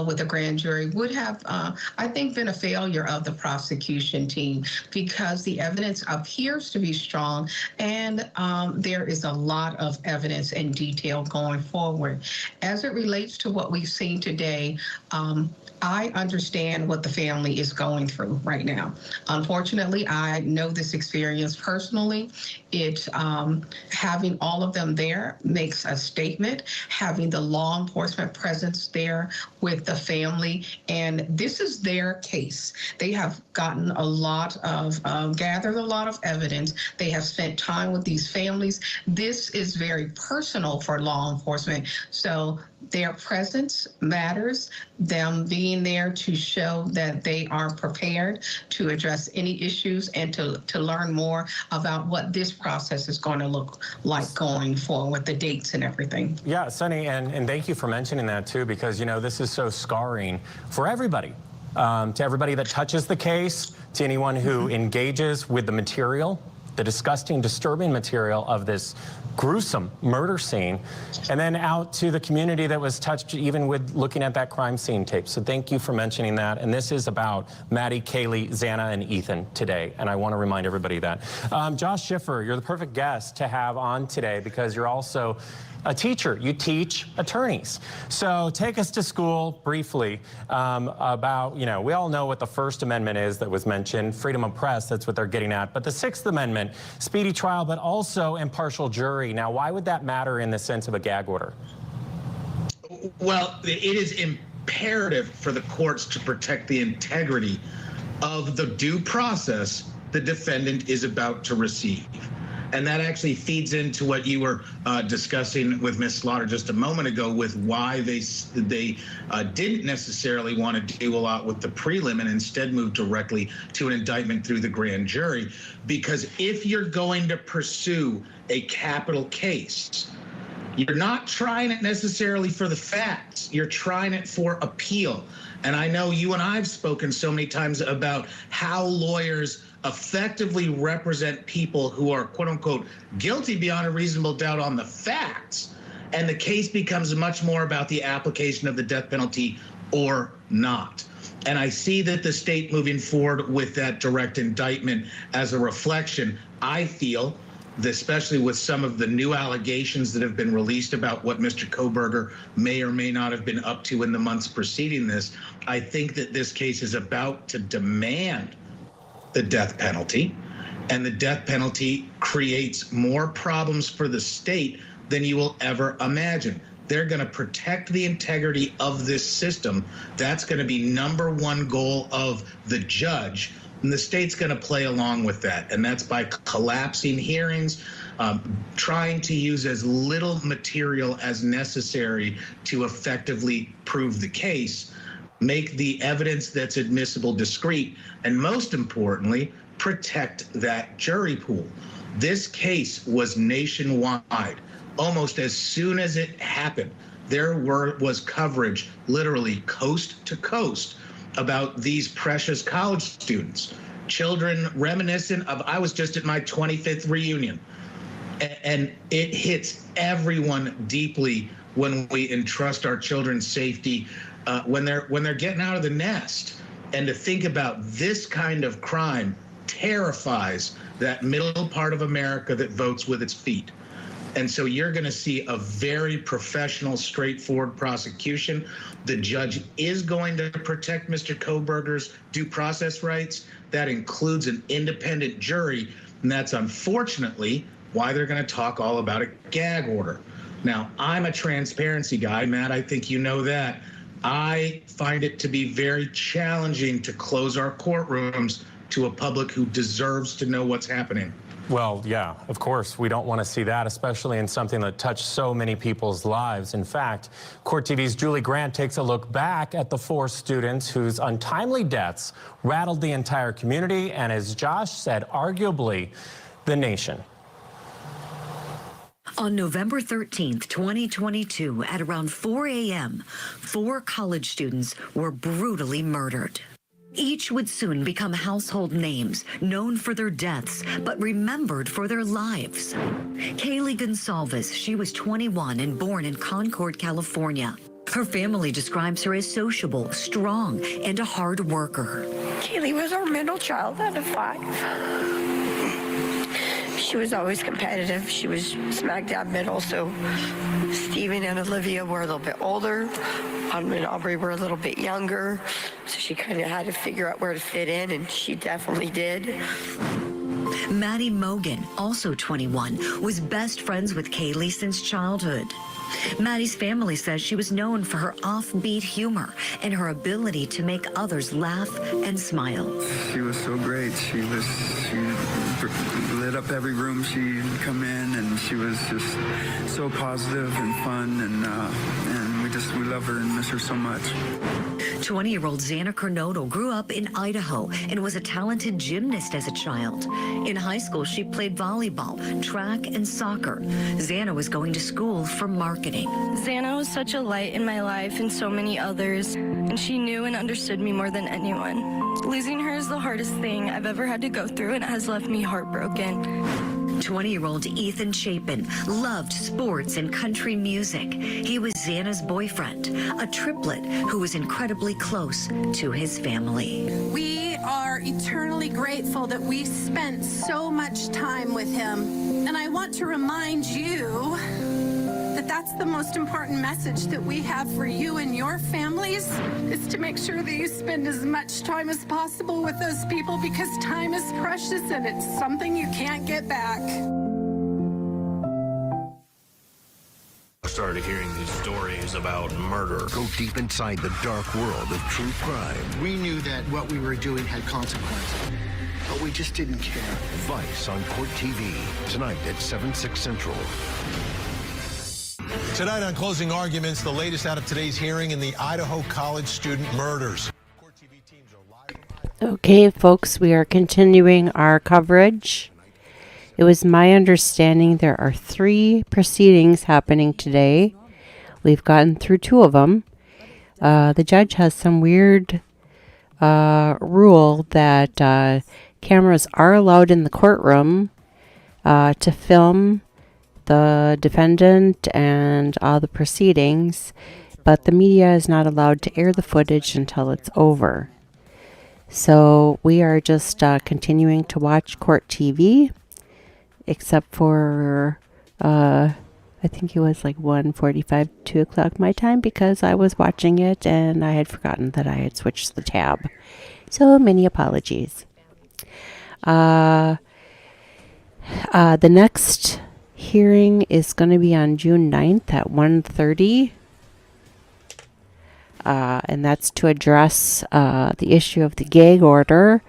with a grand jury would have, I think, been a failure of the prosecution team, because the evidence appears to be strong, and there is a lot of evidence and detail going forward. As it relates to what we've seen today, I understand what the family is going through right now. Unfortunately, I know this experience personally. Having all of them there makes a statement, having the law enforcement presence there with the family, and this is their case. They have gotten a lot of, gathered a lot of evidence. They have spent time with these families. This is very personal for law enforcement. So their presence matters, them being being there to show that they are prepared to address any issues and to learn more about what this process is going to look like going forward with the dates and everything. Yeah, Sunny, and thank you for mentioning that too, because, you know, this is so scarring for everybody. To everybody that touches the case, to anyone who engages with the material, the disgusting, disturbing material of this gruesome murder scene, and then out to the community that was touched even with looking at that crime scene tape. So thank you for mentioning that. And this is about Maddie, Kaylee, Xana, and Ethan today. And I want to remind everybody that. Josh Schiffer, you're the perfect guest to have on today because you're also a teacher. You teach attorneys. So take us to school briefly about, you know, we all know what the First Amendment is that was mentioned, freedom of press, that's what they're getting at. But the Sixth Amendment, speedy trial, but also impartial jury. Now, why would that matter in the sense of a gag order? Well, it is imperative for the courts to protect the integrity of the due process the defendant is about to receive. And that actually feeds into what you were discussing with Ms. Slaughter just a moment ago with why they didn't necessarily want to do a lot with the prelim and instead move directly to an indictment through the grand jury. Because if you're going to pursue a capital case, you're not trying it necessarily for the facts. You're trying it for appeal. And I know you and I have spoken so many times about how lawyers effectively represent people who are, quote unquote, guilty beyond a reasonable doubt on the facts. And the case becomes much more about the application of the death penalty or not. And I see that the state moving forward with that direct indictment as a reflection, I feel, especially with some of the new allegations that have been released about what Mr. Kohberger may or may not have been up to in the months preceding this, I think that this case is about to demand the death penalty, and the death penalty creates more problems for the state than you will ever imagine. They're going to protect the integrity of this system. That's going to be #1 goal of the judge, and the state's going to play along with that, and that's by collapsing hearings, trying to use as little material as necessary to effectively prove the case, make the evidence that's admissible discreet, and most importantly, protect that jury pool. This case was nationwide. Almost as soon as it happened, there was coverage literally coast to coast about these precious college students, children reminiscent of, I was just at my 25th reunion. And it hits everyone deeply when we entrust our children's safety when they're getting out of the nest. And to think about this kind of crime terrifies that middle part of America that votes with its feet. And so you're going to see a very professional, straightforward prosecution. The judge is going to protect Mr. Kohberger's due process rights. That includes an independent jury. And that's unfortunately why they're going to talk all about a gag order. Now, I'm a transparency guy, Matt. I think you know that. I find it to be very challenging to close our courtrooms to a public who deserves to know what's happening. Well, yeah, of course, we don't want to see that, especially in something that touched so many people's lives. In fact, Court TV's Julie Grant takes a look back at the 4 students whose untimely deaths rattled the entire community and, as Josh said, arguably the nation. On November 13th, 2022, at around 4 a.m., 4 college students were brutally murdered. Each would soon become household names, known for their deaths, but remembered for their lives. Kaylee Goncalves, she was 21 and born in Concord, California. Her family describes her as sociable, strong, and a hard worker. Kaylee was our middle child out of 5. She was always competitive. She was smack dab middle, so Steven and Olivia were a little bit older. Autumn and Aubrey were a little bit younger, so she kind of had to figure out where to fit in, and she definitely did. Maddie Mogen, also 21, was best friends with Kaylee since childhood. Maddie's family says she was known for her offbeat humor and her ability to make others laugh and smile. She was so great. She lit up every room she'd come in, and she was just so positive and fun, and we we love her and miss her so much. 20-year-old Xana Kernodle grew up in Idaho and was a talented gymnast as a child. In high school, she played volleyball, track, and soccer. Xana was going to school for marketing. Xana was such a light in my life and so many others, and she knew and understood me more than anyone. Losing her is the hardest thing I've ever had to go through, and it has left me heartbroken. 20-year-old Ethan Chapin loved sports and country music. He was Xana's boyfriend, a triplet who was incredibly close to his family. We are eternally grateful that we spent so much time with him. And I want to remind you that that's the most important message that we have for you and your families, is to make sure that you spend as much time as possible with those people, because time is precious and it's something you can't get back. I started hearing these stories about murder. Go deep inside the dark world of true crime. We knew that what we were doing had consequences, but we just didn't care. Vice on Court TV, tonight at 7/6 Central. Tonight on Closing Arguments, the latest out of today's hearing in the Idaho college student murders. Okay, folks, we are continuing our coverage. It was my understanding there are 3 proceedings happening today. We've gotten through 2 of them. The judge has some weird rule that cameras are allowed in the courtroom to film the defendant and all the proceedings, but the media is not allowed to air the footage until it's over. So we are just continuing to watch court TV, except for I think it was like 1:45, 2 o'clock my time, because I was watching it and I had forgotten that I had switched the tab. So many apologies. The next hearing is going to be on June 9th at 1:30. And that's to address the issue of the gag order.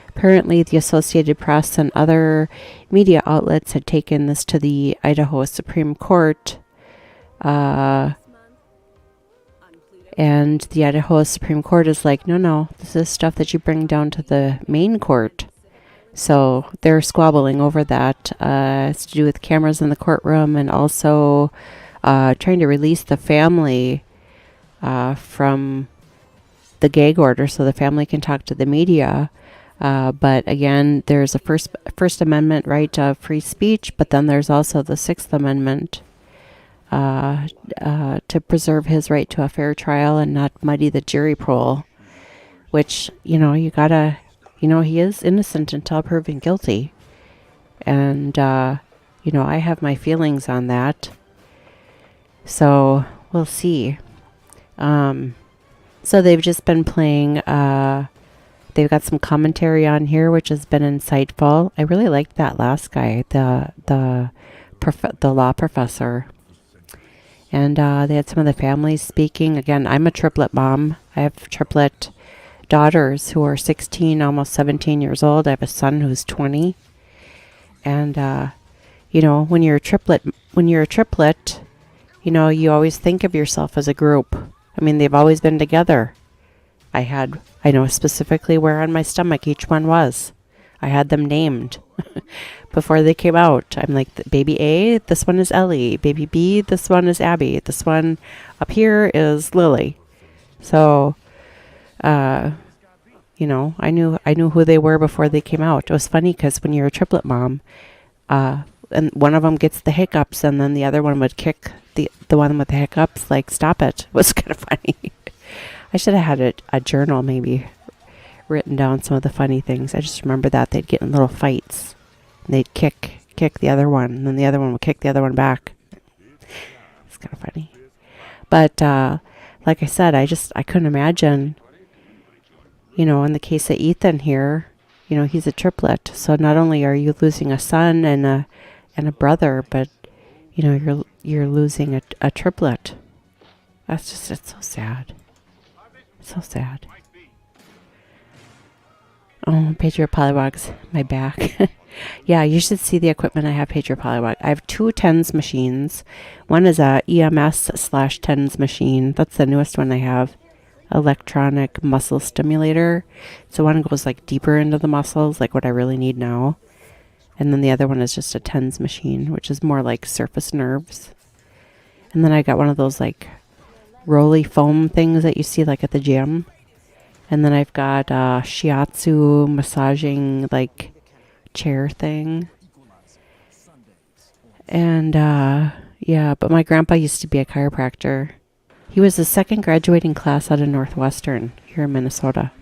Apparently, the Associated Press and other media outlets had taken this to the Idaho Supreme Court. And the Idaho Supreme Court is like, no, this is stuff that you bring down to the main court. So they're squabbling over that. It's to do with cameras in the courtroom and also trying to release the family from the gag order so the family can talk to the media. But again, there's a First Amendment right of free speech, but then there's also the Sixth Amendment to preserve his right to a fair trial and not muddy the jury pool, which, you gotta, he is innocent until proven guilty. And, I have my feelings on that. So we'll see. So they've just been playing, they've got some commentary on here, which has been insightful. I really liked that last guy, the law professor. And they had some of the families speaking. Again, I'm a triplet mom. I have triplet daughters who are 16, almost 17 years old. I have a son who's 20. And, when you're a triplet, you always think of yourself as a group. I mean, they've always been together. I know specifically where on my stomach each one was. I had them named before they came out. I'm like, baby A, this one is Ellie. Baby B, this one is Abby. This one up here is Lily. So, I knew who they were before they came out. It was funny because when you're a triplet mom, and one of them gets the hiccups, and then the other one would kick the one with the hiccups, like, stop it. It was kind of funny. I should have had a journal maybe written down some of the funny things. I just remember that they'd get in little fights. And they'd kick the other one, and then the other one would kick the other one back. It's kind of funny. But like I said, I couldn't imagine, in the case of Ethan here, he's a triplet. So not only are you losing a son and a brother, but you're losing a triplet. It's so sad. So sad. Oh, Patriot Polywogs, my back. Yeah, you should see the equipment I have, Patriot Polywog. I have 2 TENS machines. One is a EMS/TENS machine. That's the newest one I have. Electronic muscle stimulator. So one goes like deeper into the muscles, like what I really need now. And then the other one is just a TENS machine, which is more like surface nerves. And then I got one of those like roly foam things that you see like at the gym. And then I've got a shiatsu massaging like chair thing. And yeah, but my grandpa used to be a chiropractor. He was the second graduating class out of Northwestern here in Minnesota.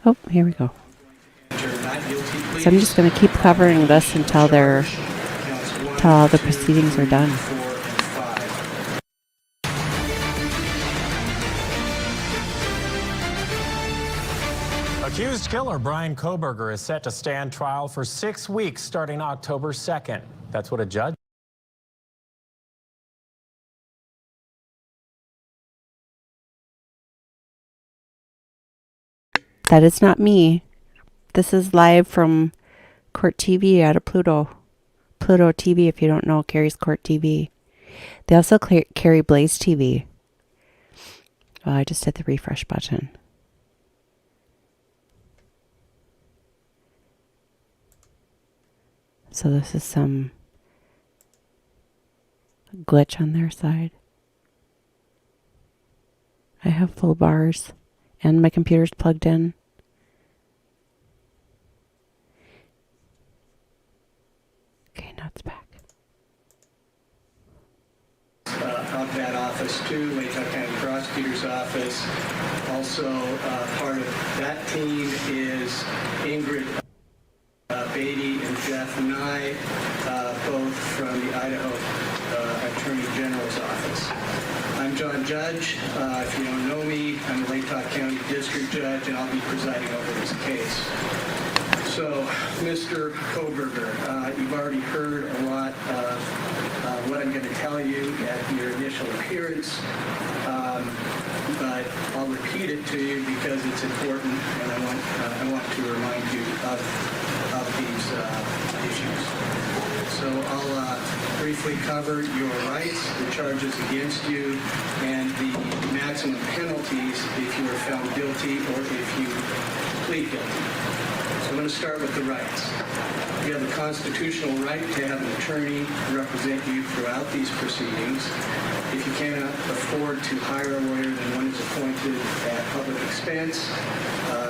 Oh, here we go. So I'm just going to keep covering this until all the proceedings are done. Accused killer Bryan Kohberger is set to stand trial for 6 weeks starting October 2nd. That's what a judge. That is not me. This is live from Court TV out of Pluto. Pluto TV, if you don't know, carries Court TV. They also carry Blaze TV. Oh, I just hit the refresh button. So this is some glitch on their side. I have full bars and my computer's plugged in. Okay, now it's back. Of that office too, Latah County Prosecutor's Office. Also part of that team is Ingrid Beatty and Jeff Nye, both from the Idaho Attorney General's Office. I'm John Judge. If you don't know me, I'm the Latah County District Judge, and I'll be presiding over this case. So, Mr. Kohberger, you've already heard a lot of what I'm going to tell you at your initial appearance, but I'll repeat it to you because it's important, and I want to remind you of these issues. So I'll briefly cover your rights, the charges against you, and the maximum penalties if you are found guilty or if you plead guilty. So I'm going to start with the rights. You have the constitutional right to have an attorney represent you throughout these proceedings. If you cannot afford to hire a lawyer, then one is appointed at public expense.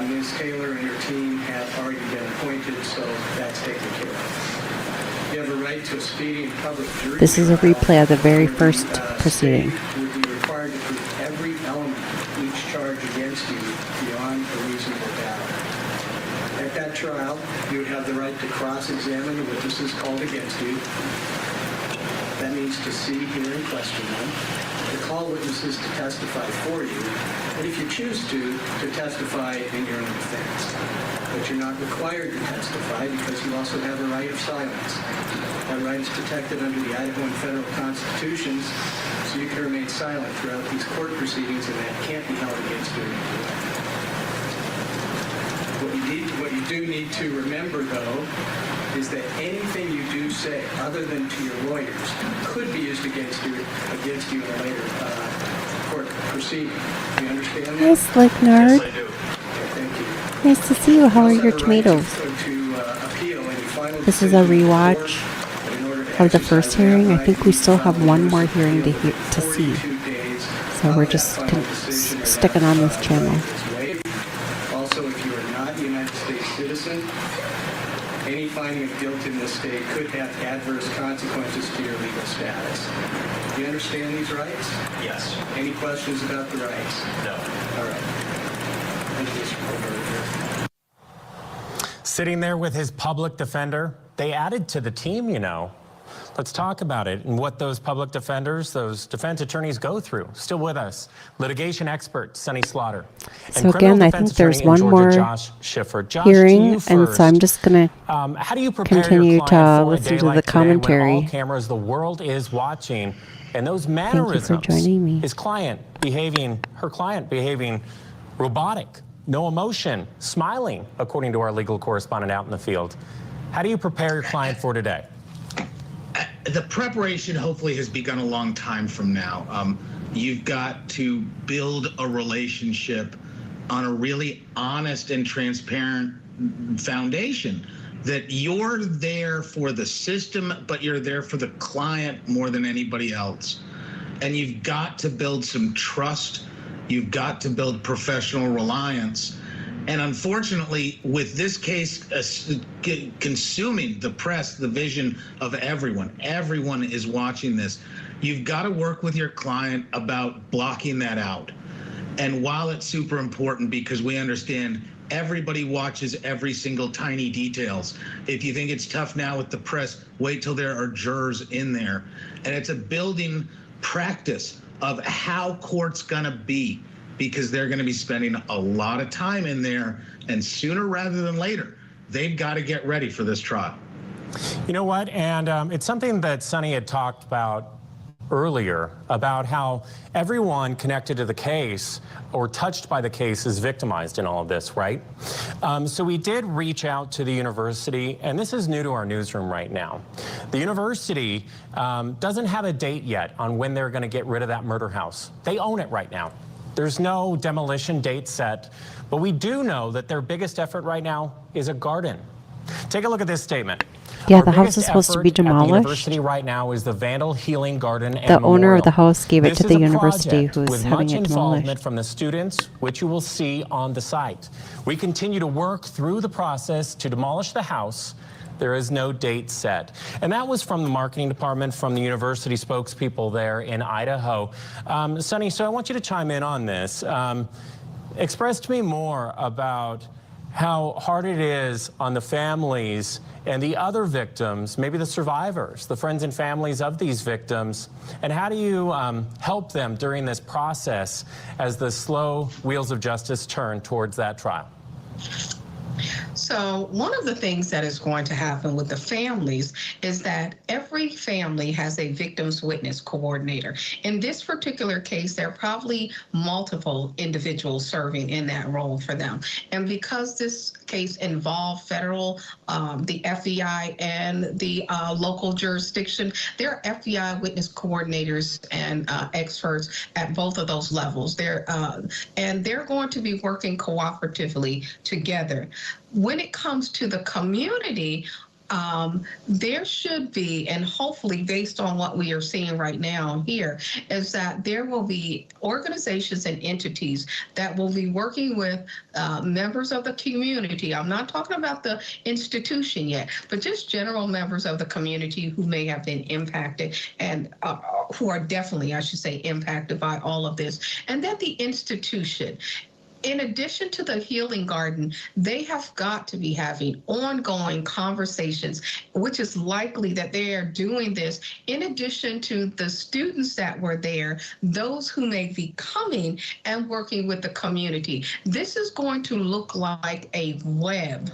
Ms. Taylor and her team have already been appointed, so that's taken care of. You have a right to a speedy and public jury. This is a replay of the very first proceeding. Would be required to prove every element of each charge against you beyond a reasonable doubt. At that trial, you would have the right to cross-examine the witnesses called against you. That means to see, hear, and question them, to call witnesses to testify for you, and if you choose to testify in your own defense. But you're not required to testify because you also have a right of silence. That right is protected under the Idaho and federal constitutions, so you can remain silent throughout these court proceedings, and that can't be held against you. What you do need to remember, though, is that anything you do say, other than to your lawyers, could be used against you in a later court proceeding. Do you understand that? Hi, Slick Nerd. Yes, I do. Okay, thank you. Nice to see you. How are your tomatoes? This is a rewatch of the first hearing. I think we still have one more hearing to see. So we're just sticking on this channel. Also, if you are not a United States citizen, any finding of guilt in this state could have adverse consequences to your legal status. Do you understand these rights? Yes. Any questions about the rights? No. All right. Thank you, Mr. Kohberger. Sitting there with his public defender, they added to the team, you know. Let's talk about it and what those public defenders, those defense attorneys go through. Still with us, litigation expert Sunny Slaughter. So again, I think there's one more hearing, and so I'm just going to continue to listen to the commentary. All cameras, the world is watching, and those mannerisms. Thank you for joining me. Her client behaving robotic. no emotion, smiling, according to our legal correspondent out in the field. How do you prepare your client for today? The preparation hopefully has begun a long time from now. You've got to build a relationship on a really honest and transparent foundation, that you're there for the system, but you're there for the client more than anybody else. And you've got to build some trust. You've got to build professional reliance. And unfortunately, with this case consuming the press, the vision of everyone is watching this. You've got to work with your client about blocking that out. And while it's super important, because we understand everybody watches every single tiny details. If you think it's tough now with the press, wait till there are jurors in there. And it's a building practice of how court's gonna be, because they're gonna be spending a lot of time in there, and sooner rather than later, they've got to get ready for this trial. You know what, and it's something that Sonny had talked about earlier, about how everyone connected to the case or touched by the case is victimized in all of this, right? So we did reach out to the university, and this is new to our newsroom right now. The university doesn't have a date yet on when they're going to get rid of that murder house. They own it right now. There's no demolition date set, but we do know that their biggest effort right now is a garden. Take a look at this statement. Yeah, the house is supposed to be demolished. The university right now is the Vandal Healing Garden and the owner of the Memorial. house gave it to the university, who's with having much it involvement demolished. from the students, which you will see on the site. We continue to work through the process to demolish the house. There is no date set. And that was from the marketing department, from the university spokespeople there in Idaho. Sonny, so I want you to chime in on this. Express to me more about how hard it is on the families and the other victims, maybe the survivors, the friends and families of these victims, and how do you help them during this process as the slow wheels of justice turn towards that trial? So one of the things that is going to happen with the families is that every family has a victim's witness coordinator. In this particular case, there are probably multiple individuals serving in that role for them. And because this case involved federal, the FBI and the local jurisdiction, there are FBI witness coordinators and experts at both of those levels. And they're going to be working cooperatively together. When it comes to the community, there should be, and hopefully based on what we are seeing right now here, is that there will be organizations and entities that will be working with members of the community. I'm not talking about the institution yet, but just general members of the community who may have been impacted and who are definitely, I should say, impacted by all of this. And then the institution. In addition to the healing garden, they have got to be having ongoing conversations, which is likely that they are doing this in addition to the students that were there, those who may be coming and working with the community. This is going to look like a web.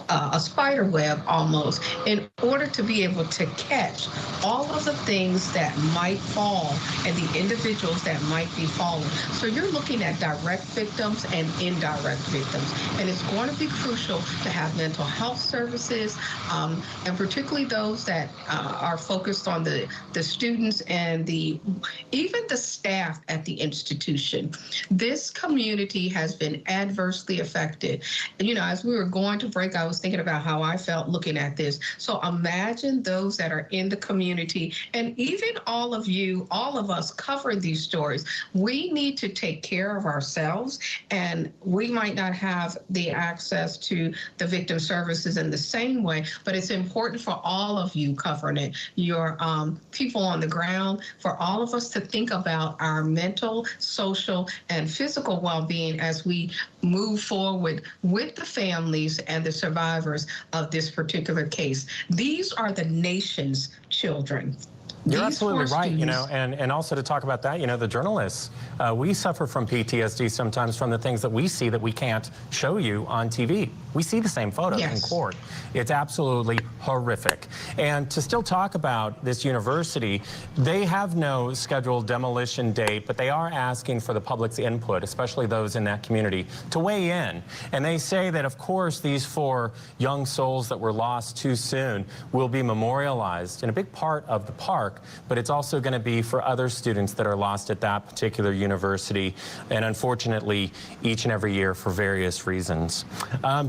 A spider web almost, in order to be able to catch all of the things that might fall and the individuals that might be falling. So you're looking at direct victims and indirect victims. And it's going to be crucial to have mental health services, and particularly those that are focused on the students and even the staff at the institution. This community has been adversely affected. You know, as we were going to break, I was thinking about how I felt looking at this. So imagine those that are in the community, and even all of you, all of us covering these stories. We need to take care of ourselves, and we might not have the access to the victim services in the same way, but it's important for all of you covering it, your people on the ground, for all of us to think about our mental, social, and physical well-being as we move forward with the families and the survivors of this particular case. These are the nation's children. You're absolutely right, you know, and also to talk about that, you know, the journalists, we suffer from PTSD sometimes from the things that we see that we can't show you on TV. We see the same photos in court. It's absolutely horrific. And to still talk about this university, they have no scheduled demolition date, but they are asking for the public's input, especially those in that community, to weigh in. And they say that, of course, these 4 young souls that were lost too soon will be memorialized in a big part of the park, but it's also going to be for other students that are lost at that particular university, and unfortunately, each and every year for various reasons.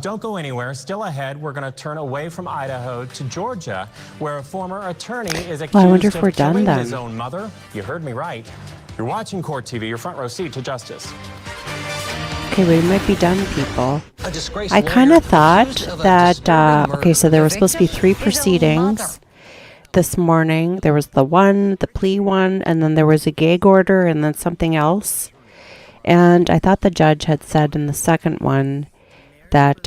Don't go anywhere. Still ahead, we're going to turn away from Idaho to Georgia, where a former attorney is accused of killing his own mother. You heard me right. You're watching Court TV, your front row seat to justice. Okay, we might be done, people. I kind of thought that, okay, so there were supposed to be 3 proceedings this morning. There was the plea one, and then there was a gag order, and then something else. And I thought the judge had said in the second one that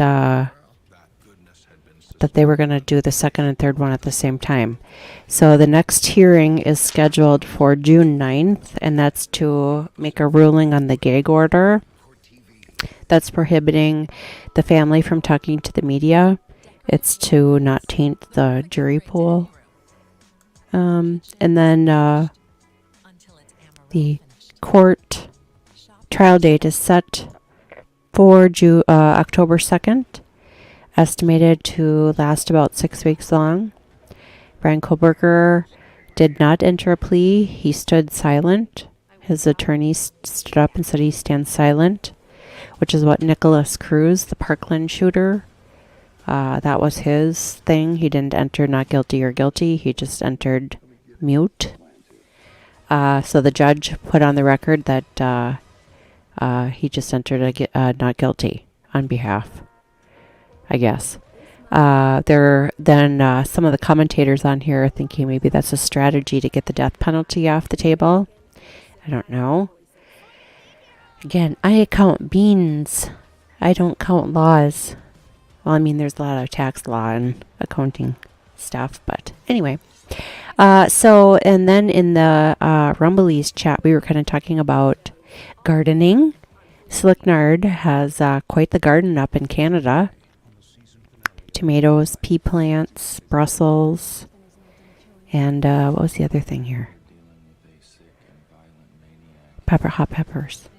that they were going to do the second and third one at the same time. So the next hearing is scheduled for June 9th, and that's to make a ruling on the gag order that's prohibiting the family from talking to the media. It's to not taint the jury pool. And then the court trial date is set for October 2nd, estimated to last about 6 weeks long. Bryan Kohberger did not enter a plea. He stood silent. His attorney stood up and said he stands silent, which is what Nicholas Cruz, the Parkland shooter, that was his thing. He didn't enter not guilty or guilty. He just entered mute. So the judge put on the record that he just entered not guilty on behalf, I guess. Some of the commentators on here are thinking maybe that's a strategy to get the death penalty off the table. I don't know. Again, I count beans. I don't count laws. Well, I mean, there's a lot of tax law and accounting stuff, but anyway. And then in the Rumblies chat, we were kind of talking about gardening. Slicknard has quite the garden up in Canada. Tomatoes, pea plants, Brussels, and what was the other thing here? Hot peppers.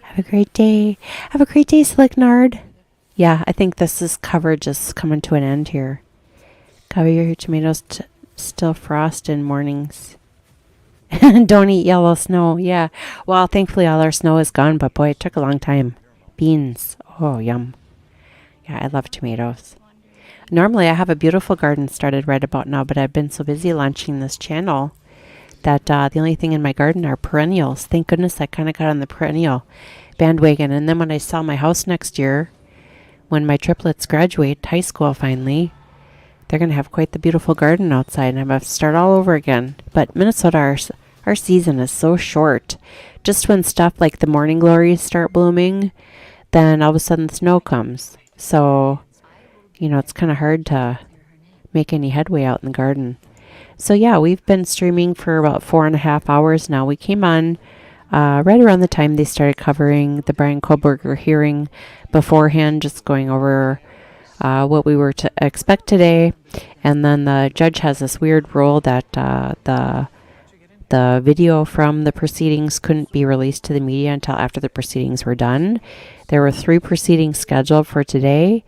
Have a great day. Have a great day, Slicknard. Yeah, I think this coverage is coming to an end here. Cover your tomatoes still frost in mornings. Don't eat yellow snow. Yeah. Well, thankfully all our snow is gone, but boy, it took a long time. Beans. Oh, yum. Yeah, I love tomatoes. Normally I have a beautiful garden started right about now, but I've been so busy launching this channel that the only thing in my garden are perennials. Thank goodness I kind of got on the perennial bandwagon. And then when I sell my house next year, when my triplets graduate high school finally, they're going to have quite the beautiful garden outside, and I'm going to start all over again. But Minnesota, our season is so short. Just when stuff like the morning glories start blooming, then all of a sudden the snow comes. So, it's kind of hard to make any headway out in the garden. So yeah, we've been streaming for about 4.5 hours now. We came on right around the time they started covering the Bryan Kohberger hearing beforehand, just going over what we were to expect today. And then the judge has this weird rule that the video from the proceedings couldn't be released to the media until after the proceedings were done. There were 3 proceedings scheduled for today.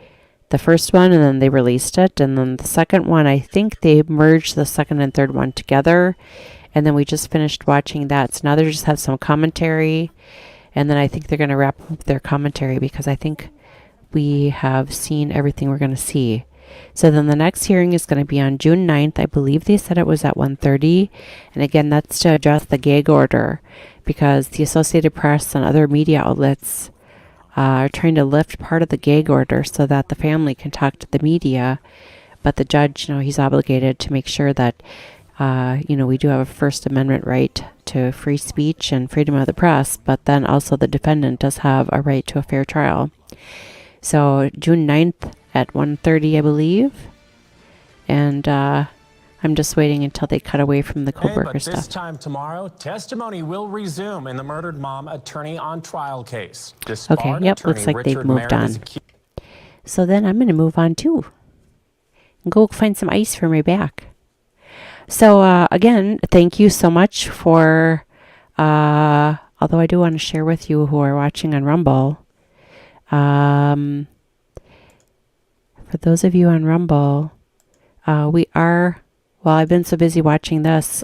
The first one, and then they released it. And then the second one, I think they merged the second and third one together. And then we just finished watching that. So now they just have some commentary. And then I think they're going to wrap up their commentary because I think we have seen everything we're going to see. So then the next hearing is going to be on June 9th. I believe they said it was at 1:30. And again, that's to address the gag order because the Associated Press and other media outlets are trying to lift part of the gag order so that the family can talk to the media. But the judge, he's obligated to make sure that, we do have a First Amendment right to free speech and freedom of the press, but then also the defendant does have a right to a fair trial. So June 9th at 1:30, I believe. And I'm just waiting until they cut away from the Kohberger But stuff. this time tomorrow, testimony will resume in the murdered mom attorney on trial case. Okay, yep, looks like they've moved on. So then I'm going to move on too. And go find some ice for my back. So again, thank you so much for, although I do want to share with you who are watching on Rumble. For those of you on Rumble, we are, well, I've been so busy watching this.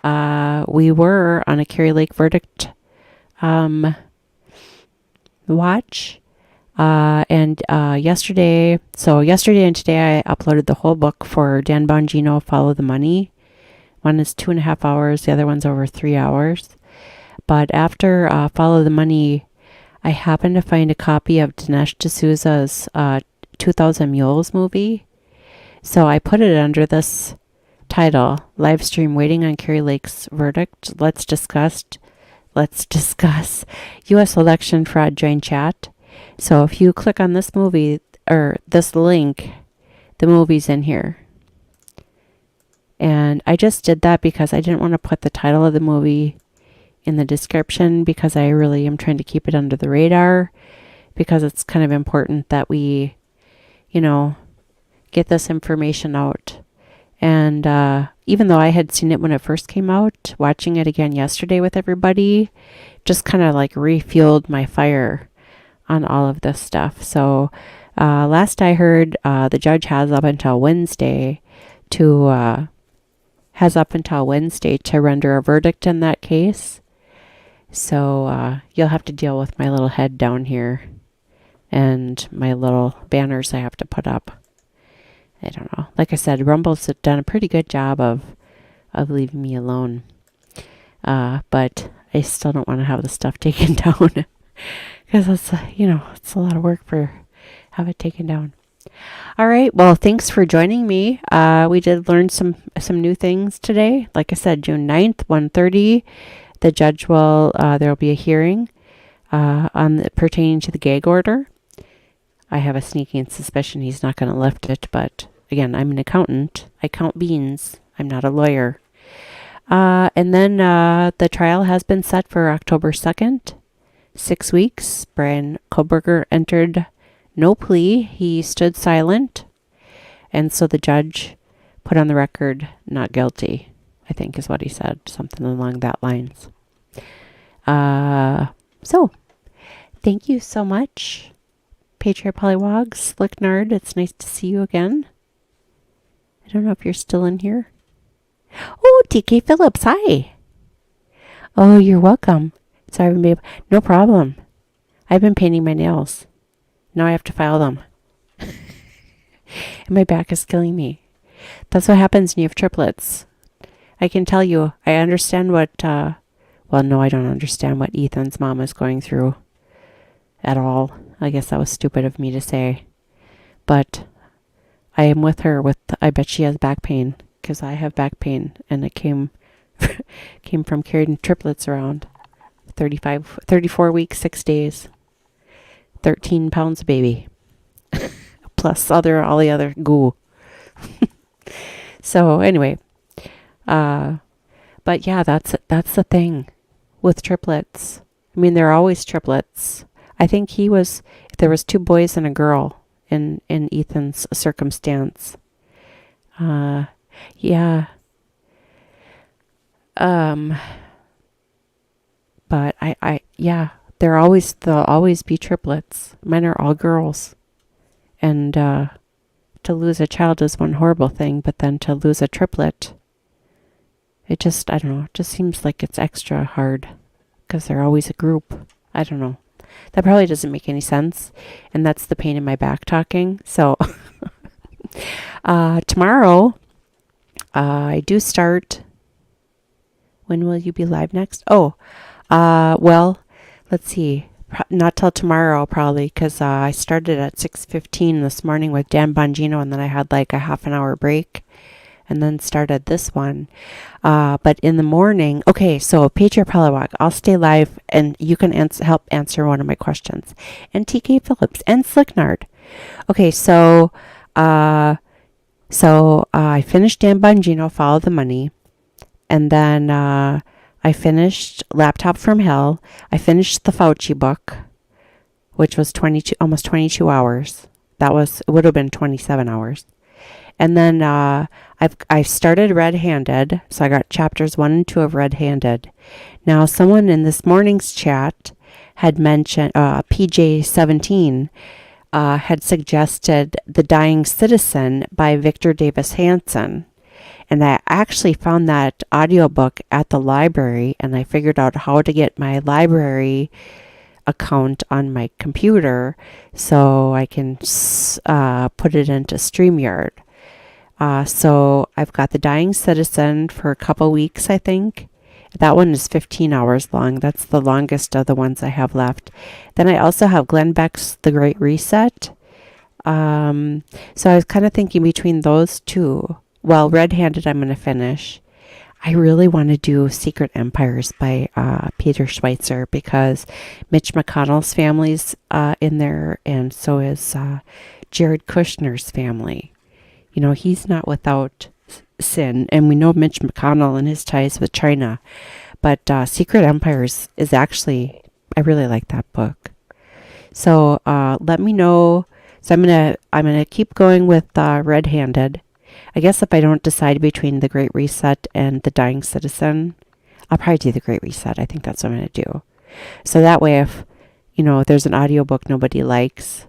We were on a Carrie Lake verdict watch. And yesterday and today I uploaded the whole book for Dan Bongino, Follow the Money. One is 2.5 hours. The other one's over 3 hours. But after Follow the Money, I happened to find a copy of Dinesh D'Souza's 2000 Mules movie. So I put it under this title, live stream waiting on Carrie Lake's verdict. Let's discuss U.S. election fraud joint chat. So if you click on this movie or this link, the movie's in here. And I just did that because I didn't want to put the title of the movie in the description because I really am trying to keep it under the radar because it's kind of important that we, get this information out. And even though I had seen it when it first came out, watching it again yesterday with everybody just kind of like refueled my fire on all of this stuff. So last I heard, the judge has up until Wednesday to render a verdict in that case. So you'll have to deal with my little head down here and my little banners I have to put up. I don't know. Like I said, Rumble's done a pretty good job of leaving me alone. But I still don't want to have the stuff taken down. Because it's, it's a lot of work for have it taken down. All right. Well, thanks for joining me. We did learn some new things today. Like I said, June 9th, 1:30, the judge will, there will be a hearing pertaining to the gag order. I have a sneaking suspicion he's not going to lift it. But again, I'm an accountant. I count beans. I'm not a lawyer. And then the trial has been set for October 2nd. 6 weeks. Bryan Kohberger entered no plea. He stood silent. And so the judge put on the record, not guilty, I think is what he said. Something along that lines. So, thank you so much. Patriot Polywogs, Slick Nerd, it's nice to see you again. I don't know if you're still in here. Oh, TK Phillips, hi. Oh, you're welcome. Sorry, no problem. I've been painting my nails. Now I have to file them. And my back is killing me. That's what happens when you have triplets. I can tell you, I understand what, well, no, I don't understand what Ethan's mom is going through at all. I guess that was stupid of me to say. But I am with her I bet she has back pain, because I have back pain, and it came from carrying triplets around. 34 weeks, 6 days, 13 pounds of baby, plus all the other goo. So anyway, but yeah, that's the thing with triplets. I mean, they're always triplets. I think there was 2 boys and a girl in Ethan's circumstance. Yeah. But they'll always be triplets. Mine are all girls. And to lose a child is one horrible thing, but then to lose a triplet, I don't know, it just seems like it's extra hard because they're always a group. I don't know. That probably doesn't make any sense. And that's the pain in my back talking. So tomorrow, I do start. When will you be live next? Oh, well, let's see. Not till tomorrow, probably, because I started at 6:15 this morning with Dan Bongino, and then I had like a half an hour break, and then started this one. But in the morning, okay, so Patriot Pollywog, I'll stay live, and you can help answer one of my questions. And TK Phillips and Slicknard. Okay, so I finished Dan Bongino, Follow the Money, and then I finished Laptop from Hell. I finished the Fauci book, which was almost 22 hours. It would have been 27 hours. And then I've started Red-Handed, so I got chapters 1 and 2 of Red-Handed. Now, someone in this morning's chat had mentioned PJ17 had suggested The Dying Citizen by Victor Davis Hanson. And I actually found that audiobook at the library, and I figured out how to get my library account on my computer so I can put it into StreamYard. So I've got The Dying Citizen for a couple weeks, I think. That one is 15 hours long. That's the longest of the ones I have left. Then I also have Glenn Beck's The Great Reset. So I was kind of thinking between those two. Well, Red-Handed I'm going to finish. I really want to do Secret Empires by Peter Schweitzer because Mitch McConnell's family's in there, and so is Jared Kushner's family. You know, he's not without sin, and we know Mitch McConnell and his ties with China. But Secret Empires is actually, I really like that book. So let me know. So I'm gonna keep going with Red-Handed. I guess if I don't decide between The Great Reset and The Dying Citizen, I'll probably do The Great Reset. I think that's what I'm going to do. So that way, if, there's an audiobook nobody likes,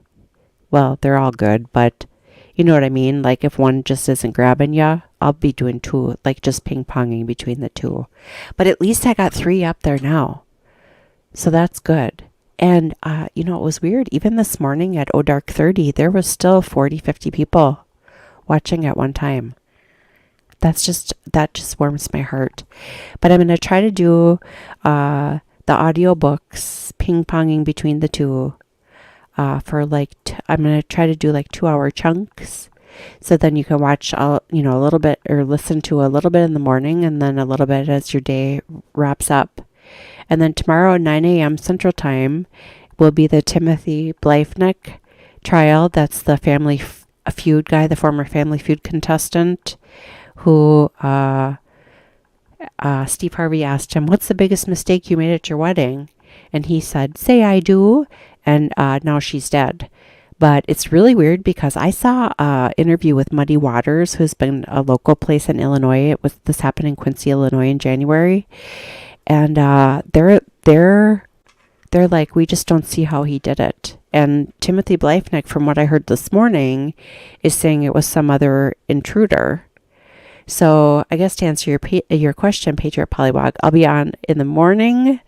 well, they're all good, but you know what I mean? Like if one just isn't grabbing ya, I'll be doing two, like just ping-ponging between the two. But at least I got 3 up there now. So that's good. And, it was weird. Even this morning at Dark 30, there was still 40, 50 people watching at one time. That just warms my heart. But I'm going to try to do the audiobooks ping-ponging between the two for I'm going to try to do 2-hour chunks. So then you can watch a little bit or listen to a little bit in the morning and then a little bit as your day wraps up. And then tomorrow at 9 a.m. Central Time will be the Timothy Blyfnick trial. That's the Family Feud guy, the former Family Feud contestant, who Steve Harvey asked him, "What's the biggest mistake you made at your wedding?" And he said, "Say I do." And now she's dead. But it's really weird because I saw an interview with Muddy Waters, who's been a local place in Illinois. This happened in Quincy, Illinois in January. And they're like, we just don't see how he did it. And Timothy Blyfnick, from what I heard this morning, is saying it was some other intruder. So I guess to answer your question, Patriot Polywog, I'll be on in the morning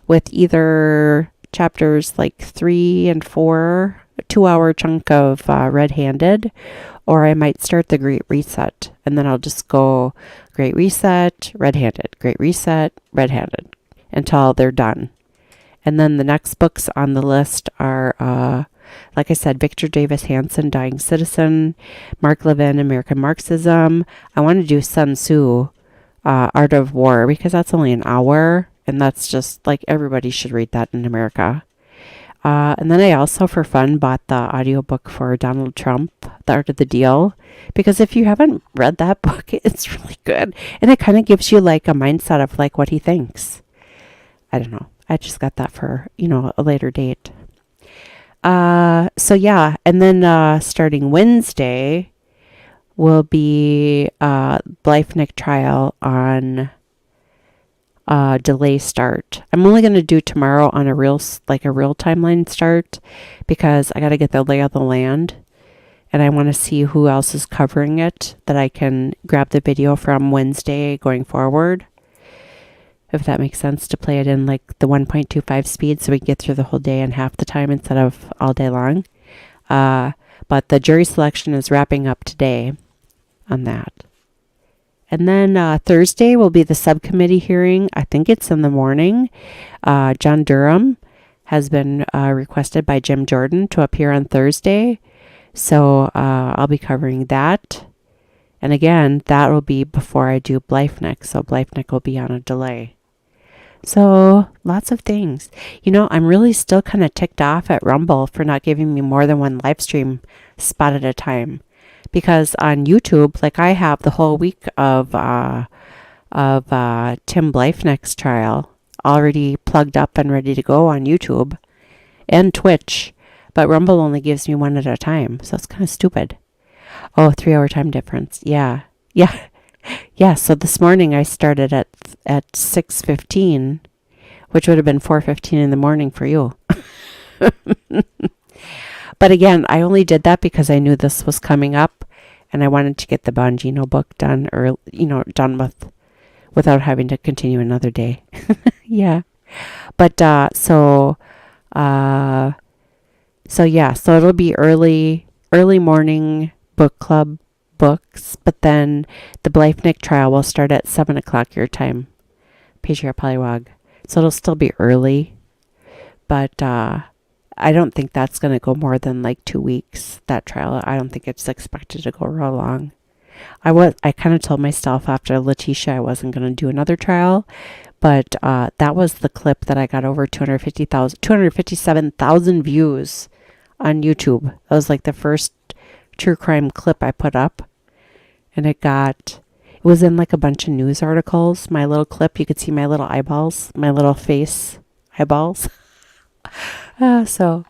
with either chapters 3 and 4, a 2-hour chunk of Red-Handed, or I might start the Great Reset, and then I'll just go Great Reset, Red-Handed, Great Reset, Red-Handed, until they're done. And then the next books on the list are, like I said, Victor Davis Hanson, Dying Citizen, Mark Levin, American Marxism. I want to do Sun Tzu, Art of War, because that's only an hour, and that's just everybody should read that in America. And then I also, for fun, bought the audiobook for Donald Trump, The Art of the Deal, because if you haven't read that book, it's really good. And it kind of gives you a mindset of what he thinks. I don't know. I just got that for, a later date. So yeah, and then starting Wednesday will be Blyfnick trial on delay start. I'm only going to do tomorrow on a real timeline start because I got to get the lay of the land and I want to see who else is covering it that I can grab the video from Wednesday going forward. If that makes sense, to play it in the 1.25 speed so we can get through the whole day in half the time instead of all day long. But the jury selection is wrapping up today on that. And then Thursday will be the subcommittee hearing. I think it's in the morning. John Durham has been requested by Jim Jordan to appear on Thursday. So I'll be covering that. And again, that will be before I do Blyfnick. So Blyfnick will be on a delay. So lots of things. I'm really still kind of ticked off at Rumble for not giving me more than one live stream spot at a time. Because on YouTube, I have the whole week of Tim Blyfnick's trial already plugged up and ready to go on YouTube and Twitch. But Rumble only gives me one at a time, so it's kind of stupid. Oh, 3-hour time difference. Yeah. So this morning I started at 6:15, which would have been 4:15 in the morning for you. But again, I only did that because I knew this was coming up, and I wanted to get the Bongino book done, or done without having to continue another day. Yeah. But so it'll be early morning book club books, but then the Blythenick trial will start at 7:00 your time, Patriot Polywog. So it'll still be early, but I don't think that's going to go more than like 2 weeks, that trial. I don't think it's expected to go real long. I kind of told myself after Letitia I wasn't going to do another trial, but that was the clip that I got over 257,000 views on YouTube. That was like the first true crime clip I put up, and it was in like a bunch of news articles. My little clip, you could see my little eyeballs, my little face eyeballs. So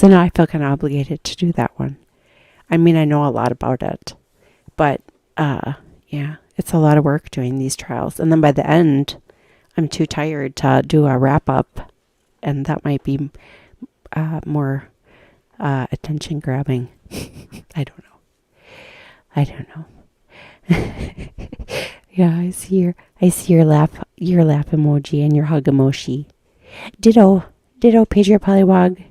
now I feel kind of obligated to do that one. I mean, I know a lot about it, but yeah, it's a lot of work doing these trials. And then by the end, I'm too tired to do a wrap up, and that might be more attention grabbing. I don't know. Yeah, I see your laugh emoji and your hug emoji. Ditto Pager Polywog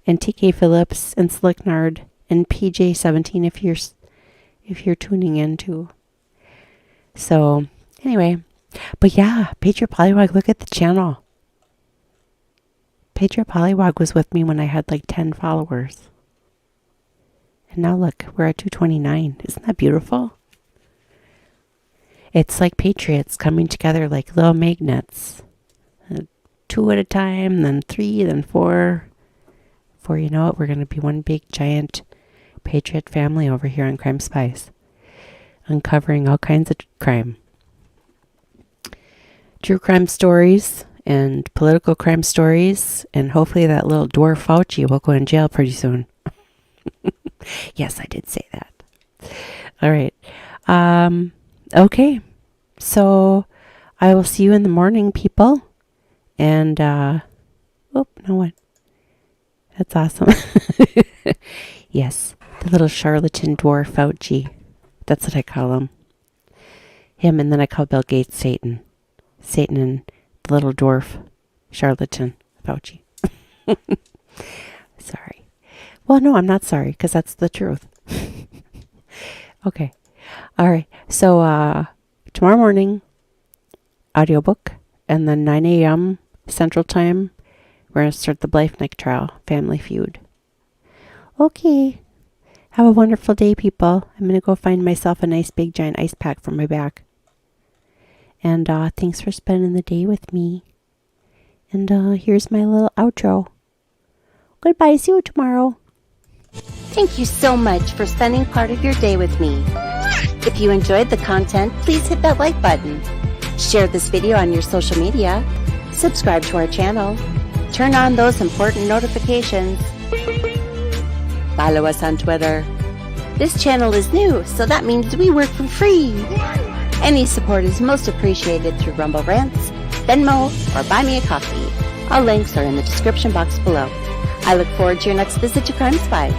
and TK Phillips and Slicknard and PJ17 if you're tuning in too. So anyway, but yeah, Pager Polywog, look at the channel. Pager Polywog was with me when I had like 10 followers. And now look, we're at 229. Isn't that beautiful? It's like Patriots coming together like little magnets. 2 at a time, then 3, then 4. Before you know it, we're going to be one big giant Patriot family over here on Crime Spies. Uncovering all kinds of crime. True crime stories and political crime stories. And hopefully that little dwarf Fauci will go in jail pretty soon. Yes, I did say that. All right. Okay. So I will see you in the morning, people. And, no one. That's awesome. Yes, the little charlatan dwarf Fauci. That's what I call him. Him, and then I call Bill Gates Satan. Satan and the little dwarf charlatan Fauci. Sorry. Well, no, I'm not sorry, because that's the truth. Okay. All right. So, tomorrow morning, audiobook, and then 9 a.m. Central Time, we're going to start the Blythenick trial, Family Feud. Okay. Have a wonderful day, people. I'm going to go find myself a nice big giant ice pack for my back. And thanks for spending the day with me. And here's my little outro. Goodbye. See you tomorrow. Thank you so much for spending part of your day with me. If you enjoyed the content, please hit that like button. Share this video on your social media. Subscribe to our channel. Turn on those important notifications. Follow us on Twitter. This channel is new, so that means we work for free. Any support is most appreciated through Rumble Rants, Venmo, or Buy Me a Coffee. All links are in the description box below. I look forward to your next visit to Crime Spies.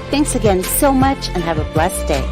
Thanks again so much, and have a blessed day.